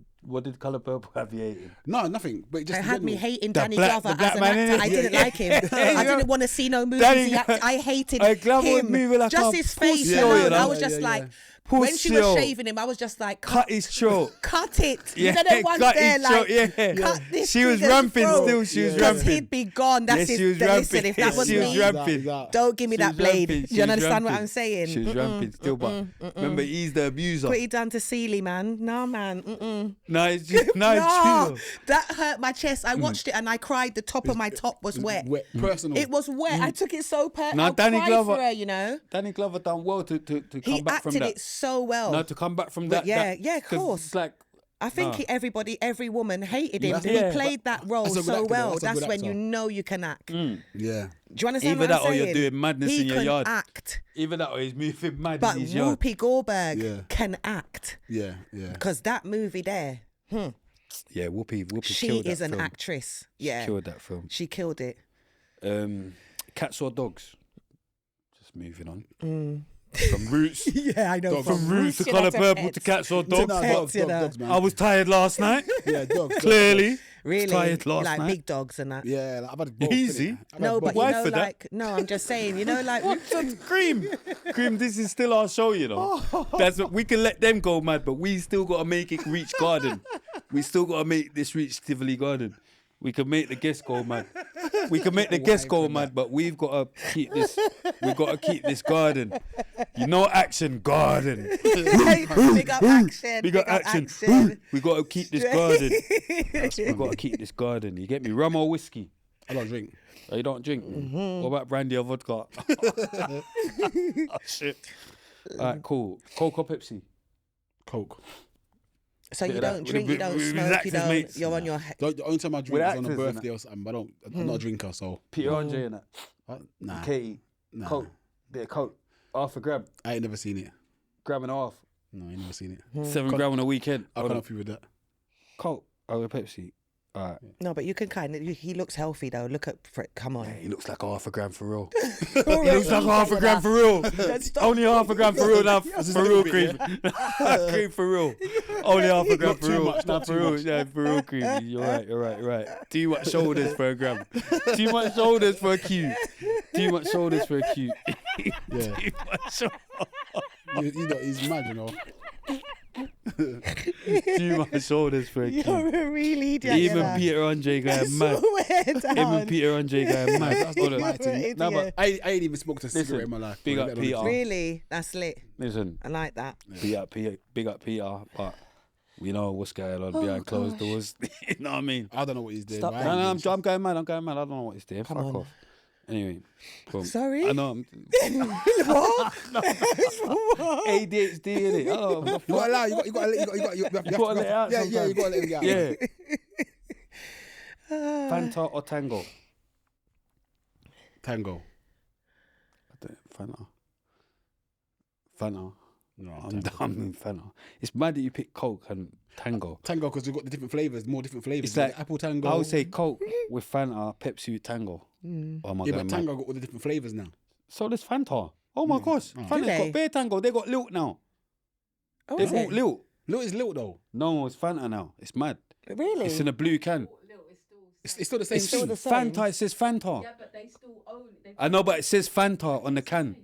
colour purple have you hating? no, nothing. But it just It in had me general. hating The Danny black- Glover the black as an man, actor. innit? I didn't like him. I didn't want to see no movies Danny- he acted. I hated Glover was him. moving like Just a his face pussy, alone. you know? I was just Yeah, like, yeah. When she was shaving him, I was just like, cut his throat. Cut it. Yeah, You know that ones cut there, his throat, like, yeah. cut this She was nigga's ramping throat. still. She was Because ramping. he'd be gone. That's Yes, she was his. Listen, ramping. if that was She was me, ramping. don't give me She that was blade. ramping. Do She you was understand what ramping. I'm saying? She was ramping still, but remember, he's the abuser. Put it down to Sealy, man. No, man. No, it's just, no, it's No, true. that hurt my chest. I watched it and I cried. The top of my top was wet. Personal. It was wet. I took it so personal. No, I Danny cried Glover- for her, you know. Danny Glover done well to come He back from acted that. it so well. No, to come back from But that. yeah, that, yeah, of 'cause course. It's like, I think every woman hated him. Yeah, He played that role that's a good so actor, though. well. That's a That's good when actor. you know you can act. Yeah. Do you understand Either what that I'm or you're saying? doing madness He in your can yard. act. Even that or he's moving mad But in his yard. Whoopi Goldberg Yeah. can act. Yeah. Because that movie there, Yeah, Whoopi she killed that is an film. actress. She Yeah. killed that film. She killed it. Cats or dogs? Just moving on. Mm. From roots. Yeah, I know. From roots to colour purple to cats or dogs. Dogs, man. I was tired last night. Yeah, dogs. Clearly. Really? Tired last like night. big dogs and that. Yeah, like, I've had both. Easy. innit? I've No, had but both. you Why know, for that? like, no, I'm just saying, you know, like, Cream, this is still our show, you know. That's what we can let them go mad, but we still got to make it reach garden. We still got to make this reach Tivoli Garden. We can make the guests go mad. We can make the guests go mad, but we've got to keep this. We've got to keep this garden. You know, action garden. big up action. We got action. We got to keep this garden. We got to keep this garden. You get me? Rum or whiskey? I don't drink. Oh, you don't drink? What about brandy or vodka? Oh, shit. All right, cool. Coke or Pepsi? Coke. So you Bit of that. don't drink, you don't With smoke, relax you his don't. mates. You're on your. The only time I drink With is on a actors and birthday or something, but I'm not a drinker, so. Peter Andre and that. Nah. Katie. Nah. Coke. Bit of Coke. Half a gram. I ain't never seen it. Gram and a half. No, I ain't never seen it. 7 gram on a weekend. I can't help you with that. Coke. Oh, Pepsi. All right. No, but you can kind of. He looks healthy though. Look at Fred. Come on. He looks like half a gram for real. He He looks like half a gram for real. Only half a gram for real now. For real cream. Cream for real. Only half a gram Not for too real. much, not Not for too real. much. Yeah, for real cream. You're right. Too much shoulders for a gram. Too much shoulders for a Q. Too much shoulders for a Q. Yeah. Too much shoulders. You know, he's mad, you know. Too much shoulders for a Q. You're a real idiot. Even Peter Andre going mad. Even Peter Andre going mad. That's Hold not on. my thing. No, but I ain't even smoked a cigarette Listen, in my life. big bro, up let alone Peter. a Really, that's lit. Listen, I like that. big up Peter, but we know what's going on behind closed doors. You know what I mean? I don't know what he's doing. Stop but I that. ain't No, doing I'm going mad. I don't know what he's doing. Come Fuck on. off. Anyway, boom. Sorry? I know. What? ADHD in it. Oh, You gotta allow. You gotta gotta let it out Yeah, you sometimes. gotta let it out. yeah. Fanta or Tango? Tango. Fanta. No, I'm done with Fanta. It's mad that you pick Coke and Tango. Tango because we've got the different flavors, more different flavors. It's like apple tango. I would say Coke with Fanta, Pepsi with Tango. Oh my Yeah, god, but Tango got all the different flavors now. So there's Fanta. Oh my gosh, Oh. Fanta's Do they? got Bear Tango. They got Lilt now. Oh, They is bought it? Lilt. Lilt is Lilt though. No, it's Fanta now. It's mad. Really? It's in a blue can. It's still the same It's thing. the same. Fanta. It says Fanta. Yeah, but they still own. I know, but it says Fanta on the can.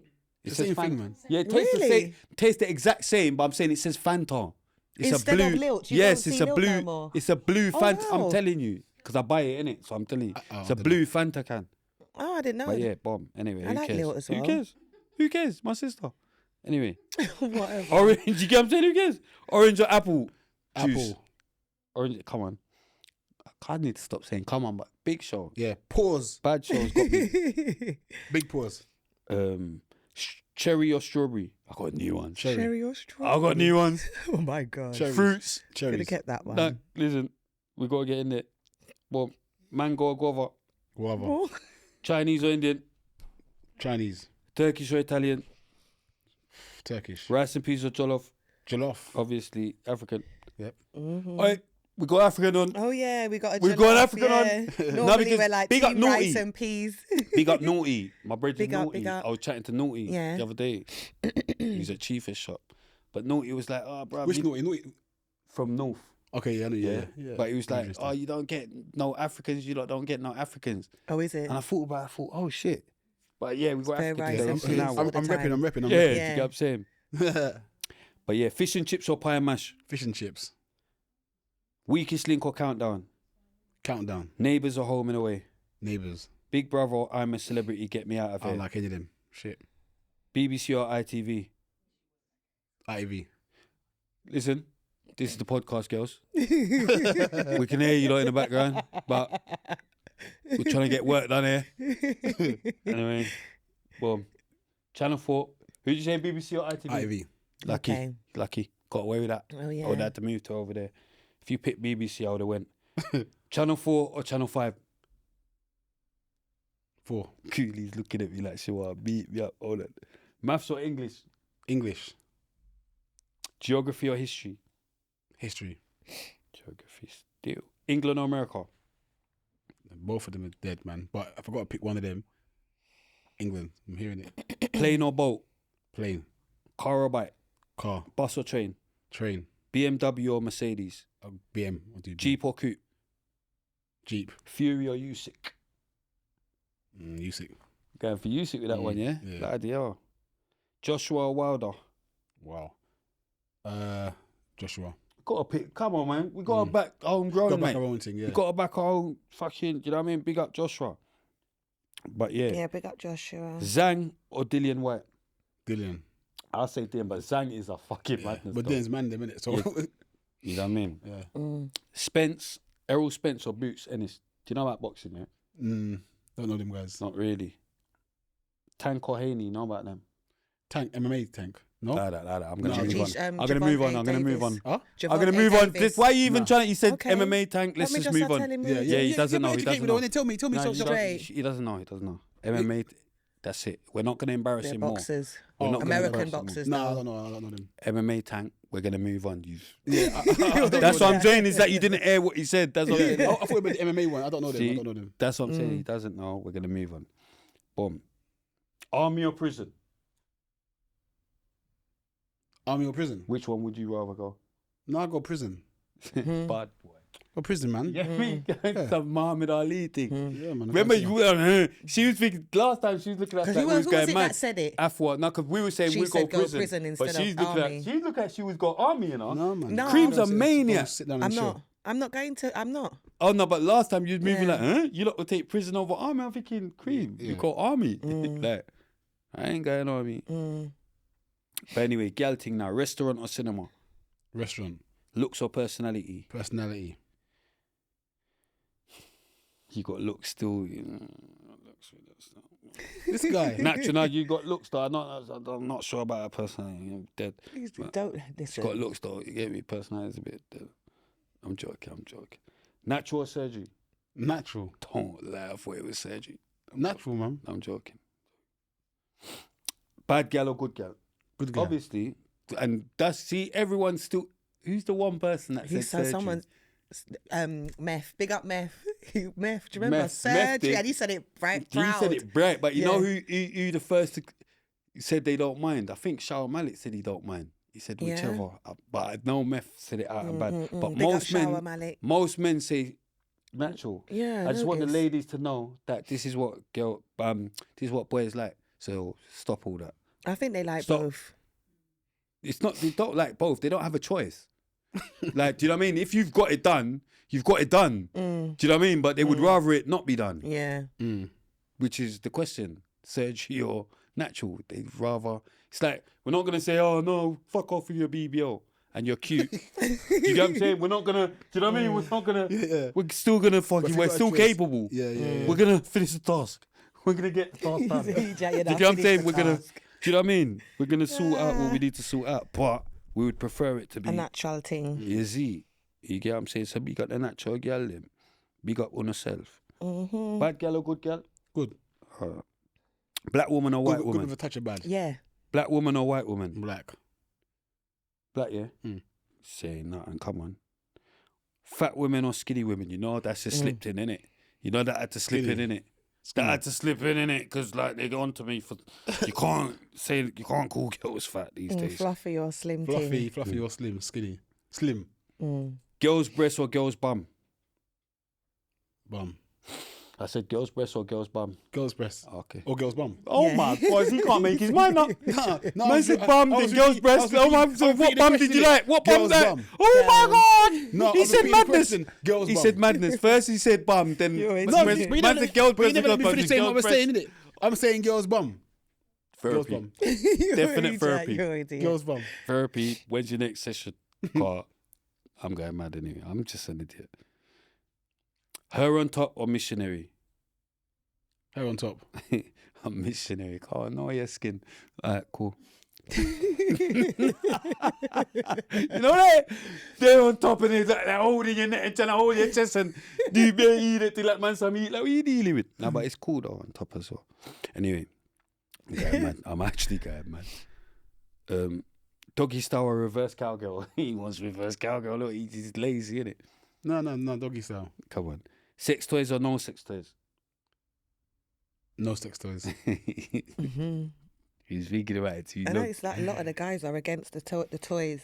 It The says same Fanta. thing, man. Yeah, it tastes the Really? same. Tastes the exact same, but I'm saying it says Fanta. It's Instead a blue. of Lilt, you yes, don't it's see a Lilt blue. no more. It's a blue Oh, Fanta. wow. I'm telling you, because I buy it in it. So I'm telling you, it's a I blue Fanta can. Oh, I didn't know. But yeah, bomb. Anyway, I who like cares? Lilt as well. Who cares? Who cares? My sister. Anyway, Whatever. orange. You get what I'm saying? Who cares? Orange or apple? Juice. Apple. Orange. Come on. I need to stop saying come on, but big show. Yeah. Pause. Bad shows got me. Big pause. Cherry or strawberry? I got new ones. Cherry or strawberry? I got new ones. Oh my god. Cherries. Fruits. Could have Cherries. kept that one. No, listen, we gotta get in there. Well, mango or guava, Guava. Oh. Chinese or Indian, Chinese. Turkish or Italian, Turkish. rice and peas or jollof. Jollof. Obviously African. Yep. Alright, we got African on. Oh yeah, we got a We got jollof, African yeah. on. Normally because we're like big up team rice Naughty. and peas. Big up Naughty. My brother's Big up, Naughty. big up. I was chatting to Naughty Yeah. the other day. He's at Chiefest shop. But Naughty was like, oh, bro. Which naughty? Naughty. From North. Okay, yeah, I know, yeah. But he was like, Interesting. oh, you don't get no Africans. You lot don't get no Africans. Oh, is it? And I thought about it. I thought, oh, shit. But yeah, we got Very African rice today. and So peas. now all I'm the repping, time. I'm repping. yeah, Yeah. you get what I'm saying? But yeah, fish and chips or pie and mash. Fish and chips. Weakest link or countdown. Countdown. Neighbours or home and away. Neighbours. Big Brother or I'm a Celebrity, get me out of I here. don't like any of them. Shit. BBC or ITV. ITV. Listen, this is the podcast, girls. We can hear you lot in the background, but we're trying to get work done here. Anyway, boom. Channel 4. Who did you say, BBC or ITV? ITV. Lucky, Okay. lucky. Got away with that. Oh, yeah. I would have had to move to over there. If you picked BBC, I would have went. Channel 4 or Channel 5? 4. Cooley's looking at me like she want to beat me up. Hold on. Maths or English? English. Geography or history? History. Geography still. England or America? Both of them are dead, man. But if I got to pick one of them, England. I'm hearing it. Plane or boat? Plane. Car or bike? Car. Bus or train? Train. BMW or Mercedes? BM. I'll do Jeep or coupe? Jeep. Fury or Usyk? Usyk. Going for Usyk with that one, yeah? Yeah. Bloody hell. Joshua or Wilder? Wow. Joshua. Got to pick. Come on, man. We got to back homegrown, Got mate. back our own thing, yeah. We got to back our own fucking, do you know what I mean? Big up Joshua. But yeah. Yeah, big up Joshua. Zhang or Dillian White? Dillian. I'll say Dillian, but Zhang is a fucking madness. But though. Dillian's man, them, innit? So, You know what I mean? yeah. Spence, Errol Spence or Boots Ennis? Do you know about boxing, yeah? Don't know them guys. Not really. Tank or Haney, know about them? Tank, MMA tank. No? Like that. I'm going to No, move on. Teach, I'm going to move on. Javante I'm going to move Davis. on. Huh? I'm going to Javante move on. Davis. Why are you even trying to... You said Okay. MMA tank. Let's Let me just move start on. telling me. Yeah, he doesn't know. He Educate doesn't me, know. though, Tell me. No, So, he doesn't know. He doesn't know. MMA, that's it. We're not going to embarrass They're him more. boxers. We're not gonna American embarrass him more. boxers. No, I though. don't know. I don't know them. MMA tank, we're going to move on. Yeah. That's what I'm saying is that you didn't hear what he said. That's what I thought it was the MMA one. I don't know them. See? I don't know them. That's what I'm saying. He doesn't know. We're going to move on. Boom. Army or prison? Army or prison? Which one would you rather go? No, I go prison. Bad boy. Go prison, man. Yeah, me. Some Muhammad Ali thing. Yeah, man. Remember, you were, she was thinking, last time she was looking at us Because like we was who was going it mad. that said it? Afwa, no, because we were saying She we said go prison. instead but she's of looking army. at, she looked like she was got army, you know? No, man. No. Cream's a Go maniac. sit down and I'm chill. not. I'm not going to. I'm not. Oh, no, but last time you was moving Yeah. like, huh? You lot would take prison over army. I'm thinking, Cream, you got army. Like, I ain't going army. But anyway, gal thing now. Restaurant or cinema? Restaurant. Looks or personality? Personality. You got looks still, you know. This guy. Natural, no, you got looks though. I'm not sure about her personality. I'm dead. Don't She's listen. got looks though. You get me? Personality's a bit dead. I'm joking. Natural or surgery? Natural. Don't laugh where it was surgery. Natural, man. I'm joking. Bad gal or good gal? Good guy. Obviously. And everyone's still, who's the one person that said So surgery? someone's Meth. Big up Meth. Meth. Do you remember Meth surgery? did. And he said it bright, He proud. said it bright, but you know Yeah. who the first to said they don't mind? I think Shower Malik said he don't mind. He said Yeah. whichever. But I know Meth said it out and bad. But Big up most Shower men, Malik. most men say natural. Yeah, I just want the notice. ladies to know that this is what this is what boys like. So stop all that. I think they like Stop. both. It's not, they don't like both. They don't have a choice. Like, do you know what I mean? If you've got it done, you've got it done. Do you know what I mean? But they would rather it not be done, Yeah. which is the question. Surgery or natural? They'd rather, it's like, we're not going to say, oh no, fuck off with your BBL and you're cute. You get what I'm saying? We're not going to, do you know what I mean? We're not going to, we're still going to fuck But you. if We're you got a still choice- capable. Yeah. We're going to finish the task. We're going to get the task done. Do you know what I'm saying? We're going to, do you know what I mean? We're going to sort out what we need to sort out, but we would prefer it to be A natural thing. easy. You get what I'm saying? So big up the natural girl, them. Big up on yourself. Bad girl or good girl? Good. Black woman or white Good woman? with a touch of bad. Yeah. Black woman or white woman? Black. Black, yeah? Saying nothing, come on. Fat women or skinny women? You know that's just slipped in, innit? You know that had to slip in, innit? That had to slip in, innit? Because like they go on to me for, you can't call girls fat these days. Fluffy or slim Fluffy or slim. Skinny. Slim. Girls breast or girls bum? Bum. I said girl's breast or girl's bum. Girl's breast. Okay. Or girl's bum. Oh my God, he can't make his mind up. No, Man said bum, then girl's breast. Oh my, so what bum did you like? What bum that? Oh my God. No, he said madness. Girl's He bum. said madness. First he said bum, then man said girl's breast. Let me finish saying what I'm saying, innit? I'm saying girl's bum. Girl's Therapy. bum. Definite therapy. Girl's bum. Therapy. When's your next session? God, I'm going mad anyway. I'm just an idiot. Her on top or missionary? Her on top. I'm missionary. Oh, no, your skin. All right, cool. You know that? They're on top and they're holding your neck and trying to hold your chest and do you better eat it till like man some eat. Like, what are you dealing with? No, but it's cool though on top as well. Anyway, I'm actually going mad. Doggy style or reverse cowgirl? He wants reverse cowgirl. Look, he's lazy, innit? No, doggy style. Come on. Sex toys or no sex toys? No sex toys. He's thinking about it too. I know it's like a lot of the guys are against the toys.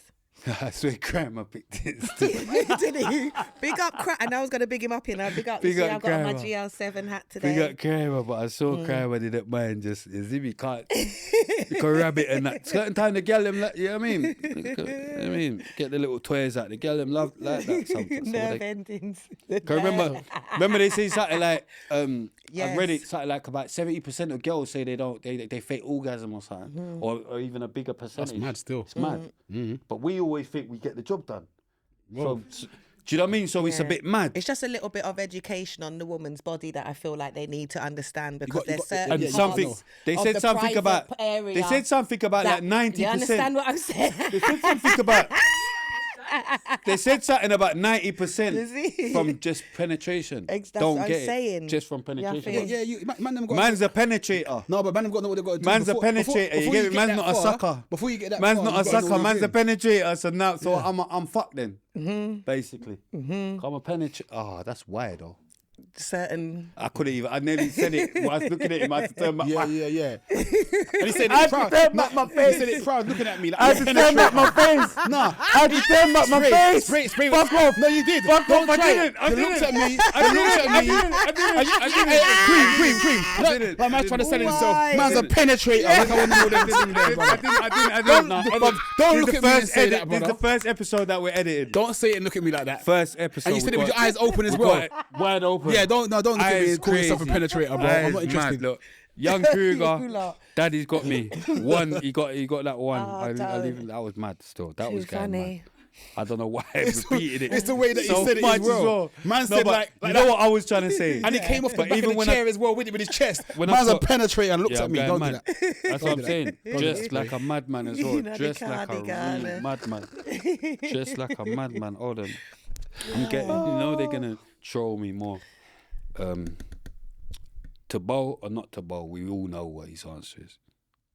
I swear Grandma picked it. Did he? Big up Crack. And I was going to big him up, Big up. Big see, up I've got on my Grandma. GL7 hat today. We got Grandma, but I saw Grandma didn't mind just as if he can't rabbit and that. Certain time the girl them like, you know what I mean? Get the little toys out. The girl them love like that sometimes. Nerve endings. Remember they say something like Yes. I read it something like about 70% of girls say they fake orgasm or something, or even a bigger percentage. That's mad still. It's mad. But we always think we get the job done. So, do you know what I mean? So it's a bit mad. It's just a little bit of education on the woman's body that I feel like they need to understand because there's certain and parts something they of said the something about private area they said something about that- like 90%. You understand what I'm saying? They said something about they said something about 90% from just penetration. That's Don't what I'm get it saying. just from penetration. Man, them got Man's a penetrator. No, but man, them got to know what they got to do. Man's a before- penetrator. before You get you me? Man's that not a far- sucker. Before you get that Man's far, not you a gotta know sucker. what Man's you're a doing. penetrator. So now, so I'm fucked then. Basically, I'm a penetrator. Oh, that's wild though. Certain. I couldn't even. I nearly said it while I was looking at him. I had to turn back. Yeah. And he said I it had to proud. turn back my He face. said it proud, looking at me like I had to turn back my face. Nah, I had to turn back my face. Spray. Fuck off. No, you did. Fuck Don't off. try I it. didn't. I You didn't. looked at me. I You looked at me. Cream. I didn't. Like man's trying to sell himself. Why? Man's a penetrator. Like I want to know them things there, brother. I didn't. Don't look at me and say that, This is brother. the first episode that we're editing. Don't say it and look at me like that. First episode. And you said it with we your eyes open as we well. got it wide open. Yeah, don't look at me Eyes and call yourself a crazy. penetrator, bro. Eyes I'm not interested. mad, look. Young Krueger, Daddy's got me. One, he got that one. Oh, I don't. even, that was mad still. That Too was going funny. mad. I don't know why I repeated it. It's the way that he so said it much as well. Man No, said but like you that. know what I was trying to say. And he came off the But back of even the when chair as well with it with his chest. When I Man's a saw- penetrator and looks Yeah, at me. I'm Don't going do mad. that. That's what I'm saying. do Just that. like a madman as well. You know the Just like a cardigan. real madman. Just like a madman. Hold on. I'm getting. You know they're gonna troll me more. To bowl or not to bowl? We all know what his answer is.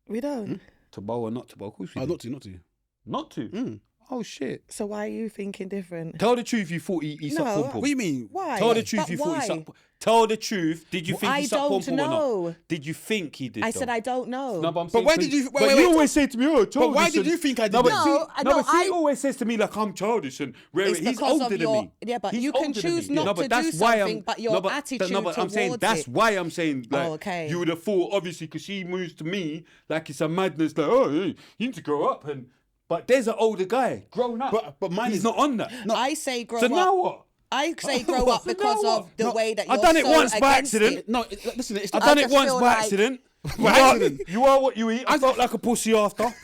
We don't. To bowl or not to bowl? Of course we do. Not to. Not to? Oh shit. So why are you thinking different? Tell the truth, you thought he sucked pom pom. What do you mean? Why? Tell the truth, But you thought he why? sucked. Tell the truth. Did you think I he sucked pom don't pom or know. not? Did you think he did? I said though? I don't know. No, but I'm But saying why to did you- But wait, you wait. always say to me, "Oh, childish." why did and- you think I did No, but that? see, No, no, but see, I- he always says to me like I'm childish and It's he's because older of than your- me. yeah, but He's you can older than choose me. not No, but to that's do why something, but your no, but attitude I'm saying towards that's it. why I'm saying like Oh, okay. you would have thought obviously because she moves to me like it's a madness like oh hey, you need to grow up and but there's an older guy grown up But mine he's is not on that. I say grow So up. now what? I say grow up So now because what? of the way that you're I've done it so once by against accident. it. No, listen, it's I've the, done it just once feel by like- accident. By accident. You are what you eat. I felt like a pussy after.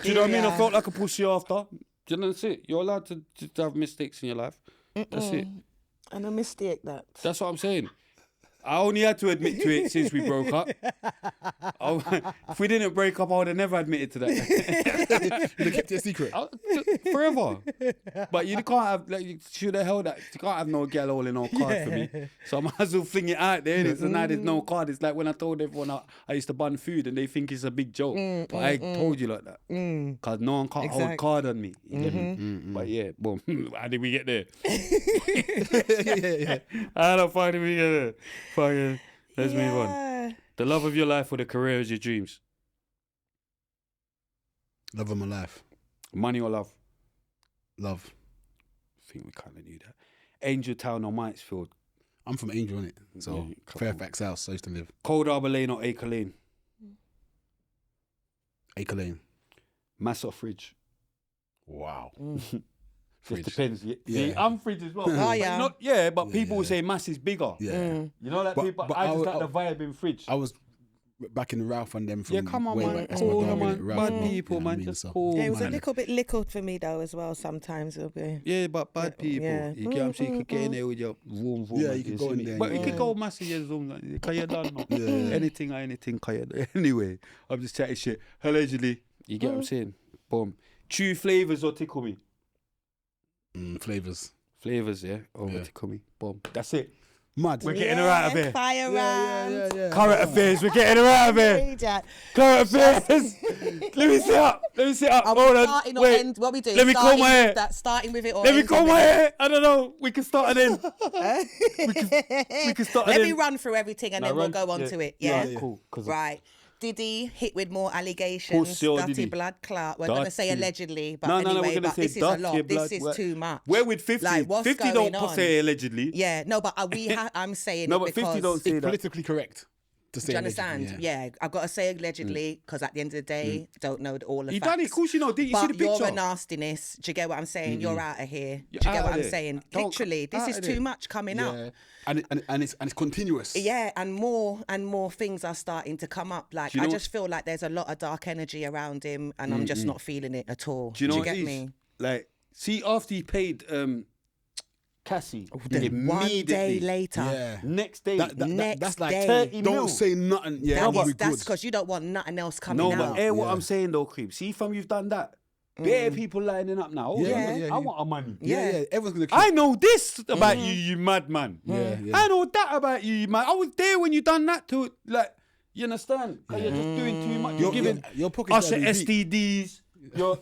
Do you know what I mean? I Yeah. felt like a pussy after. Do you know that's it? You're allowed to have mistakes in your life. That's it. And a mistake that. That's what I'm saying. I only had to admit to it since we broke up. If we didn't break up, I would have never admitted to that. You'd have kept it a secret. Forever. But you can't have, like, you should have held that. You can't have no girl all in no card for me. So I might as well fling it out there. innit? So now there's no card. It's like when I told everyone I used to bun food and they think it's a big joke. But I told you like that. Because no one can't hold Exact. card on me. You get me? But yeah, boom. How did we get there? How the fuck did we get there? Fucking, let's move on. The love of your life or the career of your dreams? Love of my life. Money or love? Love. I think we kind of knew that. Angel Town or Mitesfield? I'm from Angel, innit? So Fairfax House, so I used to live. Cold Harbour Lane or Acre Lane? Acre Lane. Mass or Fridge? Wow. Just depends. Yeah. Yeah. See, I'm Fridge as well. Oh, yeah. But people will say Mass is bigger. Yeah. You know that people, I just like the vibe in Fridge. I was back in Ralph and them from come on, way man. back. That's Cool, my dog, man. innit? Ralph, Bad you know people, what I man. mean? Just So- cool, Yeah, it was a man. little bit little for me though as well. Sometimes it'll be. Yeah, but bad people. Yeah. You get what I'm saying? You could get in there with your vroom. Yeah, and you could see go in me. there, But yeah. you could go massive your zoom. Can you done? No? Anything, can you do? Anyway, I'm just chatting shit. Allegedly. You get what I'm saying? Boom. Chew flavours or tickle me? Flavours. Flavours, yeah? Over Yeah. tickle me. Boom. That's it. Mad. We're getting her out of here. Fire round. Current affairs, we're getting her out of here. Current affairs. Let me sit up. Are Hold we on. starting or Wait. end? What we doing? Let me comb my hair. Starting with it or Let me ending comb my with it? hair. I don't know. We can start and end. we can start and Let end. me run through everything and then we'll go on to it. Yeah. Cool. Right. Diddy hit with more allegations. Pussy or Dirty Diddy? blood clout. We're going to say Dirty. allegedly, but No, anyway, we're gonna but say this is a dirty lot. blood. This is too much. We're with 50. Like, what's 50 going don't on? say allegedly. Yeah, no, but I'm saying No, it but because 50 don't say It's that. politically correct to say do you understand? allegedly, Yeah, I've got to say allegedly because at the end of the day, don't know all the You facts. done it. Of course you know. Did you see But the you're picture? a nastiness. Do you get what I'm saying? You're out of here. Do you You're get outta what I'm there. saying? Don't- Literally, this is outta too there. much coming up. Yeah. And it's continuous. Yeah, and more things are starting to come up. Like Do you I know just feel like there's a lot of dark energy around him, and I'm just not feeling it at all. Do you know what get it is? me? Like, see, after he paid Cassie, Then one day immediately, later. Yeah. next day, Next That's like day. 30 mil. don't say nothing. Yeah, That's because you don't want nothing else coming No, out. but hear what Yeah. I'm saying though, Creep. See, from you've done that, there are people lining up now. Hold Yeah, on, yeah, I yeah. want our money. Yeah. Everyone's gonna. Keep, I know this about you madman. Yeah. I know that about you, man. I was there when you done that to like. You understand? 'Cause you're just doing too much. You're giving your pockets us your gotta be deep. STDs.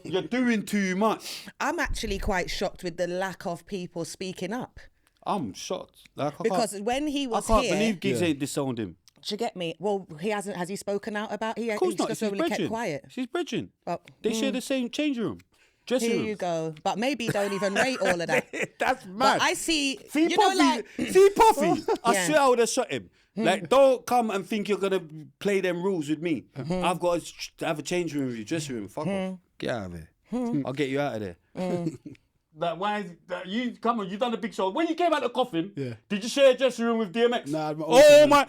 You're doing too much. I'm actually quite shocked with the lack of people speaking up. I'm shocked. Like, Because when he was I can't here, believe Giggs ain't disowned him. do you get me? Well, he hasn't. Has he spoken out about? Of course He's not. just She's really kept bridging. quiet. She's bridging. Oh, They share the same changing room, dressing Here room. you go. But maybe he don't even rate all of that. That's mad. But I see. See you Puffy, know, like see Puffy. I Yeah. swear I would have shot him. Like, don't come and think you're gonna play them rules with me. I've got to have a change room with you, dressing room. Fuck off. Get out of here. I'll get you out of there. Like, why is that? You come on, you done a big show. When you came out the coffin, Yeah. did you share a dressing room with DMX? Nah, I had my own Oh changing my.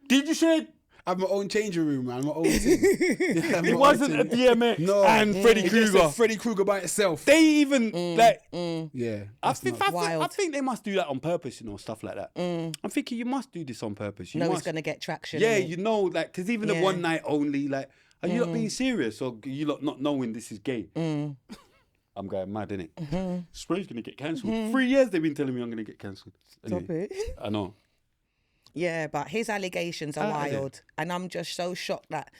Did you share? I have my own changing room, man. My own thing. Yeah, I have my It own wasn't a thing. DMX No. and Fredi It's just Kruga. a Fredi Kruga by itself. They even like. Yeah. I that's think, nuts. Wild. I think they must do that on purpose, stuff like that. I'm thinking you must do this on purpose. You no, must. he's gonna get traction. Yeah, innit? you know, like, because even the Yeah. one night only, like, are you not being serious or you lot not knowing this is gay? I'm going mad, innit? Spray's going to get cancelled. 3 years they've been telling me I'm going to get cancelled. Stop it. I know. Yeah, but his allegations are Outta there. wild, and I'm just so shocked that,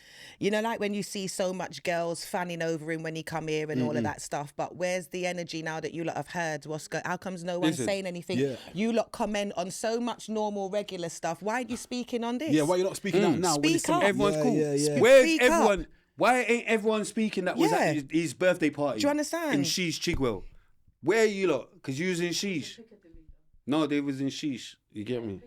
like when you see so much girls fanning over him when he come here and all of that stuff. But where's the energy now that you lot have heard? How comes no one's Listen, saying anything? yeah. You lot comment on so much normal, regular stuff. Why aren't you speaking on this? Yeah, why you not speaking out now? when Speak it's some- up. Everyone's yeah, cool. Yeah, yeah. Where's Speak up. everyone? Why ain't everyone speaking that was at Yeah. his birthday party? Do you understand? In Sheesh Chigwell. Where are you lot? Because you was in Sheesh. No, they was in Sheesh. You get me?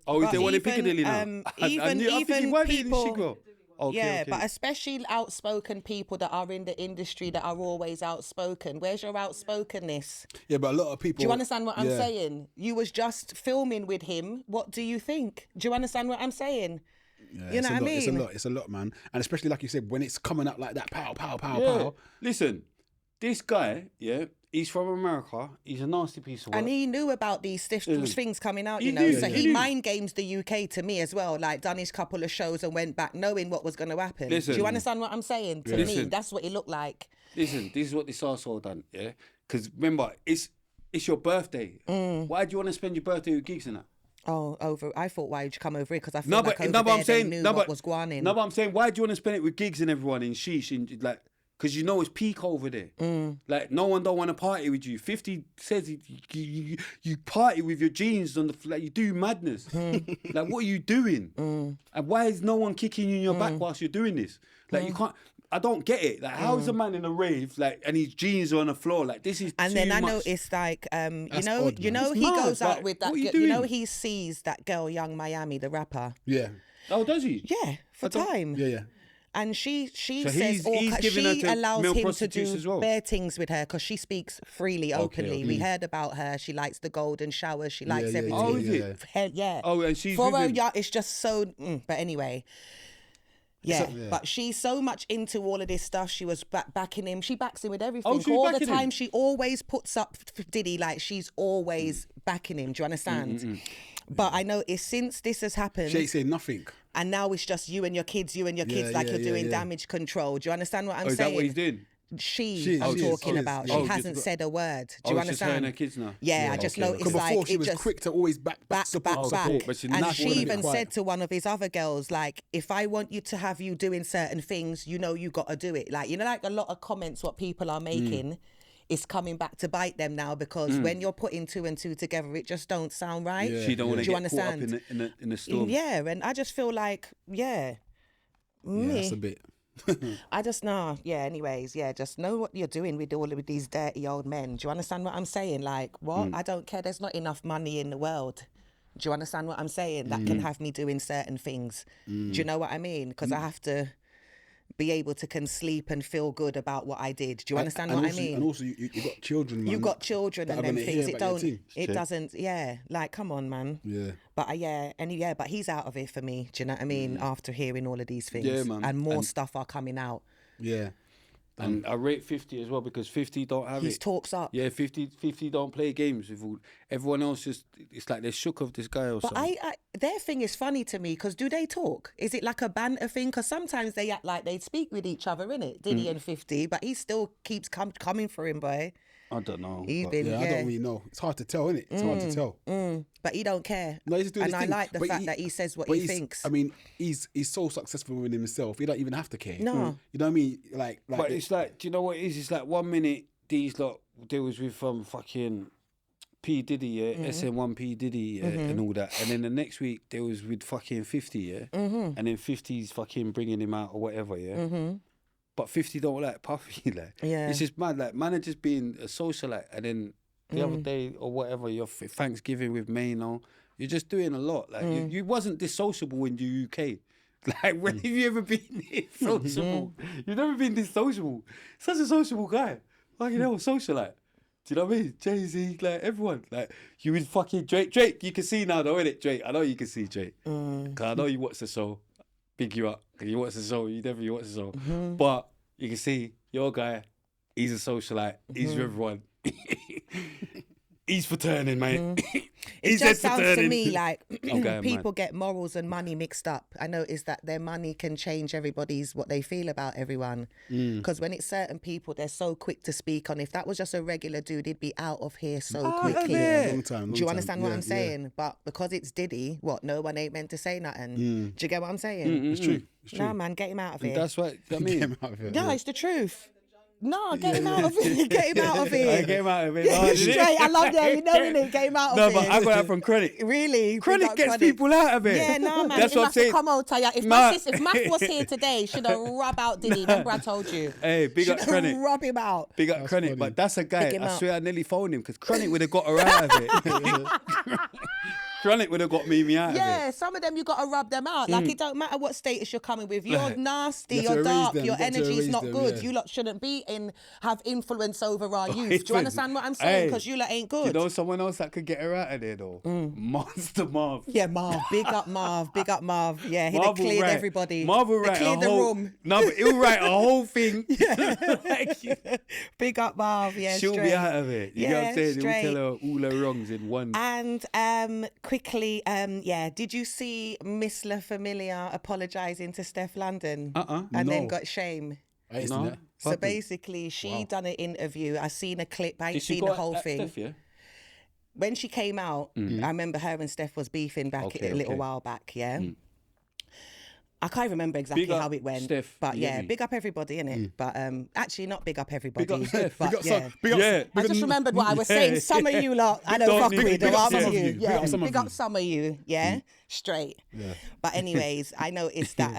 Oh, is But there one in even, Piccadilly now? even thinking, why are they in people- Chigwell? Okay, yeah, okay. but especially outspoken people that are in the industry that are always outspoken. Where's your outspokenness? Yeah, but a lot of people. Do you understand what I'm yeah. saying? You was just filming with him. What do you think? Do you understand what I'm saying? Yeah, You know what I mean? It's a lot, man. And especially like you said, when it's coming up like that, pow, pow, pow, Yeah. pow. Listen, this guy, he's from America. He's a nasty piece of work. And he knew about these things coming out, He you know. knew, So yeah, he he knew. mind games the UK to me as well. Like done his couple of shows and went back knowing what was going to happen. Listen. Do you understand what I'm saying? To me, Listen. that's what it looked like. Listen, this is what this arsehole done, yeah? Because remember, it's your birthday. Why do you want to spend your birthday with gigs and that? Oh, I thought why would you come over here? Because I feel No, like but over I'm there saying they knew what was going on. No, but I'm saying, why do you want to spend it with gigs and everyone in Sheesh? Like, because you know it's peak over there. Like, no one don't want to party with you. 50 says you party with your jeans on the like you do madness. Like, what are you doing? And why is no one kicking you in your back whilst you're doing this? Like, you can't. I don't get it. Like, how is a man in a rave, like, and his jeans are on the floor? Like, this is And too then I much. noticed, like, odd, he It's goes mad, out like, with that what are you girl. You know, doing? he sees that girl, Young Miami, the rapper. Yeah. Oh, does he? Yeah, for time. Yeah. And she So says, he's giving her she to allows male him to prostitutes do as well? bare things with her because she speaks freely, openly. We heard about her. She likes the golden showers. She likes yeah, everything. Oh, is it? Yeah. Oh, and she's for with her, him? yeah, it's just so. But anyway. Yeah, but she's so much into all of this stuff. She was backing him. She backs him with everything. Oh, she's all the backing time, him? she always puts up Diddy. Like, she's always backing him. Do you understand? But I noticed since this has happened, She ain't saying nothing. and now it's just you and your kids, like you're doing damage control. Do you understand what I'm Is saying? that what he's doing? I'm She talking is. about. Oh, She hasn't said a word. Do you it's just her understand? and her kids now? Yeah, I just noticed Because before like she it was just quick to always back. back. but she And now she wanna be even quiet. said to one of his other girls, like, if I want you to have you doing certain things, you know you got to do it. Like, you know, like a lot of comments what people are making is coming back to bite them now because when you're putting two and two together, it just don't sound right. She don't want Do to you get caught up understand? in the storm. Yeah, and I just feel like, Yeah, that's a bit. I just know. Yeah, anyways, yeah, just know what you're doing with all of these dirty old men. Do you understand what I'm saying? Like, what? I don't care. There's not enough money in the world. Do you understand what I'm saying? That can have me doing certain things. Do you know what I mean? Because I have to be able to can sleep and feel good about what I did. Do you understand what I mean? And also, you got children, man. You got children that and are them gonna things. hear It about your don't. thing. It doesn't. Yeah. Like, come on, man. Yeah. But but he's out of it for me. Do you know what I mean? After hearing all of these things, Yeah, man. and more stuff are coming out. Yeah. And I rate 50 as well because 50 don't have His it. talks up. Yeah, 50 don't play games with all. Everyone else just, it's like they're shook of this guy or But something. their thing is funny to me because do they talk? Is it like a banter thing? Because sometimes they act like they speak with each other, innit? Diddy and 50, but he still keeps coming for him, boy. I don't know. He's but- been, Yeah, I don't really know. It's hard to tell, isn't it? It's hard to tell. But he don't care. No, he's doing and his I thing. like the But fact that he says what but he thinks. I mean, he's so successful within himself. He don't even have to care. No. You know what I mean? Like But it's like, do you know what it is? It's like 1 minute these lot deals with fucking P Diddy, yeah, SN1 P Diddy, yeah, and all that, and then the next week there was with fucking 50, yeah, and then 50's fucking bringing him out or whatever, yeah. But 50 don't like Puffy, like. Yeah. It's just mad, like, man are just being a socialite, and then the other day or whatever, your Thanksgiving with Mano, you're just doing a lot. Like, you wasn't this sociable in the UK. Like, when have you ever been this sociable? You've never been this sociable. Such a sociable guy. Fucking hell, socialite. Do you know what I mean? Jay-Z, like, everyone. Like, you with fucking Drake, you can see now though, innit, Drake? I know you can see Drake. Because I know you watch the show. Big you up. Because you watch the show. You definitely watch the show. But you can see your guy, he's a socialite. He's with everyone. He's for turning, mate. It just sounds to me like Okay, people get morals and money mixed up. I noticed that their money can change everybody's what they feel about everyone. Because when it's certain people, they're so quick to speak on. If that was just a regular dude, he'd be out of here so quickly. Long time. Do you understand what I'm saying? But because it's Diddy, no one ain't meant to say nothing. Do you get what I'm saying? It's true. It's true. Nah, man, get him out of here. That's what I mean. Get him out of here. No, it's the truth. No, get him out of here. Get him out of I here. get him out of it. Straight. I love that. You know it. Get him out of No, here. but I got that from Chronic. Really? Chronic gets people out of it. Yeah, no, man. That's what I'm saying. Come on, Taya. If Math was here today, should have rub out Diddy. Remember I told you. Hey, big up Should Chronic. rub him out. Big up Chronic. funny. But that's a guy, Pick him I up. swear I nearly phoned him because Chronic would have got her out of it. Chronic would have got me out of Yeah, it. some of them you got to rub them out. Like, it don't matter what status you're coming with. You're nasty, You have to you're erase dark, them. your You got to energy is erase not them, good. yeah. You lot shouldn't have influence over our youth. Do you listen. understand what I'm saying? Hey, Because you lot ain't good. You know someone else that could get her out of there though? Monster Marv. Yeah, Marv. Big up Marv. Big up Marv. Yeah, he'd have Marv will cleared write- everybody. Marv will They write a cleared the whole... room. No, but he'll write a whole thing. Big up Marv. Yeah, She'll straight. be out of it. You know what I'm saying? straight. He'll tell her all her wrongs in one. And quickly, did you see Miss La Familia apologising to Steph London? And then No. got shame. I ain't seen No. that. So basically, she done an interview. I seen a clip. I ain't Did she seen go the whole at thing. Steph, yeah? When she came out, I remember her and Steph was beefing back Okay, a little okay. while back. Yeah. I can't remember exactly Big up how it went, Steph, but you yeah, get me? big up everybody in it. But actually, not big up everybody. Big up Steph. but Big up, yeah. big up, Yeah. I just remembered what I was saying. Some of you lot, I don't Don't fuck need- with, big or up some some of of you. you. Big Yeah, up some of big up you. some of you. Yeah, straight. Yeah. But anyways, I noticed that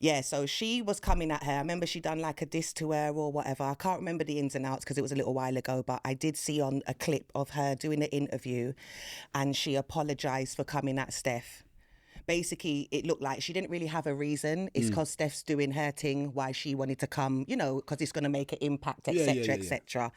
Yeah, so she was coming at her. I remember she done like a diss to her or whatever. I can't remember the ins and outs because it was a little while ago, but I did see on a clip of her doing an interview and she apologised for coming at Steph. Basically, it looked like she didn't really have a reason. It's because Steph's doing her thing, why she wanted to come, you know, because it's going to make an impact, etc., etc.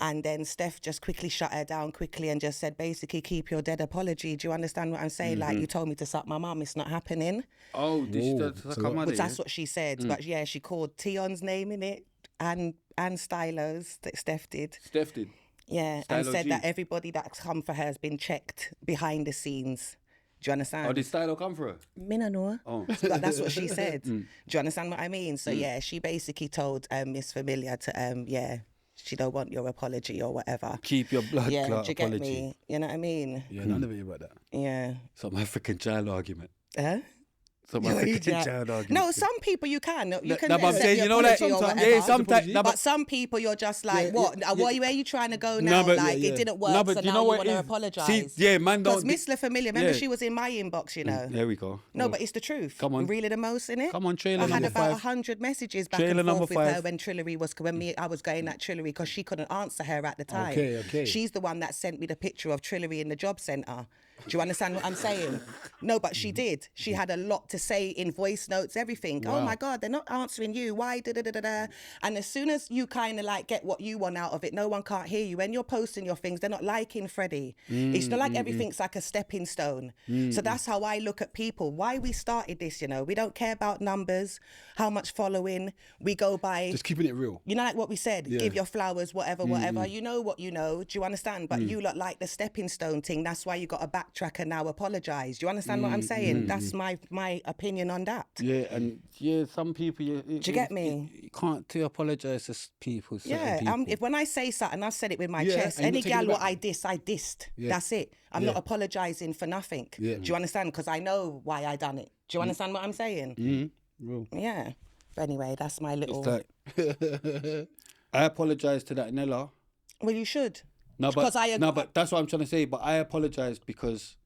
And then Steph just quickly shut her down quickly and just said, basically, keep your dead apology. Do you understand what I'm saying? Like, you told me to suck my mum. It's not happening. Oh, did she come out? But that's what she said. But yeah, she called Tion's name in it and Stylo's that Steph did. Steph did? Yeah, Stylo and said G. that everybody that's come for her has been checked behind the scenes. Do you understand? Oh, did Stylo come for her? Me no know. Oh. But that's what she said. Do you understand what I mean? So yeah, she basically told Miss Familiar to she don't want your apology or whatever. Keep your blood clot do you apology. get me? You know what I mean? Yeah, none of it about that. Yeah. Some African child argument. Huh? Some African child argument. No, some people you can. You can but I'm accept saying, your you know, like, apology or sometimes, whatever. sometimes, But some people you're just like, what? Where are you trying to go now? but- It didn't work, No, but so you now know you what want to it is? apologise. See, yeah, man Because don't... Miss La Familiar, remember Yeah. she was in my inbox, you know. There we go. No, but it's the truth. Come on. Really the most, innit? Come on, trailer I had number about 5. 100 messages back Trailer and number forth with her 5. when Trillery was... I was going at Trillery because she couldn't answer her at the time. Okay. She's the one that sent me the picture of Trillery in the job centre. Do you understand what I'm saying? No, but she did. She had a lot to say in voice notes, everything. Oh my God, they're not answering you. Why? Da-da-da-da-da. And as soon as you kind of like get what you want out of it, no one can't hear you. When you're posting your things, they're not liking Fredi. It's not like everything's like a stepping stone. So that's how I look at people. Why we started this, you know? We don't care about numbers, how much following. We go by... Just keeping it real. You know, like what we said, give your flowers, whatever. You know what you know. Do you understand? But you lot like the stepping stone thing. That's why you got to backtrack and now apologise. Do you understand what I'm saying? That's my opinion on that. Yeah, and some people... Do you get me? You can't apologise to people. People. If when I say something, I've said it with my Yeah, chest. and Any you're not taking gal it what I dissed. Yeah. That's it. I'm not apologising for nothing. Yeah. Do you understand? Because I know why I done it. Do you understand what I'm saying? Real. Yeah. But anyway, that's my little... I apologise to that Nella. Well, you should. No, but that's what I'm trying to say. But I apologised because...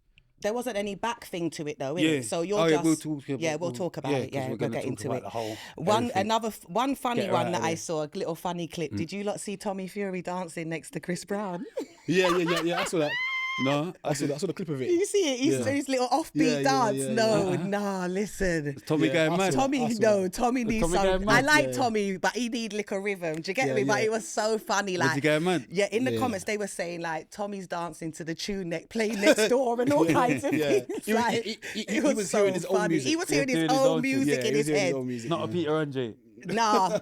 There wasn't any back thing to it though, Yeah. innit? So you're Yeah, just... we'll talk about it. Yeah, we're we'll gonna get talk into about it. the whole One funny Get her one out that of I there. saw, a little funny clip. Did you lot see Tommy Fury dancing next to Chris Brown? Yeah. I saw that. No, I saw the clip of it. You see it? His little offbeat dance. Listen. Tommy going mad. Tommy needs Tommy some. going I mad? like Tommy, but he need little rhythm. Do you get me? But it was so funny. Was Like, he going mad? yeah, in the comments they were saying like Tommy's dancing to the tune playing next door and all kinds of things. He It was so hearing his own funny. music. He was hearing his doing his own own tune. music in his head. Not a Peter Andre. Nah,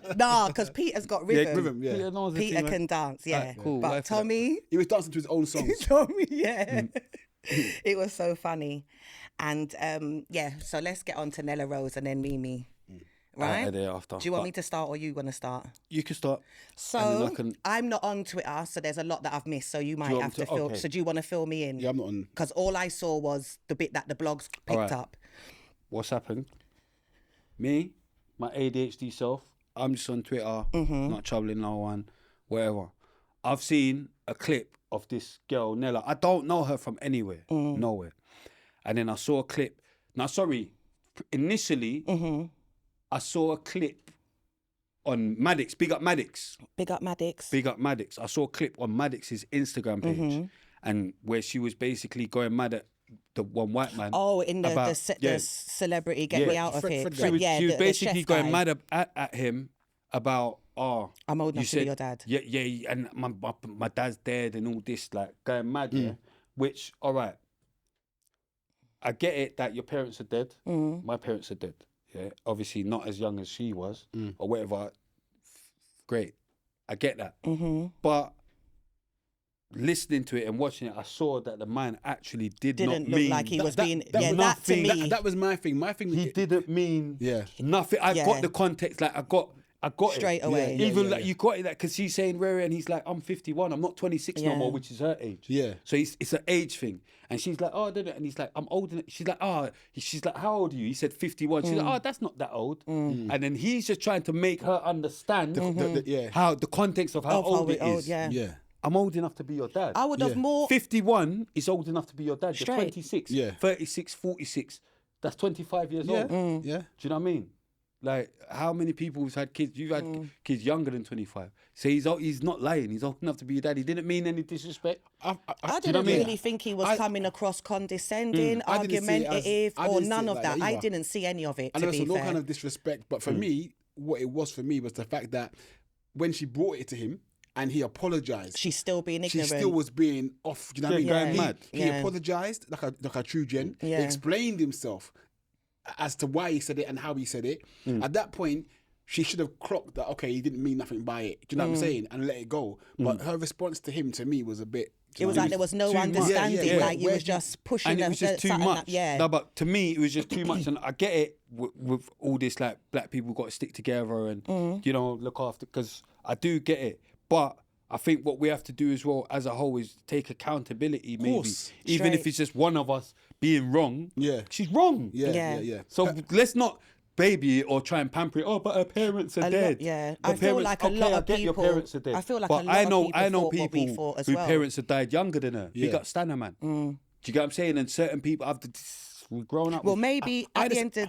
because Peter's got rhythm. Rhythm, yeah. Peter knows the Peter thing, can dance, yeah. cool, But like that. Tommy, He was dancing to his own songs. Tommy, yeah. It was so funny. And so let's get on to Nella Rose and then Mimi. Right? There after. Do you want me to start or you want to start? You can start. So And then I can- I'm not on Twitter, so there's a lot that I've missed. So you might want have me to to- fill. okay. So do you want to fill me in? Yeah, I'm not on. Because all I saw was the bit that the blogs picked Alright. up. What's happened? Me, my ADHD self, I'm just on Twitter, not troubling no one, whatever. I've seen a clip of this girl, Nella. I don't know her from anywhere, nowhere. And then I saw a clip. Now, sorry, initially, I saw a clip on Maddox. Big up Maddox. Big up Maddox. Big up Maddox. I saw a clip on Maddox's Instagram page, and where she was basically going mad at the one white man. Oh, in the about- the celebrity get me out of here. Fred- She was, yeah, she was the basically chef going guy. mad at him about, I'm old you enough to be your dad. Yeah, and my dad's dead and all this, like going mad, yeah. Which, all right, I get it that your parents are dead. My parents are dead. Yeah, obviously not as young as she was or whatever. Great, I get that. But listening to it and watching it, I saw that the man actually Didn't not look mean like he was being. that Yeah, was that to nothing. me. That was my thing. My thing. he didn't mean nothing. I Yeah. got the context. Like I got Straight it. away. Yeah, Even yeah, like yeah. you got it, like because she's saying Rary and he's like, I'm 51. I'm not 26 no Yeah. more, which is her age. Yeah. So it's an age thing, and she's like, oh, and he's like, I'm old. She's like, oh, she's like, how old are you? He said 51. She's like, oh, that's not that old. And then he's just trying to make her understand how the context of how Of old how it old, is. yeah. I'm old enough to be your dad. I would have more. 51 is old enough to be your dad. You're Straight. 26, Yeah. 36, 46. That's 25 years old. Yeah. Do you know what I mean? Like, how many people have had kids? You've had kids younger than 25. So he's not lying. He's old enough to be your dad. He didn't mean any disrespect. I do you know didn't what I mean? really think he was coming across condescending, I didn't see it as- argumentative, I or didn't see none it of like that. that I either. didn't see any of it, And to there be was no fair. kind of disrespect. But for me, what it was for me was the fact that when she brought it to him and he apologized, She's still being she ignorant. still was being off. Do you know what I mean? going mad. He apologized like a true gen. Yeah. He explained himself as to why he said it and how he said it. At that point, she should have clocked that. Okay, he didn't mean nothing by it. Do you know what I'm saying? And let it go. But her response to him, to me, was a bit. It was like there was no too much. understanding. Yeah, yeah. Like you was just pushing And it them was just too something much. That, yeah. No, but to me, it was just too much. And I get it with all this, like, black people got to stick together and, you know, look after, because I do get it. But I think what we have to do as well as a whole is take accountability, maybe. course. Even if Straight. it's just one of us being wrong. Yeah. She's wrong. Yeah. So let's not baby it or try and pamper it. Oh, but her parents are dead. yeah. Her I feel parents- like a okay, lot I of get your people- parents are dead. I feel like but a lot I of know, people I know thought what we people thought as whose well. parents have died younger than her. Yeah. Big up Stanner, man. Do you get what I'm saying? And certain people have we've grown up. Well, with- maybe I at the just- end of...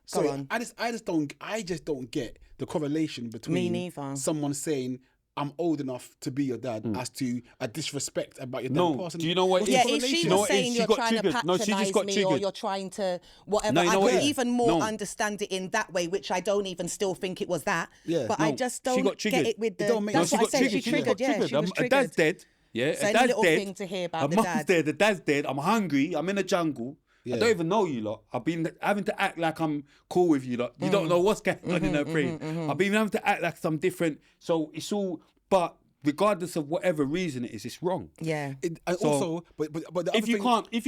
Sorry, Go on. I just don't get the correlation between neither. someone saying I'm old enough to be your dad as to a disrespect about your dad No, passing. do you know what? Yeah, It's- if she you know was what it is? saying She you're got trying to triggered. No, she just patronise got me or triggered. you're trying to whatever, No, you know I what could it is? even more No. understand it in that way, which I don't even still think it was that. Yeah. But No, I just she don't got get triggered. it with It the... don't make- That's No, what I said. She got triggered, yeah. She was Her triggered. dad's dead. Yeah, It's her a dad's little dead. thing to hear about Her the mum's dad. dead. The dad's dead. I'm hungry. I'm in the jungle. Yeah. I don't even know you lot. I've been having to act like I'm cool with you lot. You don't know what's going on in her brain. I've been having to act like some different. So it's all. But regardless of whatever reason it is, it's wrong. Yeah. And So, also, but the other If you thing,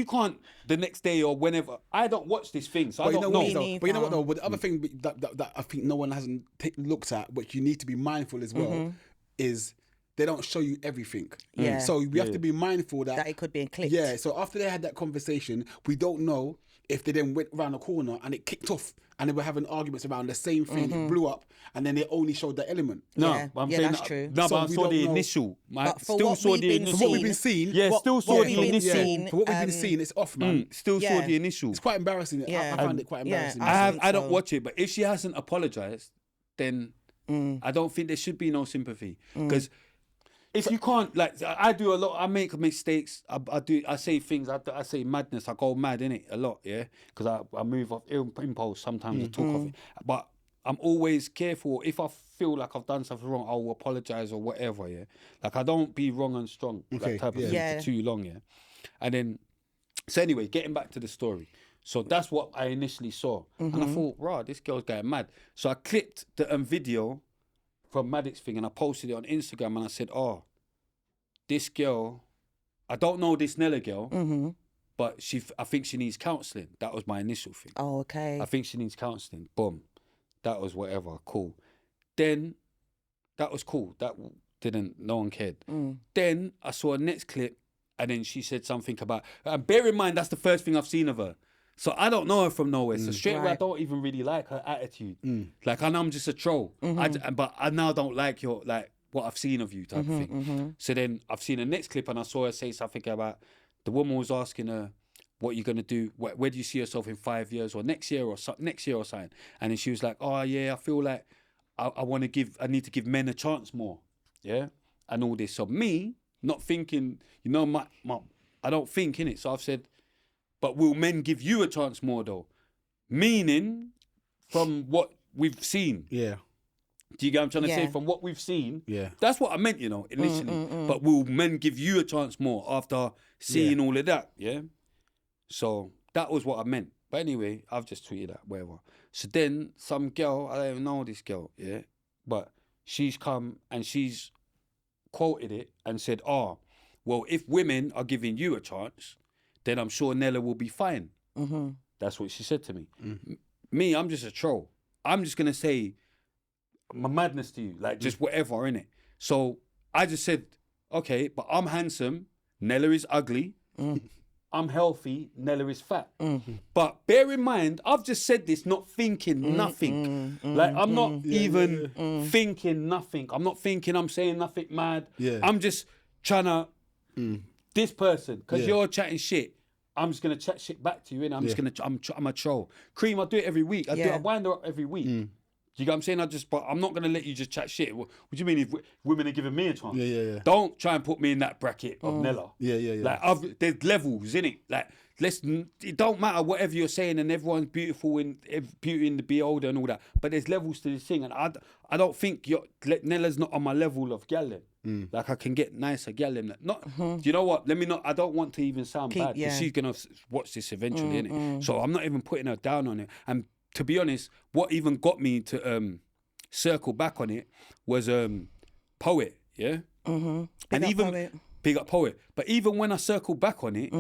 can't the next day or whenever, I don't watch this thing, so I But you don't know know. what, though? Me But you know what neither. though? But the other thing that I think no one hasn't looked at, which you need to be mindful as well, is they don't show you everything. Yeah. So we have to be mindful That it could be in clips. Yeah. So after they had that conversation, we don't know if they then went round the corner and it kicked off and they were having arguments around the same thing. It blew up, and then they only showed that element. No, Yeah. but I'm Yeah, saying that's true. No, So but I we saw don't the know. initial. I But for still what saw we've the been initial. From what we've been seeing, Yeah, What- still what saw we've the been initial. seeing, for what we've been seeing, it's off, man. Still saw Yeah. the initial. It's quite embarrassing. Yeah. I found it quite Yeah, embarrassing. I think I don't so. watch it, but if she hasn't apologized, then I don't think there should be no sympathy. Because if you can't, like, I do a lot. I make mistakes. I say things. I say madness. I go mad in it a lot. Yeah, because I move off impulse sometimes. I talk off it, but I'm always careful. If I feel like I've done something wrong, I'll apologize or whatever. Yeah, like I don't be wrong and strong. Okay, That type of yeah. thing Yeah. for too long. Yeah, and then. So anyway, getting back to the story. So that's what I initially saw. And I thought, right, this girl's going mad. So I clipped the video from Maddox thing and I posted it on Instagram and I said, oh, this girl, I don't know this Nella girl, but I think she needs counselling. That was my initial thing. Oh, okay. I think she needs counselling. Boom. That was whatever. Cool. Then, that was cool. No one cared. Then I saw a next clip and then she said something about, and bear in mind, that's the first thing I've seen of her. So I don't know her from nowhere. So straight away, I Right. don't even really like her attitude. Like, I know I'm just a troll. But I now don't like what I've seen of you type of thing. So then I've seen the next clip and I saw her say something about, the woman was asking her, what are you going to do? Where do you see yourself in 5 years or next year or something? And then she was like, oh yeah, I feel like I need to give men a chance more. Yeah. And all this. So me, not thinking, I don't think in it. So I've said, but will men give you a chance more though? Meaning from what we've seen. Yeah. Do you get what I'm trying to say? Yeah. From what we've seen. Yeah. That's what I meant, initially. But will men give you a chance more after seeing all of that? Yeah. So that was what I meant. But anyway, I've just tweeted that, whatever. So then some girl, I don't even know this girl, yeah? But she's come and she's quoted it and said, oh, well, if women are giving you a chance, then I'm sure Nella will be fine. That's what she said to me. Me, I'm just a troll. I'm just going to say my madness to you, like just whatever, innit? So I just said, okay, but I'm handsome, Nella is ugly. I'm healthy, Nella is fat. But bear in mind, I've just said this not thinking nothing. Like, I'm not even thinking nothing. I'm not thinking I'm saying nothing mad. Yeah. I'm just trying to, this person, because Yeah. you're chatting shit, I'm just going to chat shit back to you, innit? I'm just going to, I'm a troll. Cream, I do it every week. I Yeah. wind her up every week. You get what I'm saying? But I'm not gonna let you just chat shit. What do you mean if women are giving me a chance? Yeah. Don't try and put me in that bracket of Nella. Yeah. Like there's levels in it. Like it don't matter whatever you're saying, and everyone's beautiful and beauty in the beholder and all that. But there's levels to this thing, and I don't think Nella's not on my level of gal then. Like I can get nicer gal then. Not. Do you know what? Let me not. I don't want to even sound bad because she's gonna watch this eventually, innit? So I'm not even putting her down on it. And to be honest, what even got me to circle back on it was Poet, yeah? Big up Poet. But even when I circled back on it,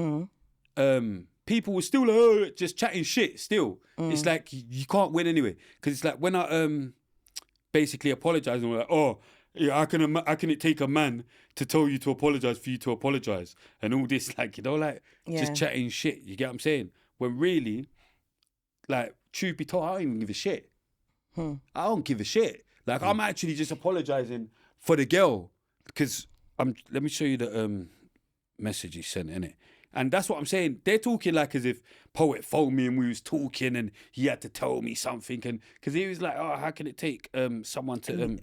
people were still just chatting shit still. It's like, you can't win anyway. Because it's like, when I basically apologise, and we're like, oh, yeah, how can it take a man to tell you to apologise for you to apologise? And all this, like, just chatting shit, you get what I'm saying? When really, like, truth be told, I don't even give a shit. I don't give a shit. Like, I'm actually just apologising for the girl because let me show you the message he sent, innit? And that's what I'm saying. They're talking like as if Poet phoned me and we was talking and he had to tell me something. And because he was like, oh, how can it take someone to...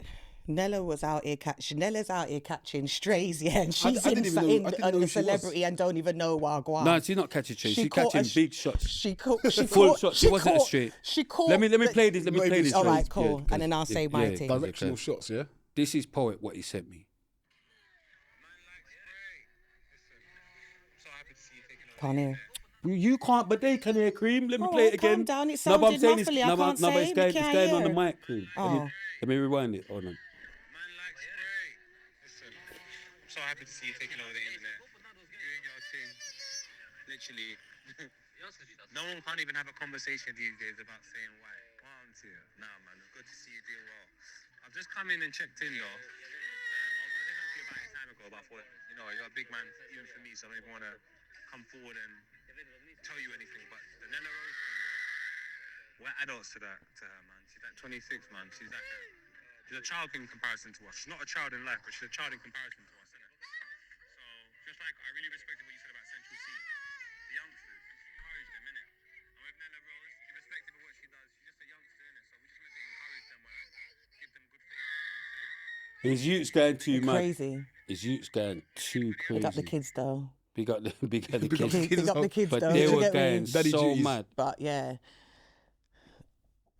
Nella's out here catching strays, yeah, and she's in the celebrity and don't even know what going on. No, she's not catching strays. She's catching big shots. She caught full shots. She wasn't a straight. She caught. Let me play this. Let me play this. All right, cool. And then I'll say my thing. Directional shots, yeah. This is Poet. What he sent me. Can't hear. You can't, but they can hear, Cream. Let me play it again. Calm down. It sounded muffly. I can't say. It's going on the mic, Cream. Oh. Let me rewind it. Hold on. I'm so happy to see you taking over the internet. Doing your thing. Literally. No one can't even have a conversation these days about saying why. Nah, man. It's good to see you doing well. I've just come in and checked in, though. I was going to say something to you about a time ago, but I thought, you're a big man even for me, so I don't even want to come forward and tell you anything. But the Nella Rose thing, though, we're adults to her, man. She's like 26, man. She's a child in comparison to us. She's not a child in life, but she's a child in comparison to us, innit? So, just like, I really respected what you said about Central C. The youngsters, just encourage them, innit? And with Nella Rose, irrespective of what she does, she's just a youngster, innit? So we just meant to encourage them and give them good faith, you know what I'm saying? His youth's going too mad. Crazy. His youth's going too crazy. Big up the kids, though. Big up the kids. Big up the kids, but though. they Do you were get me? going so mad. But yeah.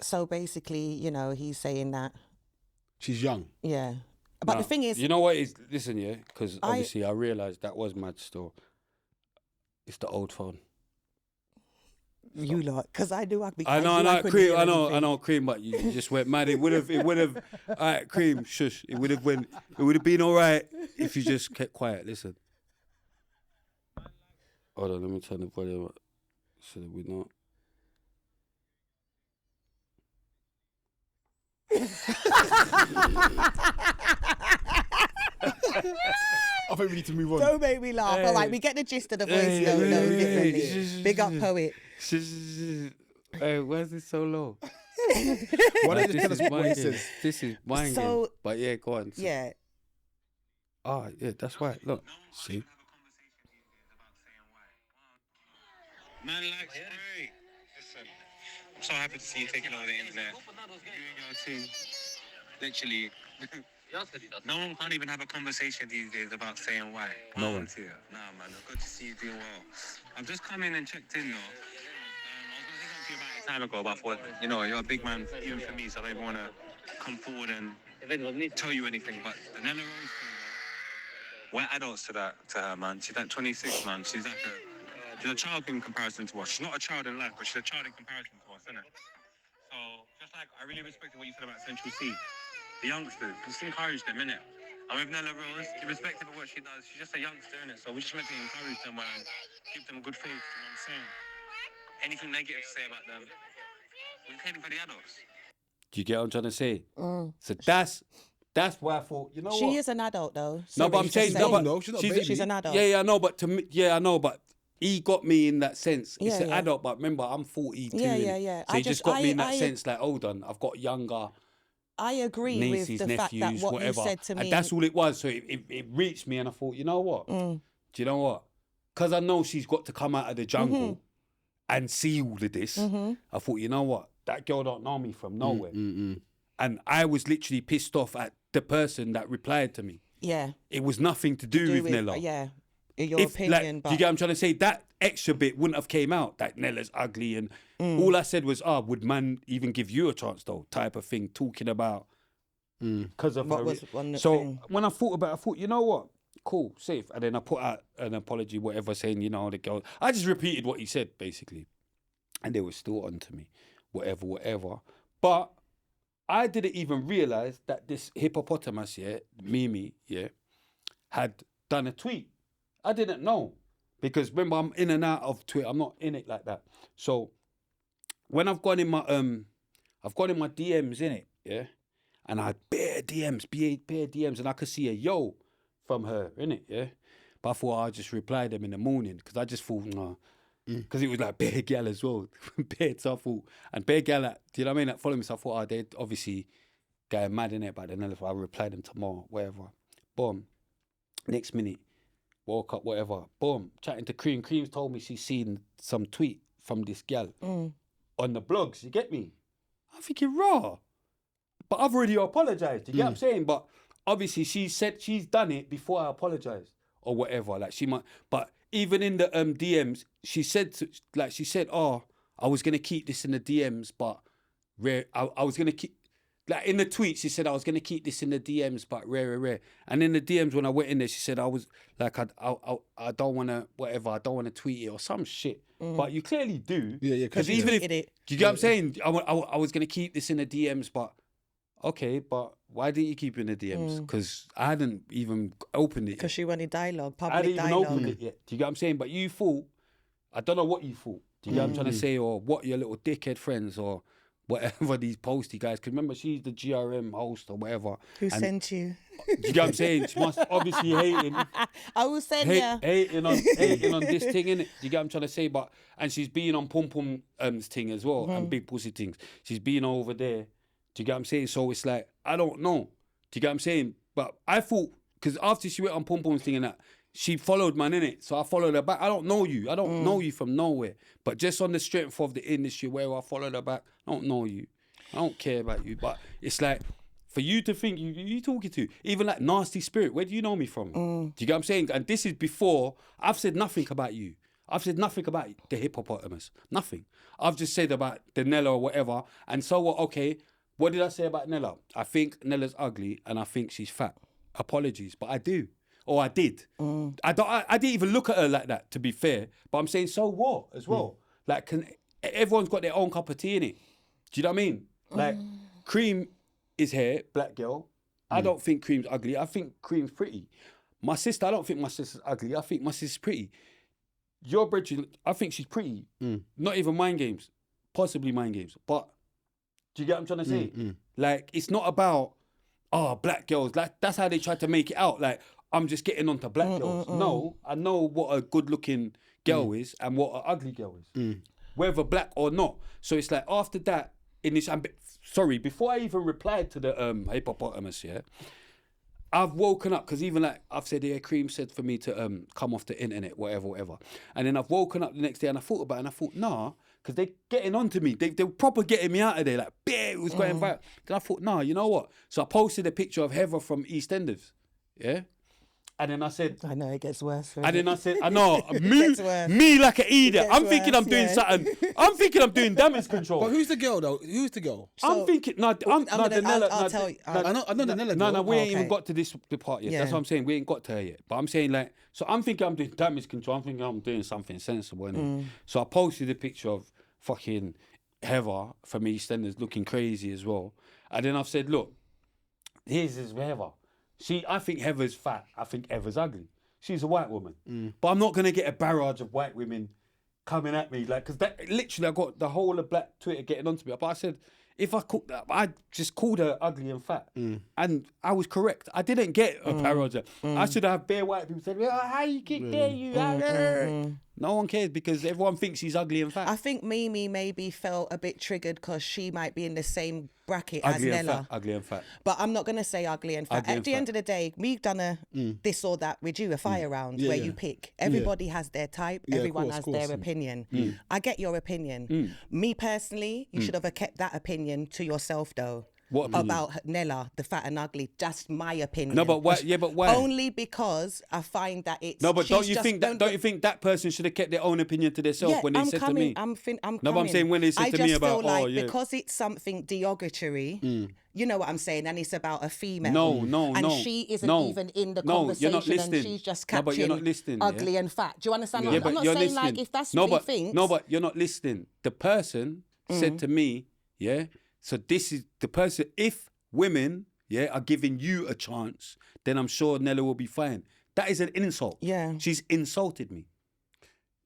So basically, he's saying that. She's young. Yeah. But the thing is... You know what is... Listen, yeah, because obviously I realised that was mad still. It's the old phone. You lot, because I know Cream, I know, Cream, but you just went mad. It would have, all right, Cream, shush. It would have been all right if you just kept quiet. Listen. Hold on, let me turn the volume up so that we not. I think we need to move on. Don't make me laugh. All right, we get the gist of the voice. Definitely. Big up Poet. Hey, why is it so low? Why don't you just tell us what it says? This is mine. But yeah, go on. Yeah. Oh, yeah, that's right. Look, see. Man likes Fredi. Listen, I'm so happy to see you taking over the internet. Doing your thing. Literally. No one can't even have a conversation these days about saying why. No one. Nah, man. It's good to see you doing well. I've just come in and checked in, though. I was going to say something to you about a time ago, but I thought, you're a big man even for me, so I don't even want to come forward and tell you anything. But the Nella Rose thing, though, we're adults to her, man. She's like 26, man. She's a child in comparison to us. She's not a child in life, but she's a child in comparison to us, innit? So, just like, I really respected what you said about Central C. The youngsters, just encourage them, innit? And with Nella Rose, irrespective of what she does, she's just a youngster, innit? So we just meant to encourage them and give them good faith, you know what I'm saying? Anything negative to say about them, we're caring for the adults. Do you get what I'm trying to say? So that's why I thought, you know she what? She is an adult, though. No, but I'm saying, she's an adult. Yeah, I know, but but he got me in that sense. It's an adult, but remember, I'm 42. Yeah. So he just got me in that sense, like, hold on, I've got younger... I agree nieces, with the nephews, fact that what whatever. you said to me... And that's all it was. So it reached me and I thought, you know what? Do you know what? Because I know she's got to come out of the jungle and see all of this. I thought, you know what? That girl don't know me from nowhere. And I was literally pissed off at the person that replied to me. Yeah. It was nothing to do with Nella. Yeah. Your opinion, but do you get what I'm trying to say? That extra bit wouldn't have came out, that Nella's ugly, and all I said was, would man even give you a chance though? Type of thing, talking about because of what her. was one So thing? when I thought about it, I thought, you know what? Cool, safe. And then I put out an apology, whatever, saying, you know, the girl. I just repeated what he said, basically. And they were still on to me, whatever. But I didn't even realise that this hippopotamus, Mimi, had done a tweet. I didn't know. Because remember, I'm in and out of Twitter. I'm not in it like that. So when I've gone in my DMs, in it, and I had bare DMs, and I could see a yo from her, innit, But I thought I'd just reply them in the morning, because I just thought, nah. Because it was like bare gal as well. So I thought, and bare gal, do you know what I mean? Like following me, so I thought, they're obviously going mad in it, but then I'll reply them tomorrow, whatever. Boom. Next minute, woke up, whatever. Boom. Chatting to Cream. Cream's told me she's seen some tweet from this gal on the blogs, you get me? I'm thinking, raw. But I've already apologised, you get what I'm saying? But obviously she said she's done it before I apologised or whatever. Like she might, but even in the DMs, she said, I was going to keep this in the DMs, but I was going to keep, like in the tweet, she said, I was going to keep this in the DMs, but rare. And in the DMs, when I went in there, she said, I was like, I don't want to, whatever, I don't want to tweet it or some shit. But you clearly do. Yeah. Because even if, do you get what I'm saying? I was going to keep this in the DMs, but okay, but why didn't you keep it in the DMs? Because I hadn't even opened it yet. Because she wanted dialogue, I public hadn't even dialogue. opened it yet. Do you get what I'm saying? But you thought, I don't know what you thought. Do you get what I'm trying to say? Or what your little dickhead friends or whatever these posty guys. Because remember, she's the GRM host or whatever. Who sent you? Do you get what I'm saying? She must obviously hating. I will send you. Hating on this thing, innit? Do you get what I'm trying to say? But and she's been on Pum Pum's thing as well and Big Pussy things. She's been over there. Do you get what I'm saying? So it's like, I don't know. Do you get what I'm saying? But I thought, because after she went on Pum Pum's thing and that, she followed man, innit? So I followed her back. I don't know you. I don't know you from nowhere. But just on the strength of the industry where I followed her back, I don't know you. I don't care about you. But it's like, for you to think, you talking to, even like Nasty Spirit, where do you know me from? Do you get what I'm saying? And this is before, I've said nothing about you. I've said nothing about the hippopotamus. Nothing. I've just said about the Nella or whatever. And so what, okay, what did I say about Nella? I think Nella's ugly and I think she's fat. Apologies, but I do. Or I did. I didn't even look at her like that, to be fair. But I'm saying, so what as well? Like, everyone's got their own cup of tea in it. Do you know what I mean? Like, Cream is here, black girl. I don't think Cream's ugly. I think Cream's pretty. My sister, I don't think my sister's ugly. I think my sister's pretty. Your brethren, I think she's pretty. Not even mind games. Possibly mind games. But do you get what I'm trying to say? Like, it's not about, black girls. Like, that's how they try to make it out. Like, I'm just getting onto black girls. No, I know what a good-looking girl is and what an ugly girl is. Whether black or not. So it's like, after that, before I even replied to the hippopotamus, I've woken up, because even like I've said, Cream said for me to come off the internet, whatever. And then I've woken up the next day and I thought about it and I thought, nah, because they're getting on to me. They were proper getting me out of there. Like, it was going viral. And I thought, nah, you know what? So I posted a picture of Heather from EastEnders. Yeah? And then I said, I know it gets worse. And then I said, I know, me like an idiot. I'm thinking I'm doing something. I'm thinking I'm doing damage control. But who's the girl though? Who's the girl? I'm thinking, I'll tell you. I know the Nella girl. No, we ain't even got to this part yet. Yeah. That's what I'm saying. We ain't got to her yet. But I'm saying, like, so I'm thinking I'm doing damage control. I'm thinking I'm doing something sensible. Innit? So I posted a picture of fucking Heather from EastEnders looking crazy as well. And then I've said, look, here's Heather. I think Heather's fat. I think Heather's ugly. She's a white woman. But I'm not going to get a barrage of white women coming at me. Like, because literally I got the whole of black Twitter getting onto me. But I said, if I just called her ugly and fat. And I was correct. I didn't get a barrage. I should have bare white people saying, how you get there, you? No one cares because everyone thinks she's ugly and fat. I think Mimi maybe felt a bit triggered because she might be in the same bracket as Nella. Ugly and fat. But I'm not going to say ugly and fat. At the end of the day, we've done a this or that with you, a fire round where you pick. Everybody has their type. Everyone has their opinion. I get your opinion. Me personally, you should have kept that opinion to yourself though. What opinion? about Nella, the fat and ugly. That's my opinion. No, but why? Yeah, but why? Only because I find that it's. No, but don't you just- think that? Don't you think that person should have kept their own opinion to themselves when they said to me? I'm No, but I'm saying when they said I to just me about, feel like oh yeah, because it's something derogatory. You know what I'm saying, and it's about a female. No, and no, she isn't no. even in the No, you're conversation, not listening. and she's just No, but you're catching not listening, ugly and fat. Do you understand? Yeah, I'm but not you're saying like listening. if that's no, what but, he thinks. No, but you're not listening. The person said to me, yeah. So this is the person. If women, yeah, are giving you a chance, then I'm sure Nella will be fine. That is an insult. Yeah. She's insulted me.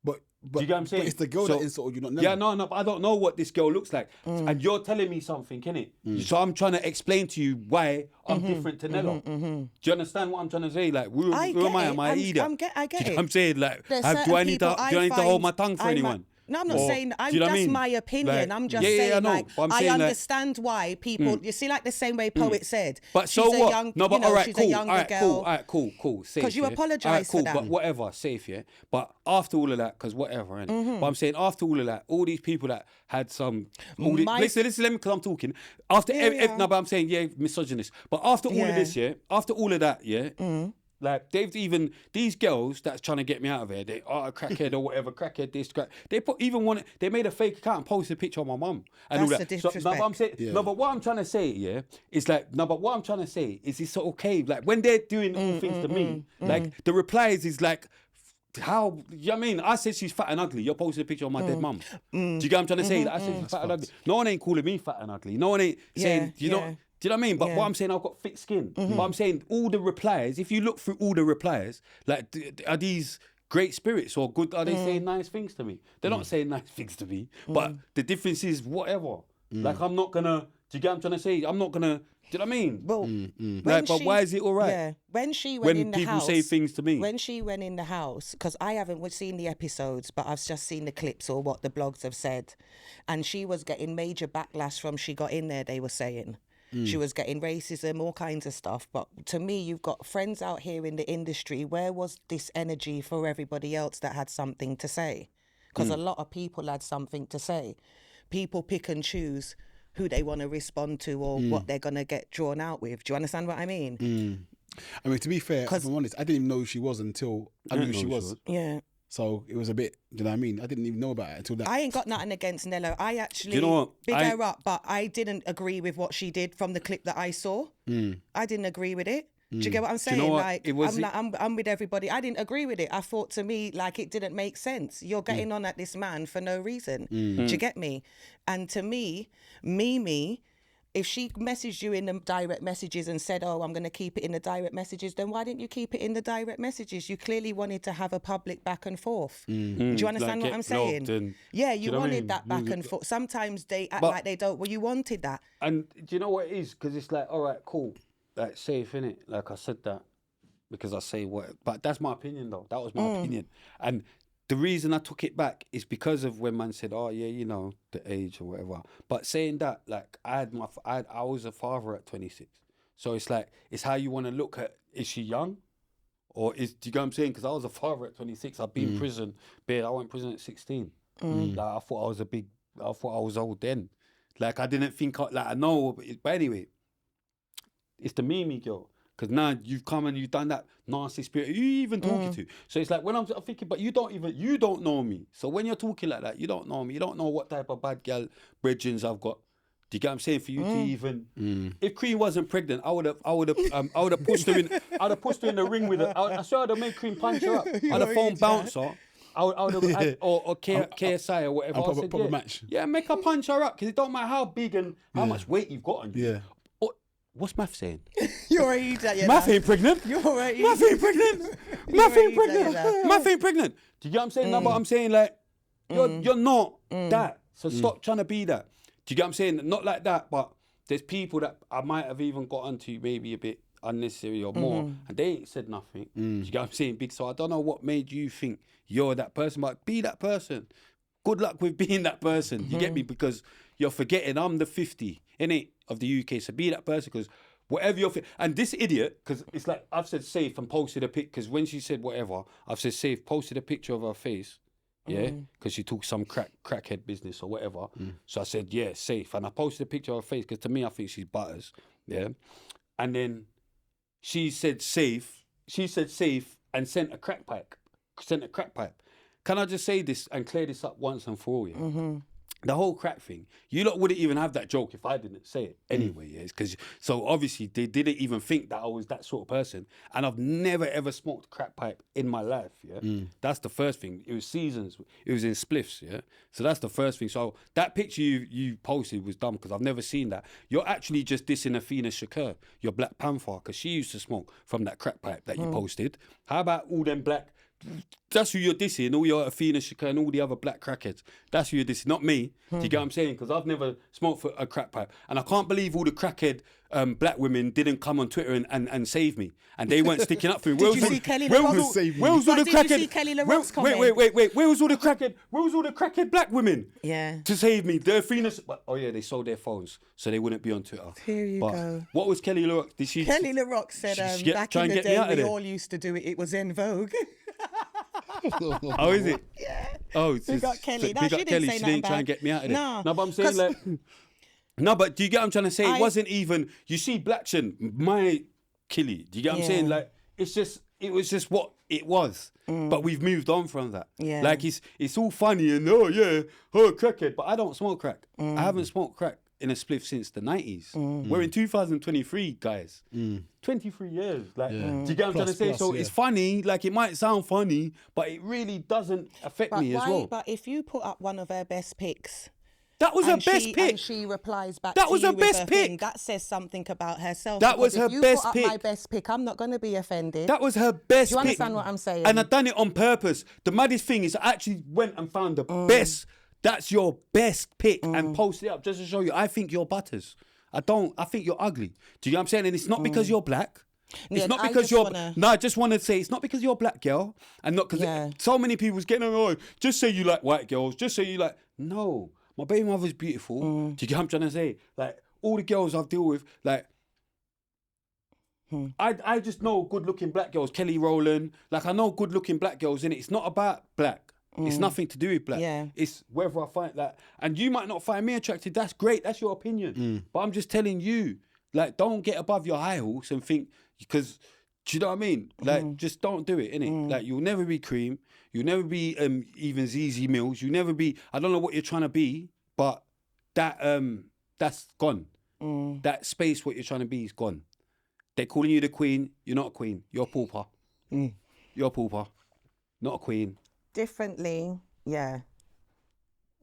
But Do you get what I'm saying? But it's the girl So- that insulted you, not Yeah, Nella. no, but I don't know what this girl looks like. And you're telling me something, innit? So I'm trying to explain to you why I'm different to Nella. Do you understand what I'm trying to say? Like, who I am get I? it. Am I I'm- idiot? I get Do you know it. what I'm saying? Like, There's do certain I need to people I hold find my tongue for I anyone? might- No, I'm not Or- saying. do you know what I That's mean? my opinion. Like, I'm just yeah, saying. I know, Like, but I'm I saying, like- understand why people. You see, like the same way poet said. But she's so a what? Young, No, but you know, all right, she's cool. a younger All right, girl. cool. All right, cool. Safe. 'Cause you yeah? apologised All right, for cool, that. But whatever, safe, yeah. But after all of that, because whatever, innit? But I'm saying after all of that, all these people that had some. Listen, let me, because I'm talking. After no, but I'm saying misogynist. But after all of this, after all of that, like these girls that's trying to get me out of here, they are a crackhead or whatever, crackhead this, they made a fake account and posted a picture of my mum and all That's that. the So, no, but I'm saying, Yeah. no, but what I'm trying to say, is like, no, but what I'm trying to say is it's okay. Like when they're doing all things to me, like the replies is like, how, you know what I mean? I said she's fat and ugly. You're posting a picture of my dead mum. Do you get what I'm trying to say? I said she's fat and ugly. No one ain't calling me fat and ugly. No one ain't saying, you know. Do you know what I mean? But what I'm saying, I've got thick skin. But I'm saying all the replies, if you look through all the replies, like, are these great spirits or good? Are they saying nice things to me? They're not saying nice things to me. But the difference is whatever. Like, I'm not going to, do you get what I'm trying to say? I'm not going to, do you know what I mean? Well, Like, but why is it all right? Yeah, when she went in the people house, say things to me. When she went in the house, because I haven't seen the episodes, but I've just seen the clips or what the blogs have said, and she was getting major backlash from she got in there. They were saying. She was getting racism, all kinds of stuff. But to me, you've got friends out here in the industry. Where was this energy for everybody else that had something to say? Because a lot of people had something to say. People pick and choose who they want to respond to or what they're going to get drawn out with. Do you understand what I mean? I mean, to be fair, if I'm honest, I didn't even know who she was until I knew who she was. Yeah. So it was a bit, do you know what I mean? I didn't even know about it until that. I ain't got nothing against Nello. I actually you know what? big her up, but I didn't agree with what she did from the clip that I saw. I didn't agree with it. Do you get what I'm saying? know what? Like, I'm with everybody. I didn't agree with it. I thought to me, like, it didn't make sense. You're getting on at this man for no reason. Do you get me? And to me, Mimi, if she messaged you in the direct messages and said, oh, I'm going to keep it in the direct messages, then why didn't you keep it in the direct messages? You clearly wanted to have a public back and forth. Do you understand Like what I'm get blocked saying? and- Yeah, do you you know what I wanted mean? that back and forth. Sometimes they act But- like they don't. Well, you wanted that. And do you know what it is? Because it's like, all right, cool. Like, safe, innit? Like, I said that because I say what. But that's my opinion, though. That was my opinion. And the reason I took it back is because of when man said, oh, yeah, you know, the age or whatever. But saying that, like, I was a father at 26. So it's like, it's how you want to look at, is she young? Or do you get what I'm saying? Because I was a father at 26. I've been in prison. I went to prison at 16. Like, I thought I was old then. Like, I didn't think, like, I know, but anyway, it's the Mimi girl. Because now you've come and you've done that nasty spirit. Who you even talking to? So it's like when I'm thinking, but you don't know me. So when you're talking like that, you don't know me. You don't know what type of bad girl brethrens I've got. Do you get what I'm saying? For you to even, if Cream wasn't pregnant, I would have pushed her in. I'd have pushed her in the ring with her. I swear I'd have made Cream punch her up. I'd have phoned bouncer. I would have had, or KSI or whatever. And I said, proper match. Yeah, make her punch her up because it don't matter how big and how much weight you've got on you. Yeah. What's Math saying? You're a idiot. Math ain't pregnant. You're a idiot. Math ain't pregnant. Math ain't pregnant. Math ain't pregnant. Do you get what I'm saying? No, but I'm saying like, you're not that. So stop trying to be that. Do you get what I'm saying? Not like that, but there's people that I might have even got onto maybe a bit unnecessary or more, and they ain't said nothing. Do you get what I'm saying? Big. So I don't know what made you think you're that person, but be that person. Good luck with being that person. You get me? Because you're forgetting I'm the 50, innit, of the UK. So be that person because whatever you're... And this idiot, because it's like I've said safe and posted a pic, because when she said whatever, I've said safe, posted a picture of her face, yeah, because she took some crackhead business or whatever. So I said, yeah, safe. And I posted a picture of her face because to me, I think she's butters, yeah. And then she said safe. She said safe and sent a crack pipe. Can I just say this and clear this up once and for all, yeah? The whole crack thing, you lot wouldn't even have that joke if I didn't say it anyway, yeah? Because so obviously they didn't even think that I was that sort of person, and I've never ever smoked crack pipe in my life, yeah? That's the first thing. It was seasons, it was in spliffs, yeah? So that's the first thing. So that picture you posted was dumb because I've never seen that. You're actually just dissing Afina Shakur, your Black Panther, because she used to smoke from that crack pipe that you posted. How about all them black... That's who you're dissing, all your Afina Shakur and all the other black crackheads. That's who you're dissing, not me. Do you get what I'm saying? Because I've never smoked for a crack pipe. And I can't believe all the crackhead black women didn't come on Twitter and save me. And they weren't sticking up for me. Did you see Kelly LaRock's? Where was all the crackhead? Did you see Kelly LaRock's comment? Wait. Where was all the crackhead black women? Yeah. To save me. The Afina... Oh yeah, they sold their phones so they wouldn't be on Twitter. Here you go. What was Kelly LaRock? Did she... Kelly LaRock said back in the day we all used to do it. It was in vogue. Oh, is it? Yeah. Oh, We got Kelly. So No, we she got didn't Kelly. say She nothing didn't try and bad. get me out of there. No, No, but I'm saying like... No, but do you get what I'm trying to say? It wasn't even... You see, Blackson, my Killy, do you get what I'm saying? Like, it was just what it was. But we've moved on from that. Yeah. Like, it's all funny and, crackhead. But I don't smoke crack. I haven't smoked crack in a spliff since the 90s. We're in 2023, guys. 23 years. Like, do you get what I'm trying to say? So it's funny, like it might sound funny, but it really doesn't affect me as well. But if you put up one of her best pics, that was her best pick. And she replies back that to was you her with best her pick. thing, that says something about herself. That was her if you best put up pick. my best pick, I'm not going to be offended. That was her best pick. Do you understand what I'm saying? And I done it on purpose. The maddest thing is I actually went and found the best. That's your best pick and posted it up just to show you. I think you're butters. I think you're ugly. Do you know what I'm saying? And it's not because you're black. It's not because you're... No, I just want to say it's not because you're a black girl. And not because... So many people's getting on, just say you like white girls. Just say you like... No. My baby mother's beautiful. Do you get what I'm trying to say? Like, all the girls I've dealt with, like... I just know good-looking black girls. Kelly Rowland. Like, I know good-looking black girls, innit? It's not about black. It's nothing to do with black. Yeah. It's whether I find that. And you might not find me attractive. That's great. That's your opinion. But I'm just telling you, like, don't get above your high horse and think, because, do you know what I mean? Like, just don't do it, innit? Like, you'll never be Cream. You'll never be even ZZ Mills. You'll never be, I don't know what you're trying to be, but that's gone. That space, what you're trying to be is gone. They're calling you the queen. You're not a queen. You're a pauper. You're a pauper. Not a queen. Differently, yeah.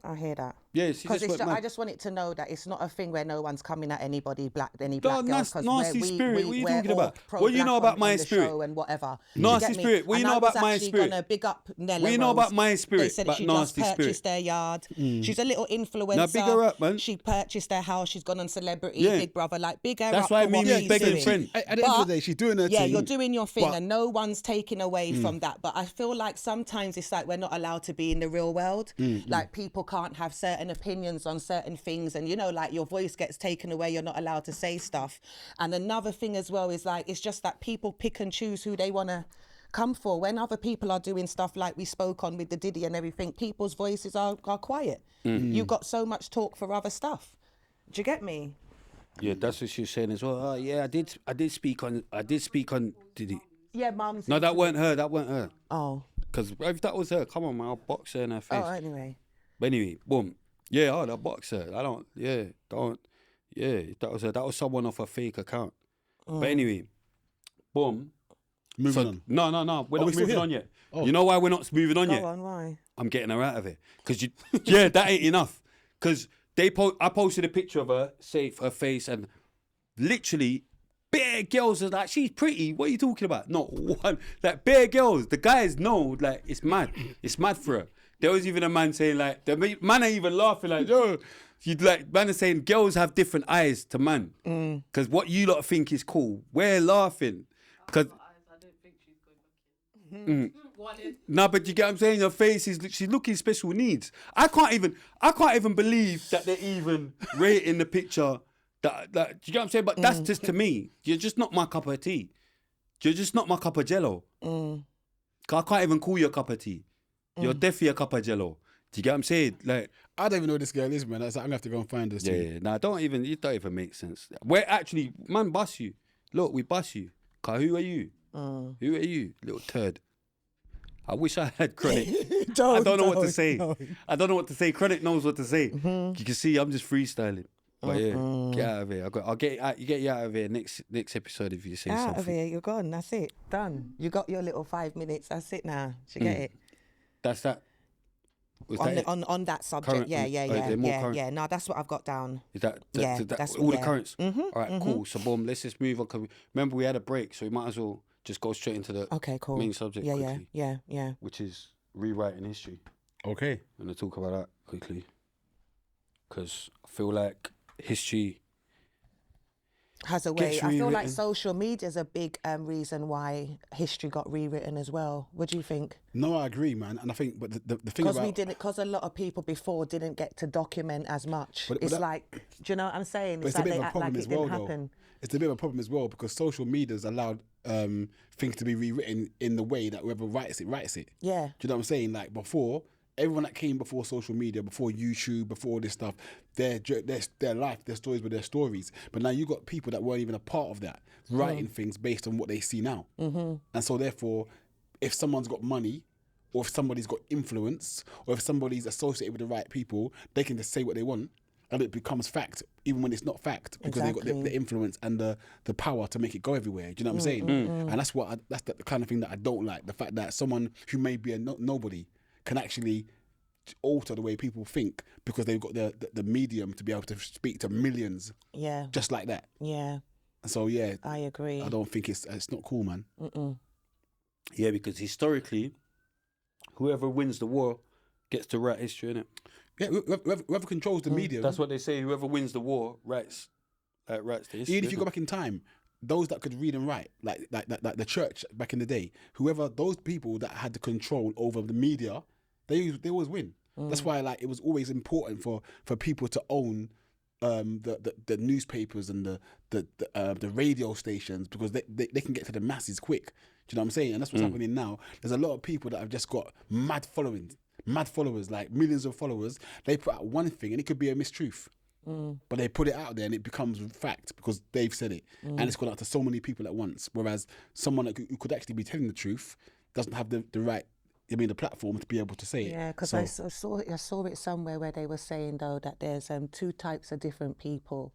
I hear that. Yeah, because I just want it to know that it's not a thing where no one's coming at anybody black, any black girls. Nasty spirit. What are you talking about? What you know about my spirit? And whatever. Nasty spirit. What you know about my spirit? Gonna big up Nella. What you know about my spirit? They said that she just purchased their yard. She's a little influencer. Now big her up, man. She purchased their house. She's gone on Celebrity, Big Brother. Like big her up. That's why me and begging friend. At the end of the day, she's doing her thing. Yeah, you're doing your thing, and no one's taking away from that. But I feel like sometimes it's like we're not allowed to be in the real world. Like people can't have certain opinions on certain things, and like your voice gets taken away, you're not allowed to say stuff. And another thing as well is like it's just that people pick and choose who they want to come for. When other people are doing stuff like we spoke on with the Diddy and everything, people's voices are quiet. You've got so much talk for other stuff. Do you get me? Yeah, that's what she was saying as well. Yeah, I did speak on Diddy. Yeah, Mum's. No, that weren't her. Oh. Because if that was her, come on, man, I'll box her in her face. Oh, anyway. But anyway, boom. Yeah, I'll box her. That was her. That was someone off a fake account. But anyway, boom. Moving on. No. We're not moving on yet. Oh. You know why we're not moving on yet? Go on, why? I'm getting her out of it. Because that ain't enough. Because I posted a picture of her, safe, her face, and literally bare girls are like, she's pretty. What are you talking about? Not one. Like bare girls. The guys know, like, it's mad. It's mad for her. There was even a man saying, like, the man ain't even laughing, like, yo. Man is saying girls have different eyes to man. Because what you lot think is cool, we're laughing. Because I don't think she's good looking. No, but you get what I'm saying? Her face she's looking special needs. I can't even believe that they're even rating the picture. That do you get what I'm saying? But that's just to me. You're just not my cup of tea. You're just not my cup of jello. I can't even call you a cup of tea. You're definitely a cup of jello. Do you get what I'm saying? Like, I don't even know who this girl is, man. That's like, I'm gonna have to go and find this. yeah. Nah, it don't even make sense. We're actually, man, bust you. Look, we bust you. Cause who are you? Who are you, little turd? I wish I had credit. I don't know what to say. I don't know what to say. Credit knows what to say. You can see I'm just freestyling. But yeah, get out of here. I'll get you out of here next episode if you say something. Out of here, you're gone. That's it. Done. You got your little 5 minutes. That's it now. Do you get it? That's that. On that subject. Current, yeah. No, that's what I've got down. Is that that's all the currents? All right, cool. So boom, let's just move on. 'Cause remember we had a break, so we might as well just go straight into the main subject quickly. Yeah. Which is rewriting history. Okay. I'm gonna talk about that quickly. Because I feel like history has a way. I feel like social media is a big reason why history got rewritten as well. What do you think? No, I agree, man. And I think, but the thing about... Because a lot of people before didn't get to document as much. It's like, do you know what I'm saying? It's like they act like it didn't happen. It's a bit of a problem as well because social media's allowed things to be rewritten in the way that whoever writes it. Yeah. Do you know what I'm saying? Like before, everyone that came before social media, before YouTube, before all this stuff, their life, their stories were their stories. But now you got people that weren't even a part of that, writing things based on what they see now. And so therefore, if someone's got money, or if somebody's got influence, or if somebody's associated with the right people, they can just say what they want, and it becomes fact, even when it's not fact, because they've got the influence and the power to make it go everywhere. Do you know what I'm saying? And that's the kind of thing that I don't like. The fact that someone who may be a nobody can actually alter the way people think because they've got the medium to be able to speak to millions. Yeah. Just like that. Yeah. So yeah, I agree. I don't think it's not cool, man. Yeah, because historically, whoever wins the war gets to write history, innit? Yeah, whoever controls the media. That's what they say. Whoever wins the war writes the history. Even if you go back in time, those that could read and write, like the church back in the day, those people that had the control over the media, they always win. That's why it was always important for people to own the newspapers and the radio stations because they can get to the masses quick. Do you know what I'm saying? And that's what's happening now. There's a lot of people that have just got mad followers, like millions of followers. They put out one thing and it could be a mistruth. But they put it out there and it becomes fact because they've said it. And it's gone out to so many people at once. Whereas someone who could actually be telling the truth doesn't have the right, the platform to be able to say it. Yeah, because I saw it somewhere where they were saying, though, that there's two types of different people.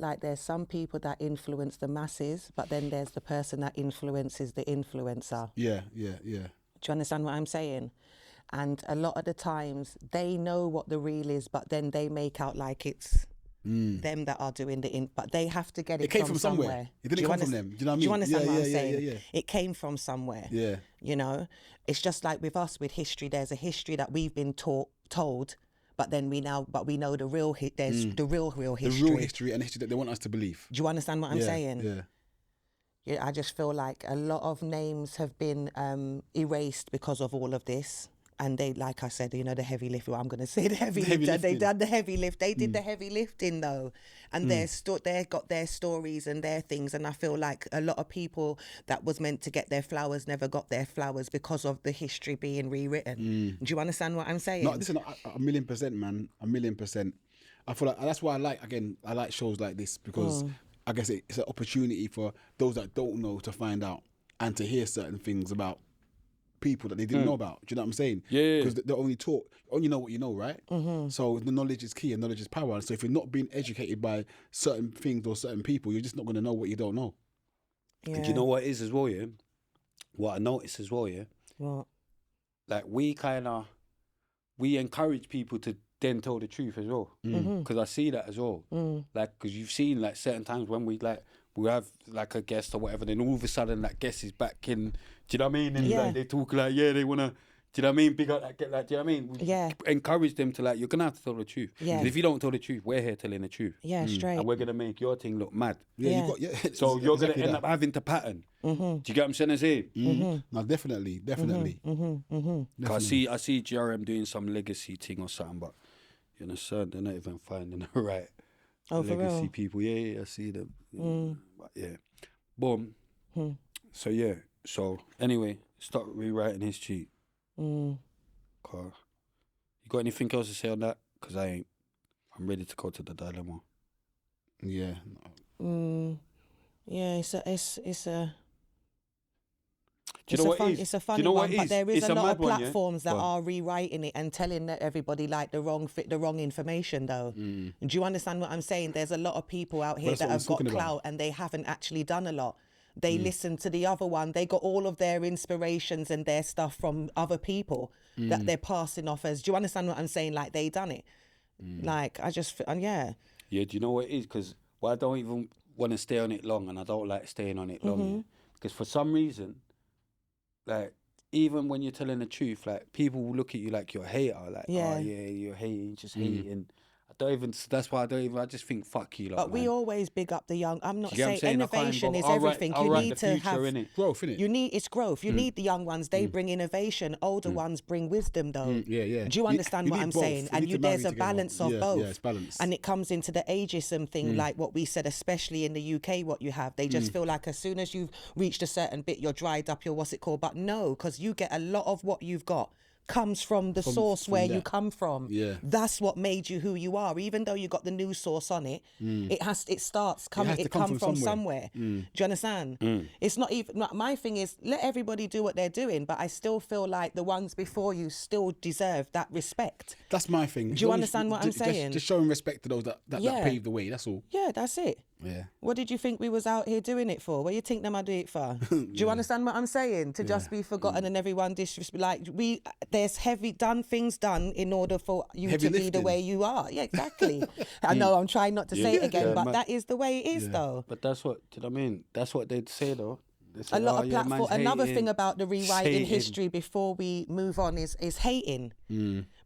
Like there's some people that influence the masses, but then there's the person that influences the influencer. Yeah. Do you understand what I'm saying? And a lot of the times they know what the real is, but then they make out like it's them that are doing but they have to get it came from somewhere. It didn't come from them. Do you know what I mean? Do you understand what I'm saying? Yeah. It came from somewhere. Yeah. You know, it's just like with us with history. There's a history that we've been told, but then we know the real there's the real history. The real history and history that they want us to believe. Do you understand what I'm saying? Yeah. Yeah, I just feel like a lot of names have been erased because of all of this. And they, like I said, the heavy lift. Well, I'm going to say the heavy lift. They done the heavy lift. They did the heavy lifting though, and they got their stories and their things. And I feel like a lot of people that was meant to get their flowers never got their flowers because of the history being rewritten. Do you understand what I'm saying? No, listen, 1,000,000%, man, 1,000,000%. I feel like that's why I like shows like this because I guess it's an opportunity for those that don't know to find out and to hear certain things about people that they didn't know about. Do you know what I'm saying? Yeah. Because they only know what you know, right? So the knowledge is key and knowledge is power. And so if you're not being educated by certain things or certain people, you're just not going to know what you don't know. Yeah. And do you know what it is as well, yeah? What I noticed as well, yeah? What? Like we encourage people to then tell the truth as well. Because I see that as well. Like, because you've seen like certain times when we have like a guest or whatever, then all of a sudden that guest is back in. Do you know what I mean? And like, they talk like, they want to, do you know what I mean? Big up that, do you know what I mean? We encourage them to you're going to have to tell the truth. Yeah. And if you don't tell the truth, we're here telling the truth. Yeah, straight. And we're going to make your thing look mad. Yeah. So you're going to end up having to pattern. Do you get what I'm saying to say? No, definitely. I see GRM doing some legacy thing or something, but you understand, they're not even finding the right legacy people. Yeah, I see them. But yeah. Boom. So yeah. So anyway, start rewriting history. You got anything else to say on that? Because I ain't. I'm ready to go to the dilemma. Yeah. Yeah, it's a Do you know what it is? It's a Do funny you know what one, it but is? there is It's a a lot mad of one, yeah? platforms that Go on. are rewriting it and telling everybody like the wrong information though. Do you understand what I'm saying? There's a lot of people out here that's that what I'm have got talking about. clout and they haven't actually done a lot. They listen to the other one. They got all of their inspirations and their stuff from other people that they're passing off as. Do you understand what I'm saying? Like they done it. Like I just, yeah. Yeah, do you know what it is? Because I don't even want to stay on it long, and I don't like staying on it long. Yeah? Because for some reason, like, even when you're telling the truth, like, people will look at you like you're a hater. Like, oh, yeah, you're hating, just hating. I don't even, that's why I just think, fuck you, lot, But man. we always big up the young. I'm not Do you get what saying I'm saying? innovation is I'll everything. I'll You write need the to future, have innit? Growth, innit? It's growth. You need the young ones. They bring innovation. Older ones bring wisdom, though. Yeah. Do you understand you what need I'm both. saying? You And need to marry there's a together. balance of both. Yeah, it's balanced. And it comes into the ageism thing, like what we said, especially in the UK. What you have, they just feel like as soon as you've reached a certain bit, you're dried up. You're what's it called? But no, because you get a lot of what you've got comes from the source where you come from. Yeah. That's what made you who you are. Even though you got the new source on it, it comes from somewhere. Do you understand? It's not even, my thing is, let everybody do what they're doing, but I still feel like the ones before you still deserve that respect. That's my thing. Do you understand what I'm saying? Just showing respect to those that paved the way, that's all. Yeah, that's it. Yeah. What did you think we was out here doing it for? What do you think them I do it for? Do you understand what I'm saying? To just be forgotten and everyone disrespect. Like there's things done in order for you Heavy to be the lifting. way you are. Yeah, exactly. I know I'm trying not to say it again, but that is the way it is though. But that's what, do you know what I mean? That's what they'd say, though. They say, A lot oh, of yeah, platform. man's Another hating, thing about the rewriting hating. history before we move on is hating,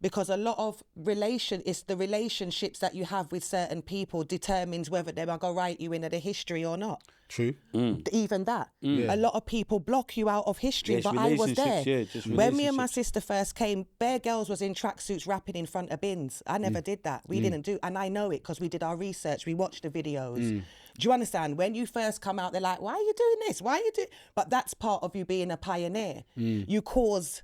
because a lot of it's the relationships that you have with certain people determines whether they're gonna write you into the history or not. True. Even that, a lot of people block you out of history, Yes, but I was there relationships, when me and my sister first came. Bare girls was in tracksuits rapping in front of bins. I never did that. We didn't do, and I know it because we did our research. We watched the videos. Do you understand? When you first come out, they're like, "Why are you doing this? Why are you doing?" But that's part of you being a pioneer. You cause.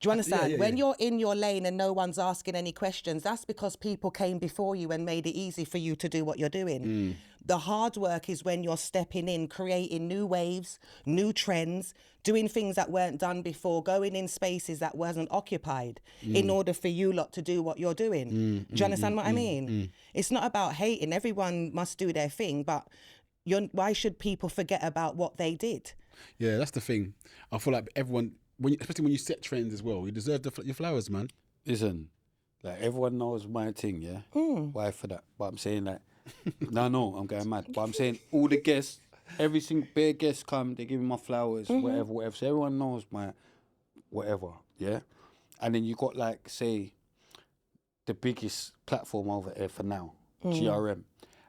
Do you understand? When you're in your lane and no one's asking any questions, that's because people came before you and made it easy for you to do what you're doing. The hard work is when you're stepping in, creating new waves, new trends, doing things that weren't done before, going in spaces that wasn't occupied in order for you lot to do what you're doing. Do you understand what I mean? It's not about hating. Everyone must do their thing, but why should people forget about what they did? Yeah, that's the thing. I feel like everyone, especially when you set trends as well, you deserve your flowers, man. Listen, like, everyone knows my thing, yeah? Why for that? But I'm saying that, no, I'm going mad. But I'm saying all the guests, every single bare guest come, they give me my flowers, whatever. So everyone knows my whatever, yeah? And then you got, like, say, the biggest platform over there for now, GRM.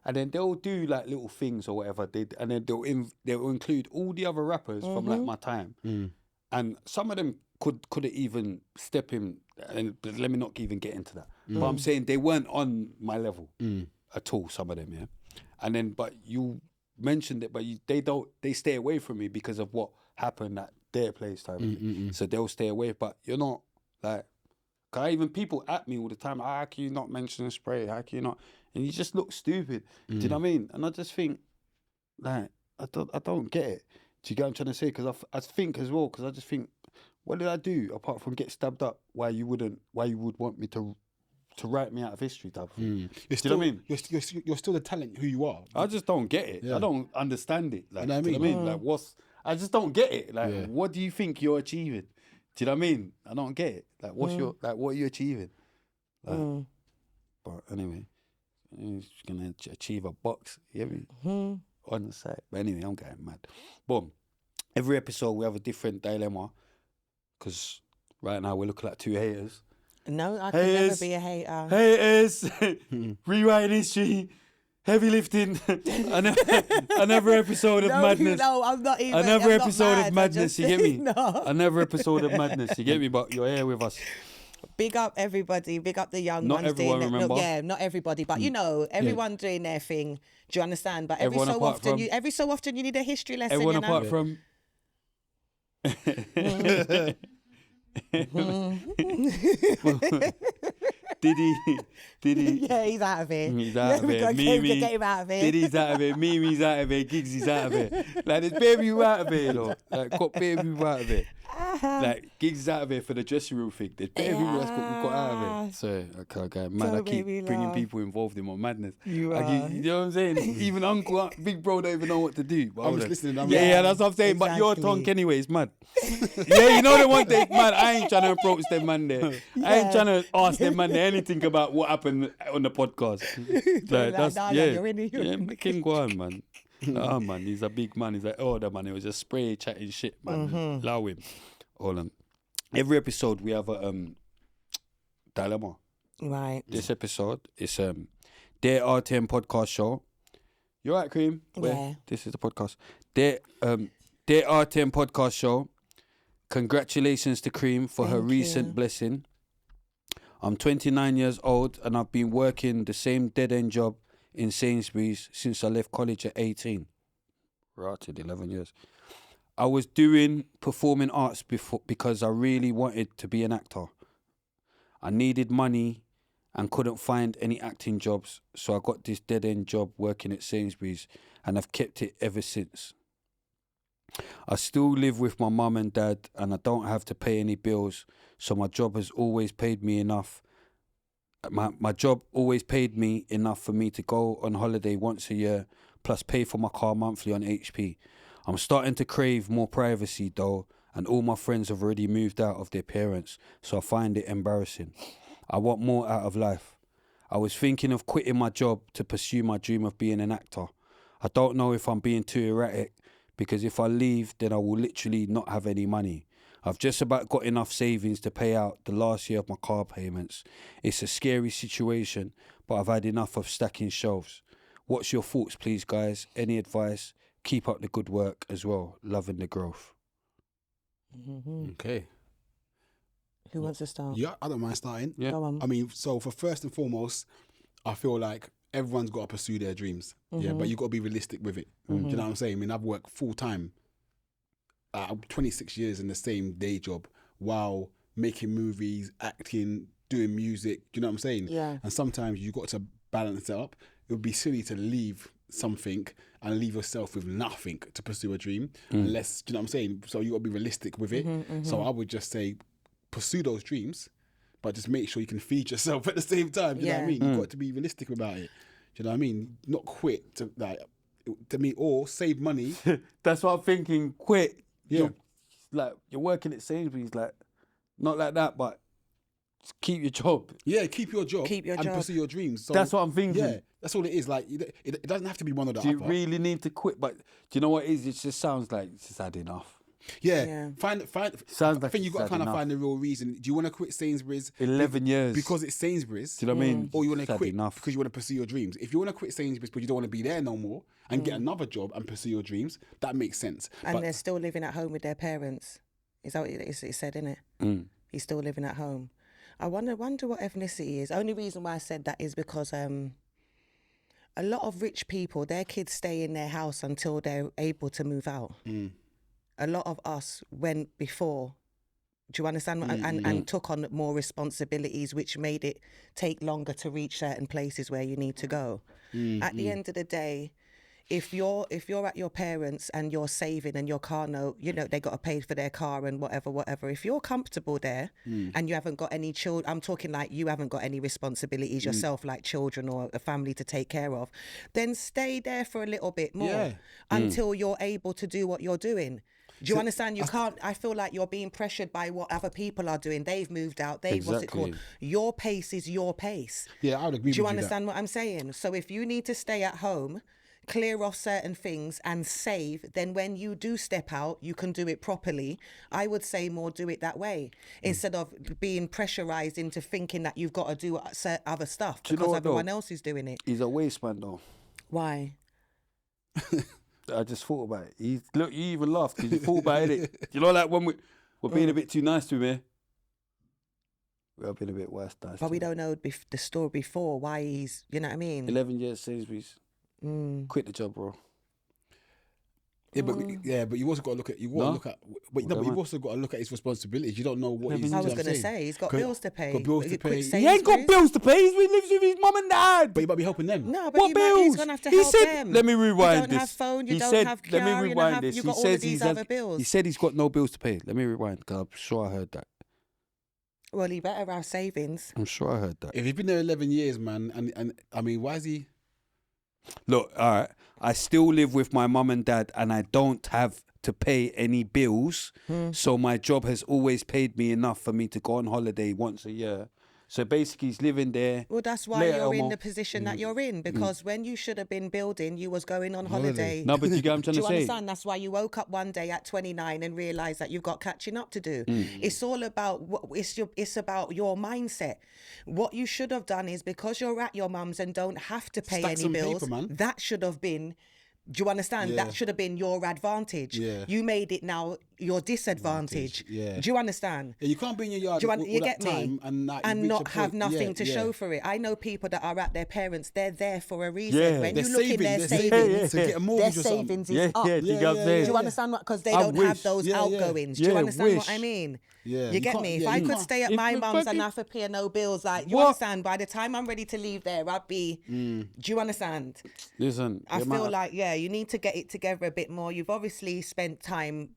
And then they'll do, like, little things or whatever, and then they'll include all the other rappers from, like, my time. And some of them couldn't even step in, and let me not even get into that. But I'm saying they weren't on my level at all, some of them, yeah? And then, but you mentioned it, but they stay away from me because of what happened at their place time. So they'll stay away, but you're not, like, cause even people at me all the time, how can you not mention Spray? How can you not? And you just look stupid. Do you know what I mean? And I just think, like, I don't get it. Do you get what I'm trying to say? Because I think as well, because I just think, what did I do apart from get stabbed up? Why you would want me to write me out of history type of thing? Do you know what I mean? You're still the talent who you are. I just don't get it. I don't understand it. Like, You know what I do you know what I mean? mean? Like, I just don't get it. Like, what do you think you're achieving? Do you know what I mean? I don't get it. Like, what are you achieving? Like, but anyway, he's gonna achieve a box. You hear me? On the side. But anyway, I'm getting mad. Boom. Every episode we have a different dilemma, because right now we're looking at two haters. No, I can never be a hater. Haters, rewriting history, heavy lifting, another episode of madness. No, I'm not even. Another I'm not episode mad, of madness, you get me? No. Another episode of madness, you get me? But you're here with us. Big up everybody. Big up the young Not ones everyone, doing remember? not everybody, but you know, everyone doing their thing. Do you understand? But every Everyone so apart often, from- you need a history lesson. Everyone you know? apart from... Did he? Yeah, he's out of here. He's out of here. Mimi. Get him out of here. Diddy's out of here. Mimi's out of here. Giggsy's out of here. Like, there's baby people out of here, you know. Like, got baby people out of here. Like, Gigs out of here for the dressing room thing. There's baby people that's got out of it. So, okay, man, I keep bringing people involved in my madness. You know what I'm saying? Even uncle, big bro don't even know what to do. I'm just listening. Yeah, that's what I'm saying. Exactly. But your tongue anyway is mad. Yeah, you know the one thing, man. I ain't trying to approach them man there. Yeah. I ain't trying to ask them man there anything about what happened on the podcast. Like, that's you're in the king go on, man. Man, he's a big man. He's like, oh, the man. It was just spray chatting shit, man. Allow him. Hold on. Every episode we have a dilemma. Right. This episode is their RTM podcast show. You alright, Cream? Yeah. This is the podcast. Their RTM podcast show. Congratulations to Cream for her recent blessing. I'm 29 years old and I've been working the same dead-end job in Sainsbury's since I left college at 18. Right, 11 years. I was doing performing arts before because I really wanted to be an actor. I needed money and couldn't find any acting jobs, so I got this dead-end job working at Sainsbury's and I've kept it ever since. I still live with my mum and dad and I don't have to pay any bills, so my job has always paid me enough. My job always paid me enough for me to go on holiday once a year, plus pay for my car monthly on HP. I'm starting to crave more privacy though, and all my friends have already moved out of their parents, so I find it embarrassing. I want more out of life. I was thinking of quitting my job to pursue my dream of being an actor. I don't know if I'm being too erratic, because if I leave, then I will literally not have any money. I've just about got enough savings to pay out the last year of my car payments. It's a scary situation, but I've had enough of stacking shelves. What's your thoughts, please, guys? Any advice? Keep up the good work as well. Loving the growth. Okay. Who wants to start? Yeah, I don't mind starting. Yeah. Go on. I mean, so for first and foremost, I feel like everyone's got to pursue their dreams. Yeah, but you got to be realistic with it. Do you know what I'm saying? I mean, I've worked full time. 26 years in the same day job while making movies, acting, doing music. Do you know what I'm saying? Yeah. And sometimes you got to balance it up. It would be silly to leave something and leave yourself with nothing to pursue a dream, unless, do you know what I'm saying? So you got to be realistic with it. So I would just say, pursue those dreams, but just make sure you can feed yourself at the same time. Do you know what I mean? You've got to be realistic about it. Do you know what I mean? Not quit to me, or save money. That's what I'm thinking. Quit. Yeah. You're working at Sainsbury's, like, not like that, but just keep your job. Yeah, keep your job. Keep your and job. pursue your dreams. So, that's what I'm thinking. Yeah, that's all it is. Like, it doesn't have to be one or the other. Do you other. really need to quit? But do you know what it is? It just sounds like it's just had enough. Yeah. Find. Sounds like I think you've got to kind of find the real reason. Do you want to quit Sainsbury's? 11 years. Because it's Sainsbury's. Do you know what I mean? Or you want to quit because you want to pursue your dreams. If you want to quit Sainsbury's but you don't want to be there no more and get another job and pursue your dreams, that makes sense. And they're still living at home with their parents. Is that what it said, isn't it? He's still living at home. I wonder what ethnicity he is. Only reason why I said that is because a lot of rich people, their kids stay in their house until they're able to move out. A lot of us went before, do you understand? And took on more responsibilities, which made it take longer to reach certain places where you need to go. At the end of the day, if you're at your parents and you're saving and your car note, they got to pay for their car and whatever. If you're comfortable there and you haven't got any children, I'm talking like you haven't got any responsibilities yourself, like children or a family to take care of, then stay there for a little bit more until you're able to do what you're doing. Do you understand? You can't. I feel like you're being pressured by what other people are doing. They've moved out. What's it called? Your pace is your pace. Yeah, I would agree with you. Do you understand what I'm saying? So if you need to stay at home, clear off certain things and save, then when you do step out, you can do it properly. I would say more do it that way instead of being pressurized into thinking that you've got to do other stuff because everyone else is doing it. He's a waste man though. Why? I just thought about it. Look, you even laughed because you thought about it. You know, like when we're being a bit too nice to him here. We're being a bit worse. But we don't know the story before, why he's, you know what I mean? 11 years Sainsbury's. Quit the job, bro. but you also got to look at but you've also got to look at his responsibilities. You don't know what he's. I was going to say he's got bills to pay. Got bills to pay. He ain't got bills to pay. He lives with his mum and dad. But he might be helping them. No, but What bills? he's going to have to help them. Let me rewind You don't this. have phone. You He don't said, have let me car. rewind this. You've He got all says of these other bills. He said he's got no bills to pay. Let me rewind because I'm sure I heard that. Well, he better have savings. I'm sure I heard that. If he's been there 11 years, man, and I mean, why is he? Look, all right. I still live with my mum and dad, and I don't have to pay any bills. So my job has always paid me enough for me to go on holiday once a year. So basically, he's living there. Well, that's why Later, you're in Elmo. the position that you're in, because when you should have been building, you was going on holiday. No, but you get what I'm trying Do to you say? understand? That's why you woke up one day at 29 and realised that you've got catching up to do. It's all about it's about your mindset. What you should have done is, because you're at your mum's and don't have to pay Stack any some bills, paper, man. that should have been. Do you understand? Yeah. That should have been your advantage. Yeah. You made it now your disadvantage. Yeah. Do you understand? Yeah, you can't be in your yard Do you, all you that get me? time and reach not a have point. nothing to show for it. I know people that are at their parents, they're there for a reason. Yeah. When They're you look in their saving savings, to get a their mortgage or something. savings is Yeah, up. yeah, Do you get what I'm saying? you understand what? Because they I don't wish. have those Yeah, yeah. outgoings. Do Yeah, you understand what wish. I mean? Yeah, You you get can't- me? If yeah, I you could can't- stay at if my you mum's and fucking- have to pay no bills, like, you What? understand? By the time I'm ready to leave there, I'd be. Do you understand? Listen, I feel like, you need to get it together a bit more. You've obviously spent time,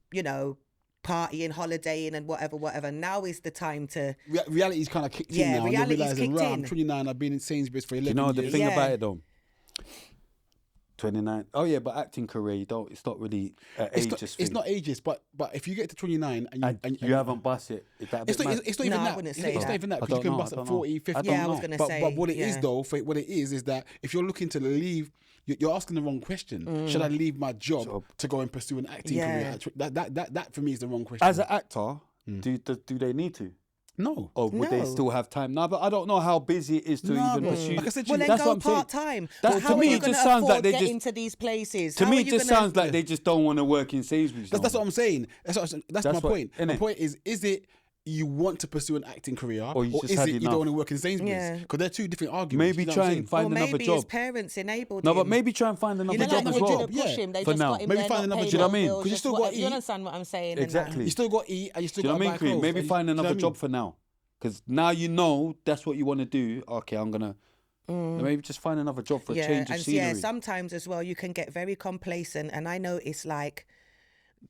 partying, holidaying and whatever. Now is the time to... Reality's kind of kicked in Yeah, now. And you're reality's realising, kicked right, I'm in. 29, I've been in Sainsbury's for 11 you know years. the thing Yeah. about it though. 29. Oh yeah, but acting career, you don't. It's not really an It's not ageist, but if you get to 29 and you haven't bust it. Is that a bit mad? it's not even No, I that. wouldn't It's say not that. even that, I because you don't can know, bust I at don't 40, 50. Yeah, I was gonna say, But what it is yeah. though, what it is that if you're looking to leave, you're asking the wrong question. Should I leave my job to go and pursue an acting career? That for me is the wrong question. As an actor, do they need to? No. Or would they No. still have time? No, but I don't know how busy it is to No, even but pursue. like I said to Well, you, then that's go what I'm saying. part-time. That- Well, to how me, are you it going just to sounds like afford they getting just- to these places? To How me, are it you just gonna- sounds like they just don't want to work in Sainsbury's. That's what I'm saying. That's my what- point. My innit? point is it you want to pursue an acting career, Or you just is had it you enough? don't want to work in Sainsbury's? Yeah. Because they're two different arguments. Maybe you know try what I'm and saying? find Or another maybe his job. parents enabled No, him. but maybe try and find another You know, job like as they well. didn't push him. They For just now. got him Maybe there, find not another paying job. Do you know what I no mean? bills, 'Cause you just still what- gotta You eat. understand what I'm saying? Exactly. You still got to eat and you still Do you know got what to I buy mean, Cream? clothes. Maybe Do find you know another what I job mean? for now. Because now you know that's what you want to do. Okay, I'm going to... Maybe just find another job for a change of and scenery. sometimes as well you can get very complacent, and I know it's like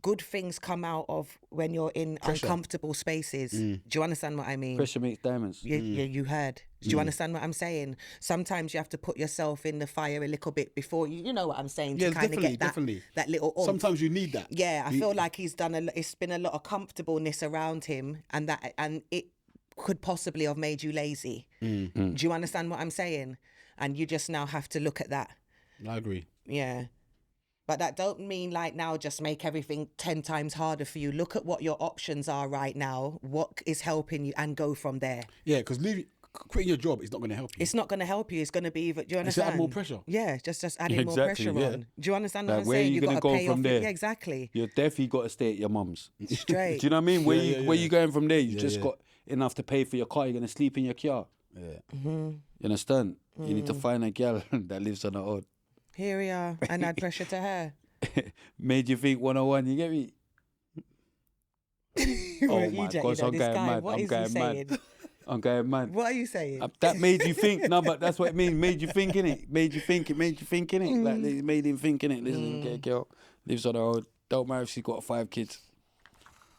good things come out of when you're in uncomfortable spaces. Do you understand what I mean? Pressure makes diamonds. You heard. Do you understand what I'm saying? Sometimes you have to put yourself in the fire a little bit before you know what I'm saying, Yeah, to kind of get definitely. that little oomph. Sometimes you need that. Yeah, I feel like he's done it's been a lot of comfortableness around him, and it could possibly have made you lazy. Do you understand what I'm saying? And you just now have to look at that. I agree. Yeah. But that don't mean like now just make everything 10 times harder for you. Look at what your options are right now, what is helping you, and go from there. Yeah, because quitting your job is not going to help you. It's not going to help you. It's going to be, do you It's understand? add more pressure. Yeah, just adding more Exactly, pressure yeah. on. Do you understand what Like, I'm where are saying? you going to gotta go pay from off there? Yeah, exactly. You're definitely got to stay at your mum's. Straight. Do you know what I mean? Where you going from there? You just yeah. got enough to pay for your car. You're going to sleep in your car. Yeah. You understand? You need to find a girl that lives on her own. Here we are, and add pressure to her. Made you think 101, you get me? Oh my gosh, I'm going mad. What I'm is going he mad. saying? I'm going mad. What are you saying? That made you think. No, but that's what it means. Made you think, innit? Made you think, innit? Like, it made him think, innit? Listen, get a girl, lives on her own. Don't matter if she's got 5 kids.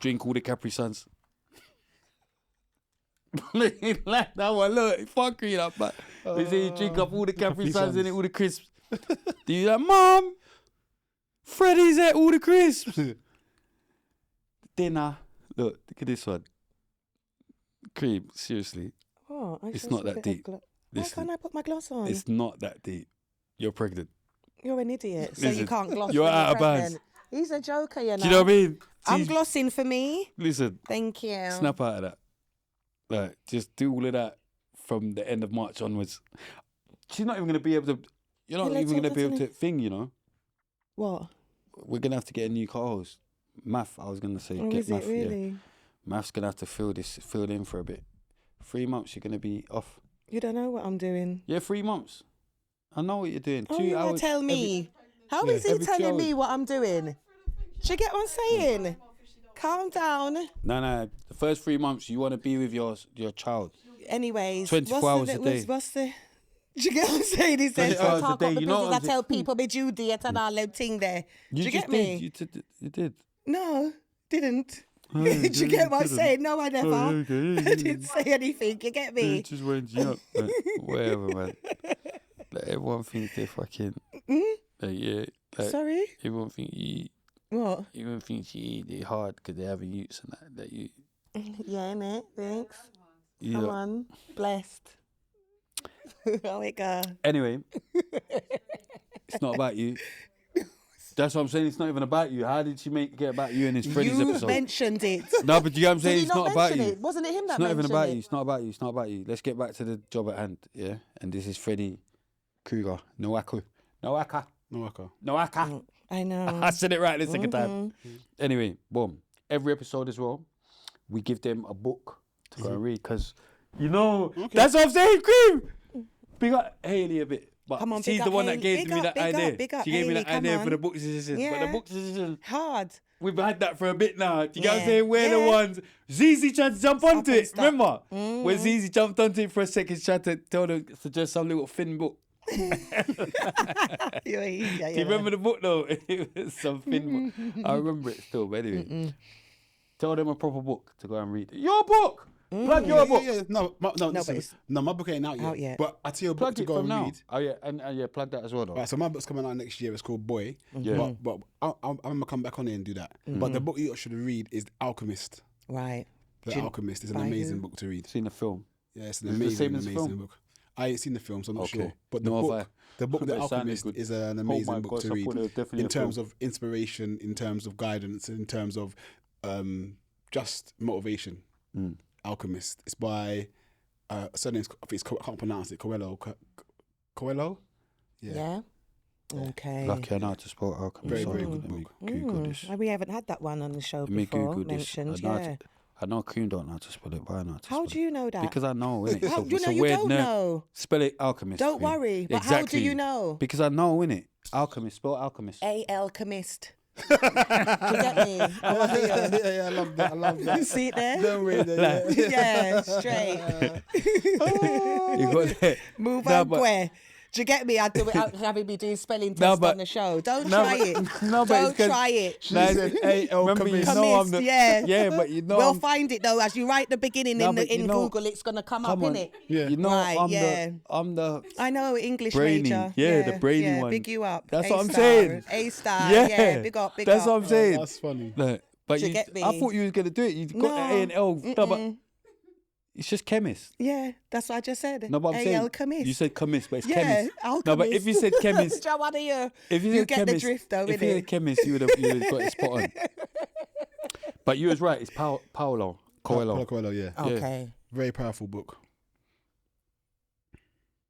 Drink all the Capri Suns. Like that one, look, fuckery it up, but they say you drink up all the Capri Suns in it, all the crisps. Do you like, Mom? Freddy's at all the crisps. Dinner. Look at this one. Cream, seriously. Oh, It's not that deep. Why Listen, can't I put my gloss on? it's not that deep. You're pregnant. You're an idiot, so you Listen, can't gloss. you're when out of bounds. pregnant. He's a joker, you know. Do you know what I mean? I'm See, glossing for me. listen, Thank you. snap out of that. Like, just do all of that from the end of March onwards. She's not even going to be able to, you're not Yeah, even going to let's be talk able to to thing, you know? What? We're going to have to get a new co-host. Math, I was going to say. Oh, get is Math, it really? yeah. Math's going to have to fill in for a bit. 3 months, you're going to be off. You don't know what I'm doing. Yeah, 3 months. I know what you're doing. Oh, 2 you hours. gonna tell me? How is he every 2 telling hours. me what I'm doing? Do you get what I'm saying? Calm down. No. The first 3 months, you want to be with your child. Anyways, 24 hours a day. What's the? Do you get what I'm saying? He says, 24 hours a talk day, up the you know business. what I tell people, me due date and all them thing there. Do you get me? You did. No, didn't. Do you get what I'm saying? No, I never. I didn't say anything. You get me? Just went up. Whatever, man. Like, everyone thinks they're fucking. Like, Sorry? Everyone think you. What? Everyone thinks you eat it hard because they're having youths and that you. Yeah, mate. Thanks. You Come know. on. Blessed. Oh my God. Anyway, it's not about you. That's what I'm saying. It's not even about you. How did she get about you in this Fredi's You episode? mentioned it. No, but you know what I'm saying? Did he It's not not about mention you. it? Wasn't it him that It's not even mentioned about it? you. It's not about you. It's not about you. Let's get back to the job at hand. Yeah. And this is Fredi Kruga. Noaka. I know. I said it right the second time. Anyway, boom. Every episode as well, we give them a book to go and read because, that's what I'm saying, Cream. Big up Hayley a bit. But Come on, she's big the up one that Hayley. gave me that idea. Big up She gave me Hayley, that idea come for the on. book decision. But Yeah. the book decision, Hard. we've had that for a bit now. You get what I'm Yeah. saying? We're the Yeah. ones. Zizi tried to jump onto and it. stop. Remember? When Zizi jumped onto it for a second, she tried to suggest some little thin book. Yeah, Do you remember the book though? It was some thin book. I remember it still, but anyway. Tell them a proper book to go and read. Your book! Plug your book. Yeah. No, listen, it's my book ain't out yet. But I tell you a book Plug to it go from and now. read. Oh yeah, and yeah, plug that as well though. Right, so my book's coming out next year. It's called Boy. Yeah. But I'm gonna come back on here and do that. But the book you should read is The Alchemist. Right. The Alchemist is an by amazing who? book to read. Seen the film. Yeah, it's an Is it the same amazing, as the amazing film? book. I ain't seen the film, so I'm not Okay. sure. But the Nor have book, The But it sounded Alchemist, good. is an Oh amazing my book gosh, to I read thought it was definitely in a terms film. of inspiration, in terms of guidance, in terms of just motivation. Alchemist. It's by surname. I think I can't pronounce it. Coelho. Coelho. Yeah. Okay. Lucky I know how to spell alchemy. Very, so very let good me book. Google this. We haven't had that one on the show Let me before. Google this. Mentioned, I know Cream don't know how to spell it, but I know how to spell How it. do you know that? Because I know, innit? How It's do you it's know a you weird don't nerd. know? Spell it alchemist. Don't Cream. worry. But how do you know? Because I know, innit? Alchemist. Spell alchemist. Alchemist. You get me? Yeah, I love that. I love that. You see it there? Don't worry, Yeah, straight. You got that? Move No, on, but- Gwe. Do you get me? I do it having me doing spelling No, tests but- on the show. Don't no, try but- it. no, but Don't it's 'cause- try it. She said A.L. Remember, you Chemist. know I'm the... Yeah. Yeah, but you know We'll I'm... find it though. As you write the beginning No, in but you in know- Google, it's gonna come up, Come on. innit? Yeah. You know Right, I'm the I know English brainy. major. Yeah, the brainy yeah, one. Big you up. That's A what I'm star. saying. A star. Yeah. Yeah. Big up. Big That's up. what I'm saying. That's funny. Look, but Do you you, get me? I thought you was gonna do it. You got No. the A and L. No, but it's just chemist. Yeah, that's what I just said. No, but I'm saying chemist. you said chemist, but it's yeah, chemist. alchemist. No, but if you said chemist, Do you want to hear? if you You said get the chemist, drift though, if you innit? said chemist, you would have got it spot on. But you was right. It's Paolo Coelho. Paulo Coelho, yeah. Okay. Very powerful book.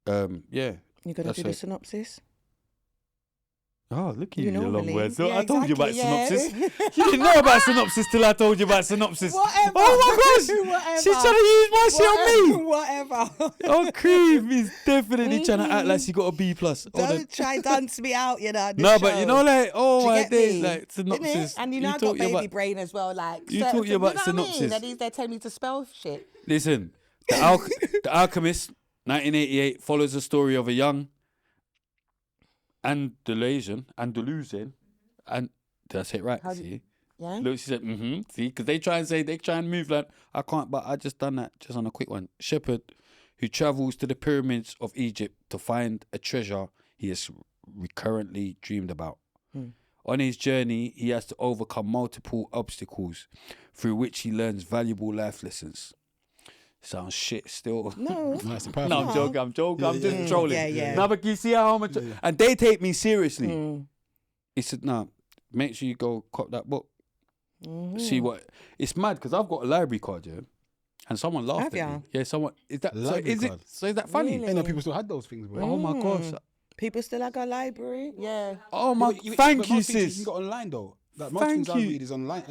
Yeah. You're gonna That's do the it. synopsis? Oh, look at You you, you long normally- words. yeah, I told you about exactly, synopsis. yeah. You didn't know about synopsis till I told you about synopsis. Whatever. Oh my gosh! Whatever. She's trying to use my shit on me. Whatever. Oh, Cream is definitely trying to act like she got a B plus. Don't try dance me out, you know. this No, but you show. know, like, oh Do you my get days, me? like synopsis. Innit? And you know I got talk baby about, brain as well. Like You certain talk things, about you know what I mean? synopsis. And they're telling me to spell shit. Listen, the Alchemist, 1988, follows the story of a young Andalusian, and did I say it right? How do See? Yeah. Look, she said, see, because they try and move like, I can't, but I just done that just on a quick one. Shepherd who travels to the pyramids of Egypt to find a treasure he has recurrently dreamed about. On his journey, he has to overcome multiple obstacles through which he learns valuable life lessons. Sounds shit still. No. Nice and No, powerful. I'm joking. I'm just trolling. Yeah, yeah. No, but you see how much, and they take me seriously. He said, "No, make sure you go cop that book. See what it's mad because I've got a library card, yeah, and someone laughed Have at ya? me. Yeah, someone is that. So Library is it? card? So is that funny? Really? I know people still had those things, bro. Oh my gosh! People still like a library. Yeah. Oh my! But Thank but you, most things sis. You can go online though. Like most Thank things I you. read is online.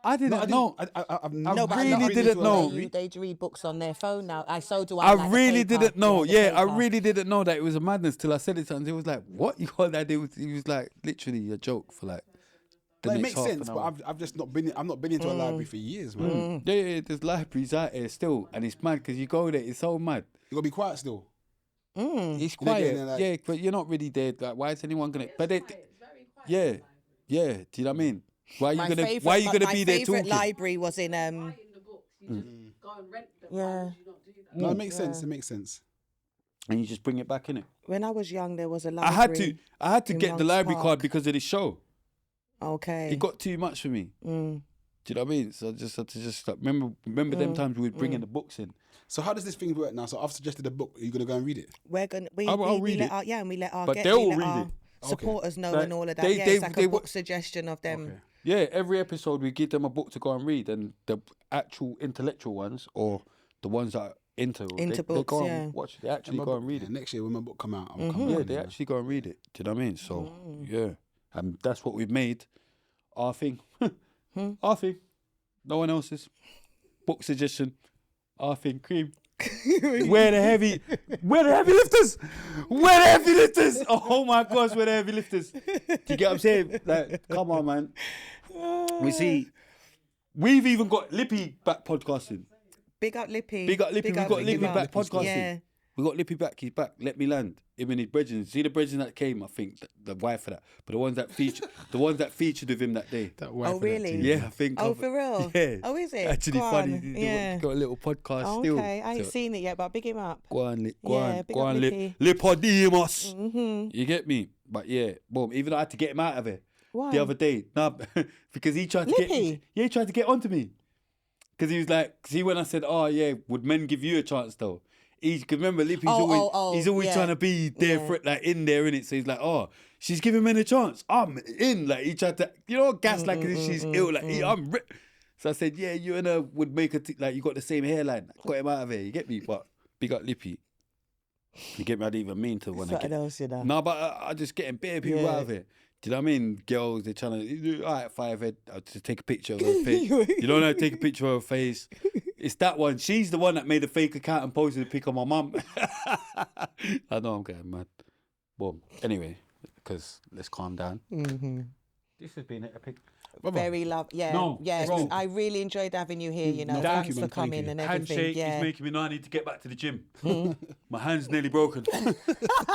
I didn't know. I've No, but I really really didn't know. They read books on their phone now. So do I. I like the really paper. didn't know. the Yeah, I paper. really didn't know that it was a madness till I said it to him. He was like, "What you got that?" He was like, literally a joke for like the it next makes half sense, an but hour. I've just not been. I've not been into a library for years, man. Yeah, there's libraries out there still, and it's mad because you go there, it's so mad. You gotta be quiet still. It's You're not getting quiet, there, like- yeah, but you're not really there. Like, why is anyone gonna? But they, yeah. Do you know what I mean? Why are you gonna? Why are you gonna be there My favourite talking? library was in Buying the books, you just go and rent them. Why Yeah. would you not do that? No, it makes sense. It makes sense. And you just bring it back in it. When I was young, there was a I library. had to in get the Monks library Park. card because of this show. Okay. It got too much for me. Mm. Do you know what I mean? So I just had to just like, remember them times we would bring in the books in. So how does this thing work now? So I've suggested a book. Are you gonna go and read it? We're gonna I'll we read let it. our and we let our But they'll we let read our it. supporters know Like, and all of that. they- It's like they a wa- book suggestion of them. Okay. Yeah, every episode we give them a book to go and read, and the actual intellectual ones or the ones that are into they books, go yeah. and watch. They actually go and read it. Next year when my book come out, I'll come Yeah, back. they actually go and read it. Do you know what I mean? So yeah, and that's what we've made our thing. Our thing. No one else's. Book suggestion. Our thing. Cream. Where the heavy lifters? Where the heavy lifters? Oh my gosh, where the heavy lifters? Do you get what I'm saying? Like, come on, man. We see, we've even got Lippy back podcasting. Big up Lippy. Big up Lippy. We got Lippy back podcasting. Yeah. We got Lippy back. He's back. Let me land. Him and his brethren. See the brethren that came. I think the wife for that, but the ones that featured with him that day. That wife Oh, of that really? team. Yeah, I think. Oh, for real? Yeah. Oh, is it? Actually Go funny. on. He's Yeah. got a little podcast Oh, still. okay. I ain't So, seen it yet, but big him up. Go on, Yeah, big go up on, Lippy. Lipodemos. Mm-hmm. You get me? But yeah, boom. Even though I had to get him out of it Why? the other day. Nah, because he tried to Lippy? he tried to get onto me. Because he was like, see when I said, oh yeah, would men give you a chance though? Cause remember, Lippy's he's always yeah. trying to be there Yeah. for like in there, innit? So he's like, oh, she's giving men a chance. I'm in. Like he tried to, gaslight because she's ill. Like I'm. So I said, yeah, you and her would make like you got the same hairline. Got him out of here. You get me? But big up Lippy. You get me? I didn't even mean to when I Something get. else, you know. No, but I just getting bare people Yeah. out of it. Do you know what I mean? Girls, they're trying to, all right, 5 head, I'll just take a picture of her face. You don't know, take a picture of her face. It's that one. She's the one that made a fake account and posted a pic of my mum. I know I'm getting mad. Boom. Anyway, because let's calm down. Mm-hmm. This has been epic. Very love. Yeah. No, yeah. bro. I really enjoyed having you here, you know. No, Thanks thank you, for man, thank coming you. and everything. Handshake Yeah. is making me know I need to get back to the gym. My hand's nearly broken.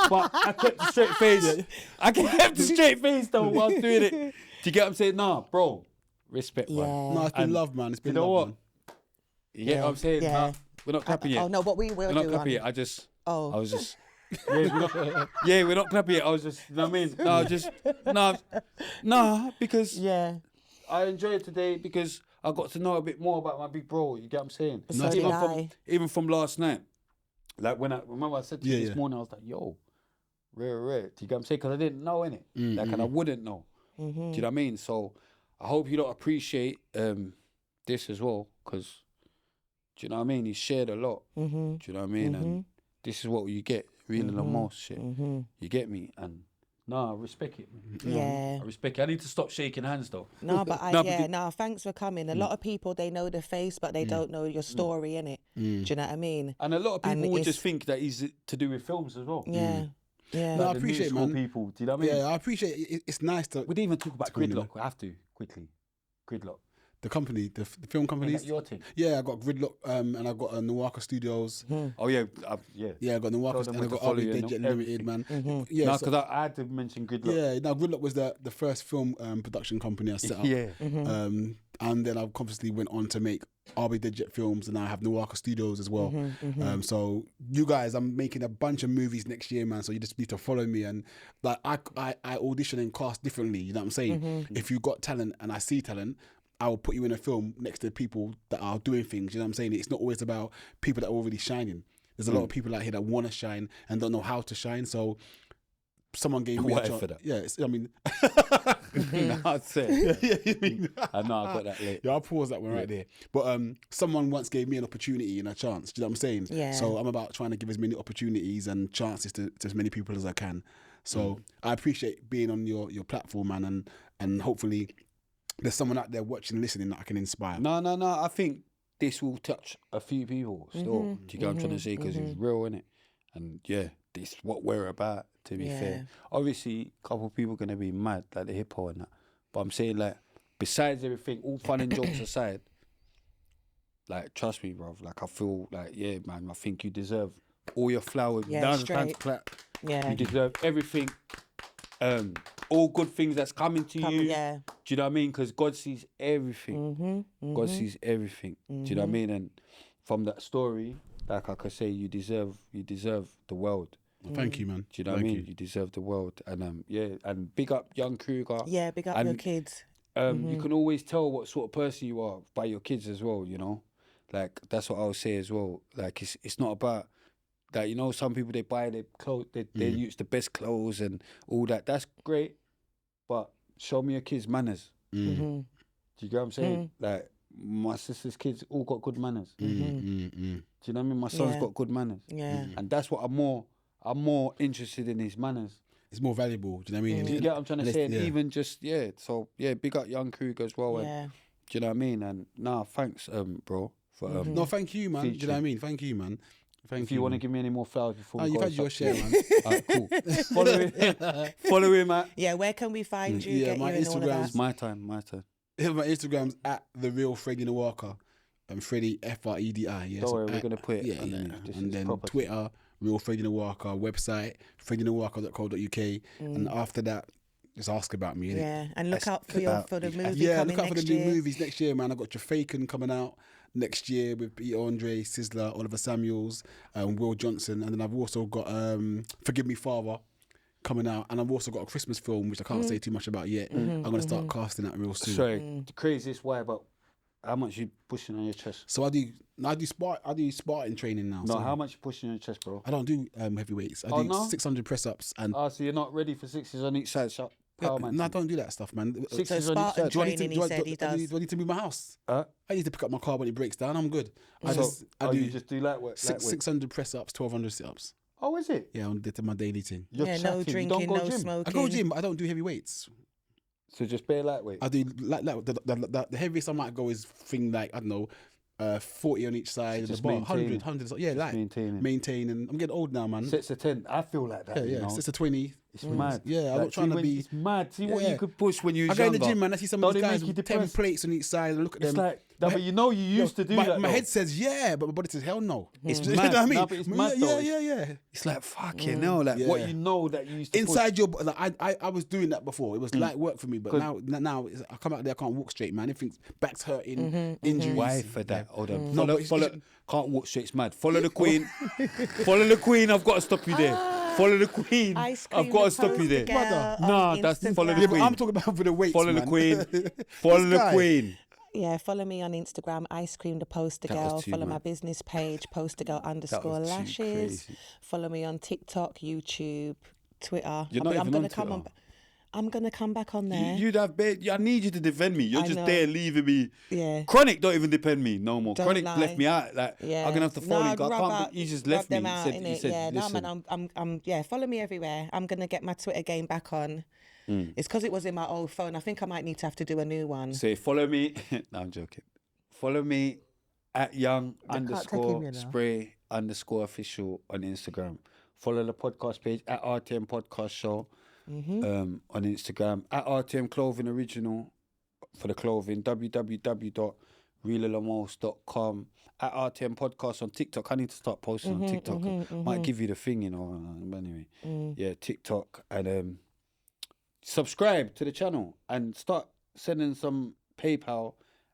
But I kept a straight face. I kept a straight face though while I was doing it. Do you get what I'm saying? Nah, bro. Respect, man. Yeah. No, it's been And love, man. It's been You know love, what? man. You get what I'm saying? Yeah. Nah, we're not clapping yet. Oh, no, what we will We're do. not clapping honey. yet. I Oh. was just. We're not clapping yet. I was just, you know what I mean? No, because Yeah. I enjoyed today because I got to know a bit more about my big bro. You get what I'm saying? So did I. Even from last night. Like when I remember I said to you Yeah, this yeah. morning, I was like, yo, rare. Do you get what I'm saying? Because I didn't know, innit? Like, and I wouldn't know. Do you know what I mean? So I hope you don't appreciate this as well, because do you know what I mean? He shared a lot. Do you know what I mean? And this is what you get, really the most shit. You get me? And no, I respect it. Man. Yeah. I respect it. I need to stop shaking hands though. No, but because- thanks for coming. A lot of people, they know the face, but they don't know your story, innit? Do you know what I mean? And a lot of And people would it's- just think that he's to do with films as well. Yeah. Yeah. No, I The appreciate it, musical man. people. Do you know what I mean? Yeah, I appreciate it. It's nice to We didn't even talk about come in, man. Gridlock. We have to quickly. Gridlock. the company, the film Is companies. that your thing? Yeah, I got Gridlock, and I got Nawaka Studios. Oh yeah, yeah. Yeah, I got Nawaka, them and I where to got follow RB you and Digit everything. Limited, man. Yeah, No, so- because I had to mention Gridlock. yeah. Now Gridlock was the first film production company I set up. Yeah. And then I obviously went on to make RB Digit films, and I have Nawaka Studios as well. So you guys, I'm making a bunch of movies next year, man. So you just need to follow me, and like I audition and cast differently. You know what I'm saying? If you got talent and I see talent, I will put you in a film next to people that are doing things. You know what I'm saying? It's not always about people that are already shining. There's a lot of people out here that want to shine and don't know how to shine. So someone gave me a Whatever chance. that. Yeah, I mean, That's it. yeah, you mean. I know I got that late. Yeah, I'll pause that one right there. But someone once gave me an opportunity and a chance. Do you know what I'm saying? Yeah. So I'm about trying to give as many opportunities and chances to as many people as I can. So I appreciate being on your platform, man, and hopefully there's someone out there watching, listening that I can inspire. No. I think this will touch a few people still. Do you get what I'm trying to say? Because it's real, innit? And yeah, this is what we're about, to be fair. Obviously, a couple of people are going to be mad, like the hippo and that. But I'm saying, like, besides everything, all fun and jokes aside, like, trust me, bruv. Like, I feel like, yeah, man, I think you deserve all your flowers. Yeah, Now's the time to straight. clap. Yeah. You deserve everything. All good things that's coming to you. Yeah. Do you know what I mean? Because God sees everything. God sees everything. Do you know what I mean? And from that story, like I could say, you deserve the world. Thank you, man. Do you know what I mean? You deserve the world. And yeah, and big up young Krueger. Yeah, big up your kids. You can always tell what sort of person you are by your kids as well, you know? Like, that's what I'll say as well. Like, it's not about that, you know, some people, they buy their clothes, they use the best clothes and all that. That's great, but show me your kids' manners. Do you get what I'm saying? Like, my sister's kids all got good manners. Do you know what I mean? My son's got good manners. Yeah. And that's what I'm more interested in, his manners. It's more valuable. Do you know what I mean? Do you get what I'm trying to say? And Yeah. even just, so, big up young Krueger as well. Yeah. And, do you know what I mean? And, thanks, bro. For, No, thank you, man. feature. Do you know what I mean? Thank you, man. Thank If you want to give me any more flowers before we you've go, had your share, man. Alright, cool. Follow him at... Yeah, where can we find you? Yeah, Get my you in all of Instagram's that? My time. My Instagram's at the real Fredi Kruga, and Fredi Fredi. Yeah, Don't so worry, we're gonna put it underneath. This and is then proper. Twitter, real Fredi Kruga, website fredikruga.co.uk, and after that, just ask about me. Innit? Yeah, and look out for the movie Yeah, coming look out for the next new year. movies next year, man. I got Jafakan coming out next year with Peter Andre, Sizzler, Oliver Samuels, Will Johnson, and then I've also got Forgive Me Father coming out, and I've also got a Christmas film which I can't say too much about yet. I'm gonna start casting that real soon. Sorry, the craziest why, but how much you pushing on your chest? So I do Spartan training now. No, so how much you pushing on your chest, bro? I don't do heavyweights. I do no? 600 press ups and. So you're not ready for 6s on each side? No, I don't do that stuff, man. Six So is on each Spartan side. Do I need to? training, he said he does. Do I need to move my house? Huh? I need to pick up my car when it breaks down. I'm good. I You just do light work. 600 press ups, 1200 sit ups. Oh, is it? Yeah, that's my daily thing. You're Yeah, chatting. no You drinking, don't go no gym? smoking. I go gym, but I don't do heavy weights. So just bare lightweight. I do like the heaviest I might go is thing like I don't know, 40 on each side, and the Just bar, maintaining. 100. Yeah, like maintaining. maintaining. I'm getting old now, man. Sets of 10. I feel like that. Yeah, you know? it's just a 20. It's mad. Yeah, I'm not trying to be. It's mad. See what Yeah. you could push when you was I go in younger. the gym, man. I see some Don't of these it guys make you with 10 depressed? plates on each side. And look at It's them. like, but you know you used to do that. My though. head says yeah, but my body says hell no. It's It's you know mad. what I mean? No, but it's mad though. Yeah. It's like fucking hell. Like what Yeah. you know that you used to Inside your, like, I was doing that before. It was light work for me, but 'Cause- now I come out there, I can't walk straight, man. Everything's back's hurting, injuries. Why for that? Hold on. No, Follow. but it's- Can't walk straight. It's mad. Follow the queen. Follow the queen. I've got to stop you there. Follow the queen. Ice I've cream got to the stop you there. poster girl on Nah, that's follow the Instagram. Yeah, queen. but I'm talking about for the weights, Follow the man. queen. Follow the guy. queen. Yeah, follow me on Instagram, Ice Cream the Poster That was Girl. too Follow my mad. business page, Poster Girl __ was too lashes. crazy. Follow me on TikTok, YouTube, Twitter. You're not even gonna on come Twitter. I'm gonna come back on there. You'd have. I need you to defend me. You're I just know. there leaving me. Yeah. Chronic don't even defend me no more. Don't Chronic lie. left me out. Like Yeah. I'm gonna have to follow you. I'd I rub can't. out- He just rub left me. them out, He innit? said, Yeah, no, listen. man, I'm yeah, follow me everywhere. I'm gonna get my Twitter game back on. It's because it was in my old phone. I think I might need to have to do a new one. Say follow me. No, I'm joking. Follow me at young can't take him, you know. _spray _official on Instagram. Follow the podcast page at RTM Podcast Show on Instagram, at RTM Clothing Original for the clothing, www.realalamos.com, at RTM Podcast on TikTok. I need to start posting on TikTok. Might give you the thing, you know. But anyway, yeah, TikTok, and subscribe to the channel and start sending some PayPal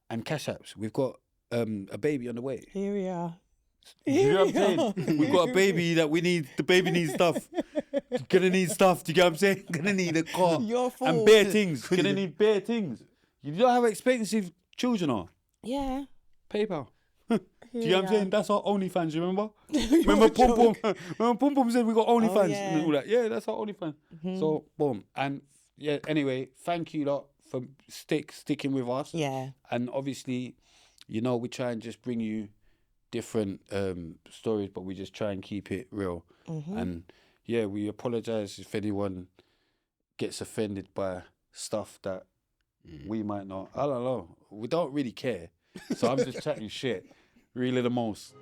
and Cash Apps. We've got a baby on the way. Here we are. You know what I'm saying? We've got a baby that we need. The baby needs stuff. Gonna need stuff. Do you get what I'm saying? Gonna need a car Your fault. and bare things. Gonna need bare things. You know how expensive children are. Yeah. PayPal. Do you know what I'm Yeah. saying? That's our OnlyFans. You remember? Remember Pum Pum? Remember Pum Pum said we got OnlyFans yeah. and all that. Yeah, that's our OnlyFans. So boom. And yeah. Anyway, thank you lot for sticking with us. Yeah. And obviously, you know, we try and just bring you different stories, but we just try and keep it real. And yeah, we apologize if anyone gets offended by stuff that we might not. I don't know. We don't really care. So I'm just chatting shit. Really the most.